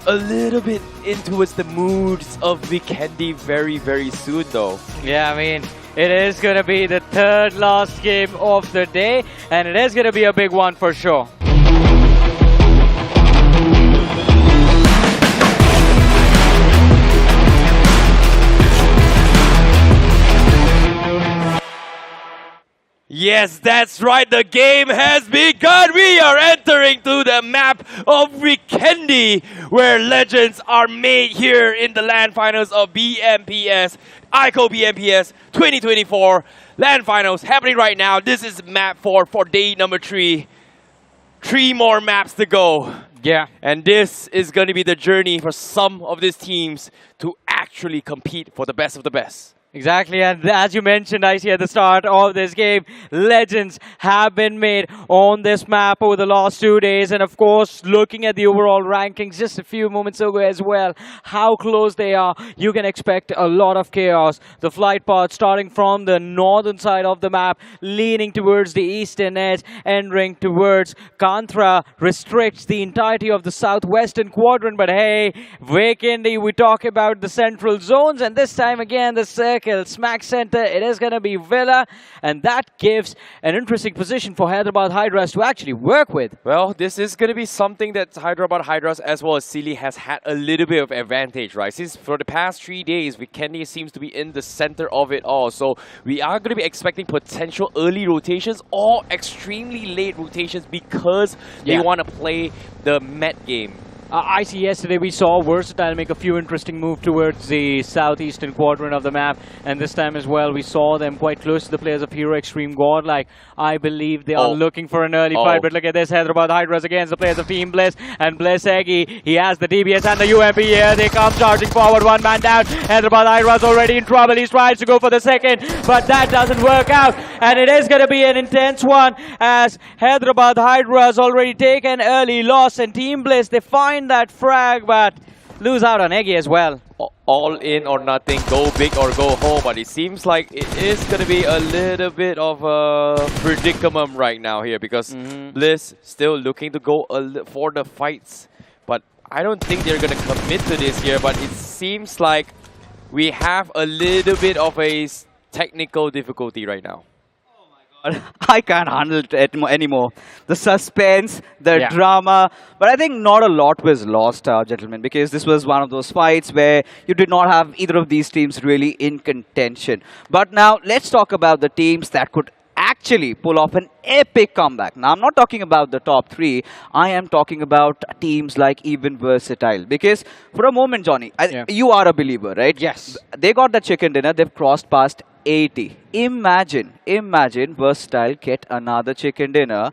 a little bit in towards the moods of Vikendi very, very soon though. Yeah, I mean, it is going to be the third last game of the day, and it is going to be a big one for sure. Yes, that's right. The game has begun. We are entering to the map of Vikendi, where legends are made here in the LAN Finals of BMPS, iQOO BMPS 2024 LAN Finals happening right now. This is map 4 for day number 3. 3 more maps to go. Yeah. And this is going to be the journey for some of these teams to actually compete for the best of the best. Exactly, and as you mentioned, I see at the start of this game, legends have been made on this map over the last 2 days. And of course, looking at the overall rankings just a few moments ago as well, how close they are, you can expect a lot of chaos. The flight path starting from the northern side of the map, leaning towards the eastern edge, entering towards Kanthra, restricts the entirety of the southwestern quadrant. But hey, Vikendi, we talk about the central zones, and this time again, the circle smack center, it is going to be Villa, and that gives an interesting position for Hyderabad Hydras to actually work with. Well, this is going to be something that Hyderabad Hydras as well as Sealy has had a little bit of advantage, right? Since for the past 3 days, Vikendi seems to be in the center of it all. So we are going to be expecting potential early rotations or extremely late rotations because they want to play the Met game. I see yesterday we saw Versatile make a few interesting moves towards the southeastern quadrant of the map, and this time as well we saw them quite close to the players of Hero Extreme Godlike. I believe they are looking for an early fight, but look at this, Hyderabad Hydras against the players of Team Bliss, and Bliss Eggy, he has the DBS and the UMP here. They come charging forward, one man down. Hyderabad Hydras already in trouble. He tries to go for the second, but that doesn't work out, and it is going to be an intense one as Hyderabad Hydras already take an early loss, and Team Bliss, they find that frag but lose out on Eggy as well. All in or nothing, go big or go home, but it seems like it is going to be a little bit of a predicament right now here because Bliss still looking to go for the fights, but I don't think they're going to commit to this here, but it seems like we have a little bit of a technical difficulty right now. I can't handle it anymore. The suspense, the drama. But I think not a lot was lost, gentlemen, because this was one of those fights where you did not have either of these teams really in contention. But now let's talk about the teams that could actually pull off an epic comeback. Now, I'm not talking about the top 3. I am talking about teams like even Versatile. Because for a moment, Johnny, you are a believer, right? Yes. They got the chicken dinner. They've crossed past 80. Imagine Versatile get another chicken dinner.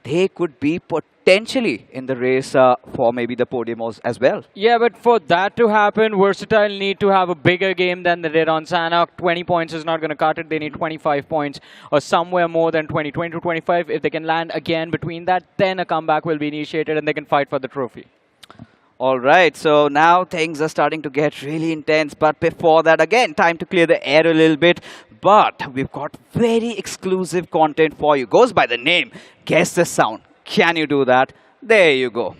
They could be potentially in the race for maybe the podium as well. Yeah, but for that to happen, Versatile need to have a bigger game than they did on Sanhok. 20 points is not going to cut it. They need 25 points or somewhere more than 20 to 25. If they can land again between that, then a comeback will be initiated and they can fight for the trophy. All right, so now things are starting to get really intense. But before that, again, time to clear the air a little bit. But we've got very exclusive content for you. Goes by the name, Guess the Sound. Can you do that? There you go.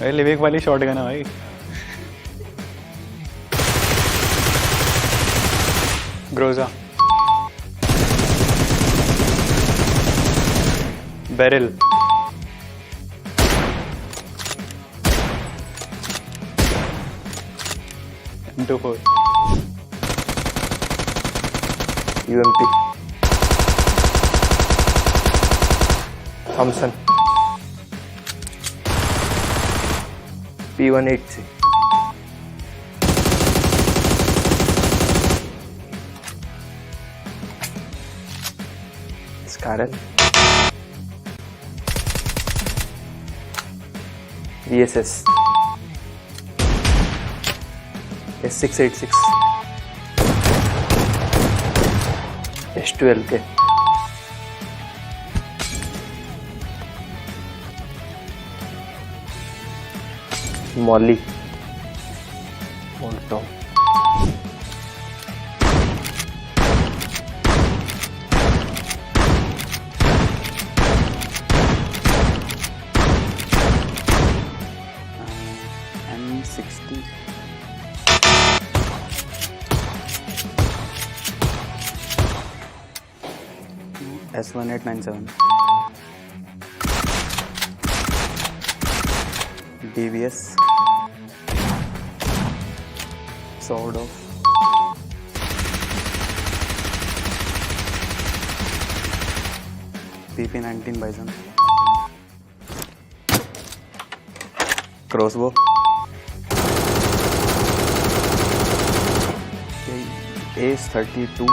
भाई लिविक वाली shot gun है भाई. Groza. Beryl. M24. UMP. Thompson. P18C. Scarlet. VSS. S686. S12K. Molly. Molotov. M60. S1897. DVS. Sword of. PP19 Bison. Crossbow. Ace 32.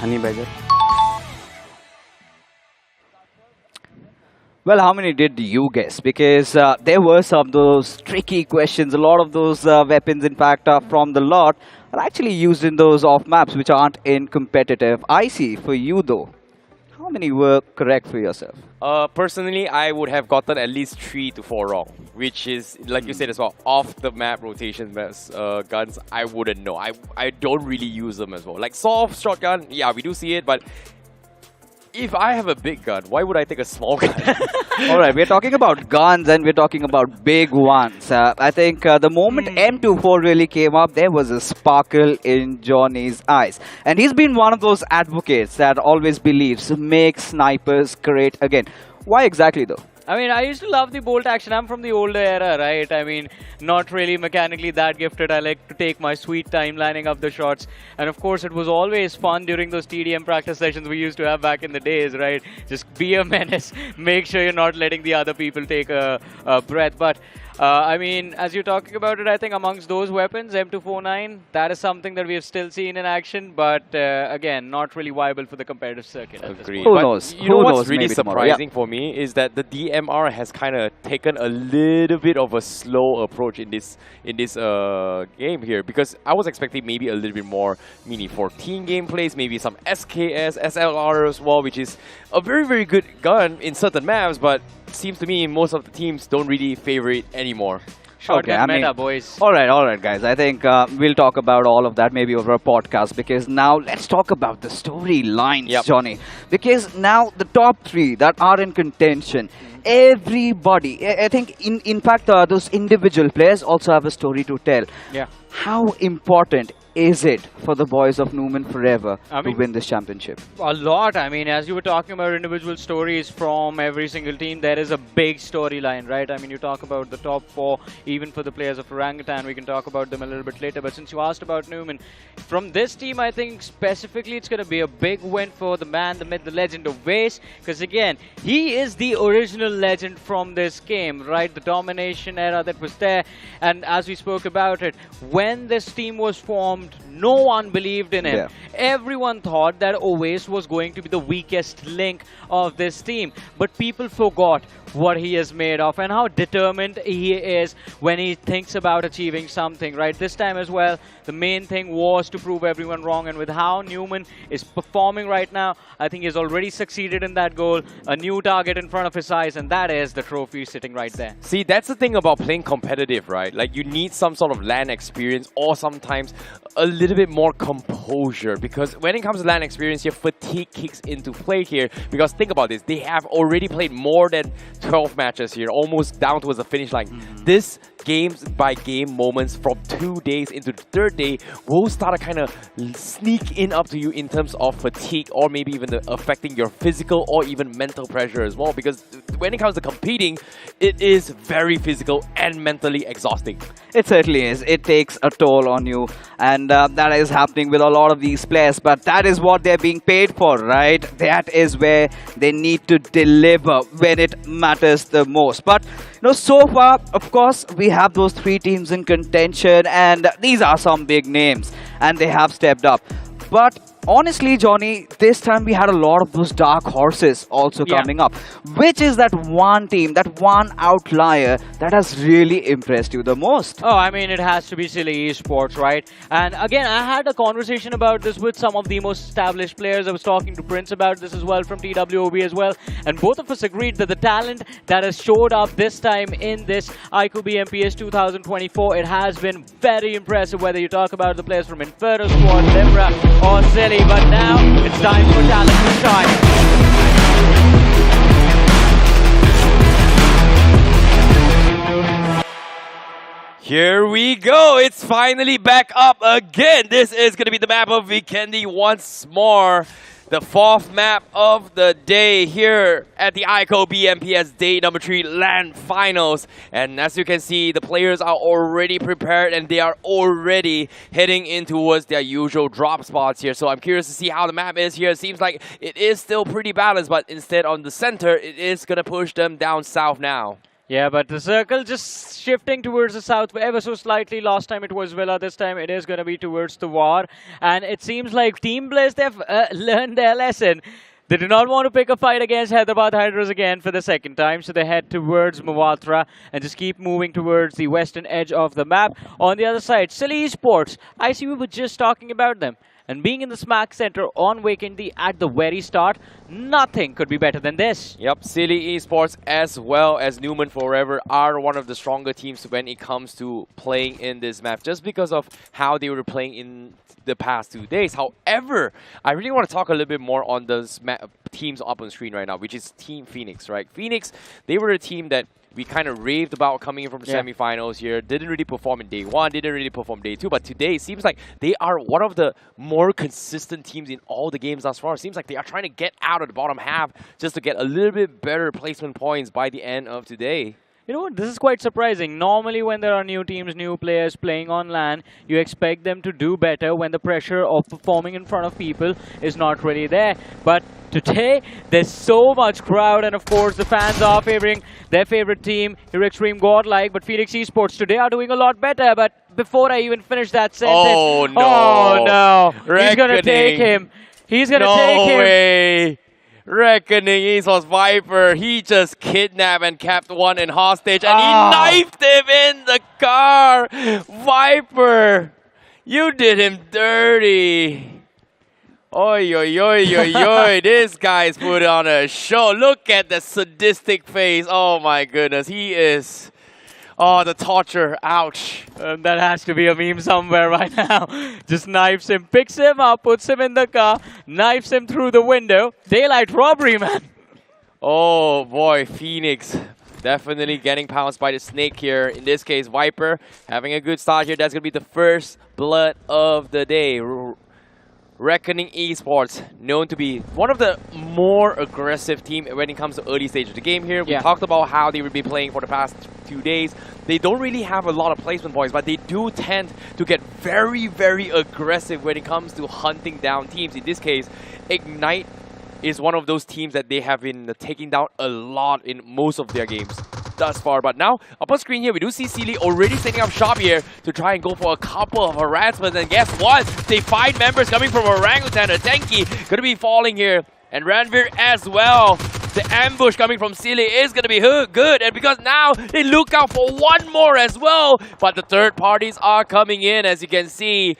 Honey Badger. Well, how many did you guess? Because there were some of those tricky questions. A lot of those weapons, in fact, from the lot are actually used in those off maps which aren't in competitive. I see. For you, though, how many were correct for yourself? Personally, I would have gotten at least 3 to 4 wrong, which is, like you said as well, off the map rotation maps, guns, I wouldn't know. I don't really use them as well. Like soft shotgun, yeah, we do see it, but if I have a big gun, why would I take a small gun? All right, we're talking about guns and we're talking about big ones. I think the moment M24 really came up, there was a sparkle in Johnny's eyes. And he's been one of those advocates that always believes make snipers great again. Why exactly though? I mean, I used to love the bolt action. I'm from the older era, right? I mean, not really mechanically that gifted. I like to take my sweet time lining up the shots. And of course, it was always fun during those TDM practice sessions we used to have back in the days, right? Just be a menace. Make sure you're not letting the other people take a breath. But I mean, as you're talking about it, I think amongst those weapons, M249, that is something that we have still seen in action, but again, not really viable for the competitive circuit. Agreed. Who knows? You know what's really Maybe surprising for me is that the DMR has kind of taken a little bit of a slow approach in this game here, because I was expecting maybe a little bit more Mini 14 gameplays, maybe some SKS, SLR as well, which is a very, very good gun in certain maps, but seems to me most of the teams don't really favor it anymore. Shotgun meta, boys. All right, guys. I think we'll talk about all of that maybe over a podcast, because now let's talk about the storylines, Johnny. Because now the top 3 that are in contention, everybody, I think, in fact, those individual players also have a story to tell. Yeah. How important is it for the boys of Newman Forever to win this championship? A lot. I mean, as you were talking about individual stories from every single team, there is a big storyline, right? I mean, you talk about the top 4, even for the players of Orangutan, we can talk about them a little bit later. But since you asked about Newman, from this team, I think specifically it's going to be a big win for the man, the myth, the legend of Vase. Because again, he is the original legend from this game, right? The domination era that was there. And as we spoke about it, when this team was formed, no one believed in him. Everyone thought that Oasis was going to be the weakest link of this team. But people forgot what he is made of and how determined he is when he thinks about achieving something, right? This time as well, the main thing was to prove everyone wrong. And with how Newman is performing right now, I think he's already succeeded in that goal. A new target in front of his eyes, and that is the trophy sitting right there. See, that's the thing about playing competitive, right? Like, you need some sort of LAN experience, or sometimes a little bit more composure, because when it comes to LAN experience here, fatigue kicks into play here. Because think about this, they have already played more than 12 matches here, almost down towards the finish line. This games by game moments from 2 days into the third day will start to kind of sneak in up to you in terms of fatigue, or maybe even affecting your physical or even mental pressure as well. Because when it comes to competing, it is very physical and mentally exhausting. It certainly is. It takes a toll on you, and that is happening with a lot of these players, but that is what they're being paid for, right? That is where they need to deliver when it matters the most. But you know, so far, of course, we have those 3 teams in contention, and these are some big names, and they have stepped up. But honestly, Johnny, this time we had a lot of those dark horses also coming up. Which is that one team, that one outlier that has really impressed you the most? Oh, I mean, it has to be Silly Esports, right? And again, I had a conversation about this with some of the most established players. I was talking to Prince about this as well from TWOB as well. And both of us agreed that the talent that has showed up this time in this iQOO BMPS 2024, it has been very impressive, whether you talk about the players from Inferno Squad, Libra, or Silly. But now, it's time for talent to shine. Here we go. It's finally back up again. This is going to be the map of Vikendi once more. The 4th map of the day here at the iQOO BMPS Day number 3 LAN Finals. And as you can see, the players are already prepared and they are already heading in towards their usual drop spots here. So I'm curious to see how the map is here. It seems like it is still pretty balanced, but instead on the center, it is going to push them down south now. Yeah, but the circle just shifting towards the south ever so slightly. Last time it was Villa, this time it is going to be towards the War. And it seems like Team Blaze, they've learned their lesson. They do not want to pick a fight against Hyderabad Hydras again for the 2nd time, so they head towards Mawatra and just keep moving towards the western edge of the map. On the other side, Silly Esports, I see we were just talking about them. And being in the smack center on Vikendi at the very start, nothing could be better than this. Yep, Silly Esports as well as Newman Forever are one of the stronger teams when it comes to playing in this map, just because of how they were playing in the past 2 days. However, I really want to talk a little bit more on those teams up on screen right now, which is Team Phoenix, right? Phoenix, they were a team that we kind of raved about coming in from the semifinals here. Didn't really perform in day 1, didn't really perform day 2, but today it seems like they are one of the more consistent teams in all the games thus far. It seems like they are trying to get out of the bottom half just to get a little bit better placement points by the end of today. You know what, this is quite surprising. Normally when there are new teams, new players playing on LAN, you expect them to do better when the pressure of performing in front of people is not really there. But today, there's so much crowd, and of course the fans are favoring their favorite team, Hero Extreme Godlike, but Phoenix Esports today are doing a lot better. But before I even finish that sentence, oh no, he's gonna take him. He's gonna take him. No way. Reckoning Esports Viper, he just kidnapped and kept one in hostage, and he knifed him in the car. Viper, you did him dirty. Oi, oi, oi, oi, oi. This guy's put on a show. Look at the sadistic face. Oh my goodness, he is... Oh, the torture. Ouch. That has to be a meme somewhere right now. Just knifes him, picks him up, puts him in the car, knifes him through the window. Daylight robbery, man. Oh boy, Phoenix definitely getting pounced by the snake here. In this case, Viper having a good start here. That's going to be the first blood of the day. Reckoning Esports, known to be one of the more aggressive team when it comes to early stage of the game here. We talked about how they would be playing for the past 2 days. They don't really have a lot of placement points, but they do tend to get very, very aggressive when it comes to hunting down teams. In this case, Ignite is one of those teams that they have been taking down a lot in most of their games thus far. But now, up on screen here, we do see Sealy already setting up shop here to try and go for a couple of harassments. And guess what? They find members coming from Orangutan. A Tenki going to be falling here. And Ranveer as well. The ambush coming from Sealy is going to be good. And because now they look out for one more as well. But the third parties are coming in, as you can see.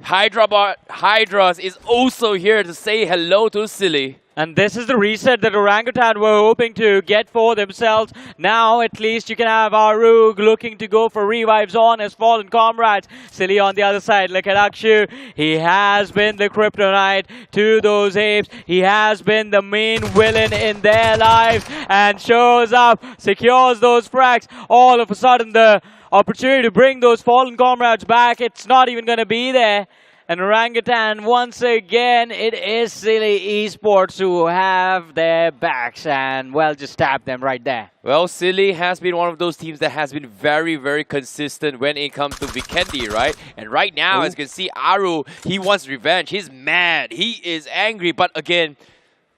Hydras is also here to say hello to Silly. And this is the reset that Orangutan were hoping to get for themselves. Now, at least you can have iQOO looking to go for revives on his fallen comrades. Silly on the other side. Look at iQOO. He has been the kryptonite to those apes. He has been the main villain in their lives and shows up, secures those frags. All of a sudden, the opportunity to bring those fallen comrades back, it's not even going to be there. And Orangutan, once again, it is Silly Esports who have their backs and, well, just tap them right there. Well, Silly has been one of those teams that has been very, very consistent when it comes to Vikendi, right? And right now, as you can see, iQOO, he wants revenge. He's mad. He is angry. But again,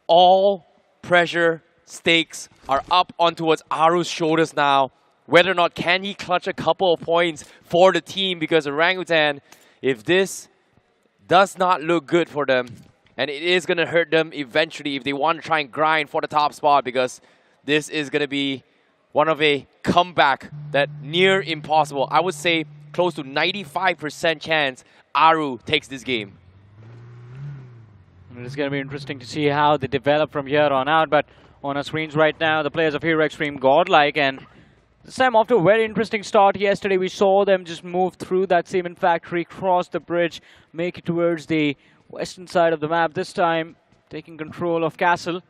all pressure, stakes are up on towards iQOO's shoulders now. Whether or not can he clutch a couple of points for the team, because Orangutan, if this does not look good for them, and it is going to hurt them eventually if they want to try and grind for the top spot, because this is going to be one of a comeback that near impossible. I would say close to 95% chance iQOO takes this game. It's going to be interesting to see how they develop from here on out, but on our screens right now, the players of Hero Extreme godlike, and this time after a very interesting start yesterday, we saw them just move through that cement factory, cross the bridge, make it towards the western side of the map. This time, taking control of Castle.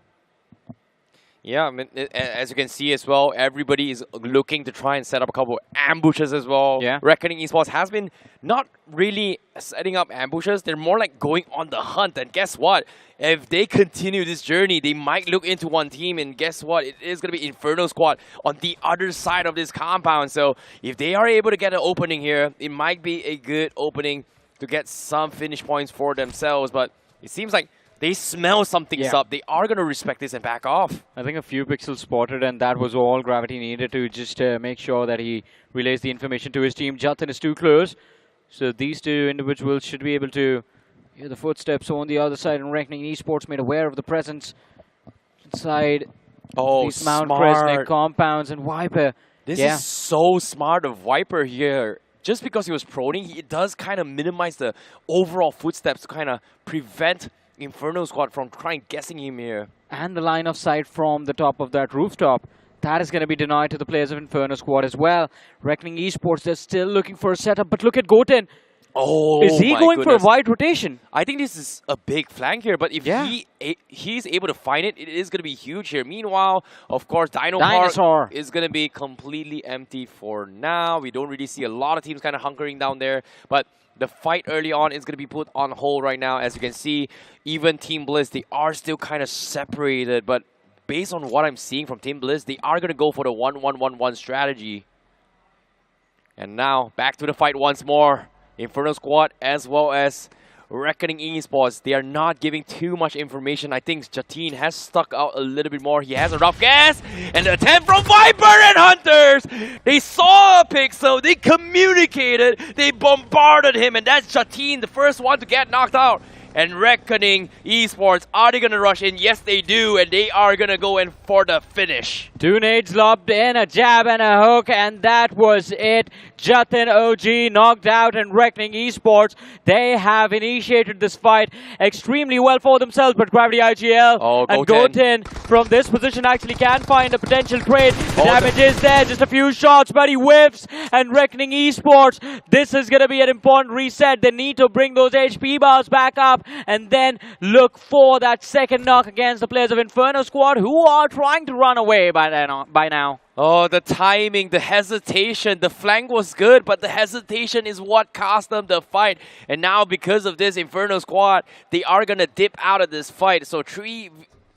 Yeah, I mean, as you can see as well, everybody is looking to try and set up a couple of ambushes as well. Yeah. Reckoning Esports has been not really setting up ambushes. They're more like going on the hunt. And guess what? If they continue this journey, they might look into one team. And guess what? It is going to be Inferno Squad on the other side of this compound. So if they are able to get an opening here, it might be a good opening to get some finish points for themselves. But it seems like they smell something's up. They are going to respect this and back off. I think a few pixels spotted, and that was all Gravity needed to just make sure that he relays the information to his team. Jatin is too close, so these two individuals should be able to hear the footsteps on the other side. And Reckoning Esports made aware of the presence inside these Mount Kresnik compounds. And Viper, this is so smart of Viper here. Just because he was proning, it does kind of minimize the overall footsteps to kind of prevent Inferno Squad from trying guessing him here. And the line of sight from the top of that rooftop, that is going to be denied to the players of Inferno Squad as well. Reckoning Esports, they're still looking for a setup, but look at Goten. Oh, is he going for a wide rotation? I think this is a big flank here, but if he's able to find it, it is going to be huge here. Meanwhile, of course, Dinosaur is going to be completely empty for now. We don't really see a lot of teams kind of hunkering down there, but the fight early on is going to be put on hold right now. As you can see, even Team Bliss, they are still kind of separated. But based on what I'm seeing from Team Bliss, they are going to go for the 1-1-1-1 strategy. And now, back to the fight once more. Inferno Squad as well as Reckoning Esports, they are not giving too much information. I think Jatin has stuck out a little bit more. He has a rough guess. And the attempt from Viper and Hunters. They saw a pixel. They communicated. They bombarded him. And that's Jatin, the first one to get knocked out. And Reckoning Esports, are they going to rush in? Yes, they do. And they are going to go in for the finish. Two nades lobbed in, a jab and a hook, and that was it. Jatin OG knocked out, and Reckoning Esports, they have initiated this fight extremely well for themselves, but Gravity IGL and Goten from this position actually can find a potential trade. The damage is there, just a few shots, but he whiffs, and Reckoning Esports, this is going to be an important reset. They need to bring those HP bars back up and then look for that second knock against the players of Inferno Squad, who are trying to run away by now. Oh, the timing, the hesitation. The flank was good, but the hesitation is what cost them the fight. And now, because of this Inferno Squad, they are going to dip out of this fight. So,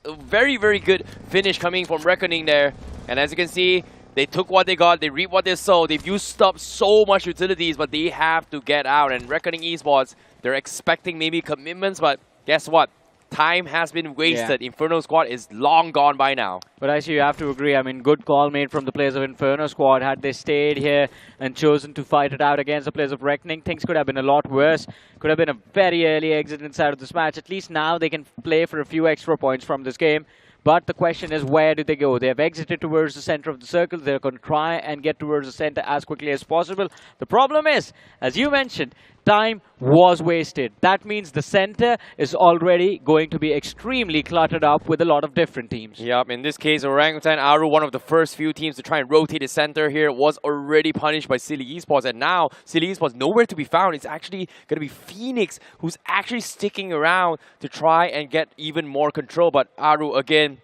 very, very good finish coming from Reckoning there. And as you can see, they took what they got, they reaped what they sowed. They've used up so much utilities, but they have to get out. And Reckoning Esports, they're expecting maybe commitments, but guess what? Time has been wasted. Inferno Squad is long gone by now. But actually, you have to agree. I mean, good call made from the players of Inferno Squad. Had they stayed here and chosen to fight it out against the players of Reckoning, things could have been a lot worse. Could have been a very early exit inside of this match. At least now they can play for a few extra points from this game. But the question is, where do they go? They have exited towards the center of the circle. They're going to try and get towards the center as quickly as possible. The problem is, as you mentioned, time was wasted. That means the center is already going to be extremely cluttered up with a lot of different teams. Yep, in this case, Orangutan Aru, one of the first few teams to try and rotate his center here, was already punished by Silly Esports. And now, Silly Esports nowhere to be found. It's actually going to be Phoenix who's actually sticking around to try and get even more control. But Aru, again,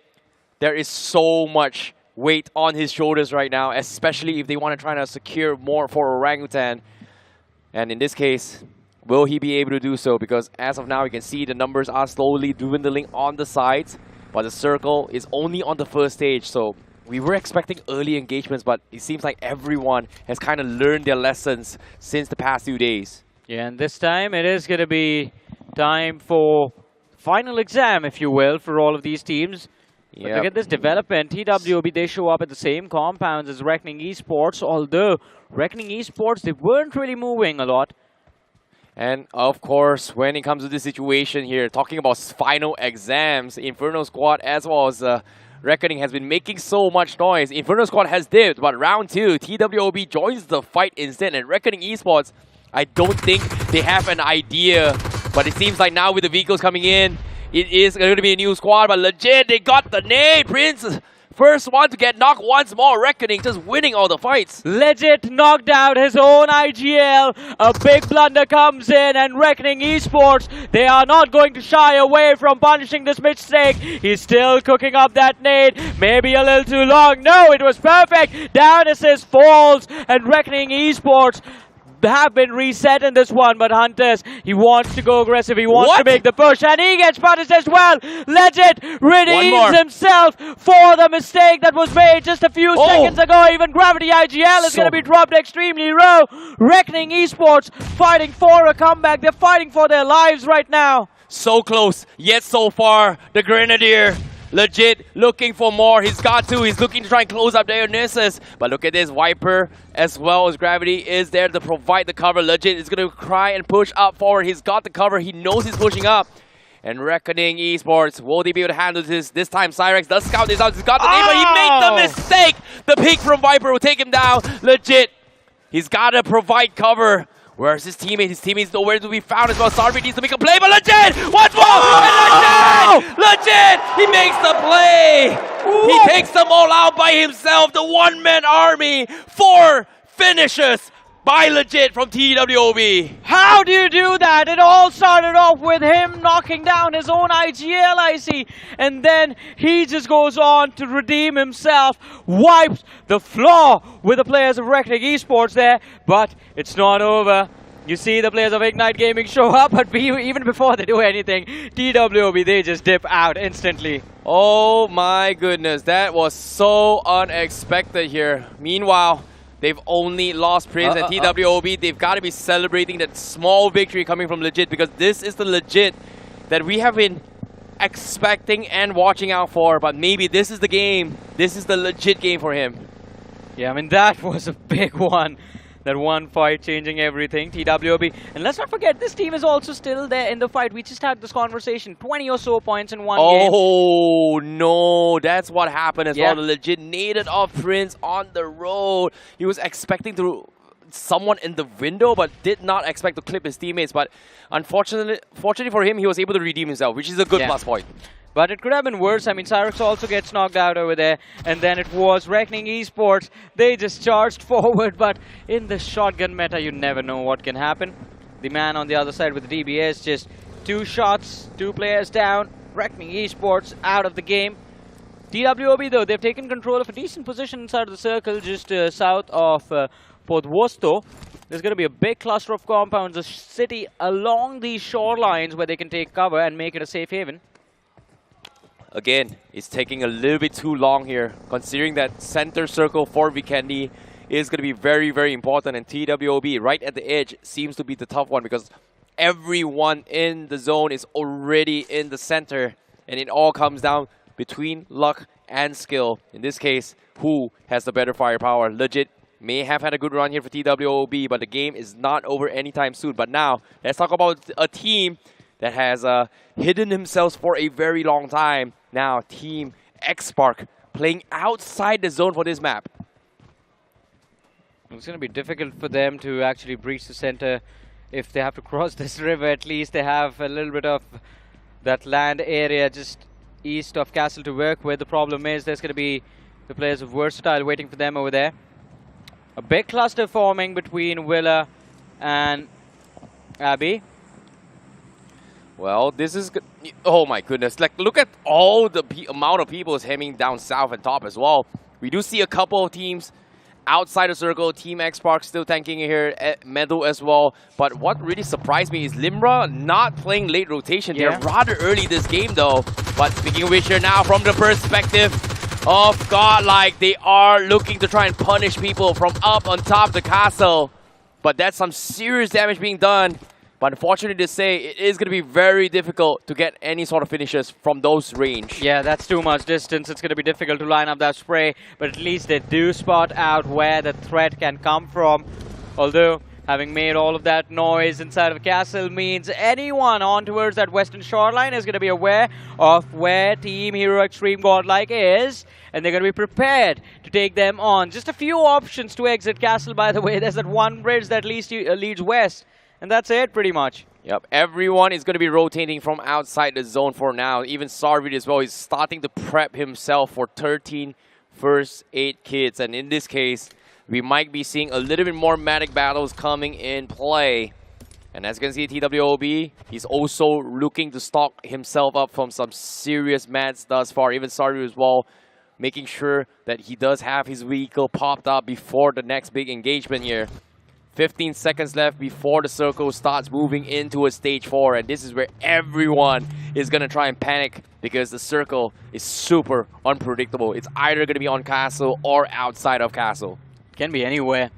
there is so much weight on his shoulders right now, especially if they want to try to secure more for Orangutan. And in this case, will he be able to do so? Because as of now, you can see the numbers are slowly dwindling on the sides, but the circle is only on the first stage. So we were expecting early engagements, but it seems like everyone has kind of learned their lessons since the past few days. Yeah, and this time it is going to be time for final exam, if you will, for all of these teams. But look at this development. TWOB, they show up at the same compounds as Reckoning Esports, although Reckoning Esports, they weren't really moving a lot. And of course, when it comes to this situation here, talking about final exams, Inferno Squad as well as Reckoning has been making so much noise. Inferno Squad has dipped, but round 2, TWOB joins the fight instead. And Reckoning Esports, I don't think they have an idea, but it seems like now with the vehicles coming in, it is going to be a new squad, but legit, they got the nade. Prince, first one to get knocked once more. Reckoning just winning all the fights. Legit knocked out his own IGL. A big blunder comes in, and Reckoning Esports, they are not going to shy away from punishing this mistake. He's still cooking up that nade. Maybe a little too long. No, it was perfect. Down assist falls, and Reckoning Esports have been reset in this one, but Hunters, he wants to go aggressive, he wants to make the push, and he gets punished as well. Legit redeems himself for the mistake that was made just a few seconds ago. Even Gravity IGL is going to be dropped extremely low. Reckoning Esports fighting for a comeback. They're fighting for their lives right now. So close, yet so far, the Grenadier legit looking for more. He's got to. He's looking to try and close up Dionysus. But look at this. Viper as well as Gravity is there to provide the cover. Legit is going to try and push up forward. He's got the cover. He knows he's pushing up. And Reckoning Esports, will they be able to handle this? This time Cyrex does scout this out. He's got the name, but he made the mistake. The pick from Viper will take him down. Legit. He's got to provide cover. Where's his teammate? His teammate's nowhere to be found as well. Sarvi needs to make a play, but legit! Once more! And legit! He makes the play! He takes them all out by himself. The one-man army. 4 finishes by legit from TWOB. How do you do that? It all started off with him knocking down his own IGL IC, and then he just goes on to redeem himself, wipes the floor with the players of Reckoning Esports there, but it's not over. You see the players of Ignite Gaming show up, but even before they do anything, TWOB, they just dip out instantly. Oh my goodness, that was so unexpected here. Meanwhile, they've only lost Prince and TWOB. They've got to be celebrating that small victory coming from Legit, because this is the Legit that we have been expecting and watching out for. But maybe this is the game. This is the Legit game for him. Yeah, I mean, that was a big one. That one fight changing everything, TWOB. And let's not forget, this team is also still there in the fight. We just had this conversation, 20 or so points in one game. Oh, no. That's what happened as well. The Legit naded off Prince on the road. He was expecting to someone in the window, but did not expect to clip his teammates. But unfortunately for him, he was able to redeem himself, which is a good plus point. But it could have been worse. I mean, Cyrex also gets knocked out over there. And then it was Reckoning Esports. They just charged forward. But in the shotgun meta, you never know what can happen. The man on the other side with the DBS, just 2 shots, 2 players down. Reckoning Esports out of the game. TWOB, though, they've taken control of a decent position inside of the circle, just south of Port Vosto. There's going to be a big cluster of compounds, a city along these shorelines where they can take cover and make it a safe haven. Again, it's taking a little bit too long here, considering that center circle for Vikendi is going to be very, very important. And TWOB, right at the edge, seems to be the tough one, because everyone in the zone is already in the center. And it all comes down between luck and skill. In this case, who has the better firepower? Legit may have had a good run here for TWOB, but the game is not over anytime soon. But now, let's talk about a team that has hidden themselves for a very long time. Now, Team X-Spark playing outside the zone for this map. It's going to be difficult for them to actually breach the center. If they have to cross this river, at least they have a little bit of that land area just east of Castle to work with. The problem is there's going to be the players of Versatile waiting for them over there. A big cluster forming between Willa and Abby. Well, this is... Oh my goodness. Like, look at all the amount of people is heading down south and top as well. We do see a couple of teams outside the circle. Team X-Spark still tanking here at Meadow as well. But what really surprised me is Limra not playing late rotation. Yeah. They're rather early this game though. But speaking of which here now, from the perspective of Godlike, they are looking to try and punish people from up on top of the castle. But that's some serious damage being done. But unfortunately to say, it is going to be very difficult to get any sort of finishes from those range. Yeah, that's too much distance. It's going to be difficult to line up that spray. But at least they do spot out where the threat can come from. Although, having made all of that noise inside of Castle means anyone on towards that western shoreline is going to be aware of where Team Hero Extreme Godlike is. And they're going to be prepared to take them on. Just a few options to exit Castle, by the way. There's that one bridge that leads west. And that's it, pretty much. Yep, everyone is going to be rotating from outside the zone for now. Even Sarvid as well is starting to prep himself for 13 first aid kits. And in this case, we might be seeing a little bit more medic battles coming in play. And as you can see, TWOB, he's also looking to stock himself up from some serious meds thus far. Even Sarvid as well, making sure that he does have his vehicle popped up before the next big engagement here. 15 seconds left before the circle starts moving into a stage 4, and this is where everyone is going to try and panic because the circle is super unpredictable. It's either going to be on Castle or outside of Castle. Can be anywhere.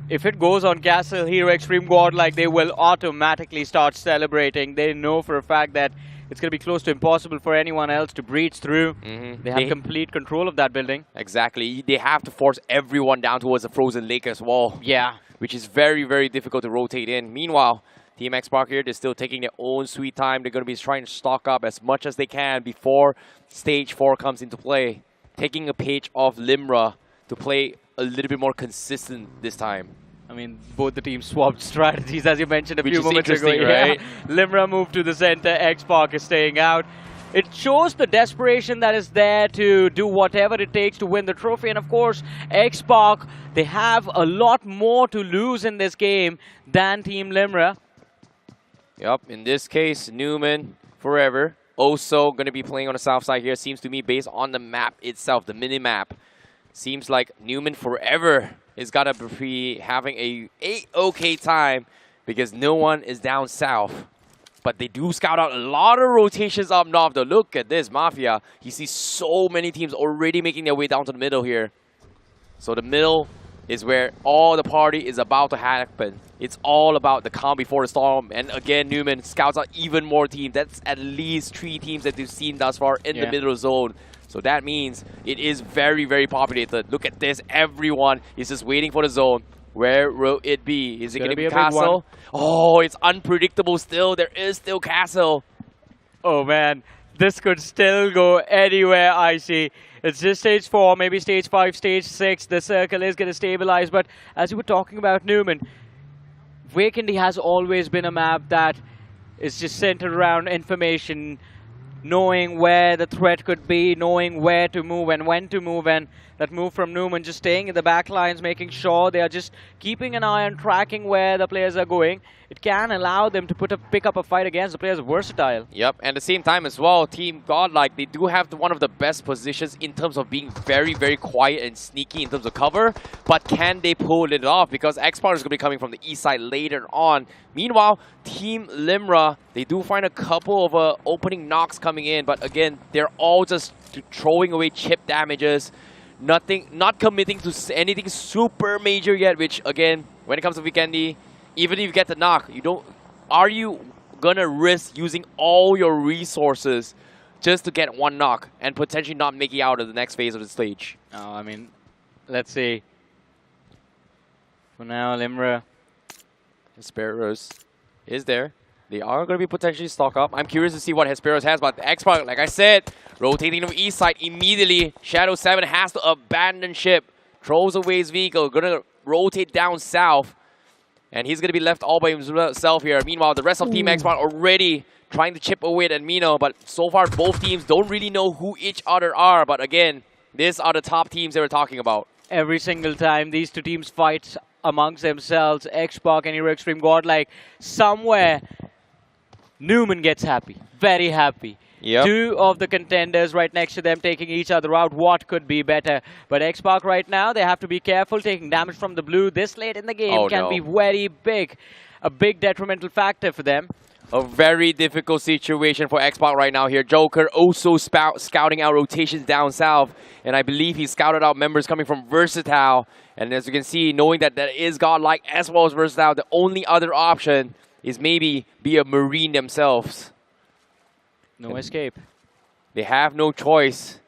If it goes on Castle, Hero Extreme Godlike, they will automatically start celebrating. They know for a fact that it's going to be close to impossible for anyone else to breach through. They have complete control of that building. Exactly. They have to force everyone down towards the frozen lake as well. Yeah. Which is very, very difficult to rotate in. Meanwhile, Team X-Spark here, they're still taking their own sweet time. They're going to be trying to stock up as much as they can before Stage 4 comes into play. Taking a page off Limra to play a little bit more consistent this time. I mean, both the teams swapped strategies, as you mentioned a few moments ago. Right? Yeah. Limra moved to the center, X-Spark is staying out. It shows the desperation that is there to do whatever it takes to win the trophy. And of course, X-Spark, they have a lot more to lose in this game than Team Limra. Yep, in this case, Newman forever. Also going to be playing on the south side here. Seems to me, based on the map itself, the mini-map, seems like Newman forever is going to be having a okay time because no one is down south. But they do scout out a lot of rotations up north, though. Look at this, Mafia. You see so many teams already making their way down to the middle here. So the middle is where all the party is about to happen. It's all about the calm before the storm. And again, Newman scouts out even more teams. That's at least 3 teams that we've seen thus far in the middle zone. So that means it is very, very populated. Look at this. Everyone is just waiting for the zone. Where will it be? Is it going to be Castle? Oh, it's unpredictable still. There is still Castle. Oh, man. This could still go anywhere, I see. It's just stage 4, maybe stage 5, stage 6. The circle is going to stabilize. But as you were talking about Newman, Wakendi has always been a map that is just centered around information, knowing where the threat could be, knowing where to move and when to move. And that move from Newman, just staying in the back lines, making sure they are just keeping an eye on tracking where the players are going. It can allow them to pick up a fight against the players of Versatile. Yep, and at the same time as well, Team Godlike, they do have one of the best positions in terms of being very, very quiet and sneaky in terms of cover. But can they pull it off? Because X-Spark is going to be coming from the east side later on. Meanwhile, Team Limra, they do find a couple of opening knocks coming in. But again, they're all just throwing away chip damages. Not committing to anything super major yet, which again, when it comes to Weekendy, even if you get the knock, are you gonna risk using all your resources just to get one knock and potentially not make it out of the next phase of the stage? Oh, I mean, let's see. For now, Limra. Sparrows is there. They are going to be potentially stock up. I'm curious to see what Hesperos has, but Xpark, like I said, rotating to the east side immediately. Shadow 7 has to abandon ship, throws away his vehicle, going to rotate down south, and he's going to be left all by himself here. Meanwhile, the rest of Team Xpark already trying to chip away at Mino, but so far both teams don't really know who each other are. But again, these are the top teams they were talking about. Every single time these two teams fight amongst themselves, Xpark and Hero Extreme Godlike, somewhere Newman gets happy, very happy. Yep. Two of the contenders right next to them taking each other out. What could be better? But Xpark right now, they have to be careful. Taking damage from the blue this late in the game can be very big. A big detrimental factor for them. A very difficult situation for Xbox right now here. Joker also scouting out rotations down south. And I believe he scouted out members coming from Versatile. And as you can see, knowing that that is Godlike as well as Versatile, the only other option is maybe be a Marine themselves. No escape. They have no choice.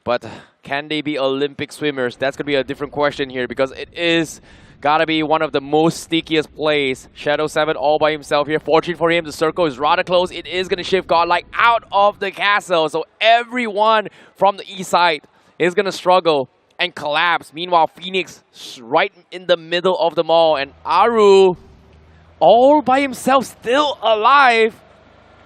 But can they be Olympic swimmers? That's going to be a different question here, because it is gotta be one of the most sneakiest plays. Shadow 7 all by himself here. Fortunate for him, the circle is rather close. It is going to shift Godlike out of the castle. So everyone from the east side is going to struggle and collapse. Meanwhile, Phoenix right in the middle of the mall. And Aru all by himself, still alive.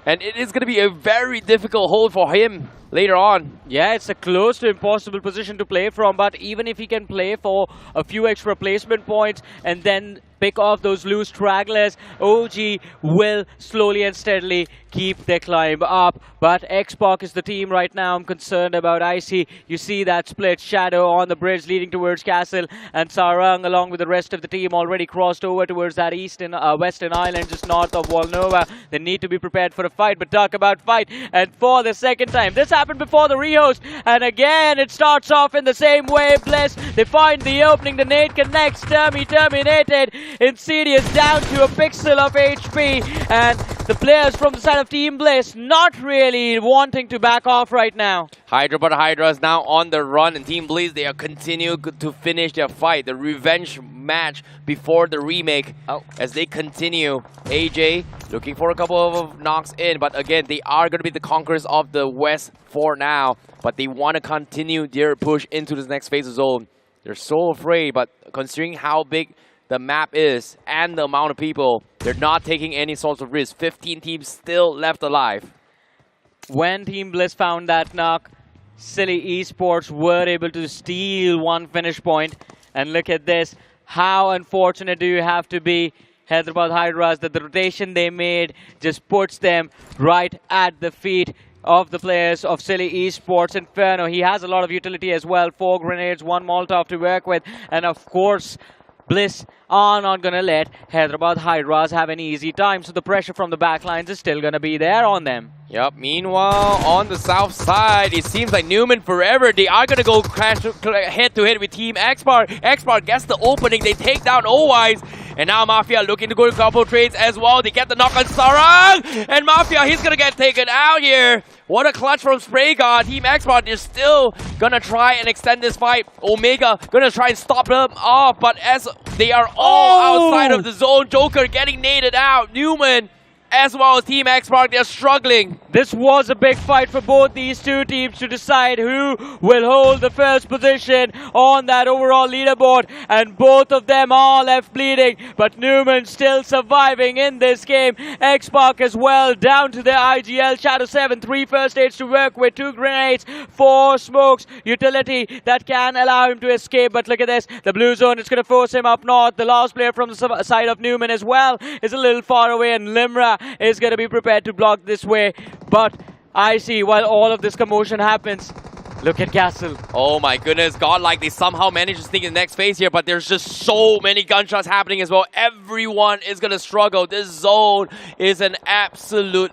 And it is going to be a very difficult hold for him later on. Yeah, it's a close to impossible position to play from, but even if he can play for a few extra placement points and then pick off those loose stragglers, OG will slowly and steadily keep their climb up. But Xbox is the team right now I'm concerned about. Icy, you see that split. Shadow on the bridge leading towards Castle, and Sarang along with the rest of the team already crossed over towards that western island just north of Volnova. They need to be prepared for a fight, but talk about fight. And for the second time, this happened before the rehost, and again it starts off in the same way. Bliss, they find the opening, the nade connects, terminated. Insidious down to a pixel of HP, and the players from the side of Team Bliss not really wanting to back off right now. Hydra is now on the run, and Team Bliss, they are continuing to finish their fight, the revenge match before the remake, as they continue. AJ looking for a couple of knocks in, but again, they are going to be the conquerors of the West for now, but they want to continue their push into this next phase of zone. They're so afraid, but considering how big the map is and the amount of people, they're not taking any sorts of risk. 15 teams still left alive. When Team Bliss found that knock, Silly Esports were able to steal one finish point. And look at this. How unfortunate do you have to be, Hyderabad Hydras, that the rotation they made just puts them right at the feet of the players of Silly Esports. Inferno, he has a lot of utility as well. 4 grenades, 1 Molotov to work with, and of course Bliss are not going to let Hyderabad Hydras have an easy time, so the pressure from the backlines is still going to be there on them. Yep, meanwhile, on the south side, it seems like Newman Forever, they are going to go head-to-head with Team Xpark. Xpark gets the opening, they take down O-Wise, and now Mafia looking to go to couple trades as well. They get the knock on Sarang, and Mafia, he's going to get taken out here. What a clutch from Spray God. Team Xbox is still going to try and extend this fight. Omega going to try and stop them off, but as they are all outside of the zone, Joker getting naded out. Newman, as well as Team Xbox, they're struggling. This was a big fight for both these two teams to decide who will hold the first position on that overall leaderboard, and both of them are left bleeding, but Newman still surviving in this game. Xbox as well, down to their IGL. Shadow 7, 3 first aids to work with, 2 grenades, 4 smokes, utility that can allow him to escape. But look at this, the blue zone is going to force him up north. The last player from the side of Newman as well is a little far away, and Limra is going to be prepared to block this way. But I see, while all of this commotion happens, look at Castle. Oh my goodness, Godlike, they somehow managed to sneak in the next phase here, but there's just so many gunshots happening as well. Everyone is going to struggle. This zone is an absolute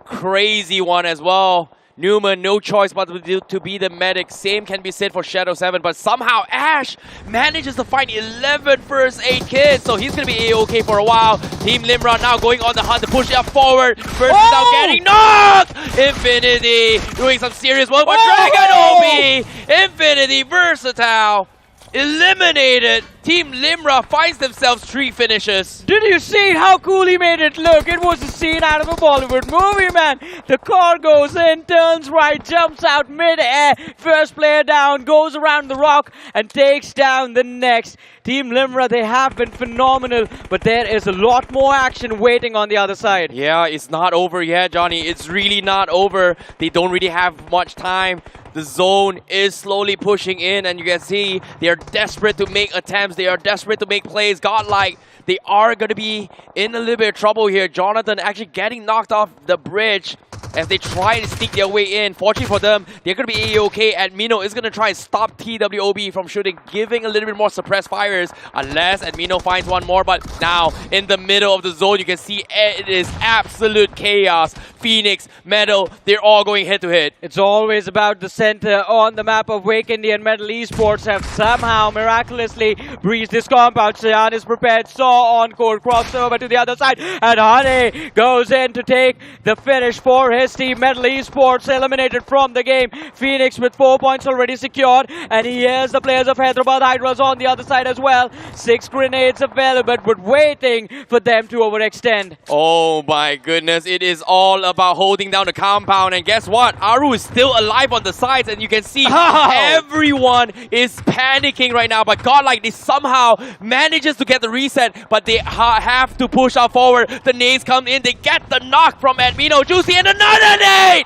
crazy one as well. Newman, no choice but to be the medic. Same can be said for Shadow 7, but somehow Ash manages to find 11 first aid kits, so he's going to be A-okay for a while. Team Limra now going on the hunt to push it up forward. First now getting knocked! Infinity doing some serious work, but Dragon Obi! Infinity Versatile eliminated Team Limra finds themselves 3 finishes. Did you see how cool he made it look? It was a scene out of a Bollywood movie, man. The car goes in, turns right, jumps out mid-air. First player down, goes around the rock and takes down the next. Team Limra, they have been phenomenal, but there is a lot more action waiting on the other side. Yeah, it's not over yet, Johnny. It's really not over. They don't really have much time. The zone is slowly pushing in, and you can see they are desperate to make attempts. They are desperate to make plays. Godlike, they are going to be in a little bit of trouble here. Jonathan actually getting knocked off the bridge as they try to sneak their way in. Fortunately for them, they're going to be A-OK. Admino is going to try and stop TWOB from shooting, giving a little bit more suppressed fires, unless Admino finds one more. But now, in the middle of the zone, you can see it is absolute chaos. Phoenix, Metal, they're all going head-to-head. It's always about the center on the map of Wake Indian. Metal Esports have somehow miraculously breached this compound. Sayan is prepared, saw Encore, crossed over to the other side, and Hane goes in to take the finish for his team. Metal Esports eliminated from the game. Phoenix with 4 points already secured, and here's the players of Hyderabad Hydras on the other side as well. 6 grenades available, but waiting for them to overextend. Oh my goodness, it is all about holding down the compound, and guess what? Aru is still alive on the sides, and you can see everyone is panicking right now, but Godlike, they somehow manages to get the reset, but they have to push out forward. The nades come in, they get the knock from Admino, Juicy, and another nade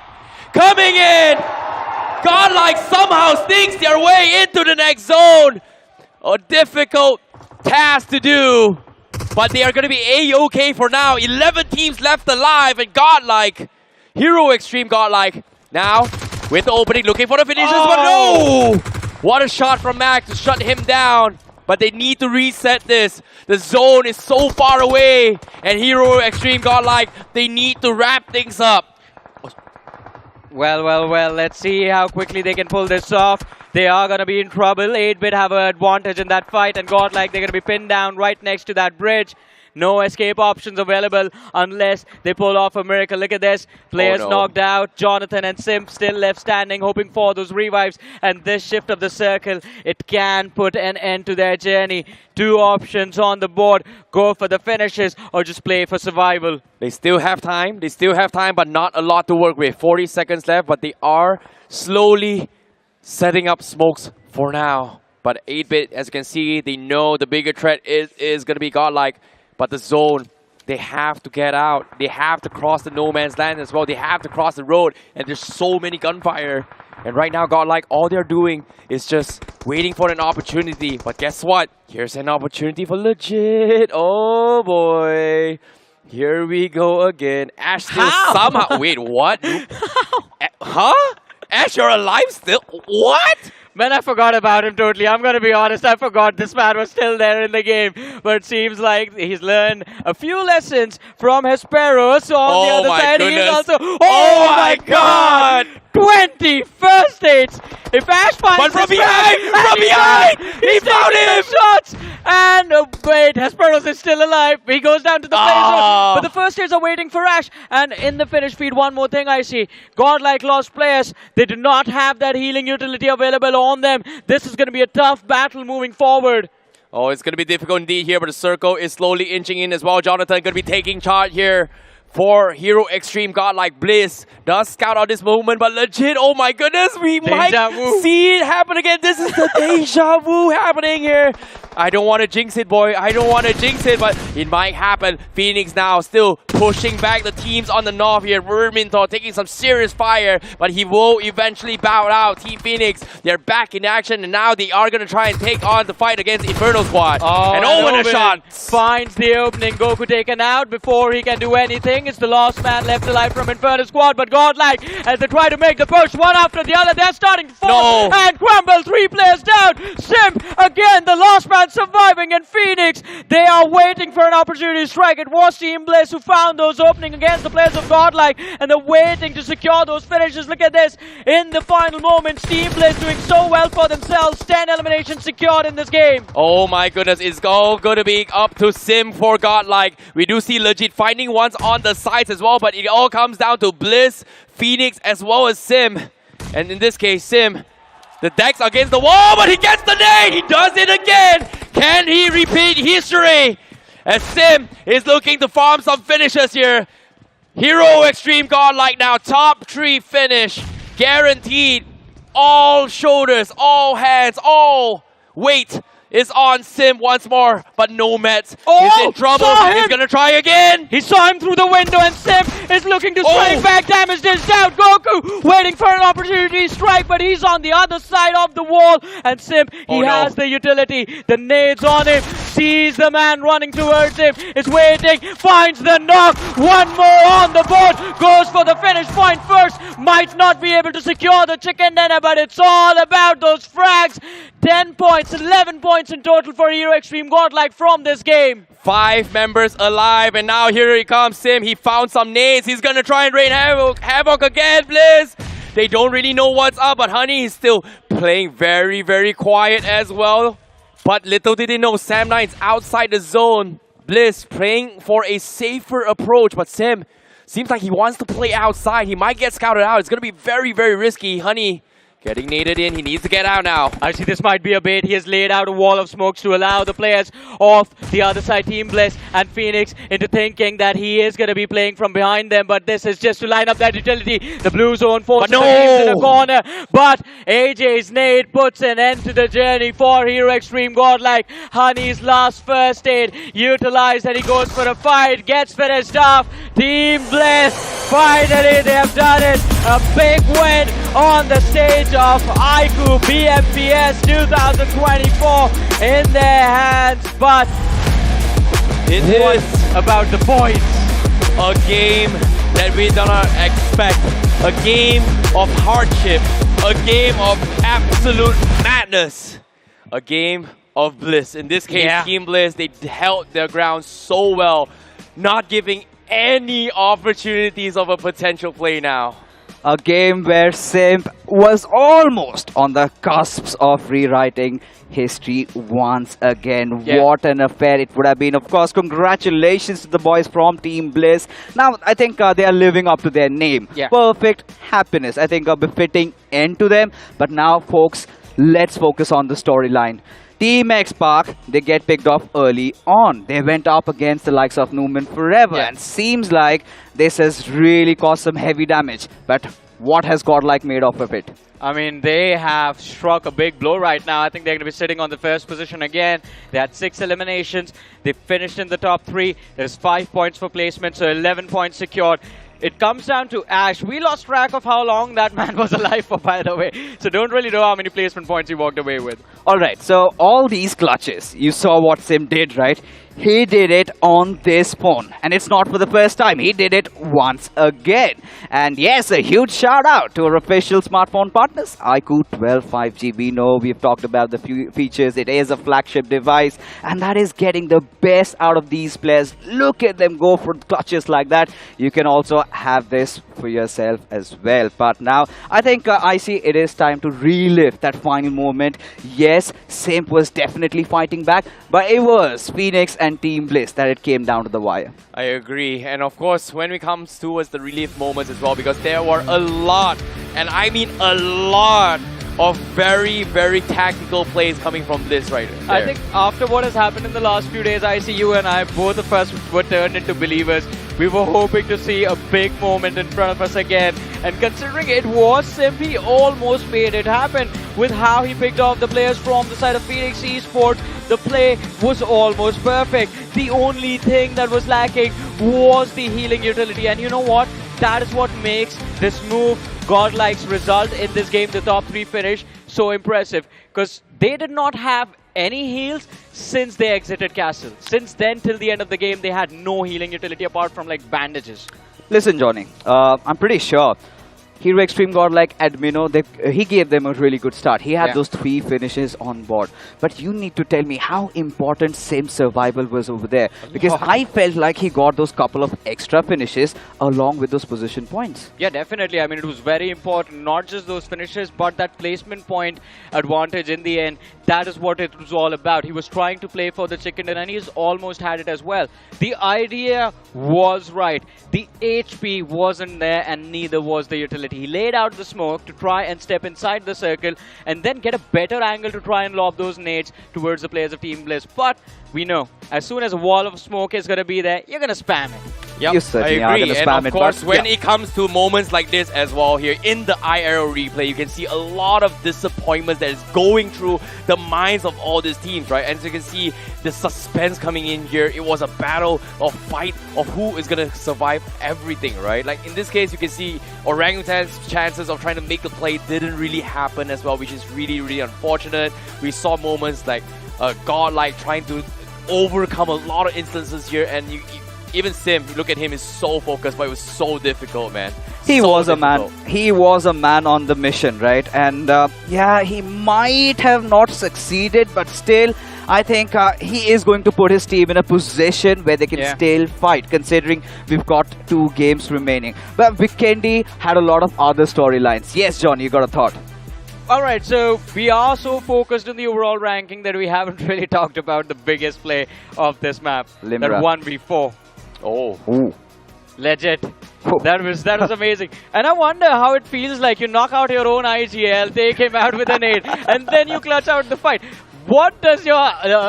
coming in. Godlike somehow sneaks their way into the next zone. A difficult task to do, but they are going to be A-OK for now. 11 teams left alive, and Godlike, Hero Extreme Godlike, now with the opening, looking for the finishes, but no! What a shot from Max to shut him down. But they need to reset this. The zone is so far away, and Hero Extreme Godlike, they need to wrap things up. Well, let's see how quickly they can pull this off. They are going to be in trouble. 8-Bit have an advantage in that fight, and Godlike, they're going to be pinned down right next to that bridge. No escape options available unless they pull off a miracle. Look at this. Players knocked out. Jonathan and Simp still left standing, hoping for those revives. And this shift of the circle, it can put an end to their journey. 2 options on the board. Go for the finishes or just play for survival. They still have time. They still have time, but not a lot to work with. 40 seconds left, but they are slowly setting up smokes for now. But 8-Bit, as you can see, they know the bigger threat is going to be Godlike. But the zone, they have to get out. They have to cross the no man's land as well. They have to cross the road. And there's so many gunfire. And right now, Godlike, all they're doing is just waiting for an opportunity. But guess what? Here's an opportunity for legit. Oh boy. Here we go again. Ash still somehow... Wait, what? Huh? Ash, you're alive still? What? Man, I forgot about him totally. I'm going to be honest. I forgot this man was still there in the game. But it seems like he's learned a few lessons from Hesperos on the other side. Goodness. He's also... Oh my god! 20 first hits. If Ash finds... But from behind! From behind! He found him! Shots! And wait, Hesperos is still alive. He goes down to the play zone. But the first hits are waiting for Ash. And in the finish feed, one more thing I see. Godlike lost players. They do not have that healing utility available on them. This is going to be a tough battle moving forward. Oh, it's going to be difficult indeed here, but the circle is slowly inching in as well. Jonathan going to be taking charge here for Hero Extreme Godlike. Bliss does scout out this moment, but legit, oh my goodness, we might see it happen again. This is the deja vu happening here. I don't want to jinx it, boy. I don't want to jinx it, but it might happen. Phoenix now still pushing back the teams on the north here. Vermintor taking some serious fire, but he will eventually bow out. Team Phoenix, they're back in action, and now they are going to try and take on the fight against Inferno Squad. And Owen a shot. Finds the opening. Goku taken out before he can do anything. It's the last man left alive from Inferno Squad, but Godlike, as they try to make the push one after the other, they're starting to fall and crumble. 3 players down. Simp, again, the last man surviving, and Phoenix, they are waiting for an opportunity to strike. It was Team Bliss who found those opening against the players of Godlike, and they're waiting to secure those finishes. Look at this. In the final moments, Team Bliss doing so well for themselves. 10 eliminations secured in this game. Oh my goodness, it's all going to be up to Sim for Godlike. We do see legit finding ones on the sides as well, but it all comes down to Bliss, Phoenix, as well as Sim. And in this case, Sim, the deck's against the wall, but he gets the nade! He does it again! Can he repeat history? As Sim is looking to farm some finishes here. Hero Extreme Godlike now, top 3 finish. Guaranteed. All shoulders, all hands, all weight is on Sim once more, but no Mets. He's in trouble. He's gonna try again. He saw him through the window, and Sim is looking to strike back. Damage dished out. Goku waiting for an opportunity to strike, but he's on the other side of the wall. And Sim, he has the utility. The nades on him. Sees the man running towards him. Is waiting. Finds the knock. One more on the board. Goes for the finish point first. Might not be able to secure the chicken dinner, but it's all about those frags. 10 points, 11 points in total for Hero Extreme Godlike from this game. 5 members alive, and now here he comes, Sim. He found some nades. He's gonna try and rain havoc again, Blizz. They don't really know what's up, but Honey is still playing very, very quiet as well. But little did they know, Sam9's outside the zone. Blizz praying for a safer approach, but Sim seems like he wants to play outside. He might get scouted out. It's gonna be very, very risky. Honey getting naded in. He needs to get out now. I see this might be a bait. He has laid out a wall of smokes to allow the players of the other side, Team Bliss and Phoenix, into thinking that he is going to be playing from behind them. But this is just to line up that utility. The blue zone forces the teams in the corner. But AJ's nade puts an end to the journey for Hero Extreme Godlike. Honey's last first aid utilized, and he goes for a fight. Gets finished off. Team Bliss, finally they have done it. A big win on the stage of iQOO BMPS 2024 in their hands, but it was about the points. A game that we do not expect. A game of hardship. A game of absolute madness. A game of bliss. In this case, Team Bliss, they held their ground so well, not giving any opportunities of a potential play now. A game where Simp was almost on the cusps of rewriting history once again. What an affair it would have been. Of course, congratulations to the boys from Team Bliss. Now, I think they are living up to their name. Perfect happiness. I think a befitting end to them. But now, folks, let's focus on the storyline. Team X Park, they get picked off early on. They went up against the likes of Newman Forever, and seems like this has really caused some heavy damage. But what has Godlike made off of it? I mean, they have struck a big blow right now. I think they're going to be sitting on the first position again. They had 6 eliminations. They finished in the top 3. There's 5 points for placement, so 11 points secured. It comes down to Ash. We lost track of how long that man was alive for, by the way. So don't really know how many placement points he walked away with. Alright, so all these clutches, you saw what Sim did, right? He did it on this phone. And it's not for the first time. He did it once again. And yes, a huge shout out to our official smartphone partners, iQOO 12 5G. We know we've talked about the features. It is a flagship device. And that is getting the best out of these players. Look at them go for clutches like that. You can also have this for yourself as well. But now, I think I see it is time to relive that final moment. Yes, Simp was definitely fighting back. But it was Phoenix and Team Bliss that it came down to the wire. I agree. And of course, when it comes towards the relief moments as well, because there were a lot, and I mean a lot, of very, very tactical plays coming from Bliss right there. I think after what has happened in the last few days, I see you and I, both of us were turned into believers. We were hoping to see a big moment in front of us again. And considering it was Sim, he almost made it happen with how he picked off the players from the side of Phoenix Esports. The play was almost perfect. The only thing that was lacking was the healing utility. And you know what? That is what makes this move, Godlike's result in this game, the top 3 finish, so impressive. Because they did not have any heals since they exited Castle. Since then, till the end of the game, they had no healing utility apart from like bandages. Listen, Johnny, I'm pretty sure Hero Extreme Godlike Admino, he gave them a really good start. He had those 3 finishes on board. But you need to tell me how important Sim's survival was over there. Because I felt like he got those couple of extra finishes along with those position points. Yeah, definitely. I mean, it was very important. Not just those finishes, but that placement point advantage in the end. That is what it was all about. He was trying to play for the chicken dinner, and he's almost had it as well. The idea was right. The HP wasn't there, and neither was the utility. possibility. He laid out the smoke to try and step inside the circle and then get a better angle to try and lob those nades towards the players of Team Bliss. But we know, as soon as a wall of smoke is going to be there, you're going to spam it. Yep, I agree. And of course, when it comes to moments like this as well here in the iArrow replay, you can see a lot of disappointments that is going through the minds of all these teams, right? And so you can see the suspense coming in here. It was a battle, a fight of who is going to survive everything, right? Like in this case, you can see Orangutan's chances of trying to make the play didn't really happen as well, which is really, really unfortunate. We saw moments like Godlike trying to overcome a lot of instances here, and even Sim, look at him, is so focused, but it was so difficult, man. He was a man. He was a man on the mission, right? And yeah, he might have not succeeded, but still, I think he is going to put his team in a position where they can still fight, considering we've got 2 games remaining. But Vikendi had a lot of other storylines. Yes, John, you got a thought? Alright, so we are so focused on the overall ranking that we haven't really talked about the biggest play of this map. Limra. That 1v4. Oh. Ooh. Legit. That was amazing. And I wonder how it feels like you knock out your own IGL, take him out with a nade, and then you clutch out the fight. What does your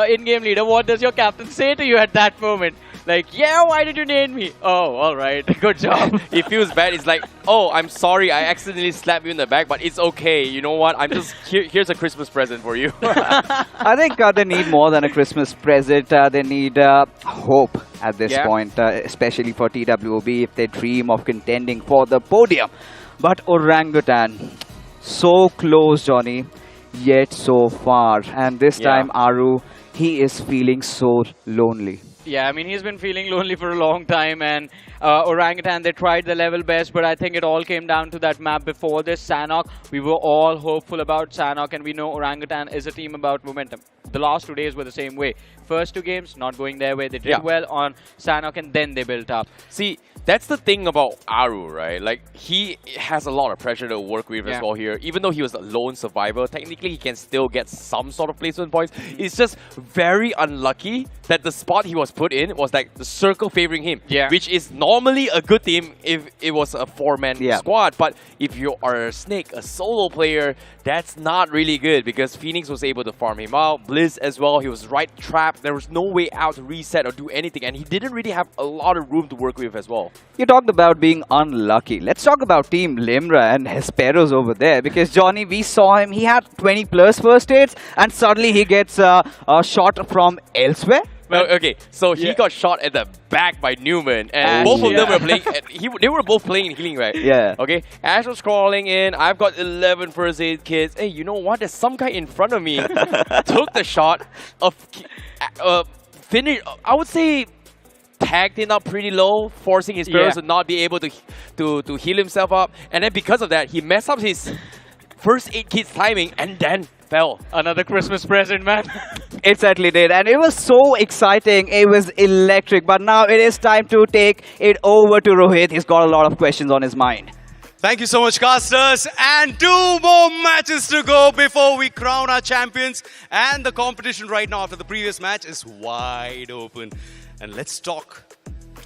in-game leader, what does your captain say to you at that moment? Like, yeah, why did you nade me? Oh, alright, good job. It feels bad. It's like, oh, I'm sorry, I accidentally slapped you in the back, but it's okay. You know what? I'm just, here's a Christmas present for you. I think they need more than a Christmas present. They need hope at this point, especially for TWOB if they dream of contending for the podium. But Orangutan, so close, Johnny, yet so far. And this time, Aru, he is feeling so lonely. Yeah, I mean, he's been feeling lonely for a long time, and Orangutan, they tried their level best, but I think it all came down to that map before this, Sanhok. We were all hopeful about Sanhok, and we know Orangutan is a team about momentum. The last 2 days were the same way. First 2 games, not going their way. They did well on Sanhok, and then they built up. See, that's the thing about Aru, right? Like, he has a lot of pressure to work with as well here. Even though he was a lone survivor, technically he can still get some sort of placement points. It's just very unlucky that the spot he was put in was like the circle favoring him, which is normally a good team if it was a 4-man squad. But if you are a Snake, a solo player, that's not really good because Phoenix was able to farm him out. Blizz as well, he was right trapped. There was no way out to reset or do anything, and he didn't really have a lot of room to work with as well. You talked about being unlucky. Let's talk about Team Limra and Hesperos over there. Because, Johnny, we saw him. He had 20+ first aids. And suddenly he gets a shot from elsewhere. Well, okay. So he got shot at the back by Newman. And both of them were playing. They were both playing healing, right? Yeah. Okay. Ash was crawling in. I've got 11 first aid kits. Hey, you know what? There's some guy in front of me. Took the shot. Finish. I would say tagged him up pretty low, forcing his players to not be able to heal himself up. And then because of that, he messed up his first aid kit's timing and then fell. Another Christmas present, man. It certainly did. And it was so exciting. It was electric. But now it is time to take it over to Rohit. He's got a lot of questions on his mind. Thank you so much, casters. And 2 more matches to go before we crown our champions. And the competition right now after the previous match is wide open. And let's talk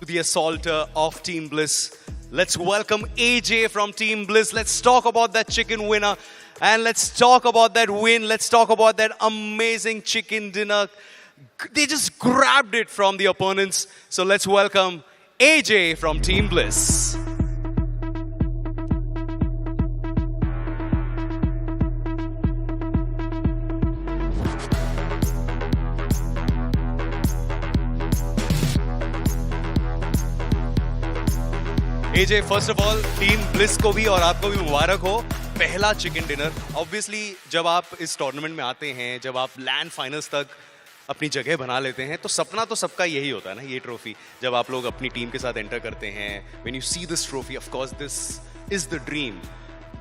to the assaulter of Team Bliss. Let's welcome AJ from Team Bliss. Let's talk about that chicken winner. And let's talk about that win. Let's talk about that amazing chicken dinner. They just grabbed it from the opponents. So let's welcome AJ from Team Bliss. AJ, first of all, Team Bliss को भी और आपको भी मुबारक हो पहला chicken dinner. Obviously, जब आप इस टूर्नामेंट में आते हैं, जब आप लैंड फाइनल्स तक अपनी जगह बना लेते हैं, तो सपना तो सबका यही होता है ना, ये ट्रॉफी. जब आप लोग अपनी टीम के साथ एंटर करते हैं, when you see this trophy, of course, this is the dream.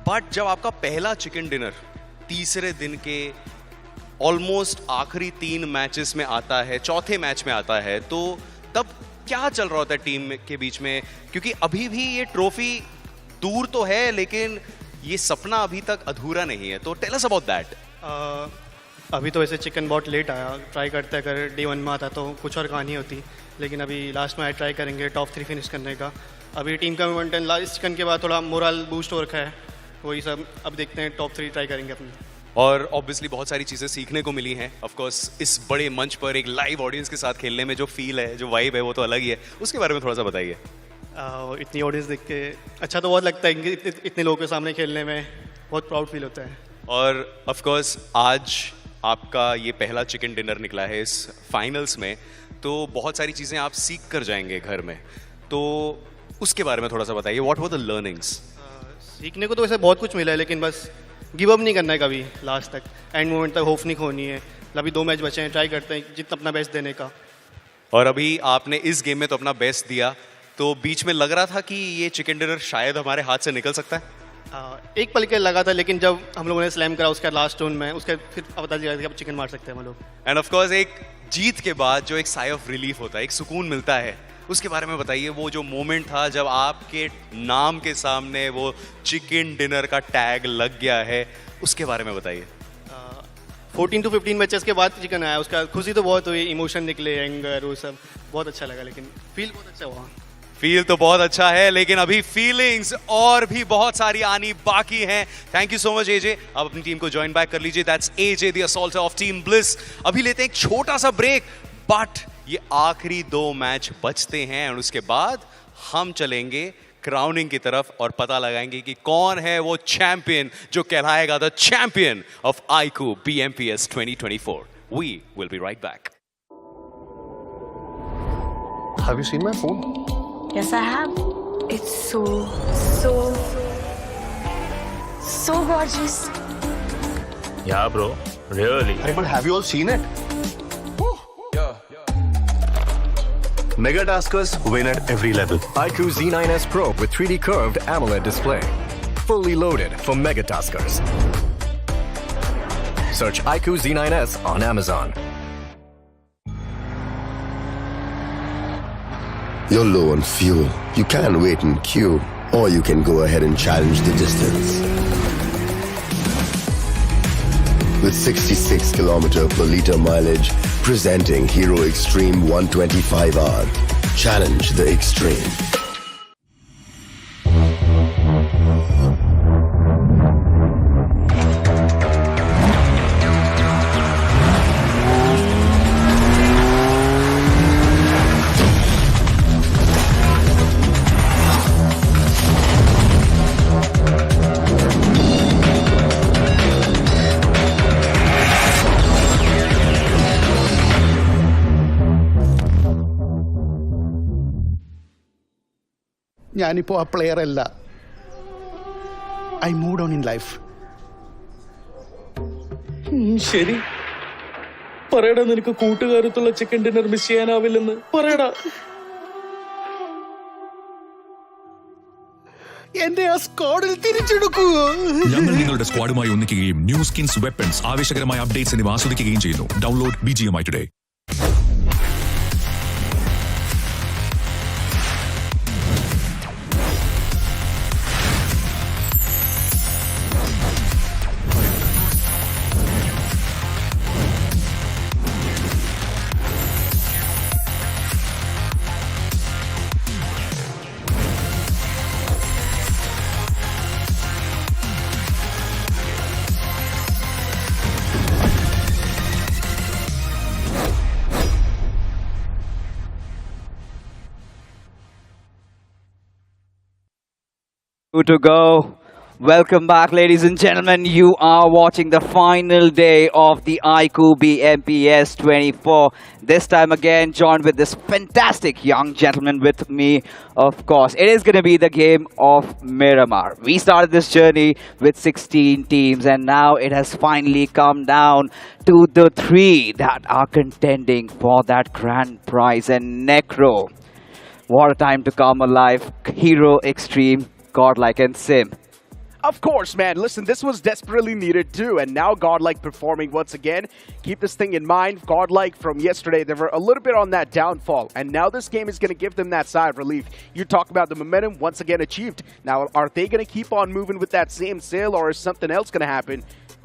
But जब आपका पहला चिकन डिनर तीसरे दिन के ऑलमोस्ट आखिरी 3 मैचेस में आता है, चौथे मैच में आता है, तो तब क्या चल रहा होता है टीम के बीच में? क्योंकि अभी भी ये ट्रॉफी दूर तो है, लेकिन ये सपना अभी तक अधूरा नहीं है. तो टेल अस अबाउट दैट. अभी तो वैसे चिकन बहुत लेट आया. ट्राई करते अगर डे 1 में आता तो कुछ और कहानी होती, लेकिन अभी लास्ट में ट्राई करेंगे टॉप 3 फिनिश करने का. अभी टीम का मोमेंटम लास्ट चिकन के बाद थोड़ा मोरल बूस्ट हो रखा है, वही सब अब देखते हैं, टॉप 3 ट्राई करेंगे अपने। और ऑब्वियसली बहुत सारी चीज़ें सीखने को मिली हैं। ऑफ कोर्स इस बड़े मंच पर एक लाइव ऑडियंस के साथ खेलने में जो फील है, जो वाइब है, वो तो अलग ही है। उसके बारे में थोड़ा सा बताइए। इतनी ऑडियंस देख के अच्छा तो बहुत लगता है कि इतने लोगों के सामने खेलने में बहुत प्राउड फील होता है। और ऑफ कोर्स आज आपका ये पहला चिकन डिनर निकला है इस फाइनल्स में, तो बहुत सारी चीज़ें आप सीख कर जाएंगे घर में, तो उसके बारे में थोड़ा सा बताइए। What were the learnings? सीखने को तो वैसे बहुत कुछ मिला है, लेकिन बस गिव अप नहीं करना है कभी, लास्ट तक, एंड मोमेंट तक होप नहीं खोनी है। अभी 2 मैच बचे हैं, ट्राई करते हैं जितना अपना बेस्ट देने का। और अभी आपने इस गेम में तो अपना बेस्ट दिया, तो बीच में लग रहा था कि ये चिकन डिनर शायद हमारे हाथ से निकल सकता है? एक पल के लगा था, लेकिन जब हम लोगों ने स्लैम करा उसका लास्ट टोन में, उसके फिर पता चला कि अब चिकन मार सकते हैं हम लोग। एंड ऑफ कोर्स एक जीत के बाद जो एक साई ऑफ रिलीफ होता है, एक सुकून मिलता है, उसके बारे में बताइए। वो जो मोमेंट था जब आपके नाम के सामने वो चिकन डिनर का टैग लग गया है, उसके बारे में बताइए। 14 to 15 मैचेस के बाद चिकन आया, उसका खुशी तो बहुत हुई, इमोशन निकले, एंगर, वो सब बहुत अच्छा लगा, लेकिन फील बहुत अच्छा हुआ। फील तो बहुत अच्छा है, लेकिन अभी फीलिंग्स और भी बहुत सारी आनी बाकी हैं। थैंक यू सो मच एजे। अब अपनी टीम को ज्वाइन बैक कर लीजिए। That's AJ the assaulter of team bliss. अभी लेते हैं एक छोटा सा ब्रेक, बट ये आखिरी 2 मैच बचते हैं और उसके बाद हम चलेंगे क्राउनिंग की तरफ और पता लगाएंगे कि कौन है वो चैंपियन जो कहलाएगा the champion of iQOO BMPS 2024। We will be right back. Have you seen my phone? Yes, I have. It's so gorgeous. Yeah, bro. Really? Hey, but have you all seen it? Mega Taskers win at every level. iQOO Z9S Pro with 3D curved AMOLED display. Fully loaded for Mega Taskers. Search iQOO Z9S on Amazon. You're low on fuel. You can wait in queue, or you can go ahead and challenge the distance. With 66 km/liter mileage, presenting Hero Extreme 125R. Challenge the extreme. ഞാനിപ്പോ ആ player അല്ല. I moved on in life. ശരി, പറയടാ, നിനക്ക് കൂട്ടുകാരത്തുള്ള chicken dinner miss ചെയ്യാനാവില്ലെന്ന് പറയടാ. എന്റെ ആ സ്ക്വാഡിൽ തിരിച്ചെടുക്കൂ. ഞങ്ങൾ നിങ്ങളുടെ സ്ക്വാഡുമായി ഒന്നിക്കുകയും ന്യൂ സ്കിൻസ്, വെപ്പൺസ്, ആവേശകരമായ അപ്ഡേറ്റ്സ് എന്നിവ ആസ്വദിക്കുകയും ചെയ്യുന്നു. Download BGMI today. Good to go. Welcome back, ladies and gentlemen. You are watching the final day of the iQOO BMPS 24. This time again, joined with this fantastic young gentleman with me, of course. It is going to be the game of Miramar. We started this journey with 16 teams, and now it has finally come down to the 3 that are contending for that grand prize. And Necro, what a time to come alive. Hero Extreme, Godlike, and Sim. Of course, man. Listen, this was desperately needed too, and now Godlike performing once again. Keep this thing in mind. Godlike from yesterday, they were a little bit on that downfall, and now this game is going to give them that sigh of relief. You talk about the momentum once again achieved. Now, are they going to keep on moving with that same sail, or is something else going to happen?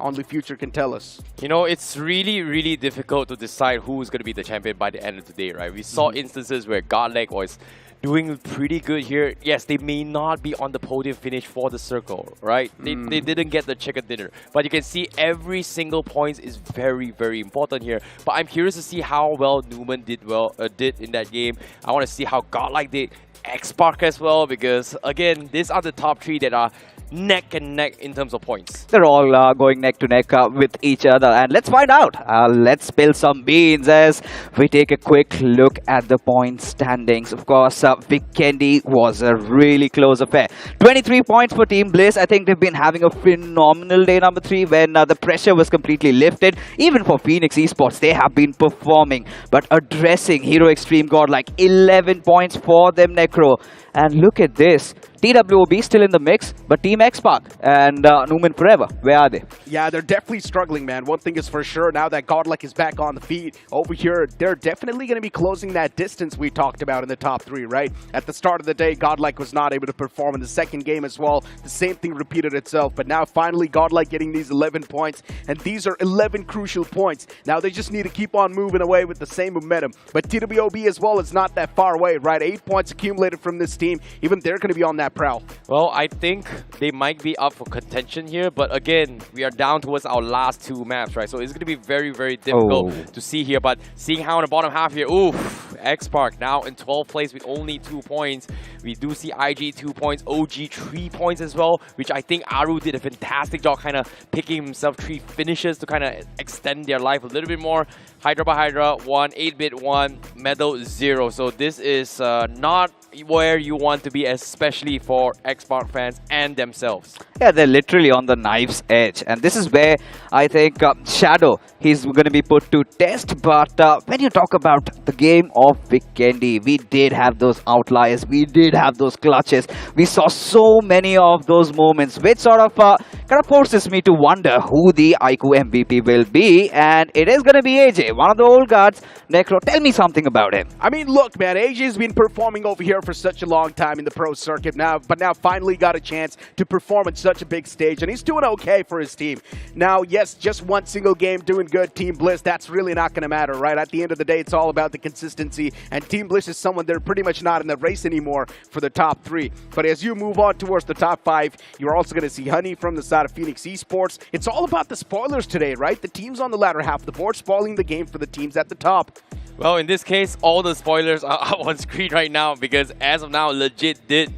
Only future can tell us. You know, it's really difficult to decide who's going to be the champion by the end of the day, right? We saw instances where Godlike was doing pretty good here. Yes, they may not be on the podium finish for the circle, right? They didn't get the chicken dinner. But you can see every single point is very, very important here. But I'm curious to see how well Newman did in that game. I want to see how Godlike did, X-Spark as well, because again, these are the top 3 that are neck and neck in terms of points. They're all going neck to neck with each other, and let's find out. Let's spill some beans as we take a quick look at the point standings. Of course, Vikendi was a really close affair. 23 points for Team Bliss. I think they've been having a phenomenal day number 3 when the pressure was completely lifted. Even for Phoenix Esports, they have been performing, but addressing Hero Extreme Godlike. 11 points for them, Necro. And look at this. TWOB still in the mix, but Team X-Spark and Newman Forever, where are they? Yeah, they're definitely struggling, man. One thing is for sure, now that Godlike is back on the feet, over here, they're definitely going to be closing that distance we talked about in the top 3, right? At the start of the day, Godlike was not able to perform in the second game as well. The same thing repeated itself, but now finally Godlike getting these 11 points, and these are 11 crucial points. Now they just need to keep on moving away with the same momentum. But TWOB as well is not that far away, right? 8 points accumulated from this team. Even they're going to be on that prowl. Well, I think they might be up for contention here, but again, we are down towards our last 2 maps, right? So it's going to be very, very difficult to see here, but seeing how in the bottom half here, oof, X-Spark now in 12th place with only 2 points. We do see IG 2 points, OG 3 points as well, which I think Aru did a fantastic job kind of picking himself 3 finishes to kind of extend their life a little bit more. Hydra by Hydra, 1, 8-bit 1, Medal 0. So this is not where you want to be, especially for X-Spark fans and themselves. Yeah, they're literally on the knife's edge. And this is where I think Shadow, he's going to be put to test. But when you talk about the game of Vikendi, we did have those outliers. We did have those clutches. We saw so many of those moments, which sort of kind of forces me to wonder who the iQOO MVP will be. And it is going to be AJ, one of the old guards. Necro, tell me something about him. I mean, look, man, AJ's been performing over here for such a long time in the pro circuit now, but now finally got a chance to perform at such a big stage, and he's doing okay for his team. Now, yes, just one single game doing good, Team Bliss, that's really not going to matter, right? At the end of the day, it's all about the consistency, and Team Bliss is someone they're pretty much not in the race anymore for the top 3. But as you move on towards the top 5, you're also going to see Honey from the side of Phoenix Esports. It's all about the spoilers today, right? The teams on the latter half of the board spoiling the game for the teams at the top. Well, in this case, all the spoilers are up on screen right now because as of now, Legit did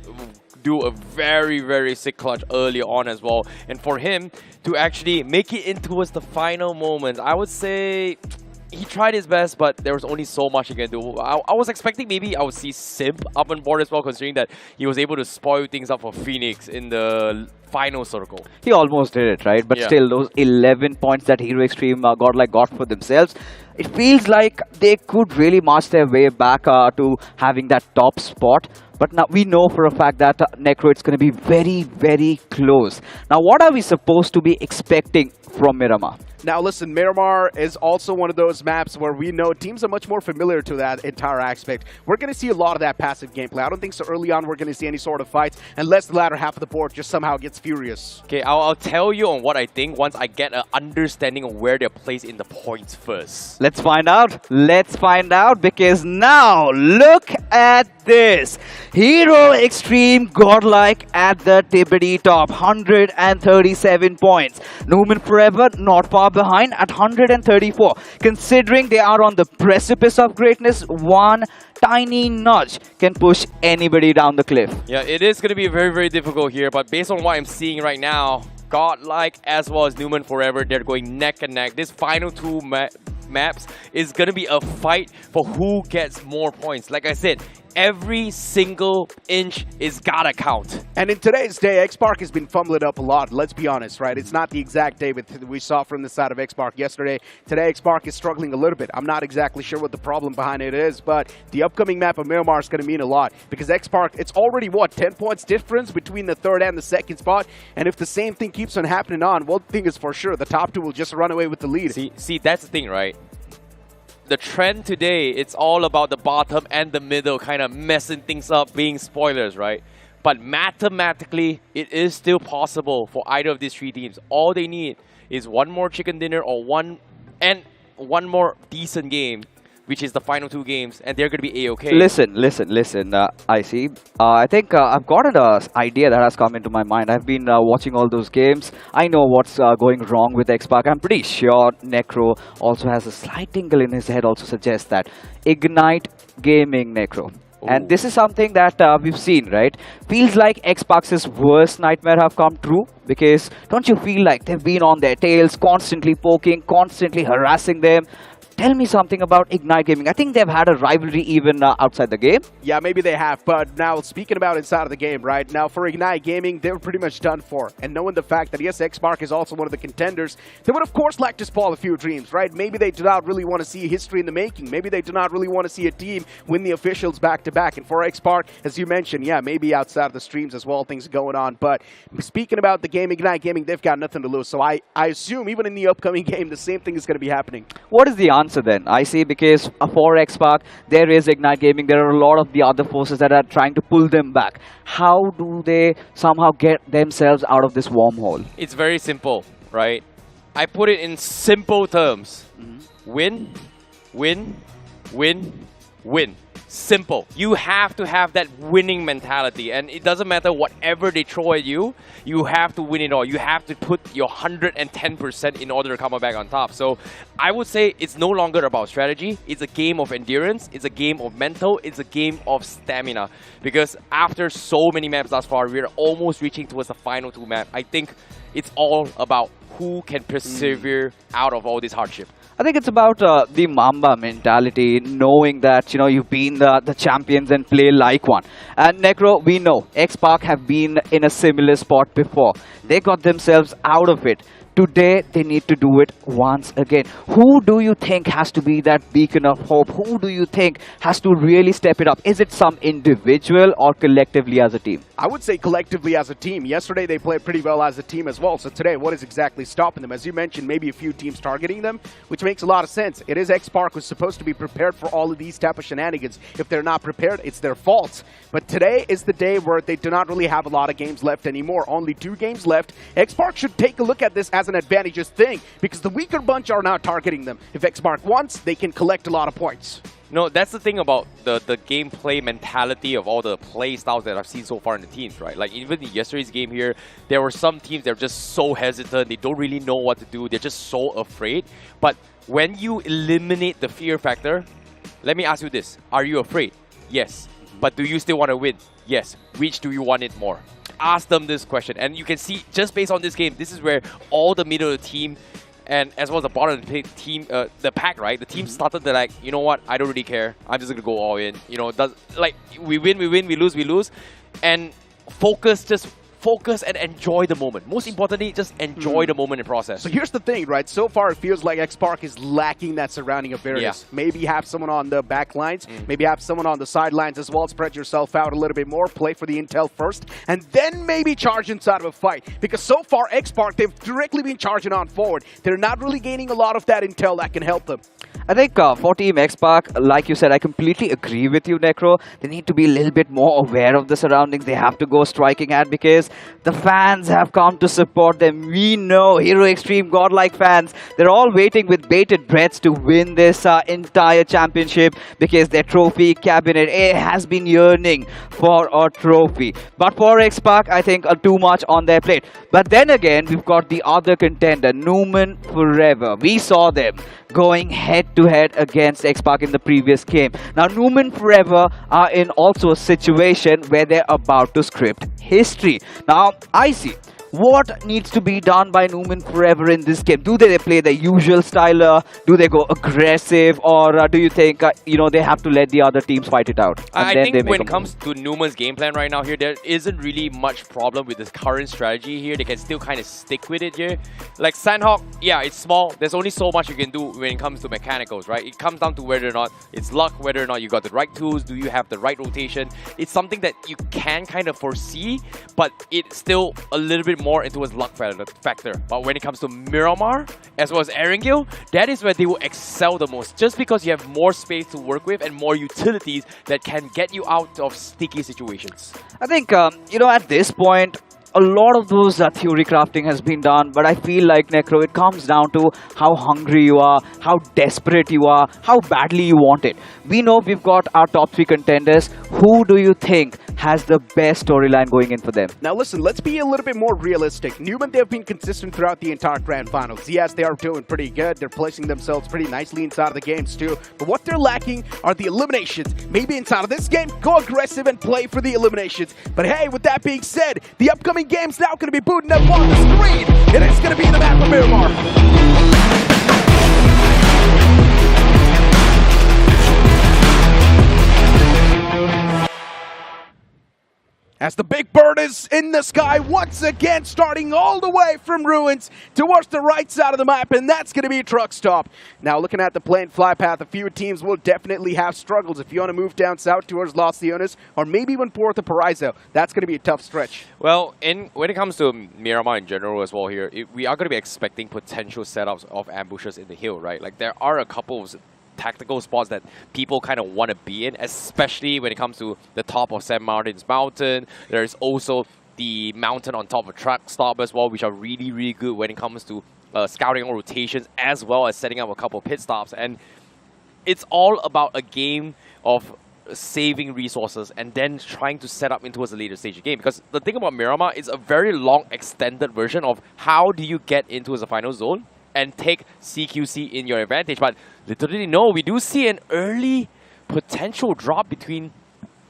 do a very, very sick clutch early on as well. And for him to actually make it in towards the final moments, I would say he tried his best, but there was only so much he can do. I was expecting maybe I would see Simp up on board as well, considering that he was able to spoil things up for Phoenix in the final circle. He almost did it, right? But still, those 11 points that Hero Extreme Godlike got for themselves, it feels like they could really march their way back to having that top spot. But now we know for a fact that Necro, it's going to be very, very close. Now, what are we supposed to be expecting from Miramar? Now listen, Miramar is also one of those maps where we know teams are much more familiar to that entire aspect. We're going to see a lot of that passive gameplay. I don't think so early on we're going to see any sort of fights unless the latter half of the board just somehow gets furious. Okay, I'll tell you on what I think once I get an understanding of where they're placed in the points first. Let's find out. Let's find out, because now look at this. Hero Extreme Godlike at the tippity top, 137 points. Newman Forever not far behind at 134. Considering they are on the precipice of greatness, one tiny nudge can push anybody down the cliff. Yeah, it is going to be very, very difficult here, but based on what I'm seeing right now, Godlike as well as Newman Forever, they're going neck and neck. This final 2 maps is going to be a fight for who gets more points. Like I said, every single inch is gotta count. And in today's day, X-Spark has been fumbling up a lot, let's be honest, right? It's not the exact day we saw from the side of X-Spark yesterday. Today, X-Spark is struggling a little bit. I'm not exactly sure what the problem behind it is, but the upcoming map of Miramar is going to mean a lot, because X-Spark, it's already, what, 10 points difference between the 3rd and the 2nd spot? And if the same thing keeps on happening on, one thing is for sure, the top 2 will just run away with the lead. See, that's the thing, right? The trend today, it's all about the bottom and the middle kind of messing things up, being spoilers, right? But mathematically, it is still possible for either of these 3 teams. All they need is one more chicken dinner or one more decent game which is the final 2 games, and they're going to be A-okay. Listen, I see. I think I've got an idea that has come into my mind. I've been watching all those games. I know what's going wrong with Xpark. I'm pretty sure Necro also has a slight tingle in his head, also suggests that. Ignite Gaming, Necro. And this is something that we've seen, right? Feels like Xbox's worst nightmare have come true, because don't you feel like they've been on their tails, constantly poking, constantly harassing them? Tell me something about Ignite Gaming. I think they've had a rivalry even outside the game. Yeah, maybe they have. But now, speaking about inside of the game, right? Now, for Ignite Gaming, they were pretty much done for. And knowing the fact that, yes, Xpark is also one of the contenders, they would, of course, like to spoil a few dreams, right? Maybe they do not really want to see history in the making. Maybe they do not really want to see a team win the officials back-to-back. And for Xpark, as you mentioned, yeah, maybe outside of the streams as well, things going on. But speaking about the game, Ignite Gaming, they've got nothing to lose. So I assume, even in the upcoming game, the same thing is going to be happening. What is the answer then? I see, because for Xpark, there is Ignite Gaming. There are a lot of the other forces that are trying to pull them back. How do they somehow get themselves out of this wormhole? It's very simple, right? I put it in simple terms. Win, win, win, win. Simple. You have to have that winning mentality, and it doesn't matter whatever they throw at you, you have to win it all. You have to put your 110% in order to come back on top. So I would say it's no longer about strategy. It's a game of endurance. It's a game of mental. It's a game of stamina. Because after so many maps thus far, we're almost reaching towards the final 2 map. I think it's all about who can persevere out of all this hardship. I think it's about the Mamba mentality, knowing that, you know, you've been the champions and play like one. And Necro, we know, Xpark have been in a similar spot before. They got themselves out of it. Today, they need to do it once again. Who do you think has to be that beacon of hope? Who do you think has to really step it up? Is it some individual or collectively as a team? I would say collectively as a team. Yesterday, they played pretty well as a team as well. So today, what is exactly stopping them? As you mentioned, maybe a few teams targeting them, which makes a lot of sense. It is Xpark who's supposed to be prepared for all of these type of shenanigans. If they're not prepared, it's their fault. But today is the day where they do not really have a lot of games left anymore. Only 2 games left. Xpark should take a look at this as an advantageous thing, because the weaker bunch are now targeting them. If Xpark wants, they can collect a lot of points. No, that's the thing about the gameplay mentality of all the play styles that I've seen so far in the teams, right? Like, even in yesterday's game here, there were some teams that are just so hesitant. They don't really know what to do. They're just so afraid. But when you eliminate the fear factor, let me ask you this. Are you afraid? Yes. But do you still want to win? Yes. Which do you want it more? Ask them this question. And you can see, just based on this game, this is where all the middle of the team and as well as the bottom of the team, the pack, right? The team started to like, you know what? I don't really care. I'm just going to go all in. You know, like, we win, we lose. And focus and enjoy the moment. Most importantly, just enjoy the moment and process. So here's the thing, right? So far, it feels like Xpark is lacking that surrounding awareness. Yeah. Maybe have someone on the back lines, maybe have someone on the sidelines as well. Spread yourself out a little bit more, play for the intel first, and then maybe charge inside of a fight. Because so far, Xpark, they've directly been charging on forward. They're not really gaining a lot of that intel that can help them. I think for Team Xpark, like you said, I completely agree with you, Necro. They need to be a little bit more aware of the surroundings. They have to go striking at, because the fans have come to support them. We know Hero Extreme Godlike fans, they're all waiting with bated breaths to win this entire championship, because their trophy cabinet has been yearning for a trophy. But for Xpark, I think too much on their plate. But then again, we've got the other contender, Numan Forever. We saw them going head-to-head against Xpark in the previous game. Now, Numan Forever are in also a situation where they're about to script history. Now, I see. What needs to be done by Numan Forever in this game? Do they play the usual style? Do they go aggressive? Or do you think, they have to let the other teams fight it out? I think when it comes to Numan's game plan right now here, there isn't really much problem with this current strategy here. They can still kind of stick with it here. Like Sanhok, yeah, it's small. There's only so much you can do when it comes to mechanicals, right? It comes down to whether or not it's luck, whether or not you got the right tools, do you have the right rotation. It's something that you can kind of foresee, but it's still a little bit more into his luck factor. But when it comes to Miramar, as well as Erangel, that is where they will excel the most, just because you have more space to work with and more utilities that can get you out of sticky situations. I think, at this point, a lot of those theory crafting has been done, but I feel like, Necro, it comes down to how hungry you are, how desperate you are, how badly you want it. We know we've got our top 3 contenders. Who do you think has the best storyline going in for them? Now listen, let's be a little bit more realistic. Newman, they've been consistent throughout the entire Grand Finals. Yes, they are doing pretty good. They're placing themselves pretty nicely inside of the games too. But what they're lacking are the eliminations. Maybe inside of this game, go aggressive and play for the eliminations. But hey, with that being said, the upcoming game's now going to be booting up on the screen. And it's going to be in the map of Miramar. As the big bird is in the sky once again, starting all the way from Ruins towards the right side of the map, and that's going to be a truck stop. Now, looking at the plane fly path, a few teams will definitely have struggles. If you want to move down south towards Los Leones, or maybe even Puerto Paraiso, that's going to be a tough stretch. Well, when it comes to Miramar in general as well here, we are going to be expecting potential setups of ambushes in the hill, right? Like, there are a couple of tactical spots that people kind of want to be in, especially when it comes to the top of San Martin's mountain. There's also the mountain on top of truck stop as well, which are really, really good when it comes to scouting on rotations, as well as setting up a couple of pit stops. And it's all about a game of saving resources and then trying to set up into a later stage of game. Because the thing about Miramar is a very long, extended version of how do you get into the final zone and take CQC in your advantage. But literally, no, we do see an early potential drop between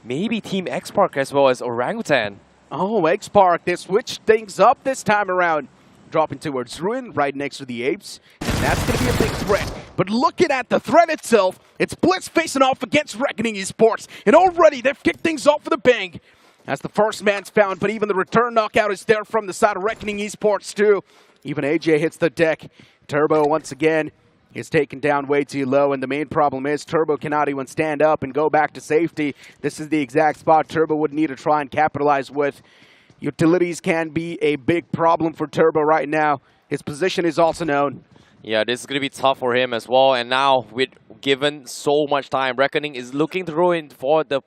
maybe Team X-Park as well as Orangutan. Oh, X-Park, they switched things up this time around. Dropping towards Ruin, right next to the Apes. And that's going to be a big threat. But looking at the threat itself, it's Blitz facing off against Reckoning Esports. And already they've kicked things off with a bang. As the first man's found, but even the return knockout is there from the side of Reckoning Esports too. Even AJ hits the deck. Turbo, once again, is taken down way too low, and the main problem is Turbo cannot even stand up and go back to safety. This is the exact spot Turbo would need to try and capitalize with. Utilities can be a big problem for Turbo right now. His position is also known. Yeah, this is going to be tough for him as well. And now, with given so much time, Reckoning is looking to throw in for the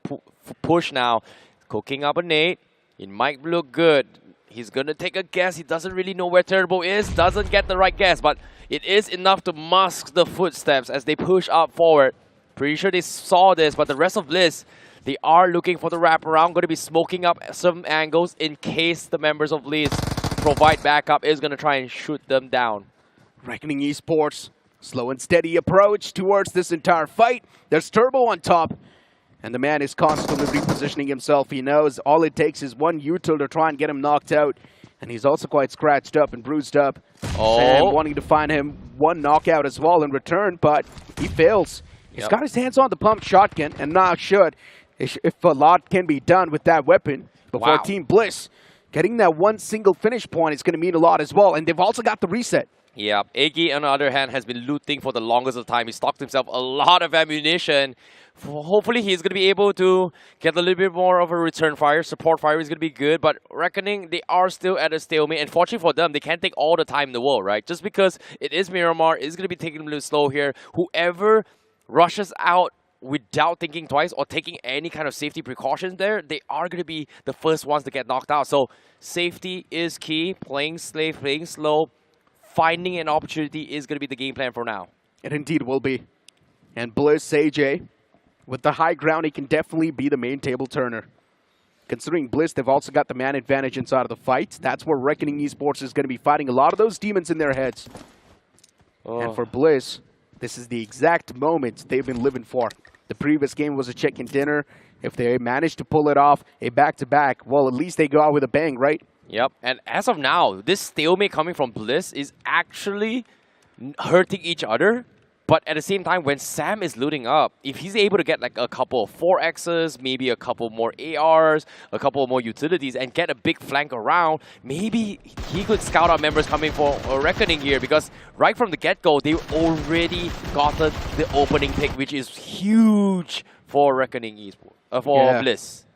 push now. Cooking up a nade. It might look good. He's going to take a guess. He doesn't really know where Turbo is. Doesn't get the right guess, but it is enough to mask the footsteps as they push up forward. Pretty sure they saw this, but the rest of Liz, they are looking for the wraparound. Going to be smoking up some angles in case the members of Liz provide backup. Is going to try and shoot them down. Reckoning Esports, slow and steady approach towards this entire fight. There's Turbo on top. And the man is constantly repositioning himself. He knows all it takes is one util to try and get him knocked out. And he's also quite scratched up and bruised up. Oh. And wanting to find him one knockout as well in return, but he fails. He's got his hands on the pump shotgun, and now should. If a lot can be done with that weapon before Team Bliss, getting that one single finish point is going to mean a lot as well. And they've also got the reset. Yeah, Iggy, on the other hand, has been looting for the longest of time. He stocked himself a lot of ammunition. Hopefully, he's going to be able to get a little bit more of a return fire. Support fire is going to be good, but Reckoning, they are still at a stalemate. And fortunately for them, they can't take all the time in the world, right? Just because it is Miramar, it's going to be taking a little slow here. Whoever rushes out without thinking twice or taking any kind of safety precautions there, they are going to be the first ones to get knocked out. So, safety is key. Playing safe, playing slow. Finding an opportunity is going to be the game plan for now. It indeed will be. And Bliss, AJ, with the high ground, he can definitely be the main table turner. Considering Bliss, they've also got the man advantage inside of the fight. That's where Reckoning Esports is going to be fighting a lot of those demons in their heads. And for Bliss, this is the exact moment they've been living for. The previous game was a chicken dinner. If they manage to pull it off, a back-to-back, well, at least they go out with a bang, right? Yep, and as of now, this stalemate coming from Bliss is actually hurting each other. But at the same time, when Sam is looting up, if he's able to get like a couple of 4Xs, maybe a couple more ARs, a couple more utilities, and get a big flank around, maybe he could scout out members coming for a Reckoning here. Because right from the get-go, they already got the opening pick, which is huge for Reckoning Esports, for Bliss.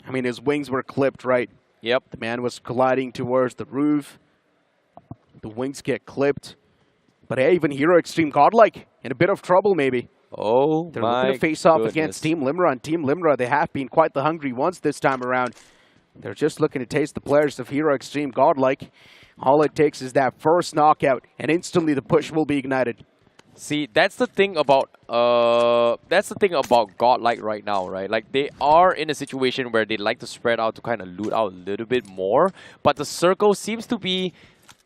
I mean, his wings were clipped, right? Yep. The man was colliding towards the roof. The wings get clipped. But hey, even Hero Extreme Godlike in a bit of trouble, maybe. Oh, they're looking to face off against Team Limra. And Team Limra, they have been quite the hungry ones this time around. They're just looking to taste the players of Hero Extreme Godlike. All it takes is that first knockout, and instantly the push will be ignited. See, that's the thing about Godlike right now, right? Like, they are in a situation where they like to spread out to kind of loot out a little bit more, but the circle seems to be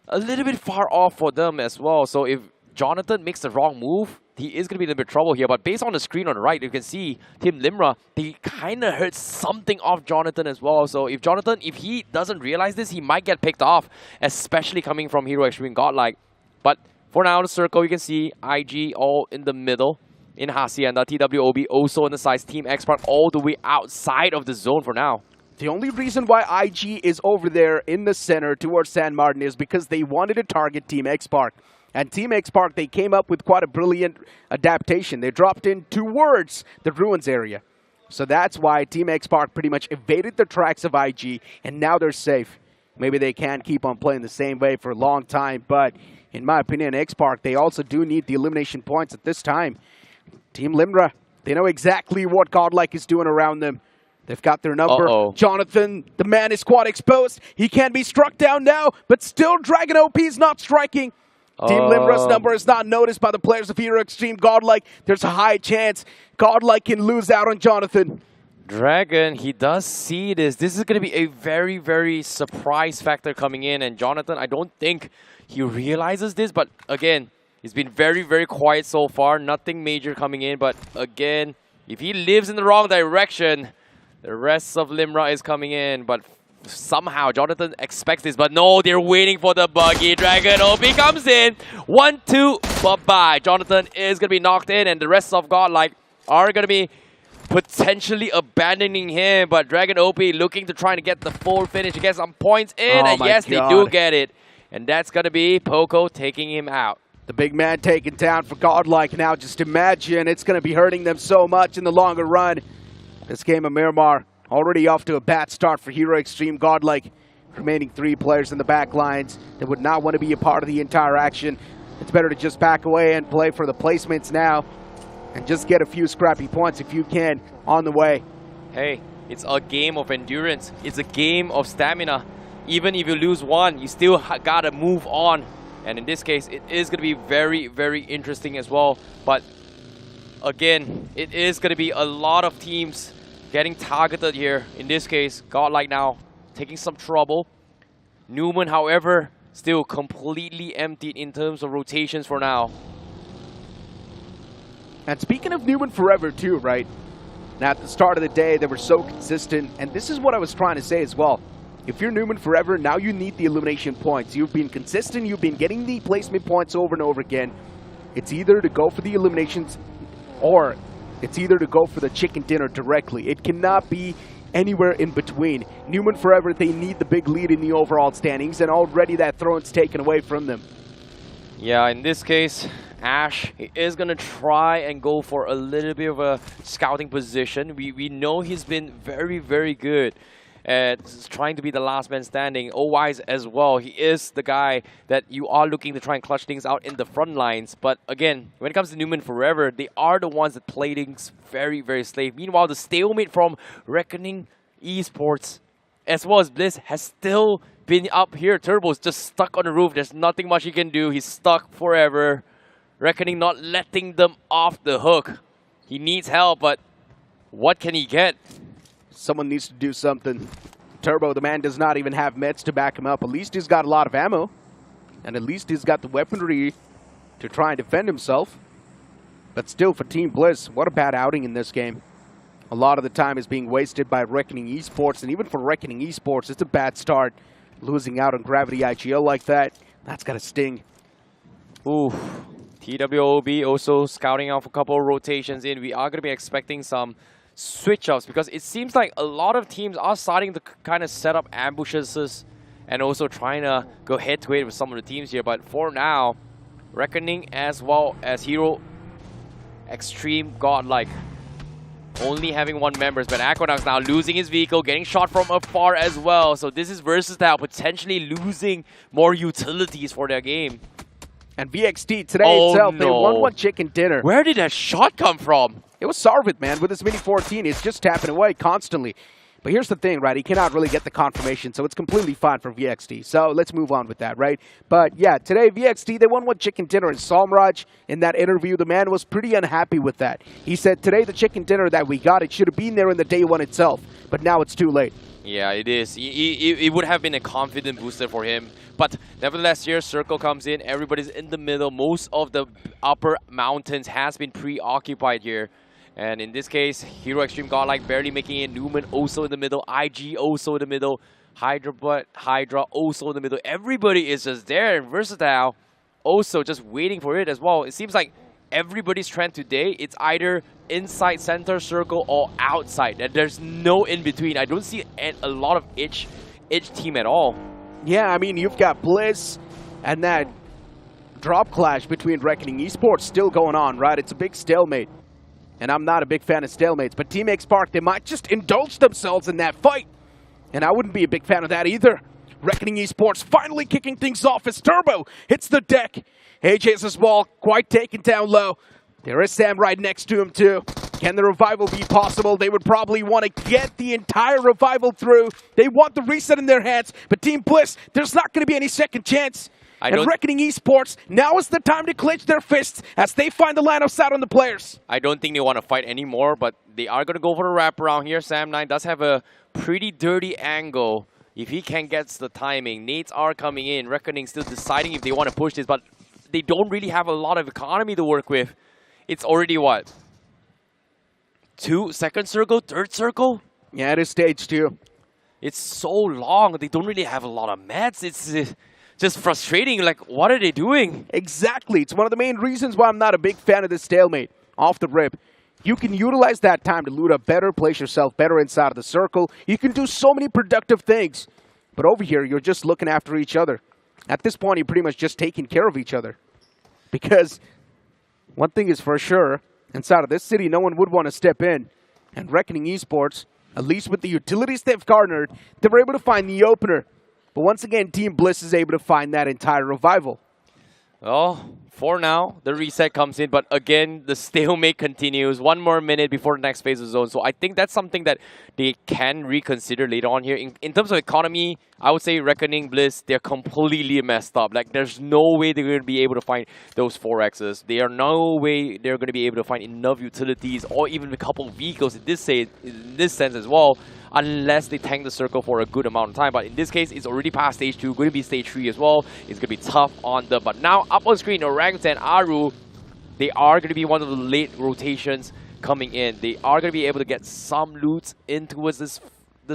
a little bit far off for them as well. So if Jonathan makes the wrong move, he is going to be in a bit of trouble here. But based on the screen on the right, you can see Team Limra, they kind of heard something off Jonathan as well. So if Jonathan, if he doesn't realize this, he might get picked off, especially coming from Hero Extreme Godlike. But for now, the circle, you can see IG all in the middle in Hacienda, TWOB also on the sides, Team X-Park all the way outside of the zone for now. The only reason why IG is over there in the center towards San Martin is because they wanted to target Team X-Park. And Team X-Park, they came up with quite a brilliant adaptation. They dropped in towards the Ruins area. So that's why Team X-Park pretty much evaded the tracks of IG, and now they're safe. Maybe they can't keep on playing the same way for a long time, but in my opinion, X-Park, they also do need the elimination points at this time. Team Limra, they know exactly what Godlike is doing around them. They've got their number. Jonathan, the man is quad exposed. He can be struck down now, but still Dragon OP is not striking. Team Limra's number is not noticed by the players of Hero Extreme Godlike. There's a high chance Godlike can lose out on Jonathan. Dragon, he does see this. This is going to be a very, very surprise factor coming in. And Jonathan, I don't think he realizes this. But again, he's been very, very quiet so far. Nothing major coming in. But again, if he lives in the wrong direction, the rest of Limra is coming in. But somehow Jonathan expects this. But no, they're waiting for the buggy. Dragon OP comes in. 1-2. Bye-bye. Jonathan is going to be knocked in. And the rest of Godlike are going to be potentially abandoning him, but Dragon OP looking to try to get the full finish to get some points in, and yes, they do get it. And that's going to be Poco taking him out. The big man taken down for Godlike now. Just imagine it's going to be hurting them so much in the longer run. This game of Miramar already off to a bad start for Hero Extreme Godlike. Remaining 3 players in the back lines that would not want to be a part of the entire action. It's better to just back away and play for the placements now. And just get a few scrappy points if you can on the way. Hey, it's a game of endurance. It's a game of stamina. Even if you lose one, you still gotta move on. And in this case, it is gonna be very, very interesting as well. But again, it is gonna be a lot of teams getting targeted here. In this case, Godlike now taking some trouble. Newman, however, still completely emptied in terms of rotations for now. And speaking of Newman Forever too, right? Now at the start of the day, they were so consistent, and this is what I was trying to say as well. If you're Newman Forever, now you need the elimination points. You've been consistent, you've been getting the placement points over and over again. It's either to go for the eliminations, or it's either to go for the chicken dinner directly. It cannot be anywhere in between. Newman Forever, they need the big lead in the overall standings, and already that throne's taken away from them. Yeah, in this case, Ash is going to try and go for a little bit of a scouting position. We know he's been very, very good at trying to be the last man standing. O-Wise as well. He is the guy that you are looking to try and clutch things out in the front lines. But again, when it comes to Newman Forever, they are the ones that play things very, very safe. Meanwhile, the stalemate from Reckoning Esports as well as Bliss has still been up here. Turbo's just stuck on the roof. There's nothing much he can do. He's stuck forever. Reckoning not letting them off the hook. He needs help, but what can he get? Someone needs to do something. Turbo, the man, does not even have meds to back him up. At least he's got a lot of ammo. And at least he's got the weaponry to try and defend himself. But still, for Team Bliss, what a bad outing in this game. A lot of the time is being wasted by Reckoning Esports. And even for Reckoning Esports, it's a bad start. Losing out on Gravity IGL like that, that's got to sting. Ooh. TWOB also scouting out for a couple of rotations in. We are going to be expecting some switch-ups because it seems like a lot of teams are starting to kind of set up ambushes and also trying to go head-to-head with some of the teams here. But for now, Reckoning as well as Hero Extreme Godlike only having 1 member, but Aquanax now losing his vehicle, getting shot from afar as well. So this is versus now potentially losing more utilities for their game. And VXT today itself, they won 1 chicken dinner. Where did that shot come from? It was Sarvit, man, with his Mini 14. He's just tapping away constantly. But here's the thing, right? He cannot really get the confirmation, so it's completely fine for VXT. So let's move on with that, right? But yeah, today VXT, they won one chicken dinner. And Salmraj, in that interview, the man was pretty unhappy with that. He said, today the chicken dinner that we got, it should have been there in the day one itself. But now it's too late. Yeah, it is. It would have been a confident booster for him. But nevertheless, here Circle comes in. Everybody's in the middle. Most of the upper mountains has been preoccupied here. And in this case, Hero Extreme Godlike barely making it. Newman also in the middle. IG also in the middle. Hydra also in the middle. Everybody is just there. And Versatile also just waiting for it as well. It seems like everybody's trend today, it's either inside center circle or outside. And there's no in between. I don't see a lot of edge team at all. Yeah, I mean, you've got Bliss and that drop clash between Reckoning Esports still going on, right? It's a big stalemate. And I'm not a big fan of stalemates, but Team X Park, they might just indulge themselves in that fight. And I wouldn't be a big fan of that either. Reckoning Esports finally kicking things off as Turbo hits the deck. AJ's ball quite taken down low. There is Sam right next to him too. Can the revival be possible? They would probably want to get the entire revival through. They want the reset in their hands, but Team Bliss, there's not going to be any second chance. And Reckoning Esports, now is the time to clench their fists as they find the line of sight on the players. I don't think they want to fight anymore, but they are going to go for the wraparound here. Sam9 does have a pretty dirty angle. If he can get the timing, nades are coming in. Reckoning still deciding if they want to push this, but they don't really have a lot of economy to work with. It's already what? 2, second circle, third circle? Yeah, it is stage 2. It's so long. They don't really have a lot of mats. It's just frustrating. Like, what are they doing? Exactly. It's one of the main reasons why I'm not a big fan of this stalemate. Off the rip. You can utilize that time to loot up better, place yourself better inside of the circle. You can do so many productive things. But over here, you're just looking after each other. At this point, you're pretty much just taking care of each other. Because one thing is for sure, inside of this city, no one would want to step in. And Reckoning Esports, at least with the utilities they've garnered, they were able to find the opener. But once again, Team Bliss is able to find that entire revival. Well, for now, the reset comes in, but again, the stalemate continues. 1 more minute before the next phase of zone. So I think that's something that they can reconsider later on here. In terms of economy, I would say Reckoning, Bliss, they're completely messed up. Like, there's no way they're going to be able to find those 4Xs. There's no way they're going to be able to find enough utilities or even a couple of vehicles in this sense as well, unless they tank the circle for a good amount of time. But in this case, it's already past stage 2, going to be stage 3 as well. It's going to be tough on them. But now, up on screen, Orangutan, Aru, they are going to be one of the late rotations coming in. They are going to be able to get some loot in towards this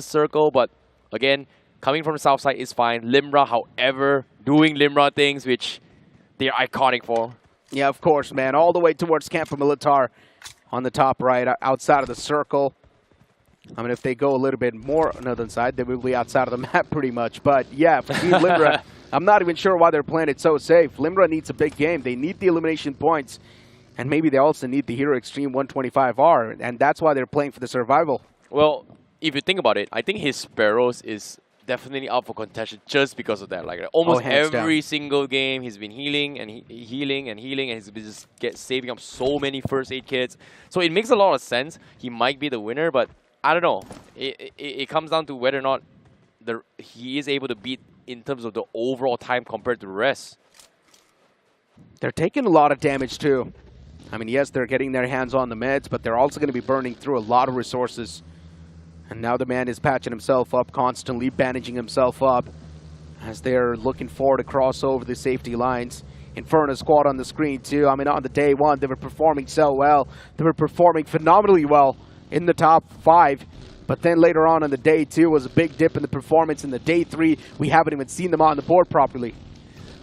circle. But again, coming from the south side is fine. Limra, however, doing Limra things, which they're iconic for. Yeah, of course, man. All the way towards Campo Militar on the top right, outside of the circle. I mean, if they go a little bit more on the other side, they will be outside of the map pretty much. But yeah, for Team Limra, I'm not even sure why they're playing it so safe. Limra needs a big game. They need the elimination points. And maybe they also need the Hero Extreme 125R. And that's why they're playing for the survival. Well, if you think about it, I think his Sparrows is definitely up for contention just because of that. Like almost every single game, he's been healing and healing and healing, and he's been just saving up so many first aid kits. So it makes a lot of sense. He might be the winner, but I don't know. It comes down to whether or not he is able to beat in terms of the overall time compared to the rest. They're taking a lot of damage too. I mean, yes, they're getting their hands on the meds, but they're also going to be burning through a lot of resources. And now the man is patching himself up, constantly bandaging himself up as they're looking forward to cross over the safety lines. Inferno squad on the screen too. I mean, on the day one, they were performing so well. They were performing phenomenally well in the top 5. But then later on in the day 2 was a big dip in the performance. In the day 3, we haven't even seen them on the board properly.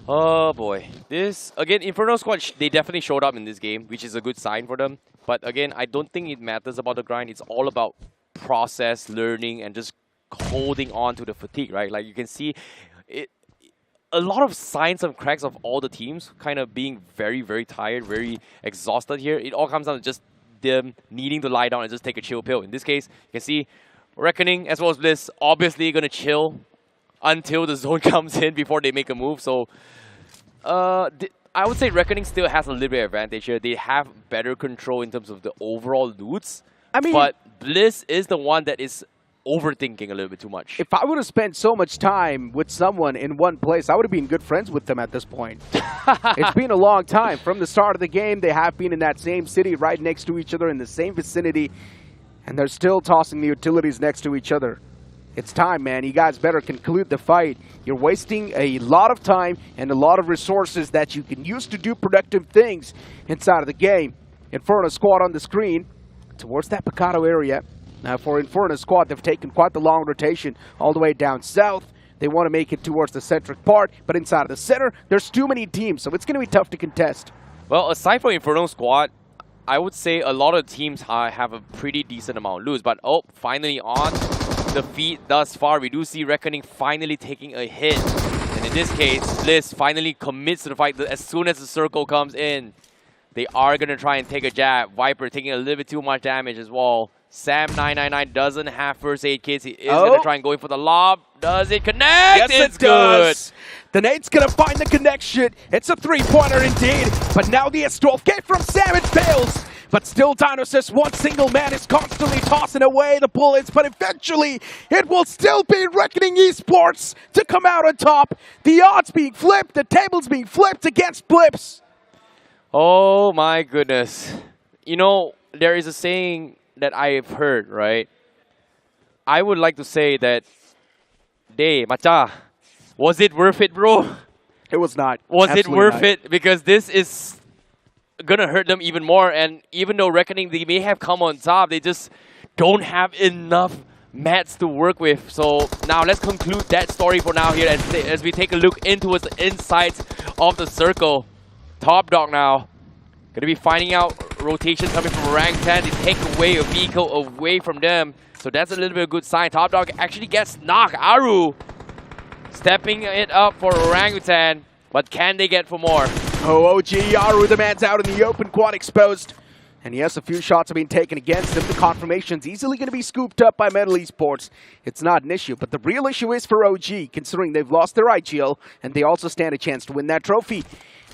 Oh boy. This, again, Inferno Squad, they definitely showed up in this game, which is a good sign for them. But again, I don't think it matters about the grind. It's all about process, learning, and just holding on to the fatigue, right? Like you can see it, a lot of signs and cracks of all the teams kind of being very, very tired, very exhausted here. It all comes down to just them needing to lie down and just take a chill pill. In this case, you can see Reckoning as well as Bliss obviously going to chill until the zone comes in before they make a move. So I would say Reckoning still has a little bit of advantage here. They have better control in terms of the overall loots. I mean, but Bliss is the one that is overthinking a little bit too much. If I would have spent so much time with someone in one place, I would have been good friends with them at this point. It's been a long time. From the start of the game, they have been in that same city, right next to each other, in the same vicinity, and they're still tossing the utilities next to each other. It's time, man. You guys better conclude the fight. You're wasting a lot of time and a lot of resources that you can use to do productive things inside of the game. Inferno squad on the screen towards that Picado area. Now, for Inferno squad, they've taken quite the long rotation all the way down south. They want to make it towards the centric part, but inside of the center, there's too many teams, so it's going to be tough to contest. Well, aside from Inferno squad, I would say a lot of teams have a pretty decent amount lose. But finally on the feet thus far, we do see Reckoning finally taking a hit. And in this case, Bliss finally commits to the fight as soon as the circle comes in. They are going to try and take a jab. Viper taking a little bit too much damage as well. Sam999 doesn't have first aid kits. He is going to try and go in for the lob. Does it connect? Yes, it's good. The nade's going to find the connection. It's a three-pointer indeed. But now the S12K from Sam, it fails. But still, Dino says one single man is constantly tossing away the bullets. But eventually, it will still be Reckoning Esports to come out on top. The odds being flipped, the tables being flipped against Blips. Oh my goodness. You know, there is a saying that I've heard, right? I would like to say that, "Day, macha, was it worth it, bro?" It was not. Was Absolutely it worth not. it? Because this is gonna hurt them even more. And even though Reckoning, they may have come on top, they just don't have enough mats to work with. So now let's conclude that story for now here as we take a look into the insides of the circle. Top Dog now gonna be finding out rotations coming from Orangutan. They take away a vehicle away from them. So that's a little bit of a good sign. Top Dog actually gets knocked. Aru stepping it up for Orangutan. But can they get for more? Oh, OG, Aru, the man's out in the open, quad exposed. And yes, a few shots have been taken against him. The confirmation's easily going to be scooped up by Metal Esports. It's not an issue, but the real issue is for OG, considering they've lost their IGL, and they also stand a chance to win that trophy.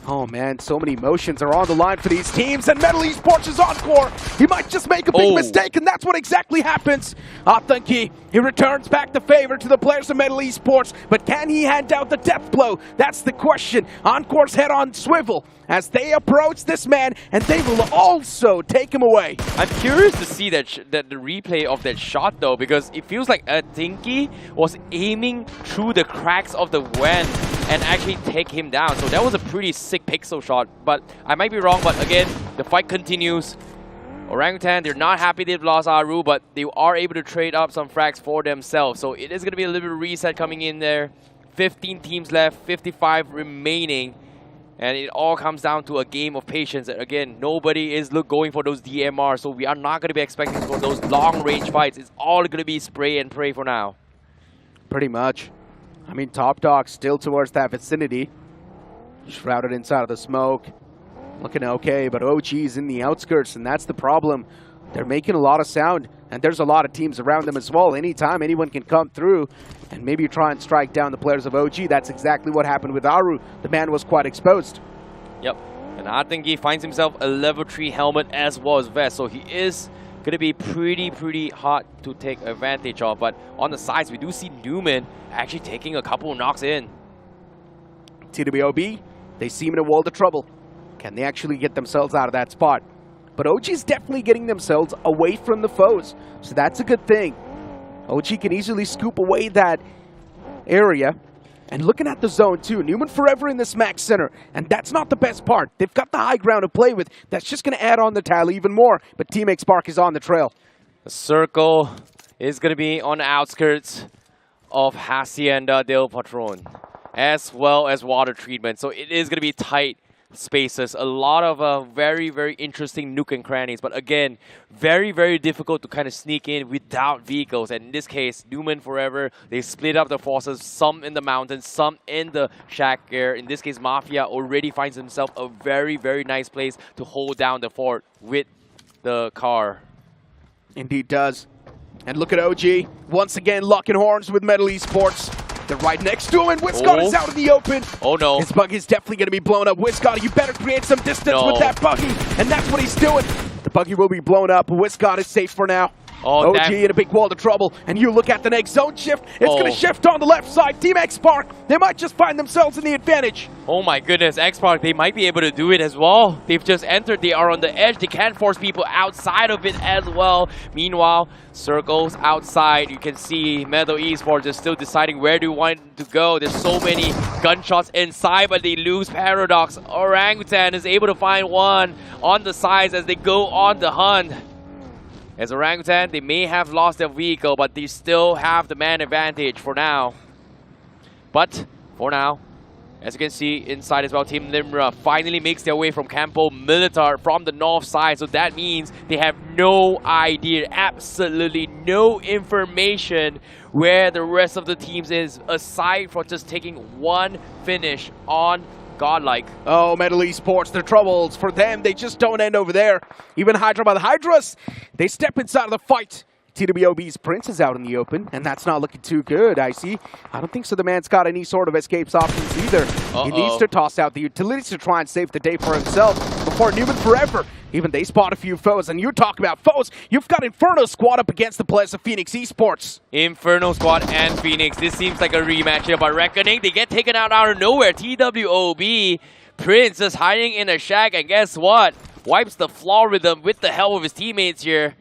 Oh man, so many emotions are on the line for these teams, and Metal Esports is encore. He might just make a big mistake, and that's what exactly happens. Atanki, he returns back the favor to the players of Metal Esports, but can he hand out the death blow? That's the question. Encore's head on swivel as they approach this man, and they will also take him away. I'm curious to see that the replay of that shot though, because it feels like Atinki was aiming through the cracks of the WAN and actually take him down. So that was a pretty sick pixel shot, but I might be wrong. But again, the fight continues. Orangutan, they're not happy they've lost Aru, but they are able to trade up some frags for themselves. So it is going to be a little bit of reset coming in there. 15 teams left, 55 remaining. And it all comes down to a game of patience. Again, nobody is going for those DMR, so we are not going to be expecting for those long-range fights. It's all going to be spray and pray for now. Pretty much. I mean, Top Dog still towards that vicinity. Shrouded inside of the smoke. Looking okay, but OG's in the outskirts, and that's the problem. They're making a lot of sound, and there's a lot of teams around them as well. Anytime, anyone can come through and maybe try and strike down the players of OG. That's exactly what happened with Aru. The man was quite exposed. Yep, and Atangi finds himself a level 3 helmet as well as vest, so he is going to be pretty hard to take advantage of. But on the sides, we do see Newman actually taking a couple of knocks in. TWOB, they seem in a world of trouble. Can they actually get themselves out of that spot? But OG's definitely getting themselves away from the foes, so that's a good thing. OG can easily scoop away that area. And looking at the zone too, Newman forever in this max center, and that's not the best part. They've got the high ground to play with. That's just going to add on the tally even more, but Team X Spark is on the trail. The circle is going to be on the outskirts of Hacienda del Patron, as well as water treatment, so it is going to be tight spaces. A lot of very interesting nook and crannies, but again, very difficult to kind of sneak in without vehicles. And in this case, Newman forever, they split up the forces, some in the mountains, some in the shack area. In this case, Mafia already finds himself a very nice place to hold down the fort with the car. Indeed does. And look at OG once again locking horns with Metal Esports. They're right next to him, and Wiscott is out in the open. Oh no. His buggy is definitely going to be blown up. Wiscott, you better create some distance with that buggy. And that's what he's doing. The buggy will be blown up. Wiscott is safe for now. Oh, OG in a big world of trouble. And you look at the next zone shift. It's going to shift on the left side. Team X-Spark, they might just find themselves in the advantage. Oh my goodness, X-Spark, they might be able to do it as well. They've just entered, they are on the edge. They can't force people outside of it as well. Meanwhile, circles outside. You can see Metal Esports is still deciding where do you want to go. There's so many gunshots inside, but they lose Paradox. Orangutan is able to find one on the sides as they go on the hunt. As Orangutan, they may have lost their vehicle, but they still have the man advantage for now. But for now, as you can see inside as well, Team Limra finally makes their way from Campo Militar from the north side. So that means they have no idea, absolutely no information where the rest of the teams is, aside from just taking one finish on Godlike. Oh, Metal Esports, their troubles. For them, they just don't end over there. Even Hydra by the Hydras, they step inside of the fight. TWOB's Prince is out in the open, and that's not looking too good, I see. I don't think so the man's got any sort of escapes options either. He needs to toss out the utilities to try and save the day for himself before Newman Forever. Even they spot a few foes, and you talk about foes, you've got Inferno Squad up against the players of Phoenix Esports. Inferno Squad and Phoenix, this seems like a rematch here, but Reckoning, they get taken out of nowhere. TWOB, Prince is hiding in a shack, and guess what? Wipes the floor with them with the help of his teammates here.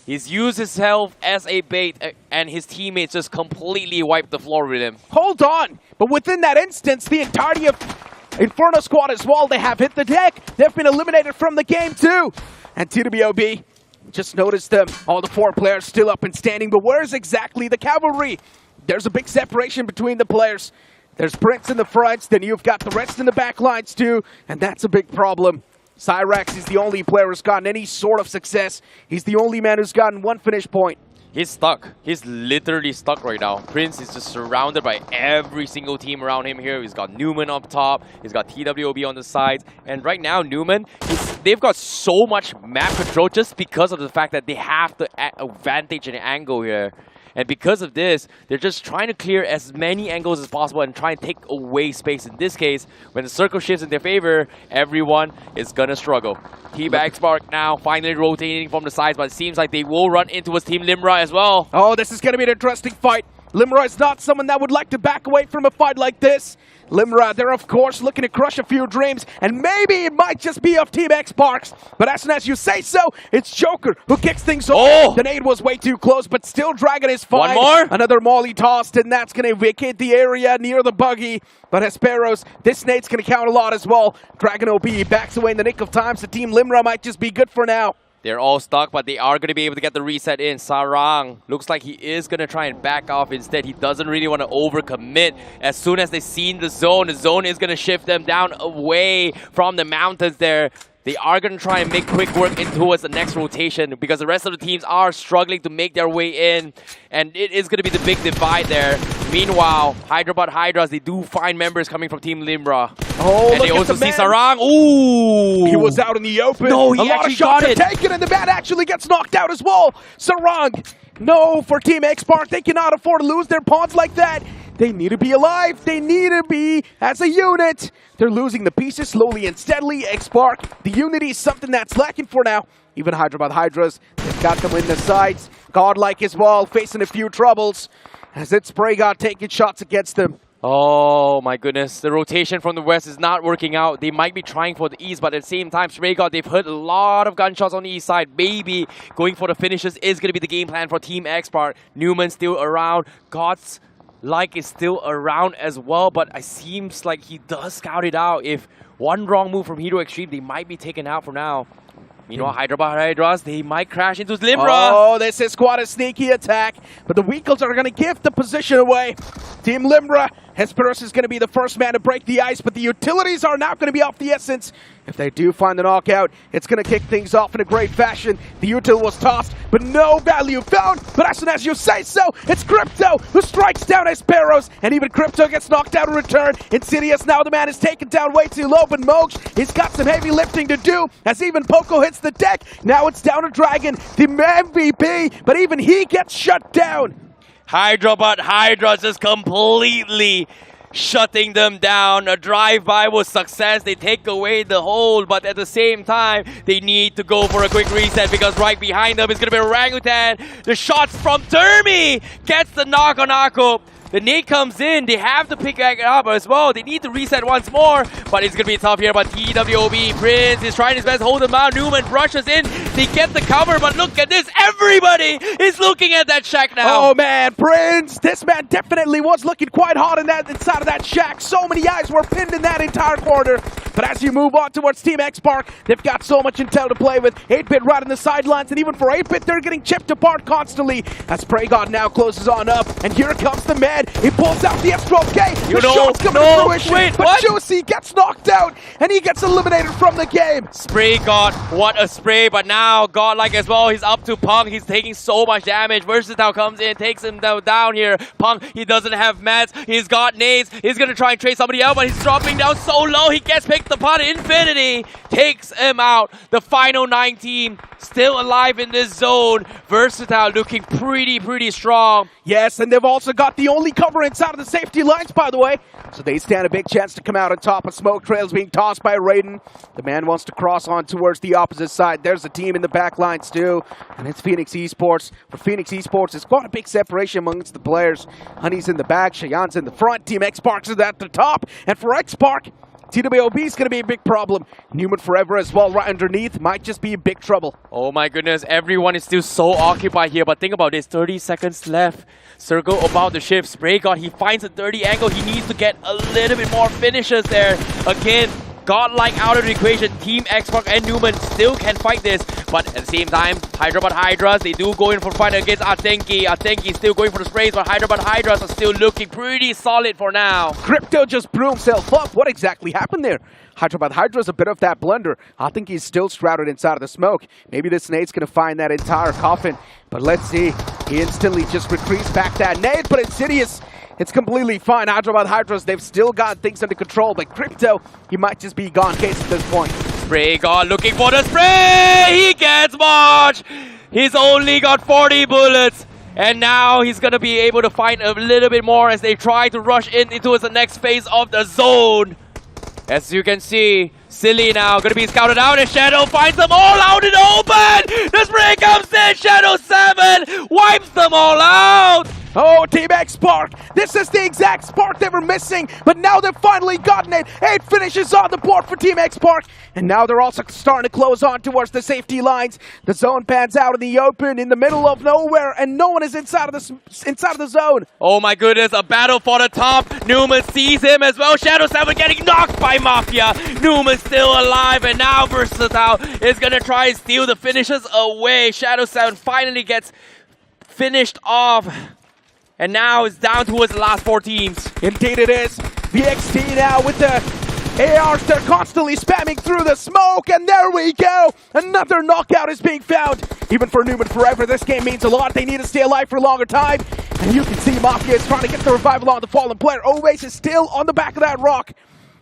He's used himself as a bait, and his teammates just completely wiped the floor with him. Hold on! But within that instance, the entirety of Inferno Squad as well, they have hit the deck. They've been eliminated from the game too. And TWOB, just noticed them. All the four players still up and standing, but where's exactly the cavalry? There's a big separation between the players. There's Prince in the fronts, then you've got the rest in the back lines too, and that's a big problem. Cyrax is the only player who's gotten any sort of success. He's the only man who's gotten one finish point. He's stuck. He's literally stuck right now. Prince is just surrounded by every single team around him here. He's got Newman up top. He's got TWOB on the sides. And right now, Newman, they've got so much map control just because of the fact that they have the advantage and angle here. And because of this, they're just trying to clear as many angles as possible and try and take away space. In this case, when the circle shifts in their favor, everyone is gonna struggle. Team X-Spark now finally rotating from the sides, but it seems like they will run into his Team Limra as well. Oh, this is gonna be an interesting fight. Limra is not someone that would like to back away from a fight like this. Limra, they're of course looking to crush a few dreams, and maybe it might just be of Team X-Sparks. But as soon as you say so, it's Joker who kicks things off. Oh! The nade was way too close, but still Dragon is fine. One more? Another molly tossed, and that's going to vacate the area near the buggy. But Hesperos, this nade's going to count a lot as well. Dragon OB backs away in the nick of time, so Team Limra might just be good for now. They're all stuck, but they are going to be able to get the reset in. Sarang looks like he is going to try and back off instead. He doesn't really want to overcommit. As soon as they've seen the zone is going to shift them down away from the mountains there. They are going to try and make quick work in towards the next rotation because the rest of the teams are struggling to make their way in. And it is going to be the big divide there. Meanwhile, Hyderabad Hydras, they do find members coming from Team Limra. Oh, and they also see Sarang. Ooh! He was out in the open. No, he a lot actually of shots got it. are taken, and the man actually gets knocked out as well. Sarang, no, for Team X-Spark, they cannot afford to lose their pawns like that. They need to be alive. They need to be as a unit. They're losing the pieces slowly and steadily. X-Spark, the unity is something that's lacking for now. Even Hyderabad Hydras, they've got them in the sights. Godlike as well, facing a few troubles. As it's Spray God taking shots against them. Oh my goodness, the rotation from the west is not working out. They might be trying for the east, but at the same time, Stray God, they've heard a lot of gunshots on the east side. Maybe going for the finishes is going to be the game plan for Team X-Spark. Newman still around. Godlike is still around as well, but it seems like he does scout it out. If one wrong move from Hero Extreme, they might be taken out for now. Meanwhile, Hyderabad Hydras, they might crash into Limra. Oh, this is quite a sneaky attack, but the vehicles are going to give the position away. Team Limra, Hesperos is going to be the first man to break the ice, but the utilities are now going to be off the essence. If they do find the knockout, it's going to kick things off in a great fashion. The util was tossed, but no value found. But as soon as you say so, it's Crypto who strikes down Hesperos, and even Crypto gets knocked out in return. Insidious, now the man is taken down way too low, but Moksh, he's got some heavy lifting to do, as even Poco hits the deck. Now it's down to Dragon, the MVP, but even he gets shut down. Hyderabad Hydras just completely shutting them down. A drive-by was success. They take away the hold, but at the same time, they need to go for a quick reset because right behind them is going to be Orangutan. The shots from Termi gets the knock on iQOO. The nade comes in, they have to pick it up as well. They need to reset once more, but it's going to be tough here. But TWOB, Prince is trying his best to hold them out. Newman rushes in, they get the cover, but look at this. Everybody is looking at that shack now. Oh man, Prince, this man definitely was looking quite hot in that inside of that shack. So many eyes were pinned in that entire corner. But as you move on towards Team X-Park, they've got so much intel to play with. 8-Bit right on the sidelines, and even for 8-Bit, they're getting chipped apart constantly. As PreyGod now closes on up, and here comes the man. He pulls out the F12K. The shot's coming to fruition, wait, but what? Juicy gets knocked out, and he gets eliminated from the game. PreyGod, what a spray, but now Godlike as well. He's up to Punk. He's taking so much damage. Versatile comes in, takes him down here. Punk, he doesn't have mats. He's got nades. He's going to try and trade somebody out, but he's dropping down so low. He gets picked apart. Infinity takes him out. The final 9 team still alive in this zone. Versatile looking pretty strong. Yes, and they've also got the only cover inside of the safety lines, by the way. So they stand a big chance to come out on top. Of smoke trails being tossed by Raiden. The man wants to cross on towards the opposite side. There's a team in the back lines too, and it's Phoenix Esports. For Phoenix Esports, it's quite a big separation amongst the players. Honey's in the back, Cheyenne's in the front, Team X-Park is at the top, and for X-Park, TWOB is going to be a big problem. Newman Forever as well right underneath might just be in big trouble. Oh my goodness, everyone is still so occupied here, but think about this, 30 seconds left. Circle about the shift. PreyGod, he finds a dirty angle. He needs to get a little bit more finishes there. Again, Godlike out of the equation. Team X-Park and Newman still can fight this, but at the same time, Hyderabad Hydras, they do go in for fight against Atenki. Atenki still going for the sprays, but Hyderabad Hydras are still looking pretty solid for now. Crypto just blew himself up. What exactly happened there? Hyderabad Hydra's a bit of that blunder. I think he's still shrouded inside of the smoke. Maybe this nade's going to find that entire coffin. But let's see. He instantly just retreats back that nade, but Insidious, it's completely fine. Hyderabad Hydras, they've still got things under control. But Crypto, he might just be gone case at this point. PreyGod looking for the spray! He gets March! He's only got 40 bullets. And now he's going to be able to find a little bit more as they try to rush into the next phase of the zone. As you can see, Silly now going to be scouted out, and Shadow finds them all out in open! The spray comes in, Shadow 7 wipes them all out! Oh, Team X-Park! This is the exact spark they were missing, but now they've finally gotten it! 8 finishes on the board for Team X-Park, and now they're also starting to close on towards the safety lines. The zone pans out in the open, in the middle of nowhere, and no one is inside of the zone. Oh my goodness, a battle for the top. Newman sees him as well. Shadow 7 getting knocked by Mafia. Newman still alive, and now Versatile is going to try and steal the finishes away. Shadow 7 finally gets finished off. And now it's down towards the last 4 teams. Indeed it is. VXT now with the ARs. They're constantly spamming through the smoke. And there we go. Another knockout is being found. Even for Newman Forever, this game means a lot. They need to stay alive for a longer time. And you can see Mafia is trying to get the revival on the fallen player. Always is still on the back of that rock.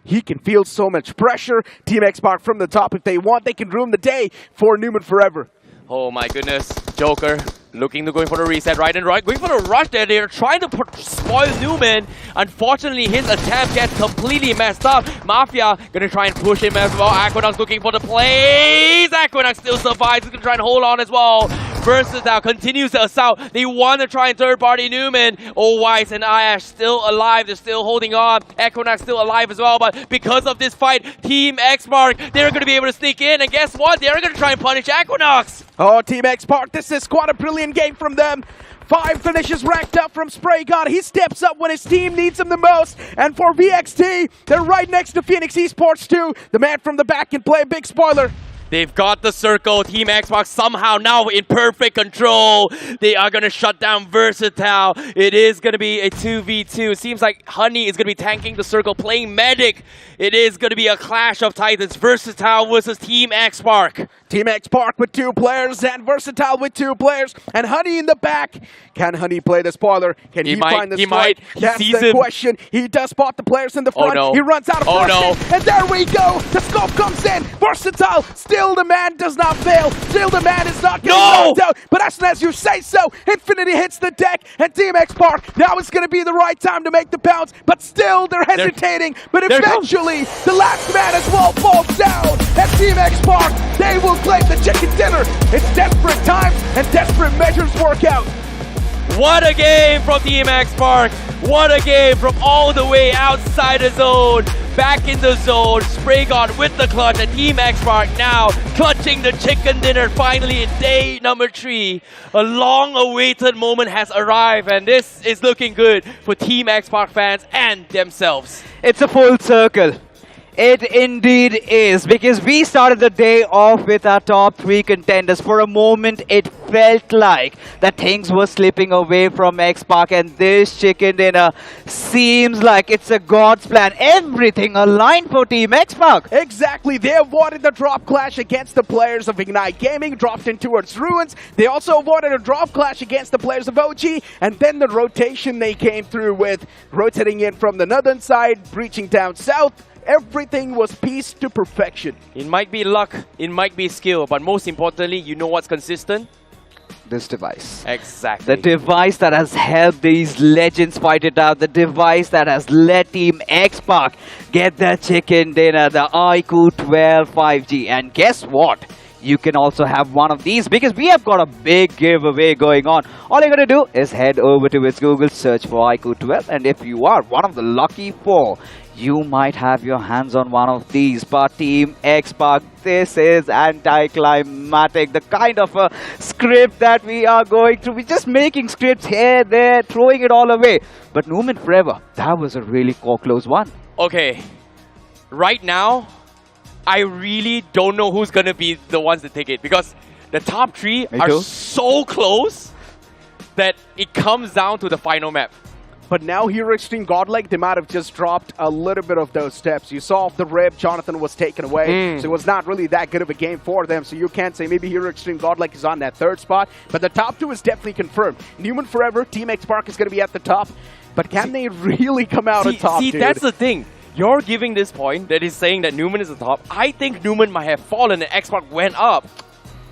He can feel so much pressure. Team X-Park from the top, if they want, they can ruin the day for Newman Forever. Oh my goodness. Joker looking to go for the reset, right and right. Going for the rush there. They're trying to spoil Newman. Unfortunately, his attempt gets completely messed up. Mafia gonna try and push him as well. Aquinox looking for the plays. Aquinox still survives. He's gonna try and hold on as well. Versatile continues to assault. They want to try and third-party Newman. Oh, Weiss and Ayash still alive. They're still holding on. Equinox still alive as well. But because of this fight, Team X-Park, they're going to be able to sneak in. And guess what? They're going to try and punish Equinox. Oh, Team X-Park, this is quite a brilliant game from them. 5 finishes racked up from PreyGod. He steps up when his team needs him the most. And for VXT, they're right next to Phoenix Esports too. The man from the back can play a big spoiler. They've got the circle. Team Xbox somehow now in perfect control. They are going to shut down Versatile. It is going to be a 2v2. It seems like Honey is going to be tanking the circle, playing Medic. It is going to be a clash of titans. Versatile versus Team X-Park. Team X-Park with 2 players and Versatile with 2 players. And Honey in the back. Can Honey play the spoiler? Can he find the strike? That's the question. He does spot the players in the front. Oh, no. He runs out of no. And there we go. The scope comes in. Versatile still still the man does not fail. Still the man is not getting knocked out. But as soon as you say so, Infinity hits the deck, and Team X Park, now is going to be the right time to make the pounce. But still, they're hesitating. But eventually, the last man as well falls down. And Team X Park, they will claim the chicken dinner. It's desperate times, and desperate measures work out. What a game from Team X Park. What a game from all the way outside the zone. Back in the zone. Spraygod with the clutch. And Team X Park now clutching the chicken dinner finally in day number 3. A long-awaited moment has arrived. And this is looking good for Team X Park fans and themselves. It's a full circle. It indeed is, because we started the day off with our top 3 contenders. For a moment, it felt like that things were slipping away from X-Park, and this chicken dinner seems like it's a God's plan. Everything aligned for Team X-Park. Exactly. They avoided the drop clash against the players of Ignite Gaming, dropped in towards Ruins. They also avoided a drop clash against the players of OG, and then the rotation they came through with, rotating in from the northern side, breaching down south. Everything was pieced to perfection. It might be luck, it might be skill, but most importantly, you know what's consistent? This device. Exactly. The device that has helped these legends fight it out. The device that has let Team X-Park get their chicken dinner, the iQOO 12 5G. And guess what? You can also have one of these, because we have got a big giveaway going on. All you're going to do is head over to its Google, search for iQOO 12, and if you are one of the lucky 4, you might have your hands on one of these. But Team X-Park, this is anticlimactic. The kind of a script that we are going through. We're just making scripts here, there, throwing it all away. But Numan Forever, that was a really close one. Okay, right now, I really don't know who's going to be the ones that take it, because the top 3 are so close that it comes down to the final map. But now Hero Extreme Godlike, they might have just dropped a little bit of those steps. You saw off the rip, Jonathan was taken away, so it was not really that good of a game for them. So you can't say maybe Hero Extreme Godlike is on that 3rd spot. But the top 2 is definitely confirmed. Numan Forever, Team X Park is going to be at the top. But can they really come out on top, dude? That's the thing. You're giving this point that is saying that Numan is the top. I think Numan might have fallen and X-Park went up.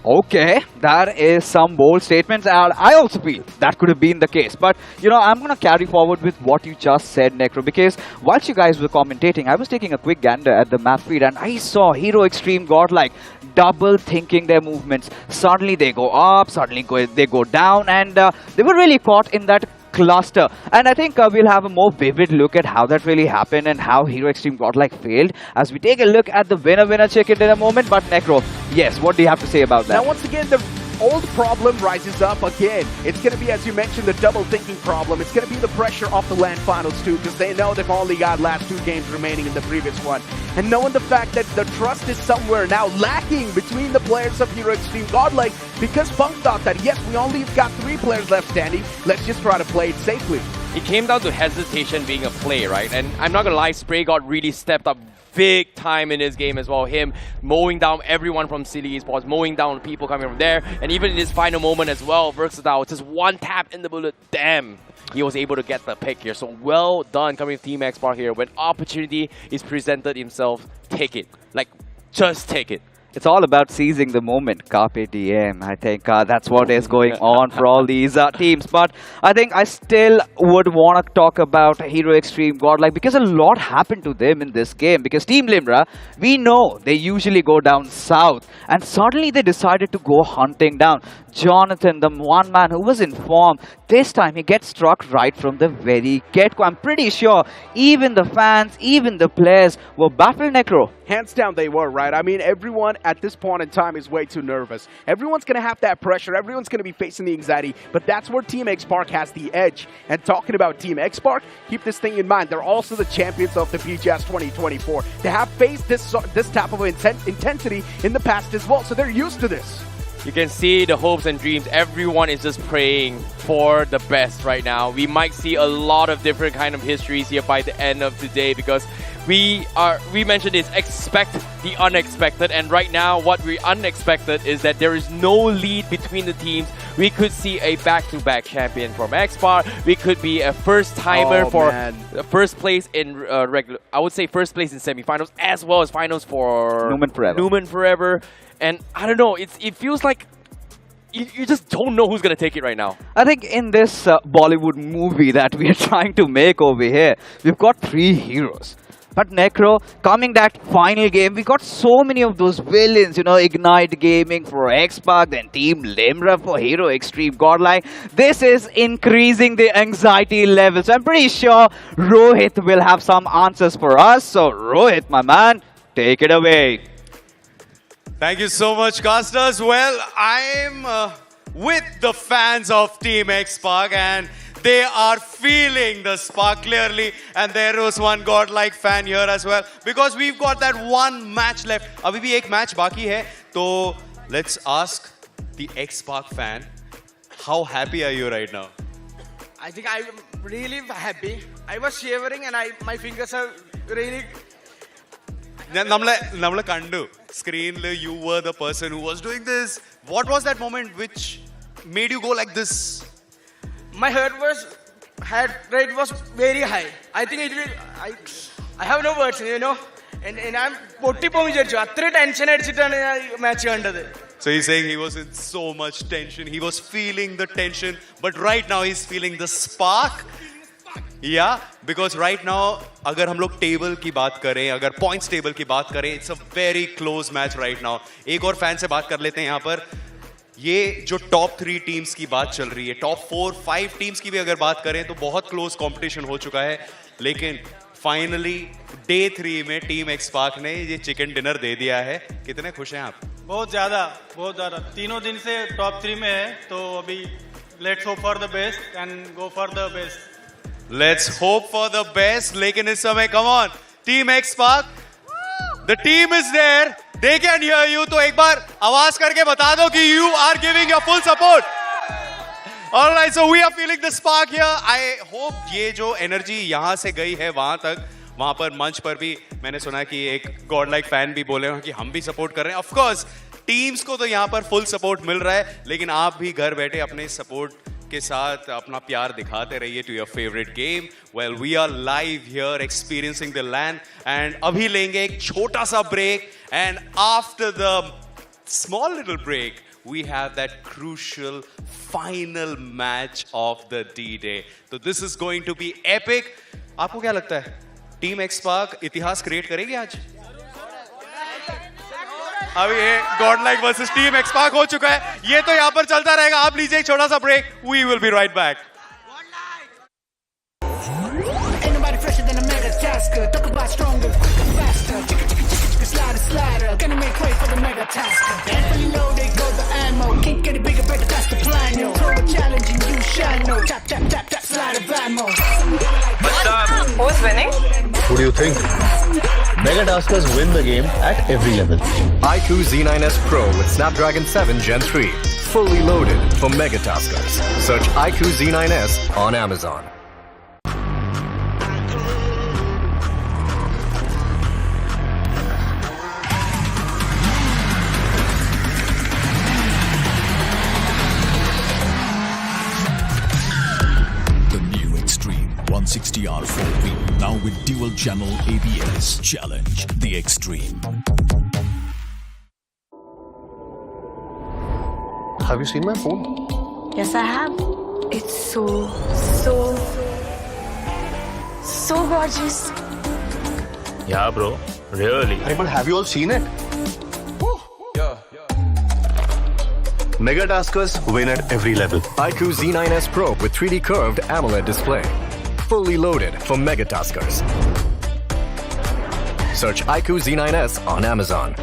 Okay, that is some bold statements, and I also feel that could have been the case. But, you know, I'm going to carry forward with what you just said, Necro, because whilst you guys were commentating, I was taking a quick gander at the map feed, and I saw Hero Extreme Godlike double thinking their movements. Suddenly they go up, suddenly they go down, and they were really caught in that cluster. And I think we'll have a more vivid look at how that really happened and how Hero Extreme Godlike failed as we take a look at the winner chicken dinner moment. But Necro, yes, what do you have to say about that? Now once again, the old problem rises up again. It's going to be, as you mentioned, the double thinking problem. It's going to be the pressure of the LAN Finals too, because they know they've only got last 2 games remaining in the previous one. And knowing the fact that the trust is somewhere now lacking between the players of Hero Extreme Godlike, because Punk thought that, yes, we only got 3 players left standing, let's just try to play it safely. It came down to hesitation being a play, right? And I'm not going to lie, Spraygod really stepped up big time in his game as well. Him mowing down everyone from Silly Esports, mowing down people coming from there, and even in his final moment as well, Versatile, just one tap in the bullet, damn, he was able to get the pick here. So well done coming from Team X Park here. When opportunity is presented himself, take it. Like, just take it. It's all about seizing the moment. Carpe diem. I think that's what is going on for all these teams. But I think I still would want to talk about Hero Extreme Godlike, because a lot happened to them in this game. Because Team Limra, we know they usually go down south, and suddenly they decided to go hunting down. Jonathan, the one man who was in form, this time he gets struck right from the very get-go. I'm pretty sure even the fans, even the players were baffled, Necro. Hands down they were, right? I mean, everyone at this point in time is way too nervous. Everyone's going to have that pressure. Everyone's going to be facing the anxiety. But that's where Team X Park has the edge. And talking about Team X Park, keep this thing in mind. They're also the champions of the BGS 2024. They have faced this type of intensity in the past as well. So they're used to this. You can see the hopes and dreams. Everyone is just praying for the best right now. We might see a lot of different kind of histories here by the end of today, because we mentioned this, expect the unexpected, and right now what we unexpected is that there is no lead between the teams. We could see a back-to-back champion from X-Park. We could be a first-timer for first place in regular, I would say first place in semifinals, as well as finals for Numan Forever. Numan Forever. And I don't know, it feels like you just don't know who's going to take it right now. I think in this Bollywood movie that we are trying to make over here, we've got 3 heroes. But Necro, coming that final game, we got so many of those villains, you know, Ignite Gaming for X-Pac, then Team Limra for Hero Extreme Godlike. This is increasing the anxiety levels. I'm pretty sure Rohit will have some answers for us. So Rohit, my man, take it away. Thank you so much, casters. Well, I'm with the fans of Team X-Pac and they are feeling the spark clearly. And there was one godlike fan here as well. Because we've got that one match left. Abhi bhi ek match baki hai. So let's ask the X-Pac fan, how happy are you right now? I think I'm really happy. I was shivering and my fingers are really... Namla Kandu, screen, you were the person who was doing this. What was that moment which made you go like this? My heart rate was very high. I think it will, I have no words, you know. And I'm tension match. So he's saying he was in so much tension. He was feeling the tension, but right now he's feeling the spark. Yeah, because right now, अगर हम लोग table की बात करें, अगर points table की बात करें, it's a very close match right now. एक और फैन से बात कर लेते हैं यहाँ पर. ये जो टॉप 3 टीम्स की बात चल रही है, टॉप 4-5 टीम्स की भी अगर बात करें तो बहुत क्लोज कंपटीशन हो चुका है. लेकिन फाइनली डे 3 में टीम X-Pac ने ये चिकन डिनर दे दिया है. कितने खुश हैं आप? बहुत ज़्यादा. तीनों दिन से टॉप 3 में है, तो अभी let's hope for the best and go for the best. Let's hope for the best. लेकिन इस समय, come on, Team X-Pac, the team is there. They can hear you. तो एक बार आवाज करके बता दो कि you are giving your full support. All right, so we are feeling the spark here. I hope ये जो energy यहाँ से गई है वहाँ तक, वहाँ पर मंच पर भी मैंने सुना कि एक godlike fan भी बोले हैं कि हम भी support कर रहे हैं. Of course, teams को तो यहाँ पर full support मिल रहा है, लेकिन आप भी घर बैठे अपने support के साथ अपना प्यार दिखाते रहिए to your favorite game. Well, we are live here experiencing the LAN and अभी लेंगे एक छोटा सा break and after the small little break we have that crucial final match of the D-Day. So this is going to be epic. आपको क्या लगता है? Team X-Pac इतिहास create करेगी आज? अभी ये godlike versus Team X-Pac हो चुका है. ये तो यहाँ पर चलता रहेगा. आप लीजिए एक छोटा सा break. We will be right back. Ain't nobody fresher than a mega tasker. Talk about stronger, quicker, faster. Slider, slider. Gonna make way for the mega tasker. And fully loaded, go the ammo. Can't get it bigger, better, that's the plan, yo. Throw a challenge and you shall know. Tap, tap, tap, tap, slide of ammo. Who's winning? Who do you think? Mega Taskers win the game at every level. iQOO Z9S Pro with Snapdragon 7 Gen 3. Fully loaded for Mega Taskers. Search iQOO Z9S on Amazon. The new Extreme 160R4V, now with dual channel ABS. Challenge the Extreme. Have you seen my phone? Yes, I have. It's so gorgeous. Yeah, bro. Really? But have you all seen it? Mega Taskers win at every level. iQOO Z9S Pro with 3D curved AMOLED display. Fully loaded for Mega Taskers. Search iQOO Z9S on Amazon.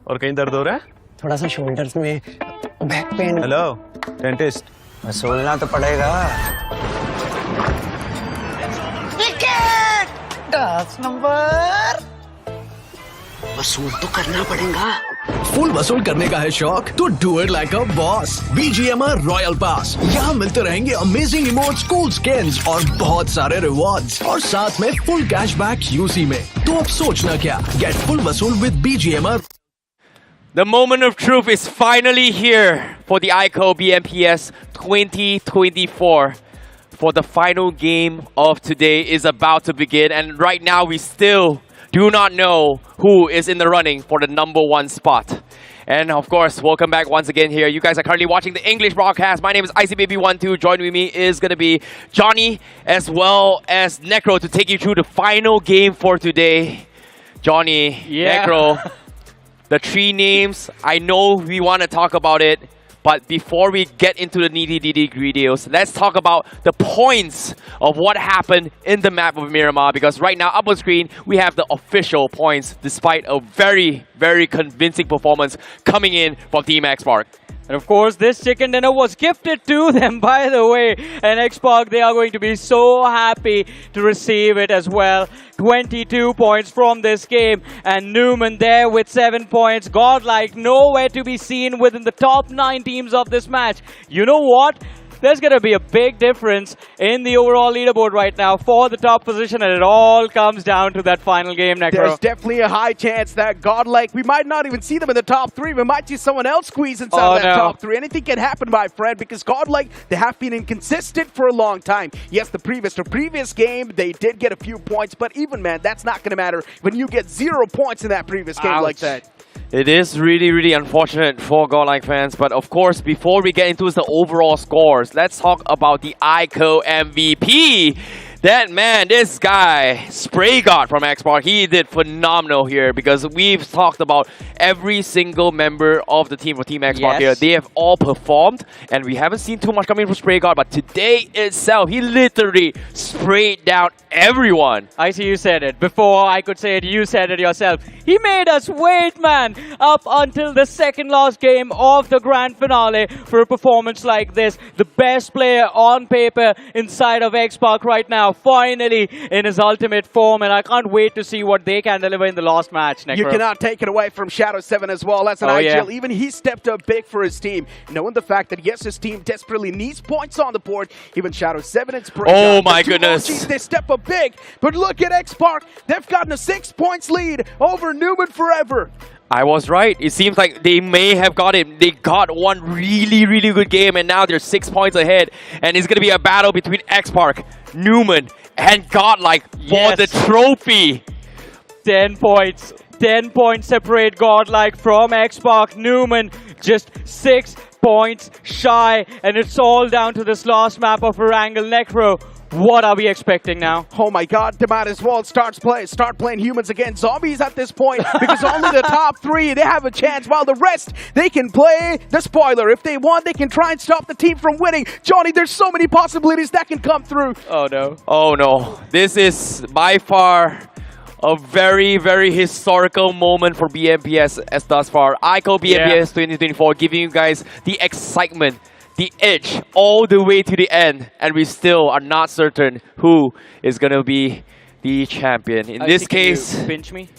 और कहीं दर्द हो रहा है? थोड़ा सा shoulders में, back pain. Hello dentist. सोलना तो पड़ेगा. 10 नंबर वसूल तो करना पड़ेगा फुल वसूल करने का है शौक तो do it like a boss BGMI royal pass यहाँ मिलते रहेंगे अमेजिंग इमोट्स, कूल स्किन्स और बहुत सारे रिवॉर्ड्स और साथ में फुल कैशबैक यूसी में। तो अब सोचना क्या, गेट फुल वसूल with BGMI। The moment of truth is finally here for the iQOO BMPS 2024. For the final game of today is about to begin, and right now we still do not know who is in the running for the #1 spot. And of course, welcome back once again here. You guys are currently watching the English broadcast. My name is ICBaby12. Joining with me is going to be Johnny as well as Necro to take you through the final game for today. Johnny, Necro, the 3 names, I know we want to talk about it. But before we get into the nitty-gritty, let's talk about the points of what happened in the map of Miramar. Because right now, up on screen, we have the official points, despite a very, very convincing performance coming in from Team X-Park. And of course, this chicken dinner was gifted to them, by the way. And X-Park, they are going to be so happy to receive it as well. 22 points from this game. And Newman there with 7 points. Godlike nowhere to be seen within the top 9 teams of this match. You know what? There's going to be a big difference in the overall leaderboard right now for the top position, and it all comes down to that final game, Necro. There's definitely a high chance that Godlike, we might not even see them in the top 3. We might see someone else squeeze inside that top 3. Anything can happen, my friend, because Godlike, they have been inconsistent for a long time. Yes, the previous game, they did get a few points, but even, man, that's not going to matter when you get 0 points in that previous game like that. It is really, really unfortunate for Godlike fans. But of course, before we get into the overall scores, let's talk about the iQOO MVP. That man, this guy, Spray God from X-Park, he did phenomenal here because we've talked about every single member of the team for Team X-Park here. They have all performed, and we haven't seen too much coming from Spray God, but today itself, he literally sprayed down everyone. I see you said it. Before I could say it, you said it yourself. He made us wait, man, up until the second last game of the grand finale for a performance like this. The best player on paper inside of X-Park right now, finally in his ultimate form, and I can't wait to see what they can deliver in the last match, Necro. You cannot take it away from Shadow 7 as well. As an IGL, even he stepped up big for his team, knowing the fact that yes, his team desperately needs points on the board. Even Shadow 7 and Spray. Oh my goodness. They step up big, but look at X-Park. They've gotten a 6 points lead over Newman forever. I was right. It seems like they may have got it. They got one really, really good game, and now they're 6 points ahead. And it's going to be a battle between X-Park, Newman, and Godlike for the trophy. 10 points. 10 points separate Godlike from X-Park. Newman just 6 points shy. And it's all down to this last map of Erangel. Necro, what are we expecting now? Oh my god, they might as well start playing humans against zombies at this point, because only the top 3, they have a chance, while the rest, they can play the spoiler. If they want, they can try and stop the team from winning. Johnny, there's so many possibilities that can come through. Oh no. Oh no. This is by far a very, very historical moment for BMPS as thus far. iQOO BMPS 2024 giving you guys the excitement, the edge all the way to the end, and we still are not certain who is going to be the champion. In this case, you pinch me.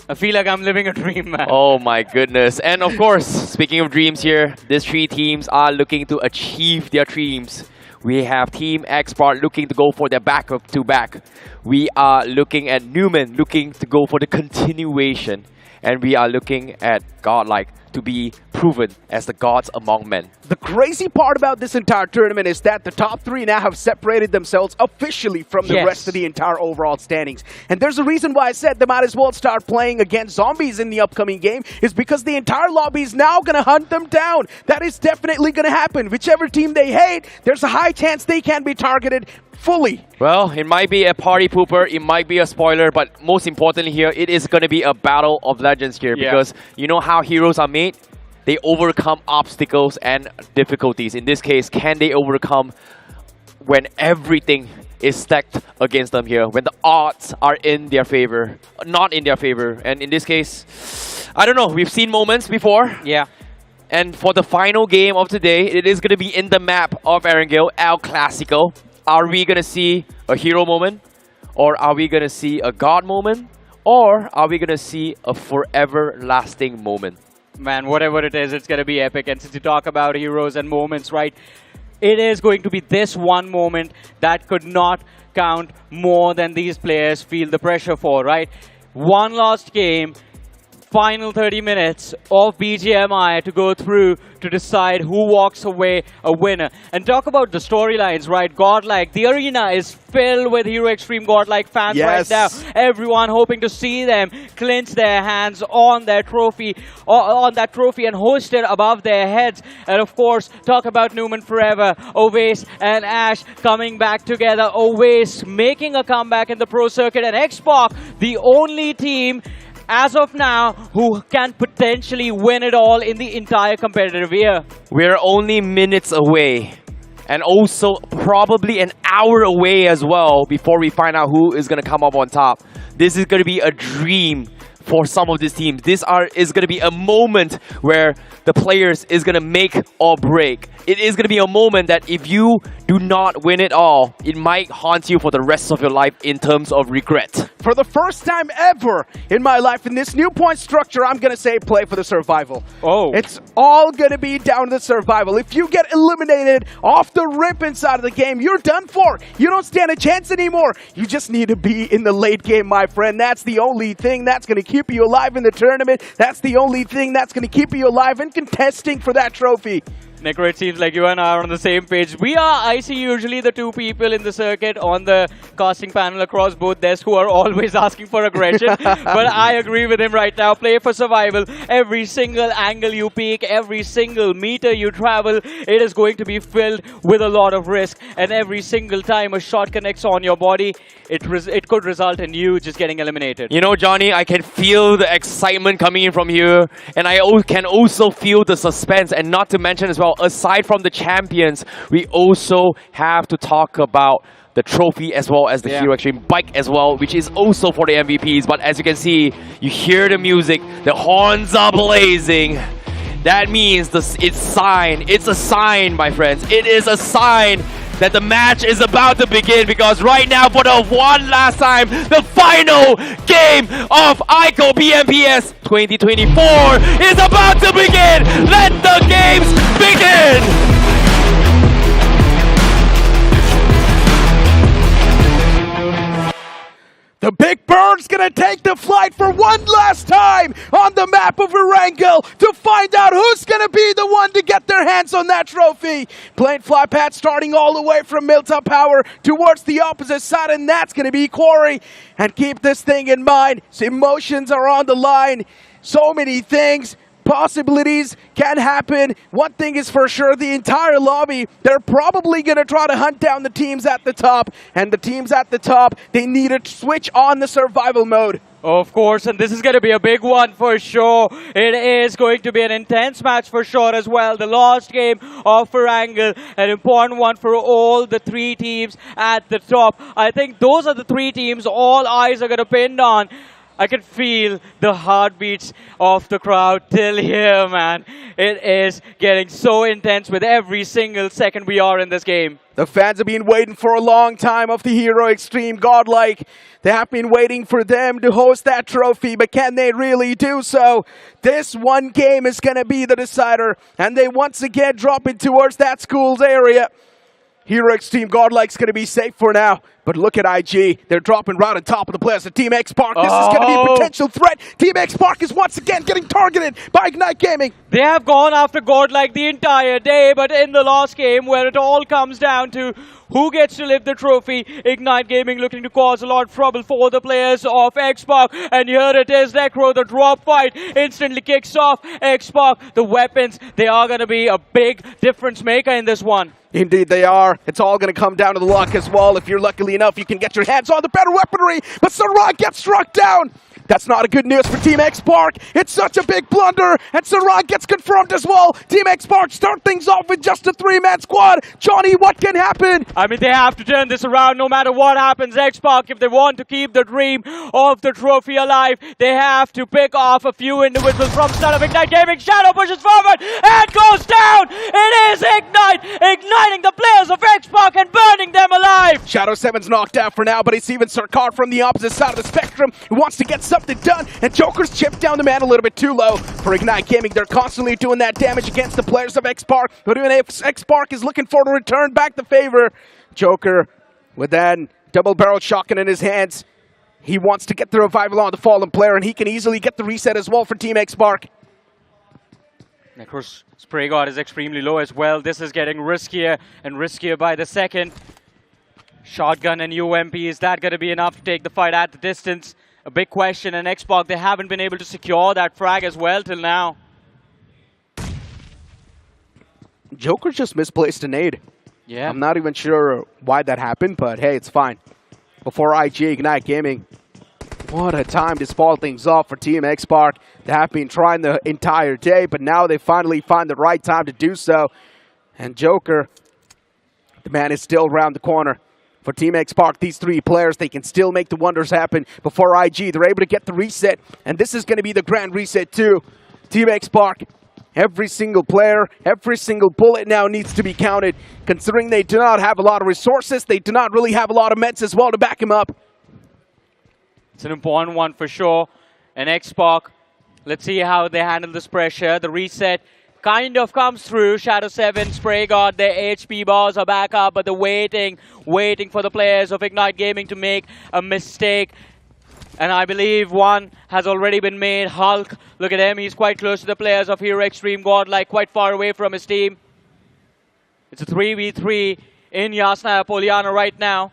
I feel like I'm living a dream, man. Oh my goodness. And of course, speaking of dreams here, these 3 teams are looking to achieve their dreams. We have Team X-Park looking to go for their back-to-back. We are looking at Newman looking to go for the continuation. And we are looking at Godlike to be proven as the gods among men. The crazy part about this entire tournament is that the top 3 now have separated themselves officially from the rest of the entire overall standings. And there's a reason why I said they might as well start playing against zombies in the upcoming game, is because the entire lobby is now going to hunt them down. That is definitely going to happen. Whichever team they hate, there's a high chance they can be targeted fully. Well, it might be a party pooper, it might be a spoiler, but most importantly here, it is going to be a battle of legends here, because you know how heroes are made? They overcome obstacles and difficulties. In this case, can they overcome when everything is stacked against them here, when the odds are in their favor, not in their favor? And in this case, I don't know, we've seen moments before. And for the final game of today, it is going to be in the map of Erangel, El Clasico. Are we going to see a hero moment? Or are we going to see a God moment? Or are we going to see a forever lasting moment? Man, whatever it is, it's going to be epic. And since you talk about heroes and moments, right, it is going to be this one moment that could not count more than these players feel the pressure for, right? One last game, final 30 minutes of BGMI to go through to decide who walks away a winner. And talk about the storylines, right? Godlike, the arena is filled with Hero Extreme Godlike fans right now. Everyone hoping to see them clench their hands on their trophy, on that trophy and hoist it above their heads. And of course, talk about Newman Forever, Owace and Ash coming back together. Owace making a comeback in the pro circuit, and X-Pac, the only team as of now who can potentially win it all in the entire competitive year. We're only minutes away, and also probably an hour away as well before we find out who is going to come up on top. This is going to be a dream for some of these teams. This is going to be a moment where the players is going to make or break. It is going to be a moment that if you do not win it all, it might haunt you for the rest of your life in terms of regret. For the first time ever in my life, in this new point structure, I'm going to say play for the survival. Oh. It's all going to be down to the survival. If you get eliminated off the rip inside of the game, you're done for. You don't stand a chance anymore. You just need to be in the late game, my friend. That's the only thing that's going to keep you alive in the tournament. That's the only thing that's going to keep you alive and contesting for that trophy. Necro, it seems like you and I are on the same page. We are, I see usually the two people in the circuit on the casting panel across both desks who are always asking for aggression. But I agree with him right now. Play for survival. Every single angle you peek, every single meter you travel, it is going to be filled with a lot of risk. And every single time a shot connects on your body, it could result in you just getting eliminated. You know, Johnny, I can feel the excitement coming in from here. And I can also feel the suspense. And not to mention as well, aside from the champions, we also have to talk about the trophy as well as the Hero Extreme bike as well, which is also for the MVPs. But as you can see, you hear the music, the horns are blazing. That means it's a sign, my friends. It is a sign that the match is about to begin, because right now, for the one last time, the final game of iQOO BMPS 2024 is about to begin. Let the games begin! The Big Bird's gonna take the flight for one last time on the map of Erangel to find out who's gonna be the one to get their hands on that trophy. Plane fly pad starting all the way from Milta Power towards the opposite side, and that's gonna be Quarry. And keep this thing in mind, emotions are on the line. So many things. Possibilities can happen. One thing is for sure, the entire lobby, they're probably going to try to hunt down the teams at the top. And the teams at the top, they need to switch on the survival mode. Of course, and this is going to be a big one for sure. It is going to be an intense match for sure as well. The last game of Erangel, an important one for all the three teams at the top. I think those are the three teams all eyes are going to pin on. I can feel the heartbeats of the crowd till here, man. It is getting so intense with every single second we are in this game. The fans have been waiting for a long time of the Hero Extreme Godlike. They have been waiting for them to host that trophy, but can they really do so? This one game is going to be the decider, and they once again drop it towards that school's area. Hero Extreme Godlike's going to be safe for now. But look at IG. They're dropping right on top of the players. Team X-Spark, this is going to be a potential threat. Team X-Spark is once again getting targeted by Ignite Gaming. They have gone after Godlike the entire day, but in the last game where it all comes down to who gets to lift the trophy, Ignite Gaming looking to cause a lot of trouble for the players of X-Spark. And here it is, Necro, the drop fight instantly kicks off. X-Spark, the weapons, they are going to be a big difference maker in this one. Indeed they are. It's all going to come down to the luck as well. If you're lucky enough, you can get your hands on the better weaponry. But Sarang gets struck down. That's not a good news for Team X-Spark. It's such a big blunder, and Sarang gets confirmed as well. Team X-Spark start things off with just a three-man squad. Johnny, what can happen? I mean, they have to turn this around no matter what happens. X-Spark, if they want to keep the dream of the trophy alive, they have to pick off a few individuals from start of Ignite Gaming. Shadow pushes forward and goes down. It is Ignite. Ignite finding the players of Xbox and burning them alive. Shadow 7's knocked out for now, but it's even Sarkar from the opposite side of the spectrum who wants to get something done, and Joker's chipped down the man a little bit too low. For Ignite Gaming, they're constantly doing that damage against the players of Xpark, but even if Xpark is looking for to return back the favor, Joker with that double-barreled shotgun in his hands, he wants to get the revival on the fallen player, and he can easily get the reset as well for Team Xpark. And of course, Spray God is extremely low as well. This is getting riskier and riskier by the second. Shotgun and UMP, is that going to be enough to take the fight at the distance? A big question, and Xbox, they haven't been able to secure that frag as well till now. Joker just misplaced a nade. Yeah. I'm not even sure why that happened, but hey, it's fine. Before IG Ignite Gaming, what a time to spall things off for Team Xpark. They have been trying the entire day, but now they finally find the right time to do so. And Joker, the man is still around the corner. For Team Xpark, these three players, they can still make the wonders happen. Before IG, they're able to get the reset, and this is going to be the grand reset too. Team Xpark, every single player, every single bullet now needs to be counted. Considering they do not have a lot of resources, they do not really have a lot of meds as well to back him up. It's an important one for sure. And Xbox, let's see how they handle this pressure. The reset kind of comes through. Shadow 7, Spray God, their HP bars are back up, but they're waiting for the players of Ignite Gaming to make a mistake. And I believe one has already been made. Hulk, look at him. He's quite close to the players of Hero Extreme Godlike, quite far away from his team. It's a 3v3 in Yasna Poliana right now.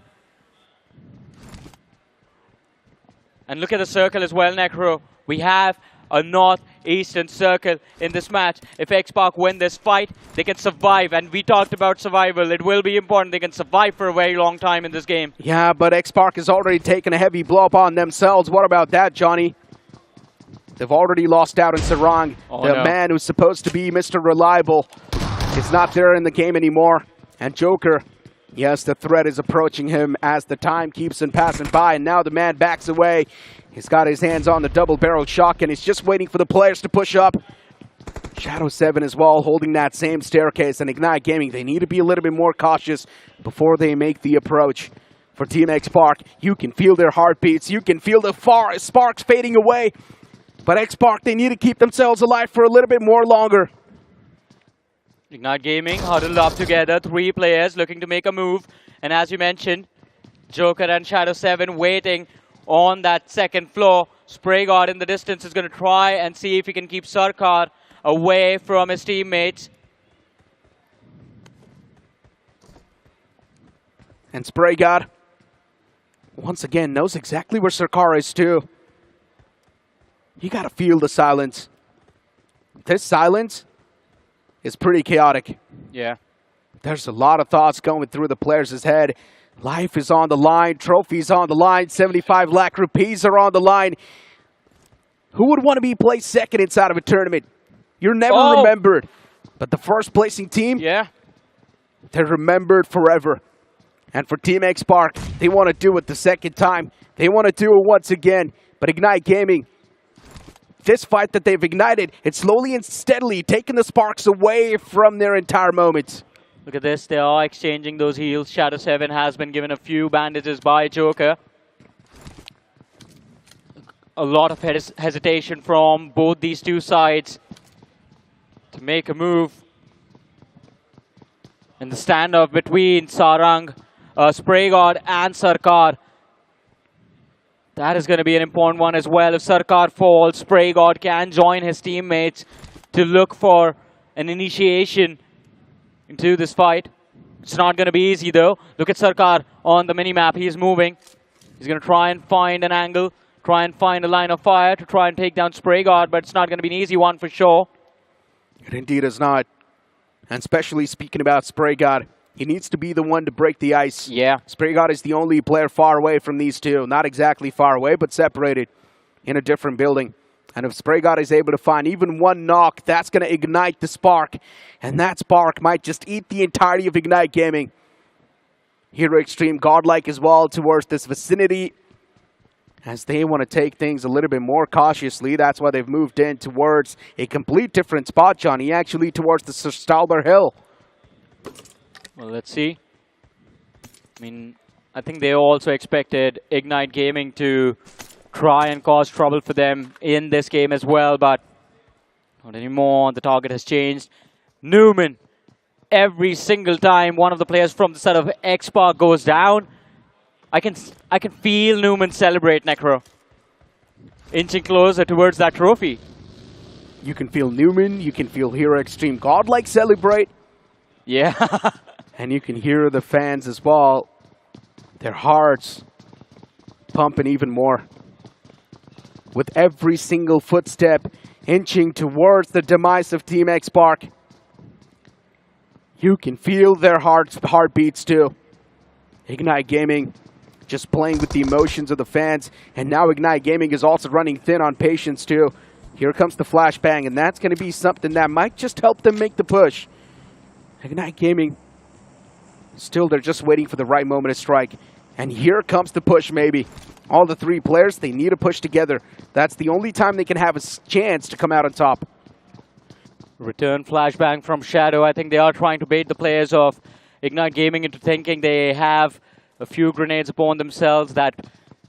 And look at the circle as well, Necro. We have a northeastern circle in this match. If Xpark win this fight, they can survive. And we talked about survival. It will be important. They can survive for a very long time in this game. Yeah, but Xpark has already taken a heavy blow upon themselves. What about that, Johnny? They've already lost out in Sarang. The man who's supposed to be Mr. Reliable is not there in the game anymore. And Joker, yes, the threat is approaching him as the time keeps on passing by. And now the man backs away. He's got his hands on the double-barreled shotgun. He's just waiting for the players to push up. Shadow 7 as well, holding that same staircase. And Ignite Gaming, they need to be a little bit more cautious before they make the approach. For Team Xpark, you can feel their heartbeats. You can feel the sparks fading away. But Xpark, they need to keep themselves alive for a little bit more longer. Ignite Gaming huddled up together. 3 players looking to make a move. And as you mentioned, Joker and Shadow 7 waiting on that second floor. Spray God in the distance is going to try and see if he can keep Sarkar away from his teammates. And Spray God, once again, knows exactly where Sarkar is too. You got to feel the silence. This silence is pretty chaotic. Yeah. There's a lot of thoughts going through the players' head. Life is on the line, trophies on the line, 75 lakh rupees are on the line. Who would want to be placed second inside of a tournament? You're never remembered. But the first placing team, they're remembered forever. And for Team Xpark, they want to do it the second time. They want to do it once again. But Ignite Gaming, this fight that they've ignited, it's slowly and steadily taking the sparks away from their entire moments. Look at this, they are exchanging those heals. Shadow 7 has been given a few bandages by Joker. A lot of hesitation from both these two sides to make a move. And the standoff between Sarang, Spray God and Sarkar. That is going to be an important one as well. If Sarkar falls, Spray God can join his teammates to look for an initiation into this fight. It's not going to be easy though. Look at Sarkar on the mini-map. He is moving. He's going to try and find an angle, try and find a line of fire to try and take down Spray God, but it's not going to be an easy one for sure. It indeed is not. And especially speaking about Spray God, he needs to be the one to break the ice. Yeah. Spray God is the only player far away from these two. Not exactly far away, but separated in a different building. And if Spray God is able to find even one knock, that's going to ignite the spark. And that spark might just eat the entirety of Ignite Gaming. Hero Extreme Godlike as well towards this vicinity, as they want to take things a little bit more cautiously. That's why they've moved in towards a complete different spot, Johnny, actually towards the Sir Stalber Hill. Well, let's see. I mean, I think they also expected Ignite Gaming to try and cause trouble for them in this game as well, but not anymore. The target has changed. Newman, every single time one of the players from the side of X-Park goes down, I can feel Newman celebrate, Necro. Inching closer towards that trophy. You can feel Newman, you can feel Hero Extreme Godlike celebrate. Yeah. And you can hear the fans as well. Their hearts pumping even more. With every single footstep inching towards the demise of Team X-Park. You can feel their heartbeats too. Ignite Gaming just playing with the emotions of the fans. And now Ignite Gaming is also running thin on patience too. Here comes the flashbang, and that's going to be something that might just help them make the push. Ignite Gaming, still they're just waiting for the right moment to strike. And here comes the push maybe. All the three players, they need to push together. That's the only time they can have a chance to come out on top. Return flashbang from Shadow. I think they are trying to bait the players of Ignite Gaming into thinking they have a few grenades upon themselves. That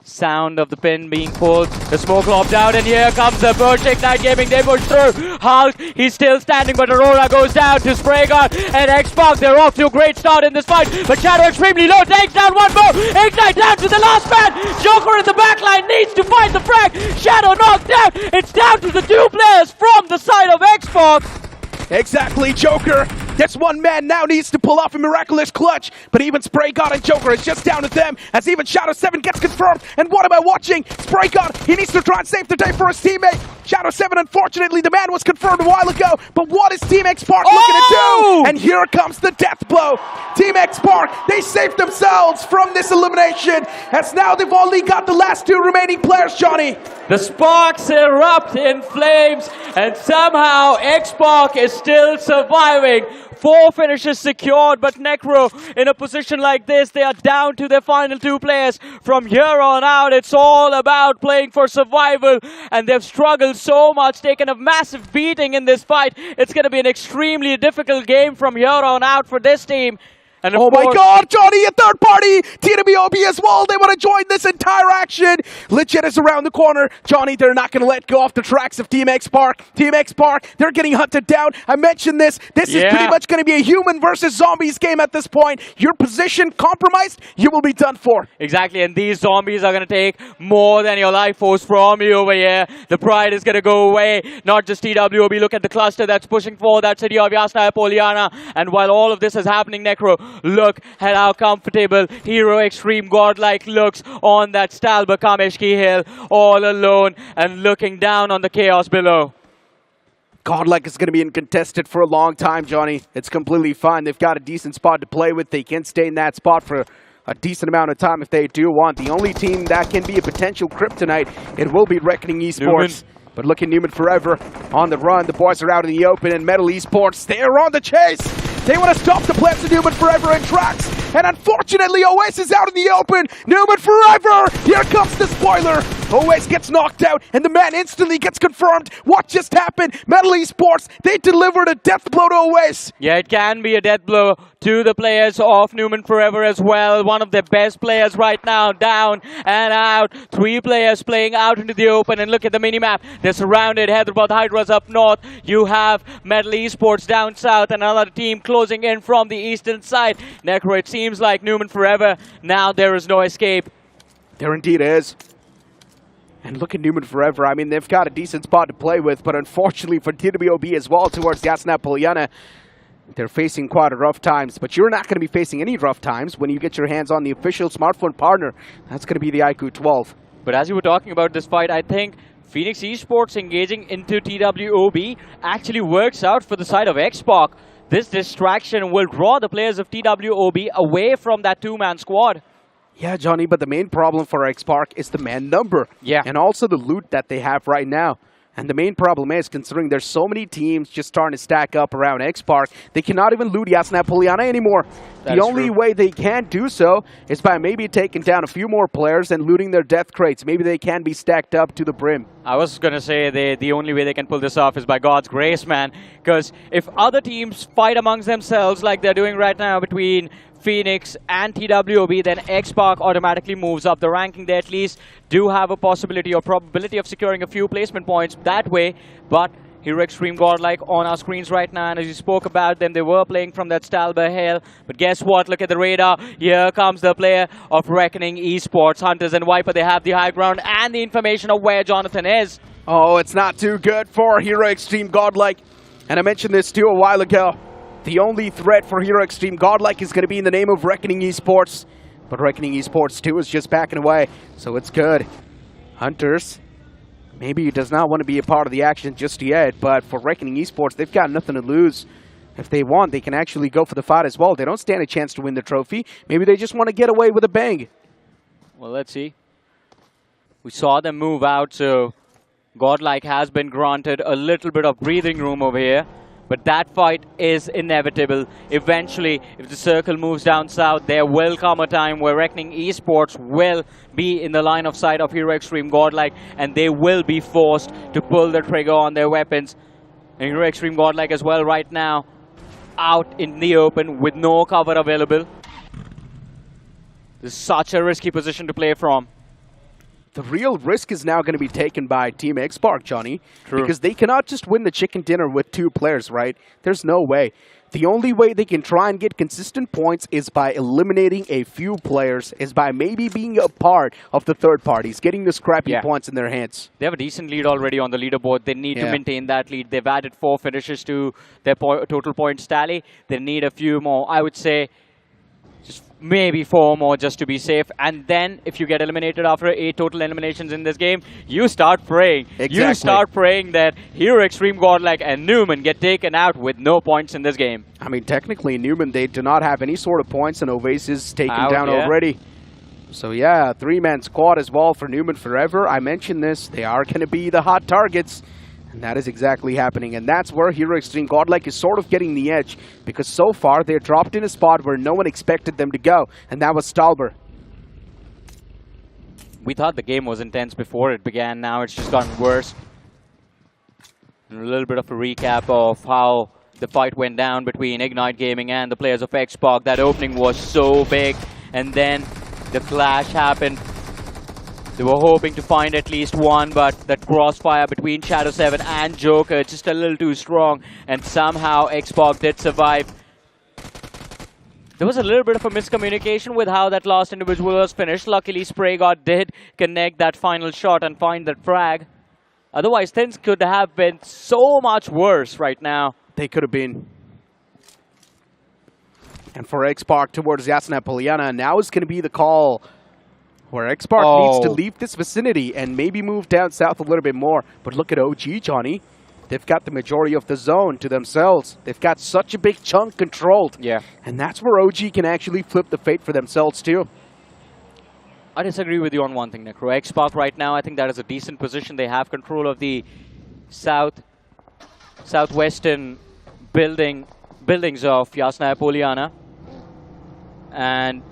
sound of the pin being pulled, the smoke lobbed out, and here comes the push. Ignite Gaming, they push through. Hulk, he's still standing, but Aurora goes down to Spraygun and X-Pac. They're off to a great start in this fight, but Shadow extremely low, takes down one more. Ignite down to the last man. Joker in the backline needs to find the frag. Shadow knocked down. It's down to the two players from the side of X-Pac. Exactly, Joker. This one man now needs to pull off a miraculous clutch, but even Spray God and Joker is just down to them as even Shadow 7 gets confirmed. And what am I watching? Spray God, he needs to try and save the day for his teammate. Shadow 7, unfortunately, the man was confirmed a while ago, but what is Team X-Park looking to do? And here comes the death blow. Team X-Park, they saved themselves from this elimination, as now they've only got the last two remaining players, Johnny. The sparks erupt in flames, and somehow X-Park is still surviving. 4 finishes secured, but Necro, in a position like this, they are down to their final 2 players. From here on out, it's all about playing for survival, and they've struggled so much, taken a massive beating in this fight. It's going to be an extremely difficult game from here on out for this team. And oh my God, Johnny, a third party! TWOB as well, they want to join this entire action! Legit is around the corner. Johnny, they're not going to let go off the tracks of Team X-Park. Team X-Park, they're getting hunted down. I mentioned this. This is pretty much going to be a human versus zombies game at this point. Your position compromised, you will be done for. Exactly, and these zombies are going to take more than your life force from you over here. The pride is going to go away. Not just TWOB, look at the cluster that's pushing for that city of Yasna Poliana. And while all of this is happening, Necro, look at how comfortable Hero Extreme Godlike looks on that Stalber Kameshki hill, all alone and looking down on the chaos below. Godlike is going to be uncontested for a long time, Johnny. It's completely fine. They've got a decent spot to play with. They can stay in that spot for a decent amount of time if they do want. The only team that can be a potential kryptonite, it will be Reckoning Esports. But look at Newman Forever on the run. The boys are out in the open, and Metal Esports, they are on the chase. They want to stop the players of Newman Forever in tracks. And unfortunately, Oasis out in the open. Newman Forever, here comes the spoiler. Oasis gets knocked out, and the man instantly gets confirmed. What just happened? Metal Esports, they delivered a death blow to Oasis. Yeah, it can be a death blow to the players of Newman Forever as well. One of their best players right now, down and out. 3 players playing out into the open, and look at the minimap. They're surrounded. Hyderabad Hydras up north. You have Metal Esports down south, and another team closing in from the eastern side. Necro, it seems like Newman Forever, now there is no escape. There indeed is. And look at Newman Forever. I mean, they've got a decent spot to play with, but unfortunately for TWOB as well towards Yasna Poliana, they're facing quite a rough times. But you're not going to be facing any rough times when you get your hands on the official smartphone partner. That's going to be the iQOO 12. But as you were talking about this fight, I think Phoenix Esports engaging into TWOB actually works out for the side of X-Pac. This distraction will draw the players of TWOB away from that 2-man squad. Yeah, Johnny, but the main problem for X-Park is the man number. Yeah. And also the loot that they have right now. And the main problem is, considering there's so many teams just starting to stack up around X-Park, they cannot even loot Yasna Poliana anymore. The only way they can do so is by maybe taking down a few more players and looting their death crates. Maybe they can be stacked up to the brim. I was going to say the only way they can pull this off is by God's grace, man. Because if other teams fight amongst themselves like they're doing right now between Phoenix and TWOB, then X-Park automatically moves up the ranking. They at least do have a possibility or probability of securing a few placement points that way. But Hero Extreme Godlike on our screens right now, and as you spoke about them, they were playing from that Stalber Hill. But guess what? Look at the radar. Here comes the player of Reckoning Esports. Hunters and Viper, they have the high ground and the information of where Jonathan is. Oh, it's not too good for Hero Extreme Godlike. And I mentioned this too a while ago. The only threat for Hero Extreme Godlike is going to be in the name of Reckoning Esports. But Reckoning Esports 2 is just backing away, so it's good. Hunters, maybe he does not want to be a part of the action just yet, but for Reckoning Esports, they've got nothing to lose. If they want, they can actually go for the fight as well. They don't stand a chance to win the trophy. Maybe they just want to get away with a bang. Well, let's see. We saw them move out, so Godlike has been granted a little bit of breathing room over here. But that fight is inevitable. Eventually, if the circle moves down south, there will come a time where Reckoning Esports will be in the line of sight of Hero Extreme Godlike, and they will be forced to pull the trigger on their weapons. And Hero Extreme Godlike as well right now, out in the open with no cover available. This is such a risky position to play from. The real risk is now going to be taken by Team X-Park, Johnny. True. Because they cannot just win the chicken dinner with 2 players, right? There's no way. The only way they can try and get consistent points is by eliminating a few players, is by maybe being a part of the third parties, getting the scrappy points in their hands. They have a decent lead already on the leaderboard. They need to maintain that lead. They've added 4 finishes to their total points tally. They need a few more. I would say just maybe 4 more just to be safe. And then if you get eliminated after 8 total eliminations in this game, you start praying. Exactly. You start praying that Hero Extreme Godlike and Newman get taken out with no points in this game. I mean, technically, Newman, they do not have any sort of points, and Oasis taken down already. So yeah, 3-man squad as well for Newman Forever. I mentioned this. They are going to be the hot targets. And that is exactly happening. And that's where Hero Extreme Godlike is sort of getting the edge. Because so far, they're dropped in a spot where no one expected them to go. And that was Stalber. We thought the game was intense before it began. Now it's just gotten worse. And a little bit of a recap of how the fight went down between Ignite Gaming and the players of X-Park. That opening was so big. And then the clash happened. They were hoping to find at least one, but that crossfire between Shadow 7 and Joker just a little too strong, and somehow X-Park did survive. There was a little bit of a miscommunication with how that last individual was finished. Luckily, SprayGod did connect that final shot and find that frag. Otherwise, things could have been so much worse right now. They could have been. And for X-Park towards Yasna Poliana, now is going to be the call where X-Park needs to leave this vicinity and maybe move down south a little bit more. But look at OG, Johnny. They've got the majority of the zone to themselves. They've got such a big chunk controlled. Yeah. And that's where OG can actually flip the fate for themselves too. I disagree with you on one thing, Necro. X-Park right now, I think that is a decent position. They have control of the southwestern buildings of Yasna Poliana. And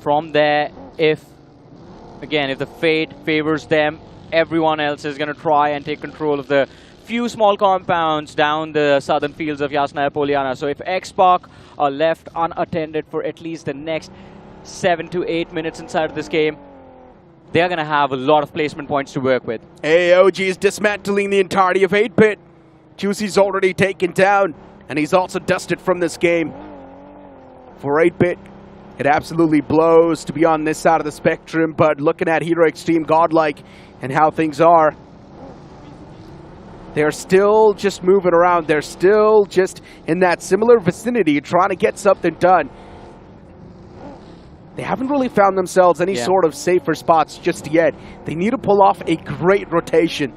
from there, if the fate favors them, everyone else is going to try and take control of the few small compounds down the southern fields of Yasna Poliana. So if X-Park are left unattended for at least the next 7 to 8 minutes inside of this game, they're going to have a lot of placement points to work with. AOG is dismantling the entirety of 8-bit. Juicy's already taken down, and he's also dusted from this game. For 8-bit, it absolutely blows to be on this side of the spectrum, but looking at Hero Extreme Godlike and how things are, they're still just moving around. They're still just in that similar vicinity trying to get something done. They haven't really found themselves any sort of safer spots just yet. They need to pull off a great rotation,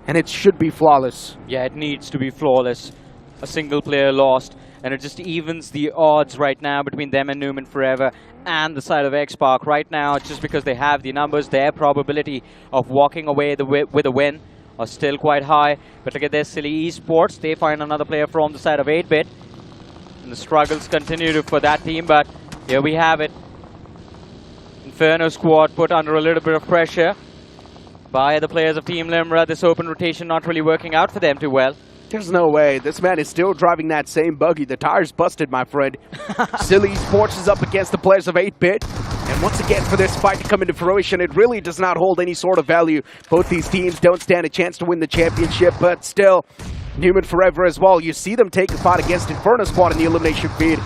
and it should be flawless. Yeah, it needs to be flawless. A single player lost, and it just evens the odds right now between them and Newman Forever and the side of X-Park. Right now, it's just because they have the numbers, their probability of walking away with a win are still quite high. But look at this, Silly Esports. They find another player from the side of 8-Bit. And the struggles continue for that team, but here we have it. Inferno squad put under a little bit of pressure by the players of Team Limra. This open rotation not really working out for them too well. There's no way. This man is still driving that same buggy. The tire's busted, my friend. Silly Sports is up against the players of 8-Bit. And once again, for this fight to come into fruition, it really does not hold any sort of value. Both these teams don't stand a chance to win the championship, but still, Newman Forever as well. You see them take a fight against Inferno Squad in the elimination feed.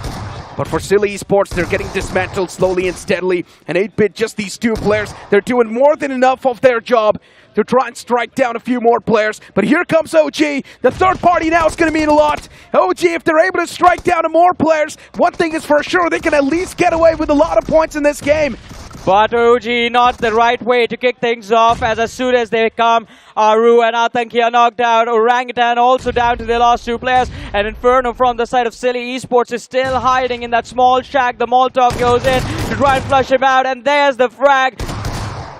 But for Silly Esports, they're getting dismantled slowly and steadily. And 8-Bit, just these two players, they're doing more than enough of their job to try and strike down a few more players. But here comes OG. The third party now is going to mean a lot. OG, if they're able to strike down more players, one thing is for sure, they can at least get away with a lot of points in this game. But OG, not the right way to kick things off, as soon as they come, Aru and Atanki are knocked out. Orangutan also down to their last two players. And Inferno from the side of Silly Esports is still hiding in that small shack. The Molotov goes in to try and flush him out, and there's the frag.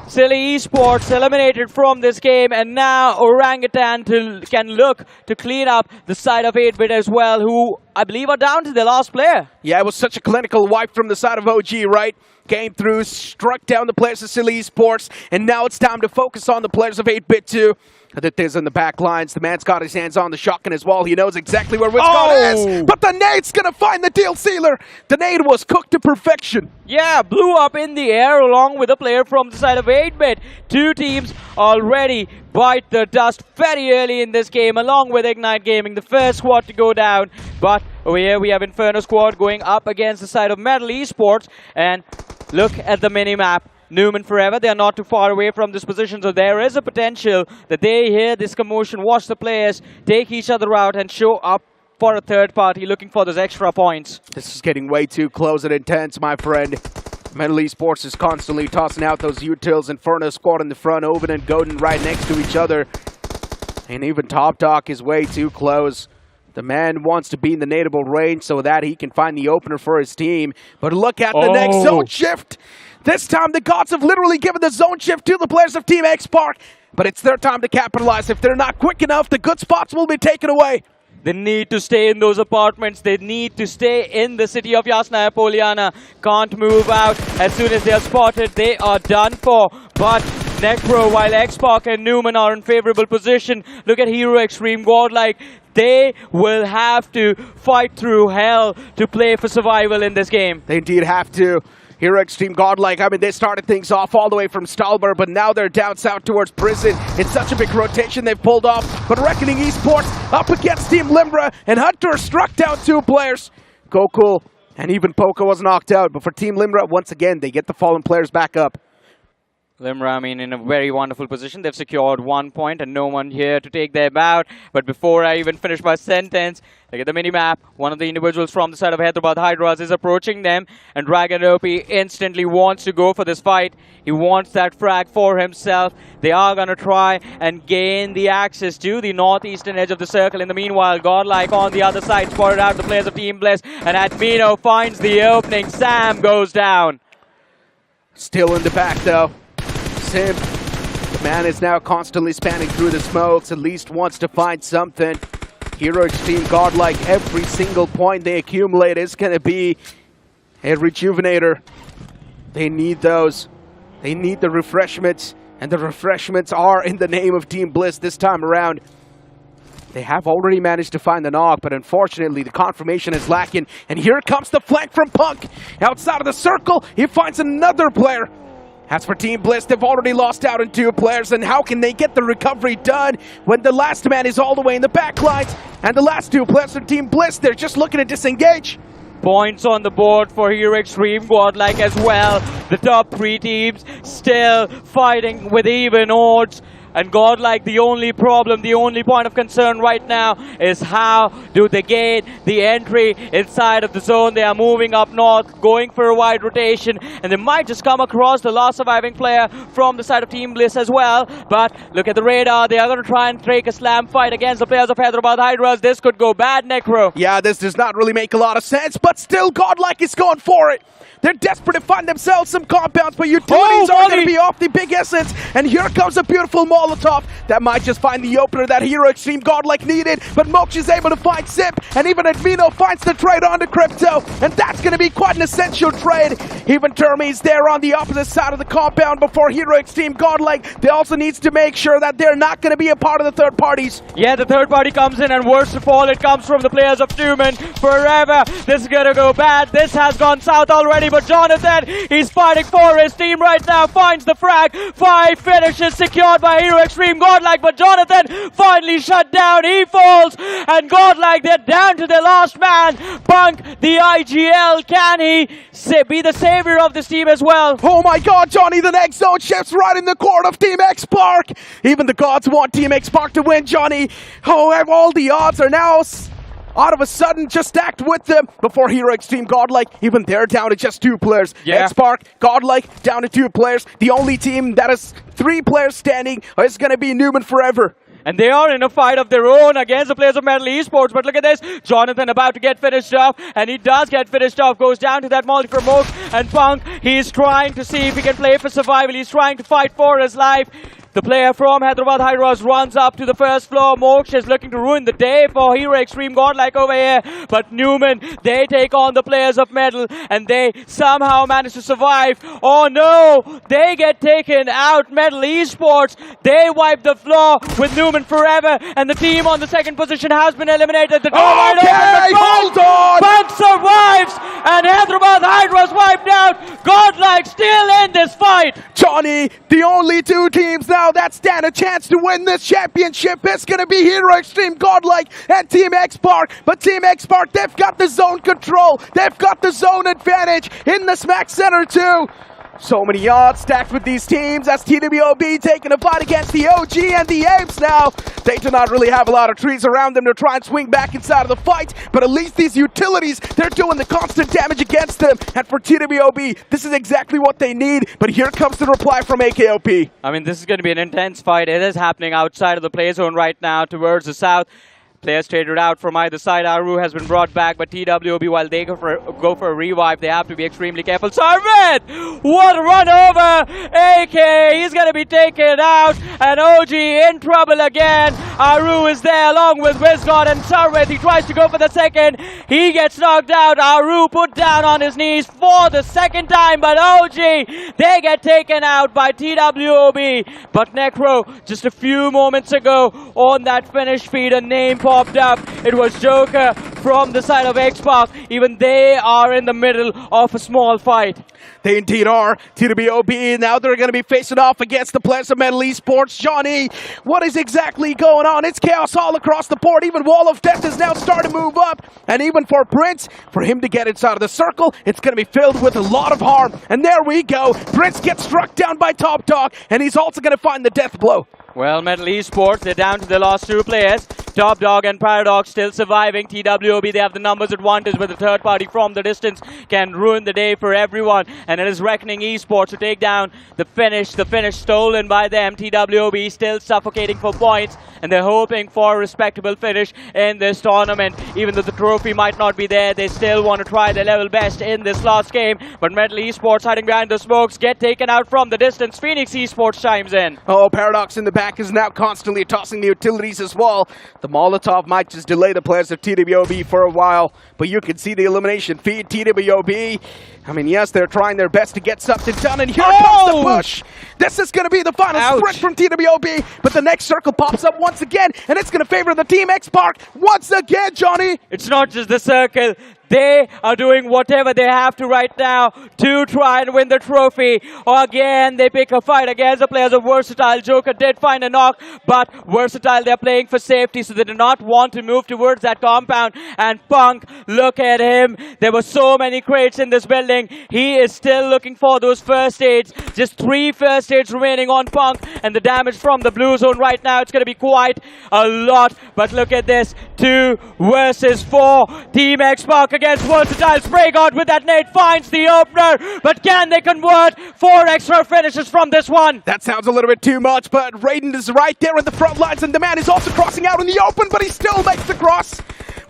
Silly Esports eliminated from this game, and now Orangutan can look to clean up the side of 8-Bit as well, who I believe are down to their last player. Yeah, it was such a clinical wipe from the side of OG, right? Came through, struck down the players of Silly Esports, and now it's time to focus on the players of 8-Bit too. Aditya's in the back lines. The man's got his hands on the shotgun as well. He knows exactly where Wisconsin is. But the nade's going to find the deal sealer. The nade was cooked to perfection. Yeah, blew up in the air along with a player from the side of 8-Bit. Two teams already bite the dust very early in this game, along with Ignite Gaming, the first squad to go down. But over here we have Inferno Squad going up against the side of Metal Esports. And look at the mini-map. Newman Forever, they are not too far away from this position, so there is a potential that they hear this commotion, watch the players, take each other out and show up for a third party looking for those extra points. This is getting way too close and intense, my friend. Metal Esports is constantly tossing out those utils. Inferno Squad in the front, Oven and Godin right next to each other. And even Top Doc is way too close. The man wants to be in the nadeable range so that he can find the opener for his team. But look at the next zone shift. This time, the gods have literally given the zone shift to the players of Team X-Park. But it's their time to capitalize. If they're not quick enough, the good spots will be taken away. They need to stay in those apartments. They need to stay in the city of Yasnaya Poliana. Can't move out. As soon as they are spotted, they are done for. But Necro, while X-Park and Newman are in favorable position, look at Hero Extreme Godlike. They will have to fight through hell to play for survival in this game. They indeed have to. Hero Extreme Godlike, I mean, they started things off all the way from Stalber, but now they're down south towards Prison. It's such a big rotation they've pulled off. But Reckoning Esports up against Team Limra, and Hunter struck down two players. Goku and even Poco was knocked out. But for Team Limra, once again, they get the fallen players back up. Limra, I mean, in a very wonderful position. They've secured 1 point and no one here to take them out. But before I even finish my sentence, look at the mini-map. One of the individuals from the side of Hyderabad Hydras is approaching them. And Dragon Opie instantly wants to go for this fight. He wants that frag for himself. They are going to try and gain the access to the northeastern edge of the circle. In the meanwhile, Godlike on the other side spotted out the players of Team Bliss. And Admino finds the opening. Sam goes down. Still in the back, though. Simp, the man is now constantly spanning through the smokes, at least wants to find something. Hero Extreme Godlike, every single point they accumulate is going to be a rejuvenator. They need those. They need the refreshments, and the refreshments are in the name of Team Bliss this time around. They have already managed to find the knock, but unfortunately the confirmation is lacking. And here comes the flank from Punk. Outside of the circle, he finds another player. As for Team Bliss, they've already lost out on two players, and how can they get the recovery done when the last man is all the way in the back lines? And the last two players of Team Bliss, they're just looking to disengage. Points on the board for Hero Extreme Godlike as well. The top three teams still fighting with even odds. And Godlike, the only problem, the only point of concern right now is how do they gain the entry inside of the zone. They are moving up north, going for a wide rotation, and they might just come across the last surviving player from the side of Team Bliss as well. But look at the radar. They are going to try and take a slam fight against the players of Hyderabad Hydras. This could go bad, Necro. Yeah, this does not really make a lot of sense, but still Godlike is going for it. They're desperate to find themselves some compounds, but utilities are going to be off the big essence. And here comes a beautiful Molly. Molotov. That might just find the opener that Hero Extreme Godlike needed, but Moksha is able to find Zip, and even Admino finds the trade onto Crypto, and that's going to be quite an essential trade. Even Termi's there on the opposite side of the compound before Hero Extreme Godlike. They also needs to make sure that they're not going to be a part of the third parties. Yeah, the third party comes in, and worst of all, it comes from the players of Newman. Forever, this is gonna go bad. This has gone south already, but Jonathan, he's fighting for his team right now, finds the frag. 5 finishes secured by Hero Extreme Godlike, but Jonathan finally shut down. He falls, and Godlike, they're down to their last man. Punk, the IGL, can he be the savior of this team as well? Oh my god, Johnny, the next zone shifts right in the court of Team X-Park. Even the gods want Team X-Park to win, Johnny. Oh, all the odds are now out of a sudden just stacked with them before Hero Extreme Godlike. Even they're down to just 2 players. Yeah. X-Park, Godlike, down to 2 players. The only team that is 3 players standing is going to be Newman forever. And they are in a fight of their own against the players of Metal Esports. But look at this. Jonathan about to get finished off. And he does get finished off. Goes down to that multi from Moke. And Punk, he's trying to see if he can play for survival. He's trying to fight for his life. The player from Hyderabad Hydras runs up to the first floor. Moksha is looking to ruin the day for Hero Extreme Godlike over here. But Newman, they take on the players of Metal, and they somehow manage to survive. Oh no, they get taken out. Metal Esports, they wipe the floor with Newman forever, and the team on the second position has been eliminated. The door wide open, hold on! Punk survives, and Hyderabad Hydras wiped out. Godlike still in this fight. Johnny, the only 2 teams now that stand a chance to win this championship is going to be Hero Extreme Godlike and Team X-Park. But Team X-Park, they've got the zone control. They've got the zone advantage in the Smack Center too. So many odds stacked with these teams as TWOB taking a fight against the OG and the Apes now. They do not really have a lot of trees around them to try and swing back inside of the fight, but at least these utilities, they're doing the constant damage against them. And for TWOB, this is exactly what they need, but here comes the reply from AKOP. I mean, this is going to be an intense fight. It is happening outside of the play zone right now towards the south. Players traded out from either side. iQOO has been brought back, but TWOB, while they go for a revive, they have to be extremely careful. Sarvit! What a run over! AK, he's going to be taken out, and OG in trouble again. iQOO is there along with Wizgod and Sarvit. He tries to go for the second. He gets knocked out. iQOO put down on his knees for the second time, but OG, they get taken out by TWOB. But Necro, just a few moments ago on that finish feed, a name popped up. It was Joker from the side of X-Park. Even they are in the middle of a small fight. They indeed are. TWOB, now they're going to be facing off against the players of Metal Esports. Johnny, what is exactly going on? It's chaos all across the board. Even Wall of Death is now starting to move up. And even for Prince, for him to get inside of the circle, it's going to be filled with a lot of harm. And there we go. Prince gets struck down by Top Dog, and he's also going to find the death blow. Well, Metal Esports, they're down to the last 2 players. Top Dog and Paradox still surviving. TWOB, they have the numbers advantage, but the third party from the distance can ruin the day for everyone. And it is Reckoning Esports to take down the finish stolen by them. TWOB still suffocating for points, and they're hoping for a respectable finish in this tournament. Even though the trophy might not be there, they still want to try their level best in this last game. But Metal Esports hiding behind the smokes, get taken out from the distance. Phoenix Esports chimes in. Oh, Paradox in the back is now constantly tossing the utilities as well. The Molotov might just delay the players of TWOB for a while, but you can see the elimination feed. TWOB, I mean, yes, they're trying their best to get something done, and here comes the push. This is going to be the final sprint from TWOB, but the next circle pops up once again, and it's going to favor the Team X-Park once again, Johnny. It's not just the circle. They are doing whatever they have to right now to try and win the trophy. Again, they pick a fight against the players of Versatile. Joker did find a knock, but Versatile, they're playing for safety, so they do not want to move towards that compound. And Punk, look at him. There were so many crates in this building. He is still looking for those first aids. Just 3 first aids remaining on Punk, and the damage from the blue zone right now, it's going to be quite a lot. But look at this, 2 versus 4. Team X-Park against Versatile. Spray God with that nade finds the opener, but can they convert 4 extra finishes from this one? That sounds a little bit too much, but Raiden is right there in the front lines, and the man is also crossing out in the open, but he still makes the cross.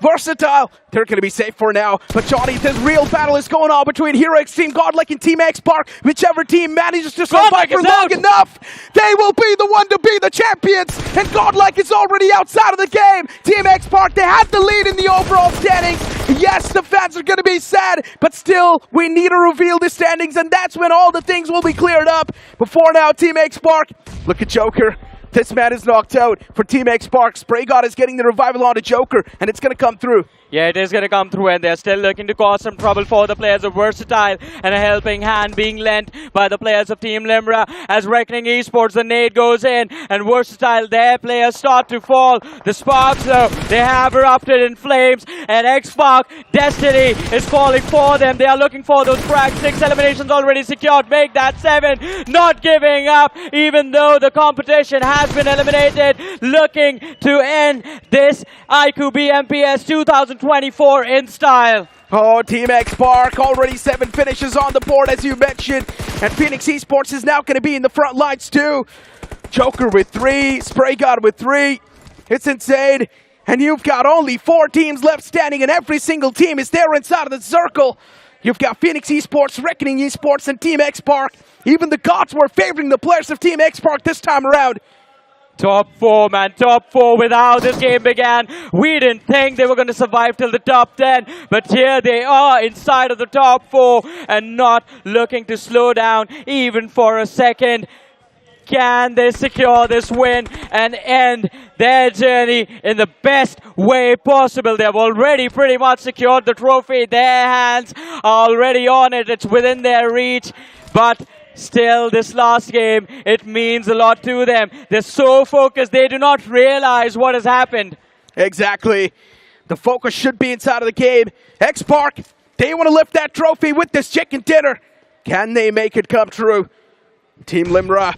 Versatile, they're going to be safe for now. But Johnny, this real battle is going on between Hero X Team, Godlike, and Team X Park. Whichever team manages to survive for long enough, they will be the one to be the champions. And Godlike is already outside of the game. Team X Park, they had the lead in the overall standings. Yes, the fans are going to be sad, but still, we need to reveal the standings, and that's when all the things will be cleared up. Before now, Team X Park, look at Joker. This man is knocked out for Team X Park. Spray God is getting the revival onto Joker, and it's going to come through. Yeah, it is going to come through, and they're still looking to cause some trouble for the players of Versatile, and a helping hand being lent by the players of Team Limra. As Reckoning Esports, the nade goes in, and Versatile, their players start to fall. The sparks, though, they have erupted in flames, and X-Spark, Destiny is falling for them. They are looking for those frags. 6 eliminations already secured. Make that 7. Not giving up, even though the competition has been eliminated. Looking to end this iQOO BMPS 2024 in style. Oh, Team X Park, already 7 finishes on the board, as you mentioned. And Phoenix Esports is now going to be in the front lines, too. Joker with 3, Spray God with 3. It's insane. And you've got only 4 teams left standing, and every single team is there inside of the circle. You've got Phoenix Esports, Reckoning Esports, and Team X Park. Even the gods were favoring the players of Team X Park this time around. Top 4, man. Top 4 with how this game began. We didn't think they were going to survive till the top 10. But here they are inside of the top 4 and not looking to slow down even for a second. Can they secure this win and end their journey in the best way possible? They've already pretty much secured the trophy. Their hands are already on it. It's within their reach. But still, this last game, it means a lot to them. They're so focused, they do not realize what has happened. Exactly. The focus should be inside of the game. X Park, they want to lift that trophy with this chicken dinner. Can they make it come true? Team Limra,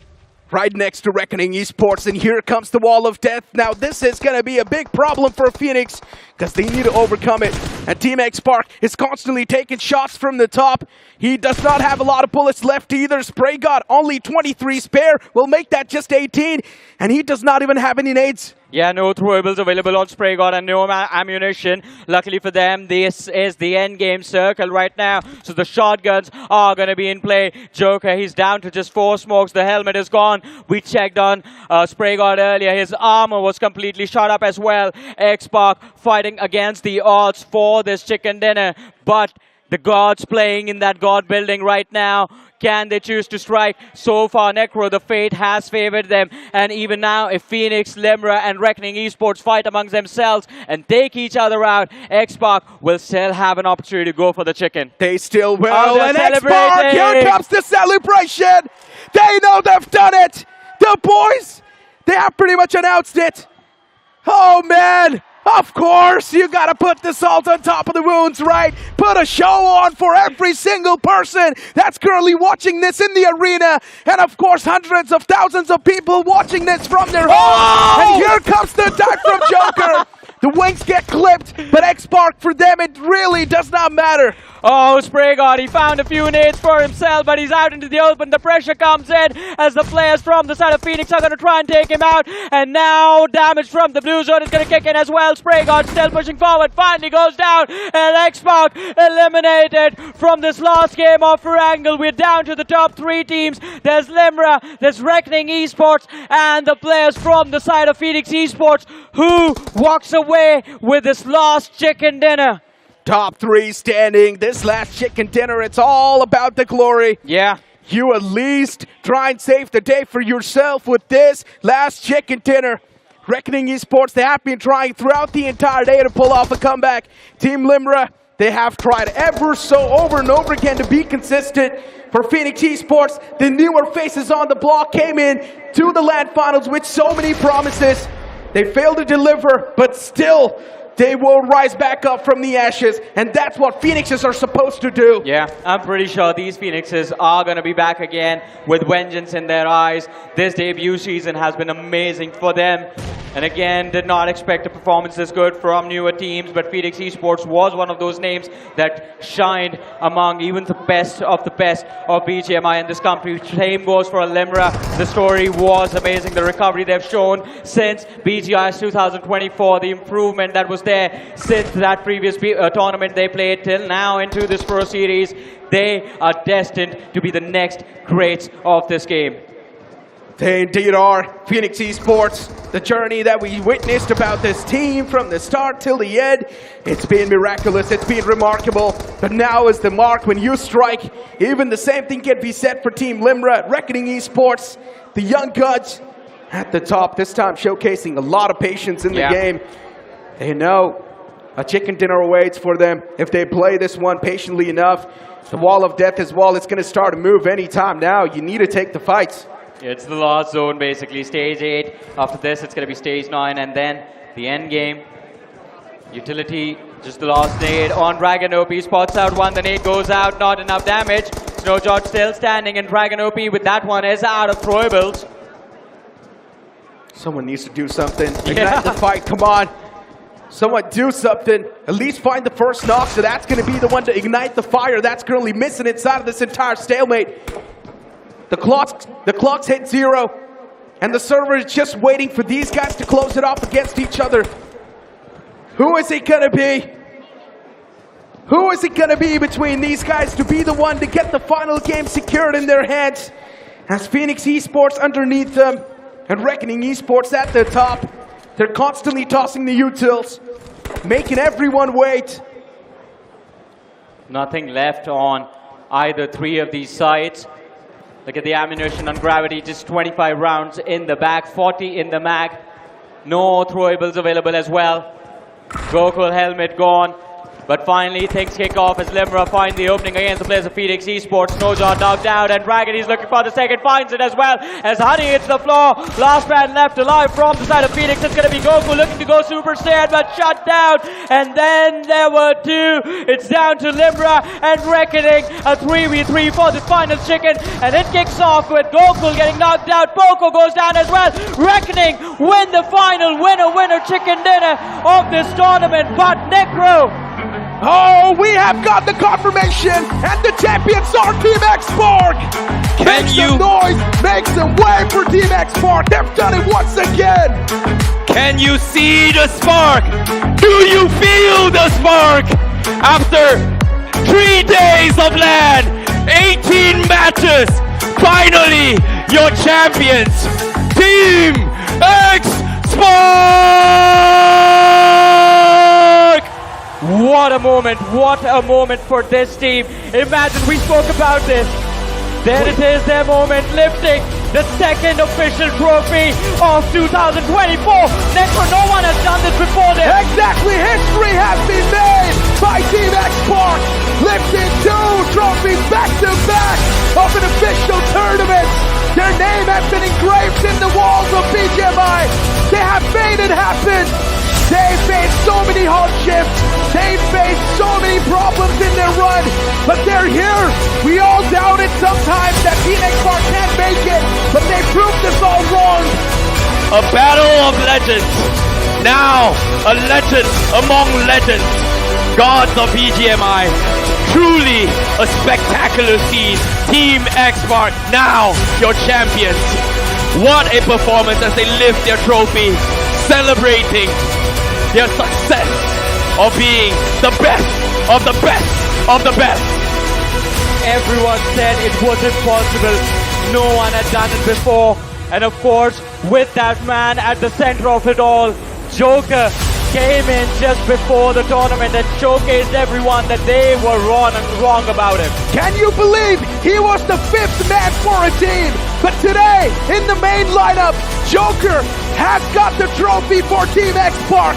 right next to Reckoning Esports, and here comes the Wall of Death. Now, this is going to be a big problem for Phoenix, because they need to overcome it. And Team X Park is constantly taking shots from the top. He does not have a lot of bullets left either. Spray God, only 23 spare, will make that just 18. And he does not even have any nades. Yeah, no throwables available on Spray God and no ammunition. Luckily for them, this is the end game circle right now. So the shotguns are going to be in play. Joker, he's down to just 4 smokes. The helmet is gone. We checked on Spray God earlier. His armor was completely shot up as well. X-Park fighting against the odds for this chicken dinner. But the gods playing in that god building right now. Can they choose to strike? So far, Necro, the fate has favored them. And even now, if Phoenix, Limra, and Reckoning Esports fight amongst themselves and take each other out, X-Park will still have an opportunity to go for the chicken. They still will. Oh, and X-Park, here comes the celebration. They know they've done it. The boys, they have pretty much announced it. Oh, man. Of course, you gotta put the salt on top of the wounds, right? Put a show on for every single person that's currently watching this in the arena. And of course, hundreds of thousands of people watching this from their homes. And here comes the attack from Joker. The wings get clipped, but X-Park, for them, it really does not matter. Oh, Spray God, he found a few nades for himself, but he's out into the open. The pressure comes in as the players from the side of Phoenix are going to try and take him out. And now damage from the blue zone is going to kick in as well. Spray God still pushing forward, finally goes down. And X-Park eliminated from this last game of Wrangle. We're down to the top 3 teams. There's Limra, there's Reckoning Esports, and the players from the side of Phoenix Esports who walks away with this last chicken dinner. Top 3 standing. This last chicken dinner, it's all about the glory. Yeah. You at least try and save the day for yourself with this last chicken dinner. Reckoning Esports, they have been trying throughout the entire day to pull off a comeback. Team Limra, they have tried ever so over and over again to be consistent. For Phoenix Esports, the newer faces on the block came in to the LAN Finals with so many promises. They failed to deliver, but still, they will rise back up from the ashes, and that's what Phoenixes are supposed to do. Yeah, I'm pretty sure these Phoenixes are going to be back again with vengeance in their eyes. This debut season has been amazing for them. And again, did not expect a performance this good from newer teams, but Phoenix Esports was one of those names that shined among even the best of BGMI in this country. Same goes for Limra. The story was amazing. The recovery they've shown since BGI's 2024, the improvement that was there since that previous tournament they played till now into this Pro Series. They are destined to be the next greats of this game. They indeed are. Phoenix Esports, the journey that we witnessed about this team from the start till the end, it's been miraculous, it's been remarkable. But now is the mark when you strike. Even the same thing can be said for Team Limra, Reckoning Esports, the young guns at the top, this time showcasing a lot of patience in the game. They know a chicken dinner awaits for them if they play this one patiently enough. The wall of death as well, it's going to start to move anytime now. You need to take the fights. It's the last zone, basically. Stage 8. After this, it's going to be Stage 9, and then the end game. Utility, just the last nade on Dragon-OP. Spots out one, the nade goes out, not enough damage. Snowjot still standing, and Dragon-OP with that one is out of throwables. Someone needs to do something. Ignite the fight, come on. Someone do something. At least find the first knock, so that's going to be the one to ignite the fire. That's currently missing inside of this entire stalemate. The clock's hit 0, and the server is just waiting for these guys to close it off against each other. Who is it gonna be? Who is it gonna be between these guys to be the one to get the final game secured in their hands? As Phoenix Esports underneath them, and Reckoning Esports at the top. They're constantly tossing the utils, making everyone wait. Nothing left on either three of these sides. Look at the ammunition on Gravity, just 25 rounds in the bag, 40 in the mag. No throwables available as well. Gokul helmet gone. But finally, things kick off as Limra find the opening against the players of Phoenix Esports. Snowjaw knocked out, and Dragon is looking for the second, finds it as well as Honey hits the floor. Last man left alive from the side of Phoenix. It's going to be Goku looking to go Super Saiyan, but shut down. And then there were two. It's down to Limra and Reckoning. A 3v3 for the final chicken. And it kicks off with Goku getting knocked out. Poco goes down as well. Reckoning win the final winner chicken dinner of this tournament. But Necro, oh, we have got the confirmation, and the champions are Team X-Spark! Make some noise, make some way for Team X-Spark! They've done it once again! Can you see the spark? Do you feel the spark? After 3 days of LAN, 18 matches, finally, your champions, Team X-Spark! What a moment for this team. Imagine, we spoke about this. There it is, their moment, lifting the second official trophy of 2024. Necro, no one has done this before this. Exactly, history has been made by Team X-Spark, lifting 2 trophies back to back of an official tournament. Their name has been engraved in the walls of BGMI. They have made it happen. They've faced so many hardships, they've faced so many problems in their run, but they're here. We all doubted sometimes that Team X-Spark can't make it, but they proved us all wrong. A battle of legends. Now, a legend among legends. Gods of BGMI. Truly a spectacular scene. Team X-Spark, now your champions. What a performance as they lift their trophy, celebrating their success of being the best of the best of the best. Everyone said it wasn't possible. No one had done it before. And of course, with that man at the center of it all, Joker came in just before the tournament and showcased everyone that they were wrong about him. Can you believe he was the 5th man for a team? But today, in the main lineup, Joker has got the trophy for Team X-Spark.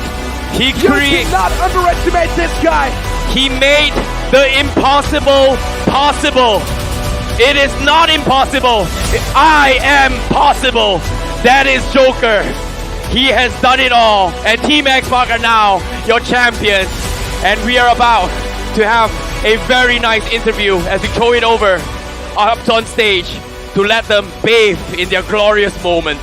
You cannot underestimate this guy. He made the impossible possible. It is not impossible. I am possible. That is Joker. He has done it all. And Team X-Spark are now your champions. And we are about to have a very nice interview as we throw it over up on stage to let them bathe in their glorious moment.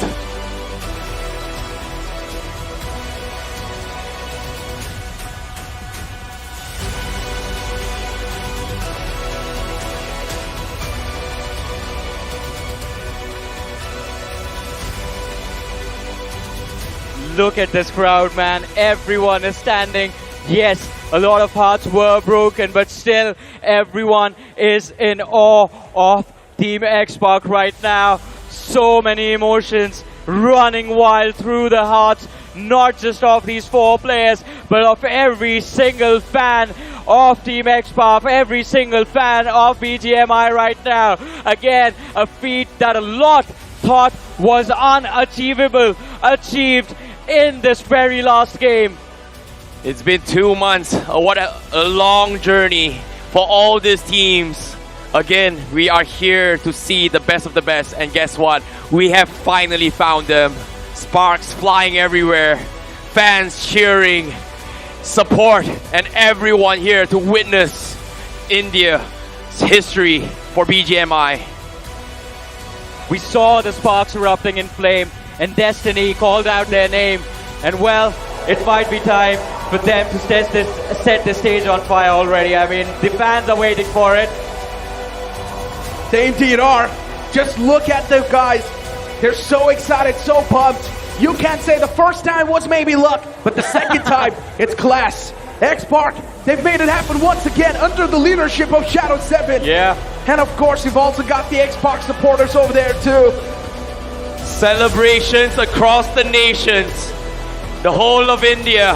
look at this crowd, man. Everyone is standing. Yes, a lot of hearts were broken, but still everyone is in awe of Team X-Pac right now. So many emotions running wild through the hearts, not just of these 4 players, but of every single fan of Team X-Pac, every single fan of BGMI right now. Again, a feat that a lot thought was unachievable, achieved in this very last game. It's been 2 months. What a long journey for all these teams. Again, we are here to see the best of the best. And guess what? We have finally found them. Sparks flying everywhere. Fans cheering. Support. And everyone here to witness India's history for BGMI. We saw the sparks erupting in flame. And Destiny called out their name. And well, it might be time for them to set the stage on fire already. I mean, the fans are waiting for it. They indeed are. Just look at the guys. They're so excited, so pumped. You can't say the first time was maybe luck, but the second time, it's class. X-Pac, they've made it happen once again under the leadership of Shadow 7. Yeah. And of course, you've also got the X-Pac supporters over there too. Celebrations across the nations. The whole of India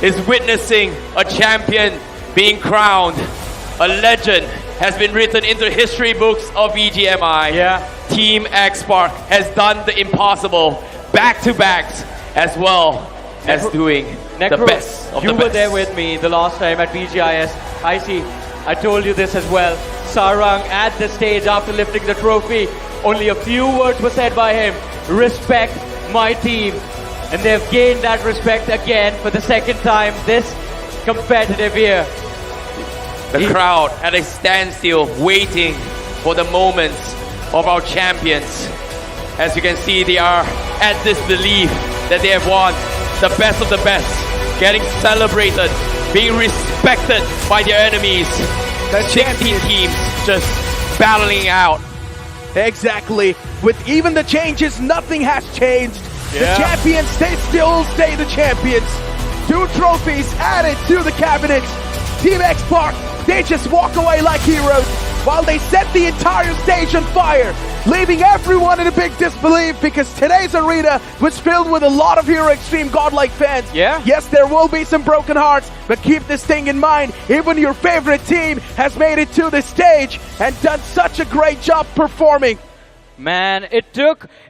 is witnessing a champion being crowned. A legend has been written into the history books of BGMI. Yeah. Team X-Pac has done the impossible, back-to-backs, as well as doing the best of the best. You were there with me the last time at BGIS. I told you this as well. Sarang at the stage after lifting the trophy. Only a few words were said by him. Respect my team. And they've gained that respect again for the second time this competitive year. The crowd at a standstill, waiting for the moments of our champions. As you can see, they are at this belief that they have won the best of the best, getting celebrated, being respected by their enemies. The 16 teams just battling out. Exactly. With even the changes, nothing has changed. Yeah. The champions, they still stay the champions. 2 trophies added to the cabinet. Team X-Pac, they just walk away like heroes while they set the entire stage on fire, leaving everyone in a big disbelief because today's arena was filled with a lot of Hero Extreme Godlike fans. Yeah. Yes, there will be some broken hearts, but keep this thing in mind. Even your favorite team has made it to the stage and done such a great job performing. Man, it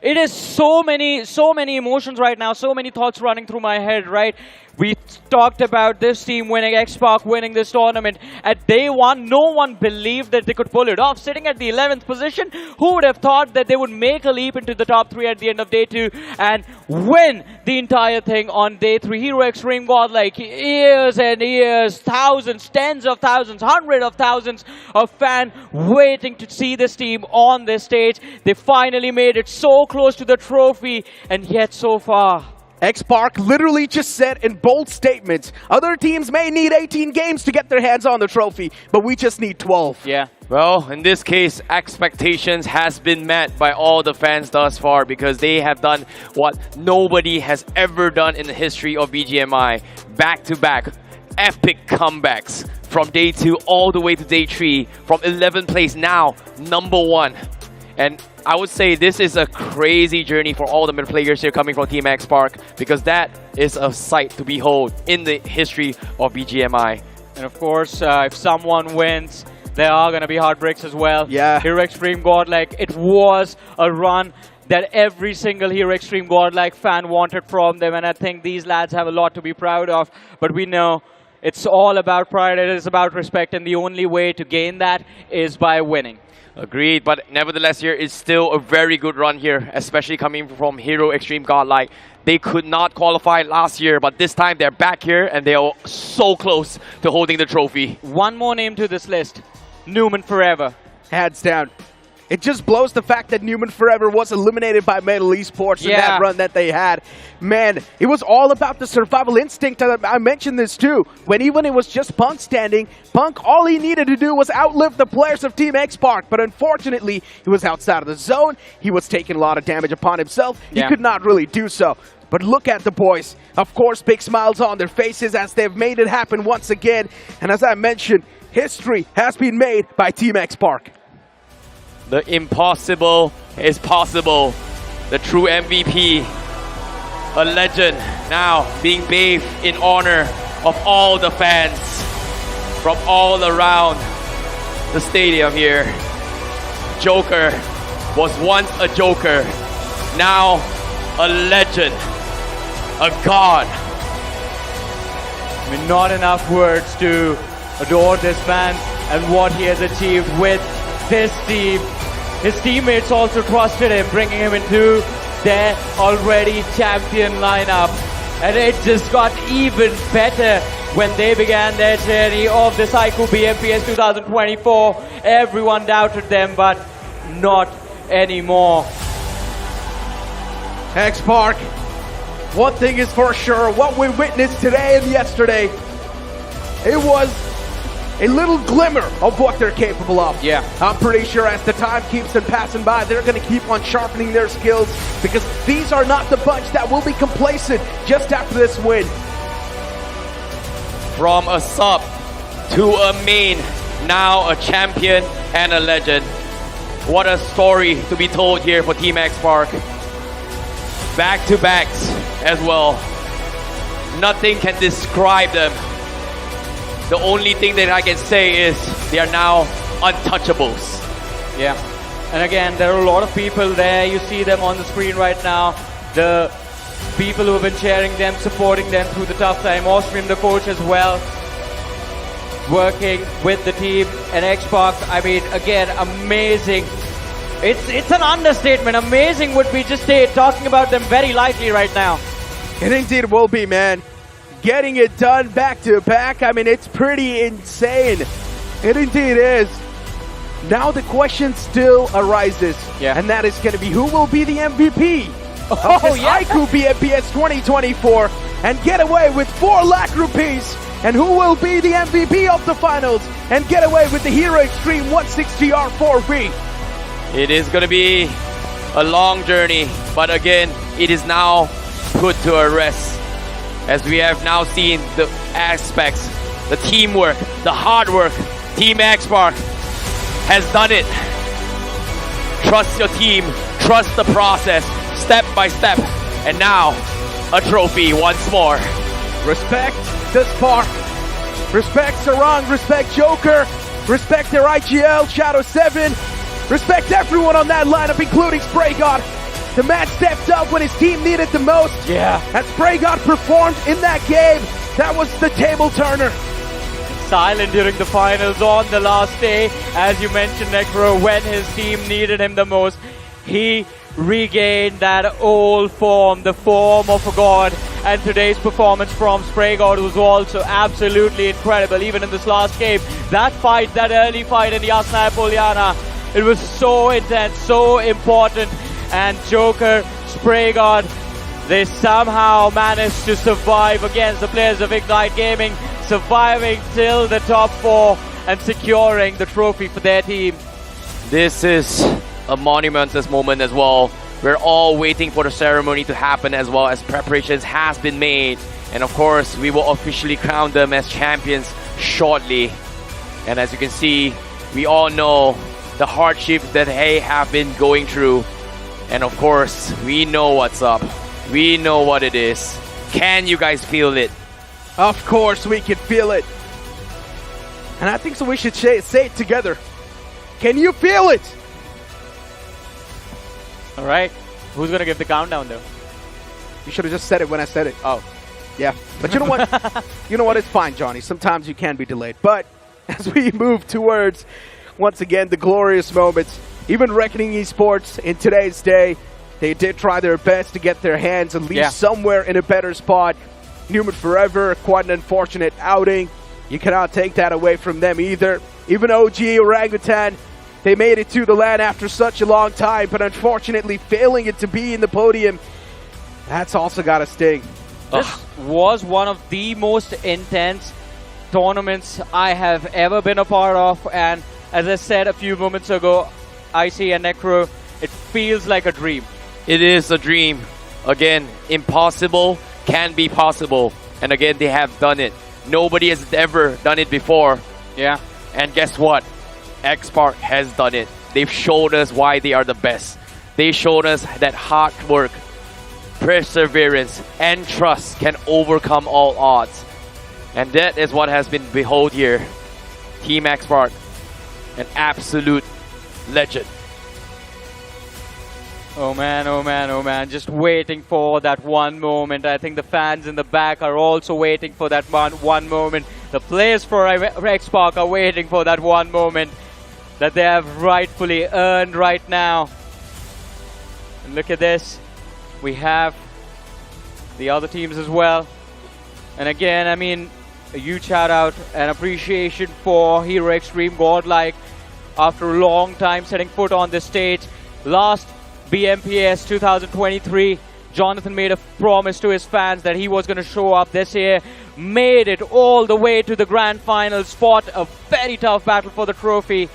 is so many emotions right now, so many thoughts running through my head, right? We talked about this team winning, X-Pac winning this tournament. At day one, no one believed that they could pull it off. Sitting at the 11th position, who would have thought that they would make a leap into the top 3 at the end of day 2 and win the entire thing on day 3? Hero Extreme Godlike, years and years, thousands, tens of thousands, hundreds of thousands of fans waiting to see this team on this stage. They finally made it so close to the trophy, and yet so far. X-Pac literally just said in bold statements, other teams may need 18 games to get their hands on the trophy, but we just need 12. Yeah. Well, in this case, expectations has been met by all the fans thus far because they have done what nobody has ever done in the history of BGMI. Back-to-back epic comebacks from day 2 all the way to day 3, from 11th place now, #1. And I would say this is a crazy journey for all the mid players here coming from Team X-Pac, because that is a sight to behold in the history of BGMI. And of course, if someone wins, there are going to be heartbreaks as well. Yeah. Hero Extreme Godlike, it was a run that every single Hero Extreme Godlike fan wanted from them, and I think these lads have a lot to be proud of. But we know it's all about pride, it is about respect, and the only way to gain that is by winning. Agreed, but nevertheless here is still a very good run here, especially coming from Hero Extreme Godlike. They could not qualify last year, but this time they're back here and they are so close to holding the trophy. One more name to this list, Newman Forever. Hands down. It just blows the fact that Newman Forever was eliminated by Metal Esports in that run that they had. Man, it was all about the survival instinct. I mentioned this too. When even it was just Punk standing, Punk, all he needed to do was outlive the players of Team X-Pac. But unfortunately, he was outside of the zone. He was taking a lot of damage upon himself. He could not really do so. But look at the boys. Of course, big smiles on their faces as they've made it happen once again. And as I mentioned, history has been made by Team X Park. The impossible is possible. The true MVP, a legend, now being bathed in honor of all the fans from all around the stadium here. Joker was once a Joker, now a legend, a god. I mean, not enough words to adore this man and what he has achieved with this team. His teammates also trusted him, bringing him into their already champion lineup. And it just got even better when they began their journey of this iQOO BMPS 2024. Everyone doubted them, but not anymore. X Park, one thing is for sure, what we witnessed today and yesterday, it was a little glimmer of what they're capable of. Yeah. I'm pretty sure as the time keeps on passing by, they're going to keep on sharpening their skills, because these are not the bunch that will be complacent just after this win. From a sub to a main, now a champion and a legend. What a story to be told here for Team X Park. Back-to-backs as well. Nothing can describe them. The only thing that I can say is they are now untouchables. Yeah. And again, there are a lot of people there. You see them on the screen right now. The people who have been cheering them, supporting them through the tough time. Austrian, the coach as well, working with the team. And X Park, I mean, again, amazing. It's an understatement. Amazing would be just talking about them very lightly right now. It indeed will be, man. Getting it done back to back, I mean, it's pretty insane. It indeed is. Now the question still arises, and that is going to be who will be the MVP of this iQOO BMPS 2024 and get away with 4 lakh rupees, and who will be the MVP of the finals and get away with the Hero Extreme 160R4V. It is going to be a long journey, but again, it is now put to a rest. As we have now seen the aspects, the teamwork, the hard work, Team X Park has done it. Trust your team, trust the process, step by step, and now a trophy once more. Respect the Spark, respect Sarang, respect Joker, respect their IGL, Shadow 7, respect everyone on that lineup, including Spray God. The man stepped up when his team needed the most. Yeah. And Spray God performed in that game. That was the table turner. Silent during the finals on the last day. As you mentioned, Necro, when his team needed him the most, he regained that old form, the form of a god. And today's performance from Spray God was also absolutely incredible. Even in this last game, that fight, that early fight in Yasnaya Polyana, it was so intense, so important. And Joker, Spray God, they somehow managed to survive against the players of Ignite Gaming, surviving till the top 4 and securing the trophy for their team. This is a monumentous moment as well. We're all waiting for the ceremony to happen as well, as preparations has been made. And of course, we will officially crown them as champions shortly. And as you can see, we all know the hardship that they have been going through. And of course, we know what's up. We know what it is. Can you guys feel it? Of course we can feel it. And I think so we should say it together. Can you feel it? All right. Who's going to give the countdown though? You should have just said it when I said it. Oh. Yeah. But you know what? You know what? It's fine, Johnny. Sometimes you can be delayed. But as we move towards, once again, the glorious moments, even Reckoning Esports in today's day, they did try their best to get their hands at least somewhere in a better spot. Newman Forever, quite an unfortunate outing. You cannot take that away from them either. Even OG Orangutan, they made it to the LAN after such a long time, but unfortunately failing it to be in the podium, that's also got a sting. This was one of the most intense tournaments I have ever been a part of, and as I said a few moments ago, Icy and Necro, it feels like a dream. It is a dream. Again, impossible can be possible. And again, they have done it. Nobody has ever done it before. Yeah. And guess what? Xpark has done it. They've showed us why they are the best. They showed us that hard work, perseverance, and trust can overcome all odds. And that is what has been behold here. Team Xpark, an absolute legend. Oh man, oh man, oh man. Just waiting for that one moment. I think the fans in the back are also waiting for that one moment. The players for Xpark are waiting for that one moment that they have rightfully earned right now. And look at this. We have the other teams as well. And again, I mean, a huge shout out and appreciation for Hero Extreme Godlike after a long time setting foot on this stage. Last BMPS 2023, Jonathan made a promise to his fans that he was going to show up this year. Made it all the way to the Grand Finals, fought a very tough battle for the trophy.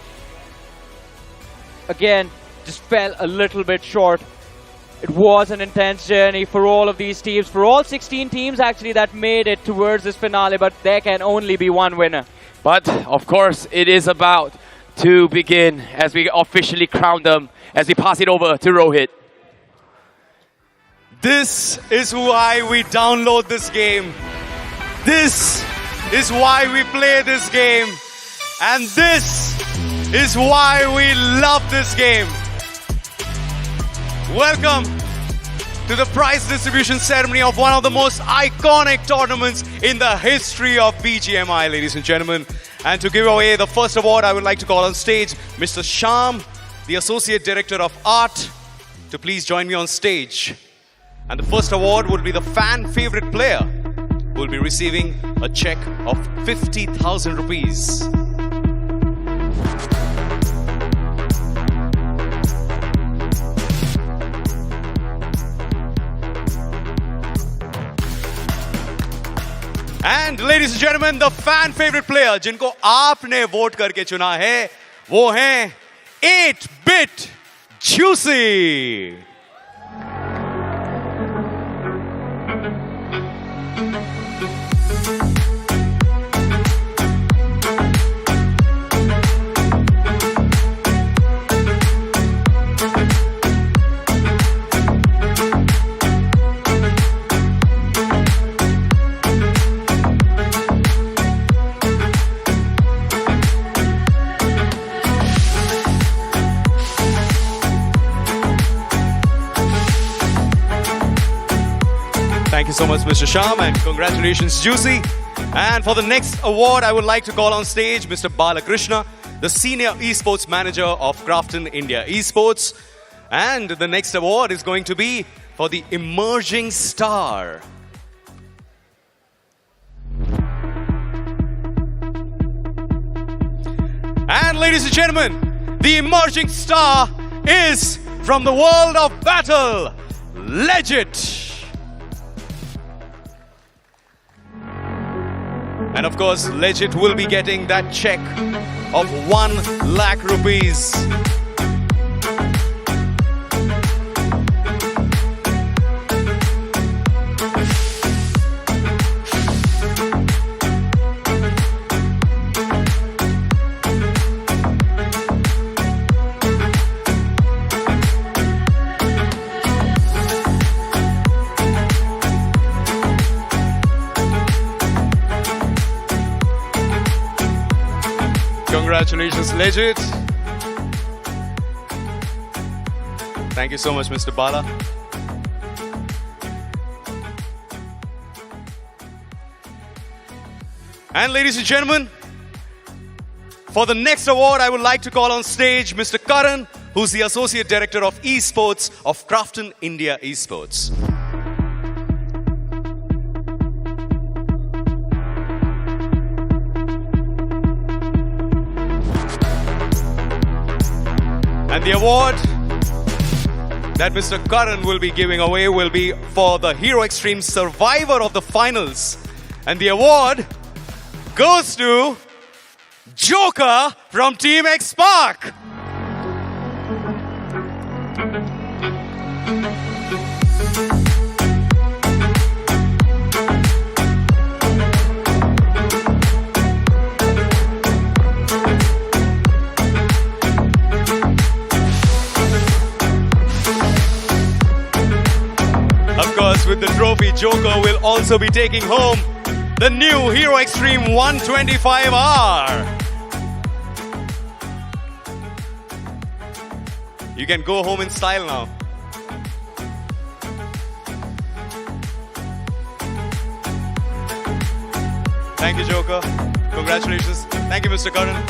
Again, just fell a little bit short. It was an intense journey for all of these teams, for all 16 teams actually that made it towards this finale, but there can only be one winner. But of course, it is about to begin as we officially crown them, as we pass it over to Rohit. This is why we download this game. This is why we play this game. And this is why we love this game. Welcome to the prize distribution ceremony of one of the most iconic tournaments in the history of BGMI, ladies and gentlemen. And to give away the first award, I would like to call on stage Mr. Shyam, the Associate Director of Art, to please join me on stage. And the first award would be the fan favorite player, who will be receiving a check of 50,000 rupees. And ladies and gentlemen, the fan favorite player जिनको आपने vote करके चुना है, वो हैं 8-bit Juicy. Thank you so much, Mr. Shyam, and congratulations, Juicy. And for the next award, I would like to call on stage Mr. Balakrishna, the Senior Esports Manager of Grafton India Esports. And the next award is going to be for the Emerging Star. And ladies and gentlemen, the Emerging Star is from the world of battle, Legit. And of course, Legit will be getting that check of 1 lakh rupees. Congratulations, Legit. Thank you so much, Mr. Bala. And ladies and gentlemen, for the next award, I would like to call on stage Mr. Karan, who's the Associate Director of Esports of Grafton India Esports. And the award that Mr. Karan will be giving away will be for the Hero Extreme Survivor of the Finals. And the award goes to Joker from Team Xpark. Ravi Joker will also be taking home the new Hero Extreme 125R. You can go home in style now. Thank you, Joker. Congratulations. Thank you, Mr. Karan.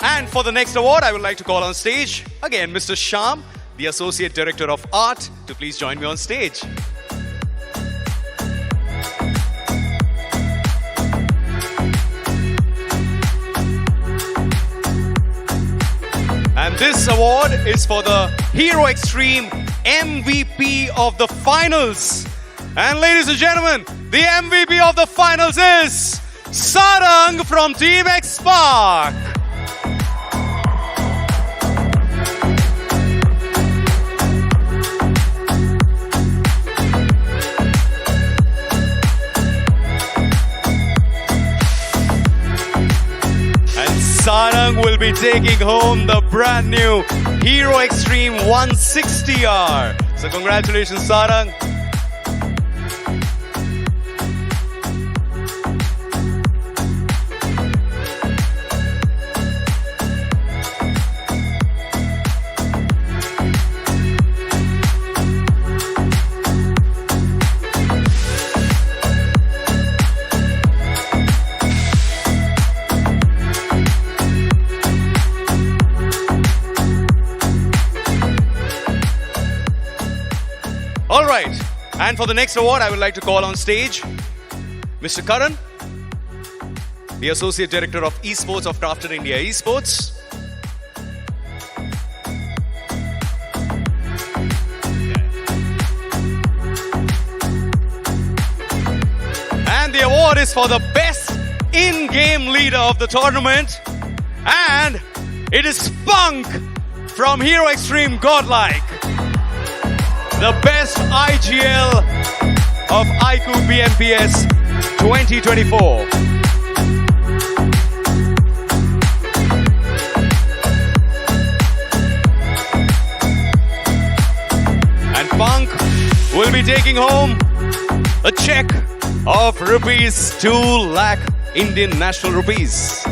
And for the next award, I would like to call on stage, again, Mr. Shyam, the Associate Director of Art, to please join me on stage. And this award is for the Hero Extreme MVP of the Finals. And ladies and gentlemen, the MVP of the Finals is Sarang from Team X-Spark. Sarang will be taking home the brand new Hero Extreme 160R. So congratulations, Sarang. All right, and for the next award, I would like to call on stage Mr. Karan, the Associate Director of Esports of Crafted India Esports. And the award is for the best in-game leader of the tournament. And it is Punk from Hero Extreme Godlike. The best IGL of iQOO BMPS 2024. And Punk will be taking home a check of rupees 2 lakh Indian national rupees.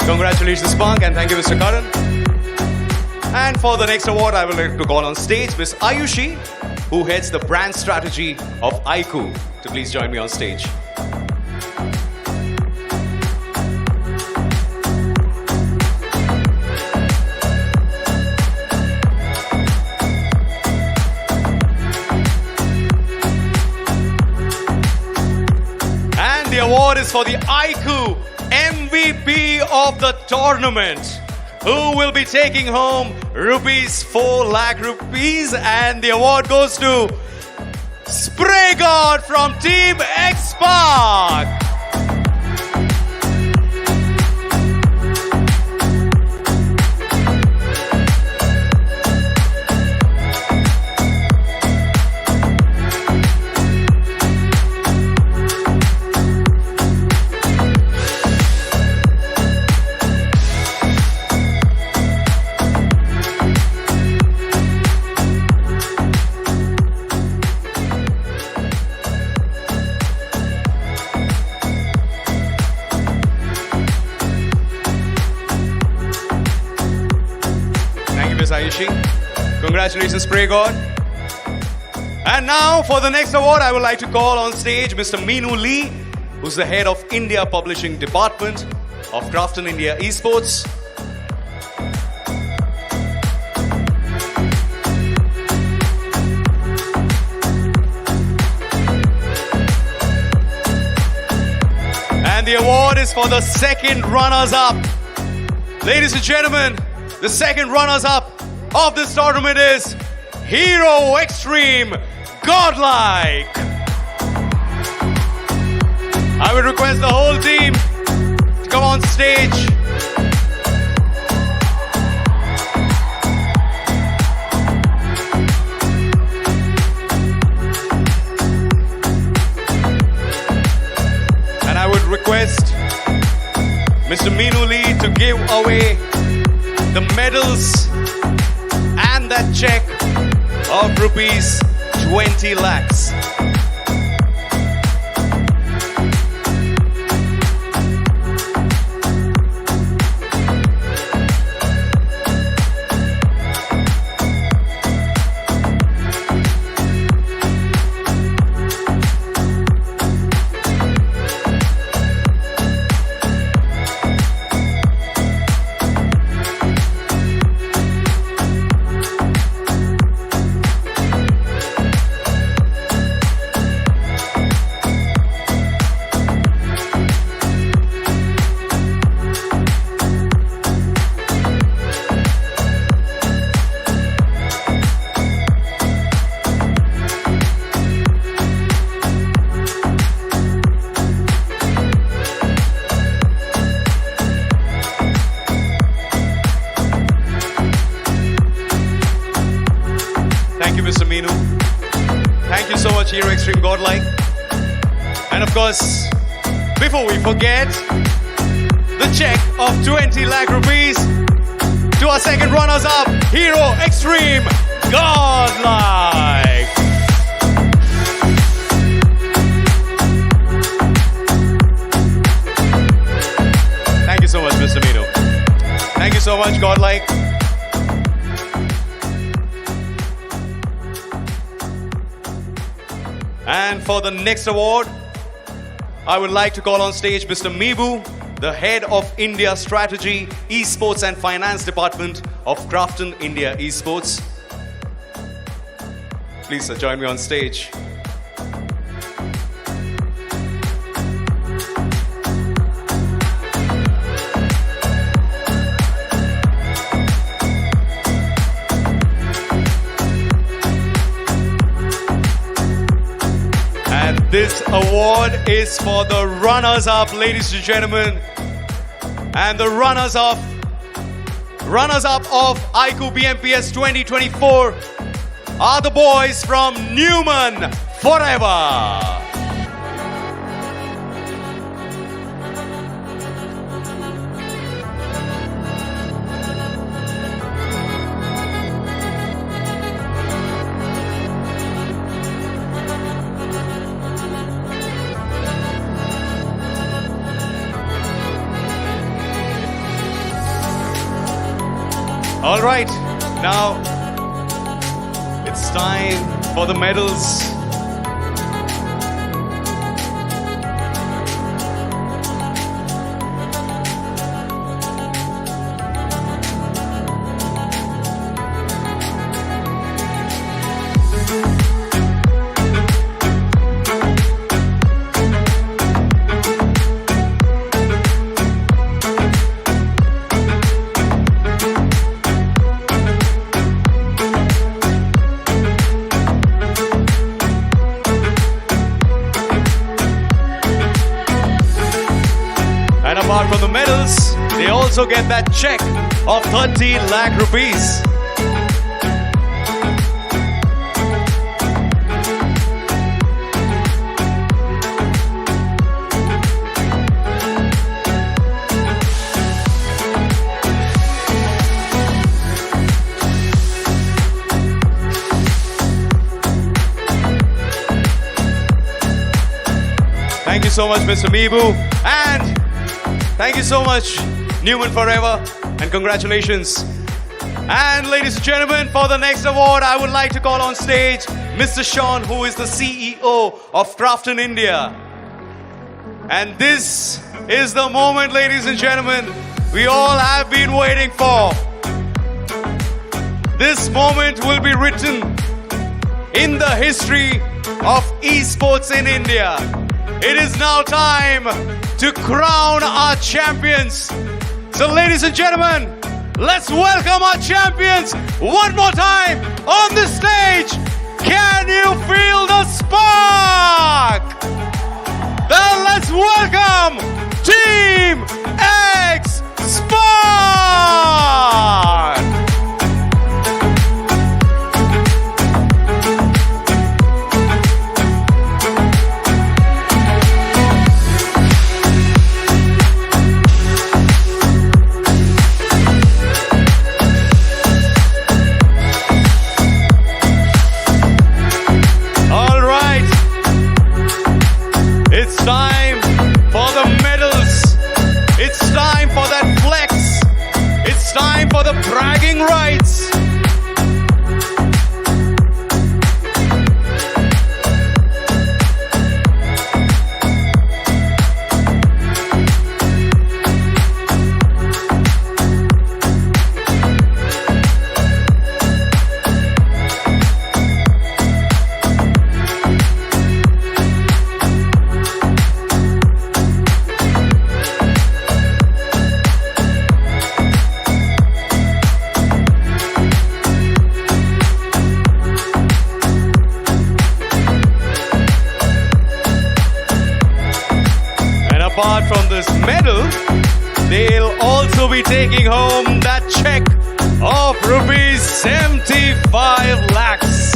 Congratulations, Punk, and thank you, Mr. Karan. And for the next award, I would like to call on stage Ms. Ayushi, who heads the brand strategy of iQOO, to please join me on stage. And the award is for the iQOO MVP of the tournament, who will be taking home rupees 4 lakh rupees, and the award goes to Spray God from Team X-Spark. Congratulations, Spray God. And now for the next award, I would like to call on stage Mr. Meenu Lee, who's the head of India Publishing Department of Crafted India Esports. And the award is for the second runners-up. Ladies and gentlemen, the second runners-up of this tournament is Hero Extreme Godlike. I would request the whole team to come on stage. And I would request Mr. Meenu Lee to give away the medals and that check of rupees 20 lakhs. Thank you, Mr. Meenu. Thank you so much, Hero Extreme Godlike. And of course, before we forget, the check of 20 lakh rupees to our second runners-up, Hero Extreme Godlike. Thank you so much, Mr. Meenu. Thank you so much, Godlike. And for the next award, I would like to call on stage Mr. Meebu, the head of India Strategy, Esports and Finance Department of Krafton India Esports. Please sir, join me on stage. This award is for the runners-up, ladies and gentlemen. And the runners-up of iQOO BMPS 2024 are the boys from Newman Forever. All right, now it's time for the medals. And apart from the medals, they also get that check of 30 lakh rupees. Thank you so much, Mr. Meebu. And thank you so much, Newman Forever, and congratulations. And ladies and gentlemen, for the next award, I would like to call on stage Mr. Sean, who is the CEO of Krafton India. And this is the moment, ladies and gentlemen, we all have been waiting for. This moment will be written in the history of esports in India. It is now time to crown our champions. So ladies and gentlemen, let's welcome our champions one more time on the stage. Can you feel the spark? Then let's welcome Team X Spark. apart from this medal, they'll also be taking home that check of rupees 75 lakhs.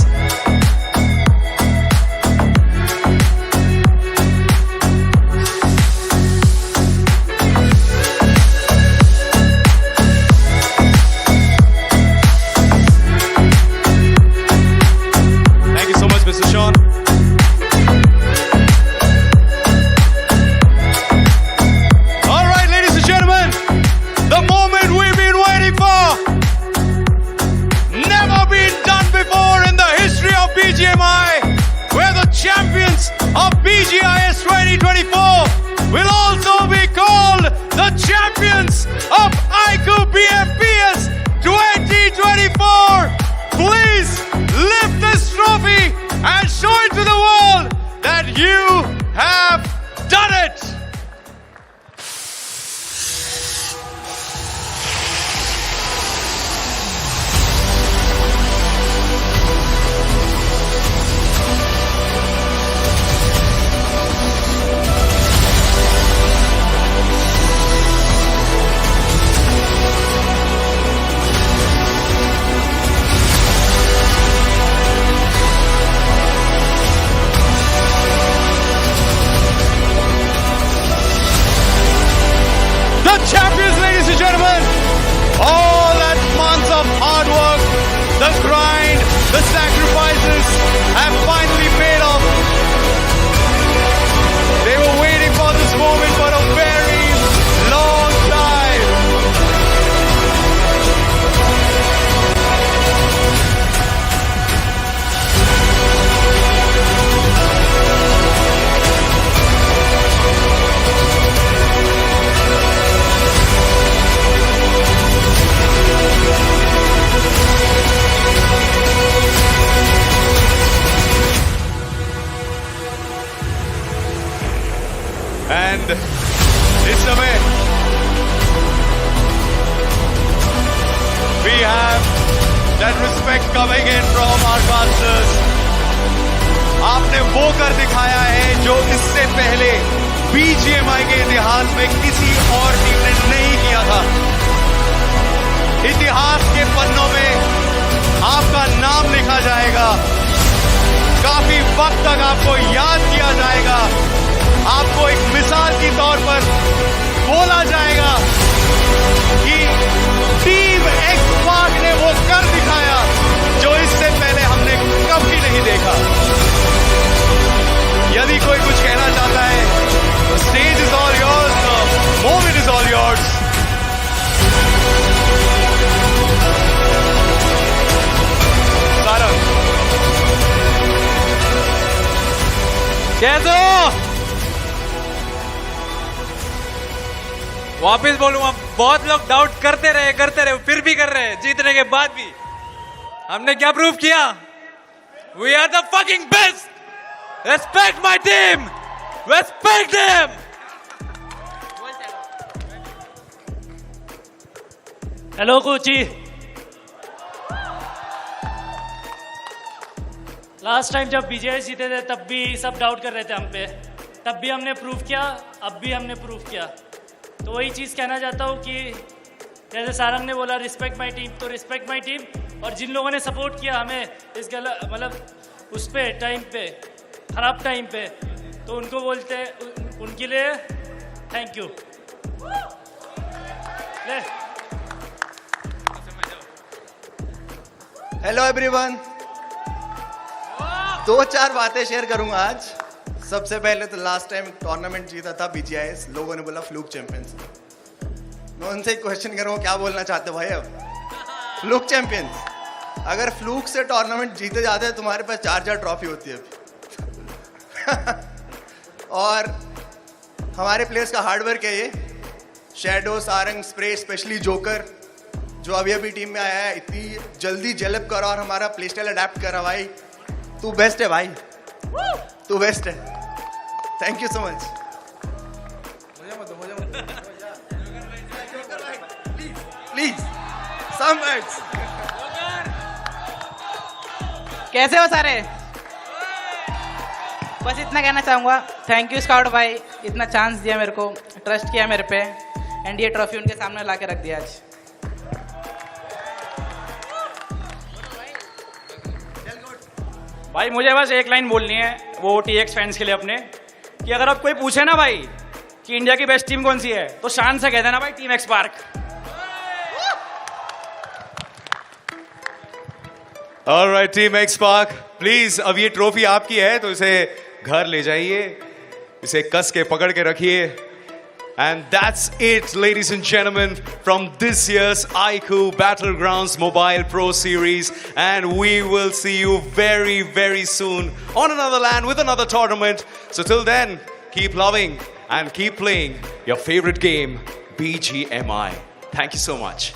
Thank you so much, Mr. Sean. All right, ladies and gentlemen, the moment we've been waiting for. Never been done before in the history of BGMI, where the champions of BGIS 2024 will also be called the champions of iQOO BMPS 2024. Please lift this trophy and show it to the world that you have done it. Champions, ladies and gentlemen, all that months of hard work, the grind, the sacrifices have finally paid off. They were waiting for this moment for a very long time. And this समय we have that respect coming in from our masters. आपने वो कर दिखाया है जो इससे पहले BGMI के इतिहास में किसी और टीम ने नहीं किया था. इतिहास के पन्नों में आपका नाम लिखा जाएगा. काफी वक्त तक आपको याद किया जाएगा. आपको एक मिसाल के तौर पर बोला जाएगा कि टीम एक्सपार्ट ने वो कर दिखाया जो इससे पहले हमने कभी नहीं देखा. यदि कोई कुछ कहना चाहता है, the stage is all yours, the moment is all yours. Sarang, कैसे हो? वापिस बोलूंगा, बहुत लोग डाउट करते रहे, फिर भी कर रहे हैं, जीतने के बाद भी. हमने क्या प्रूव किया? We are the fucking best. Respect my team. Respect them. Hello Kochi. Last time जब बीजेआई जीते थे तब भी सब डाउट कर रहे थे हम पे. तब भी हमने प्रूव किया, अब भी हमने प्रूव किया. तो वही चीज़ कहना चाहता हूँ कि जैसे सारंग ने बोला रिस्पेक्ट माय टीम, तो रिस्पेक्ट माय टीम. और जिन लोगों ने सपोर्ट किया हमें इस मतलब उस पे टाइम पे, खराब टाइम पे, तो उनको बोलते हैं, उनके लिए थैंक यू. Hello everyone. 2-4 बातें शेयर करूंगा आज. सबसे पहले तो लास्ट टाइम टूर्नामेंट जीता था बीजीआईएस, लोगों ने बोला फ्लूक चैंपियंस. मैं उनसे एक क्वेश्चन करूंगा, क्या बोलना चाहते भाई? अब फ्लूक चैंपियंस, अगर फ्लूक से टूर्नामेंट जीते जाते हैं तुम्हारे पास 4 ट्रॉफी होती है. और हमारे प्लेयर्स का हार्डवर्क है ये. Shadow, Sarang, spray, specially joker जो अभी अभी टीम में आया है, इतनी जल्दी डेवलप करा और हमारा प्ले स्टाइल अडेप्ट करा. भाई तू बेस्ट है भाई, तू बेस्ट है. Thank you so much. Please some words. कैसे हो सारे? बस इतना कहना चाहूंगा, थैंक यू स्काउट भाई, इतना चांस दिया मेरे को. ट्रस्ट किया मेरे पे एंड ये ट्रॉफी उनके सामने ला के रख दिया आज। भाई मुझे बस एक लाइन बोलनी है वो TX फैंस के लिए अपने, कि अगर आप कोई पूछे ना भाई कि इंडिया की बेस्ट टीम कौन सी है तो शान से कह देना भाई team X-Spark। Alright, Team X-Spark, please अब ये ट्रॉफी आपकी है तो इसे घर ले जाइए, इसे कस के पकड़ के रखिए। And that's it, ladies and gentlemen, from this year's iQOO Battlegrounds Mobile Pro Series. And we will see you very, very soon on another LAN with another tournament. So till then, keep loving and keep playing your favorite game, BGMI. Thank you so much.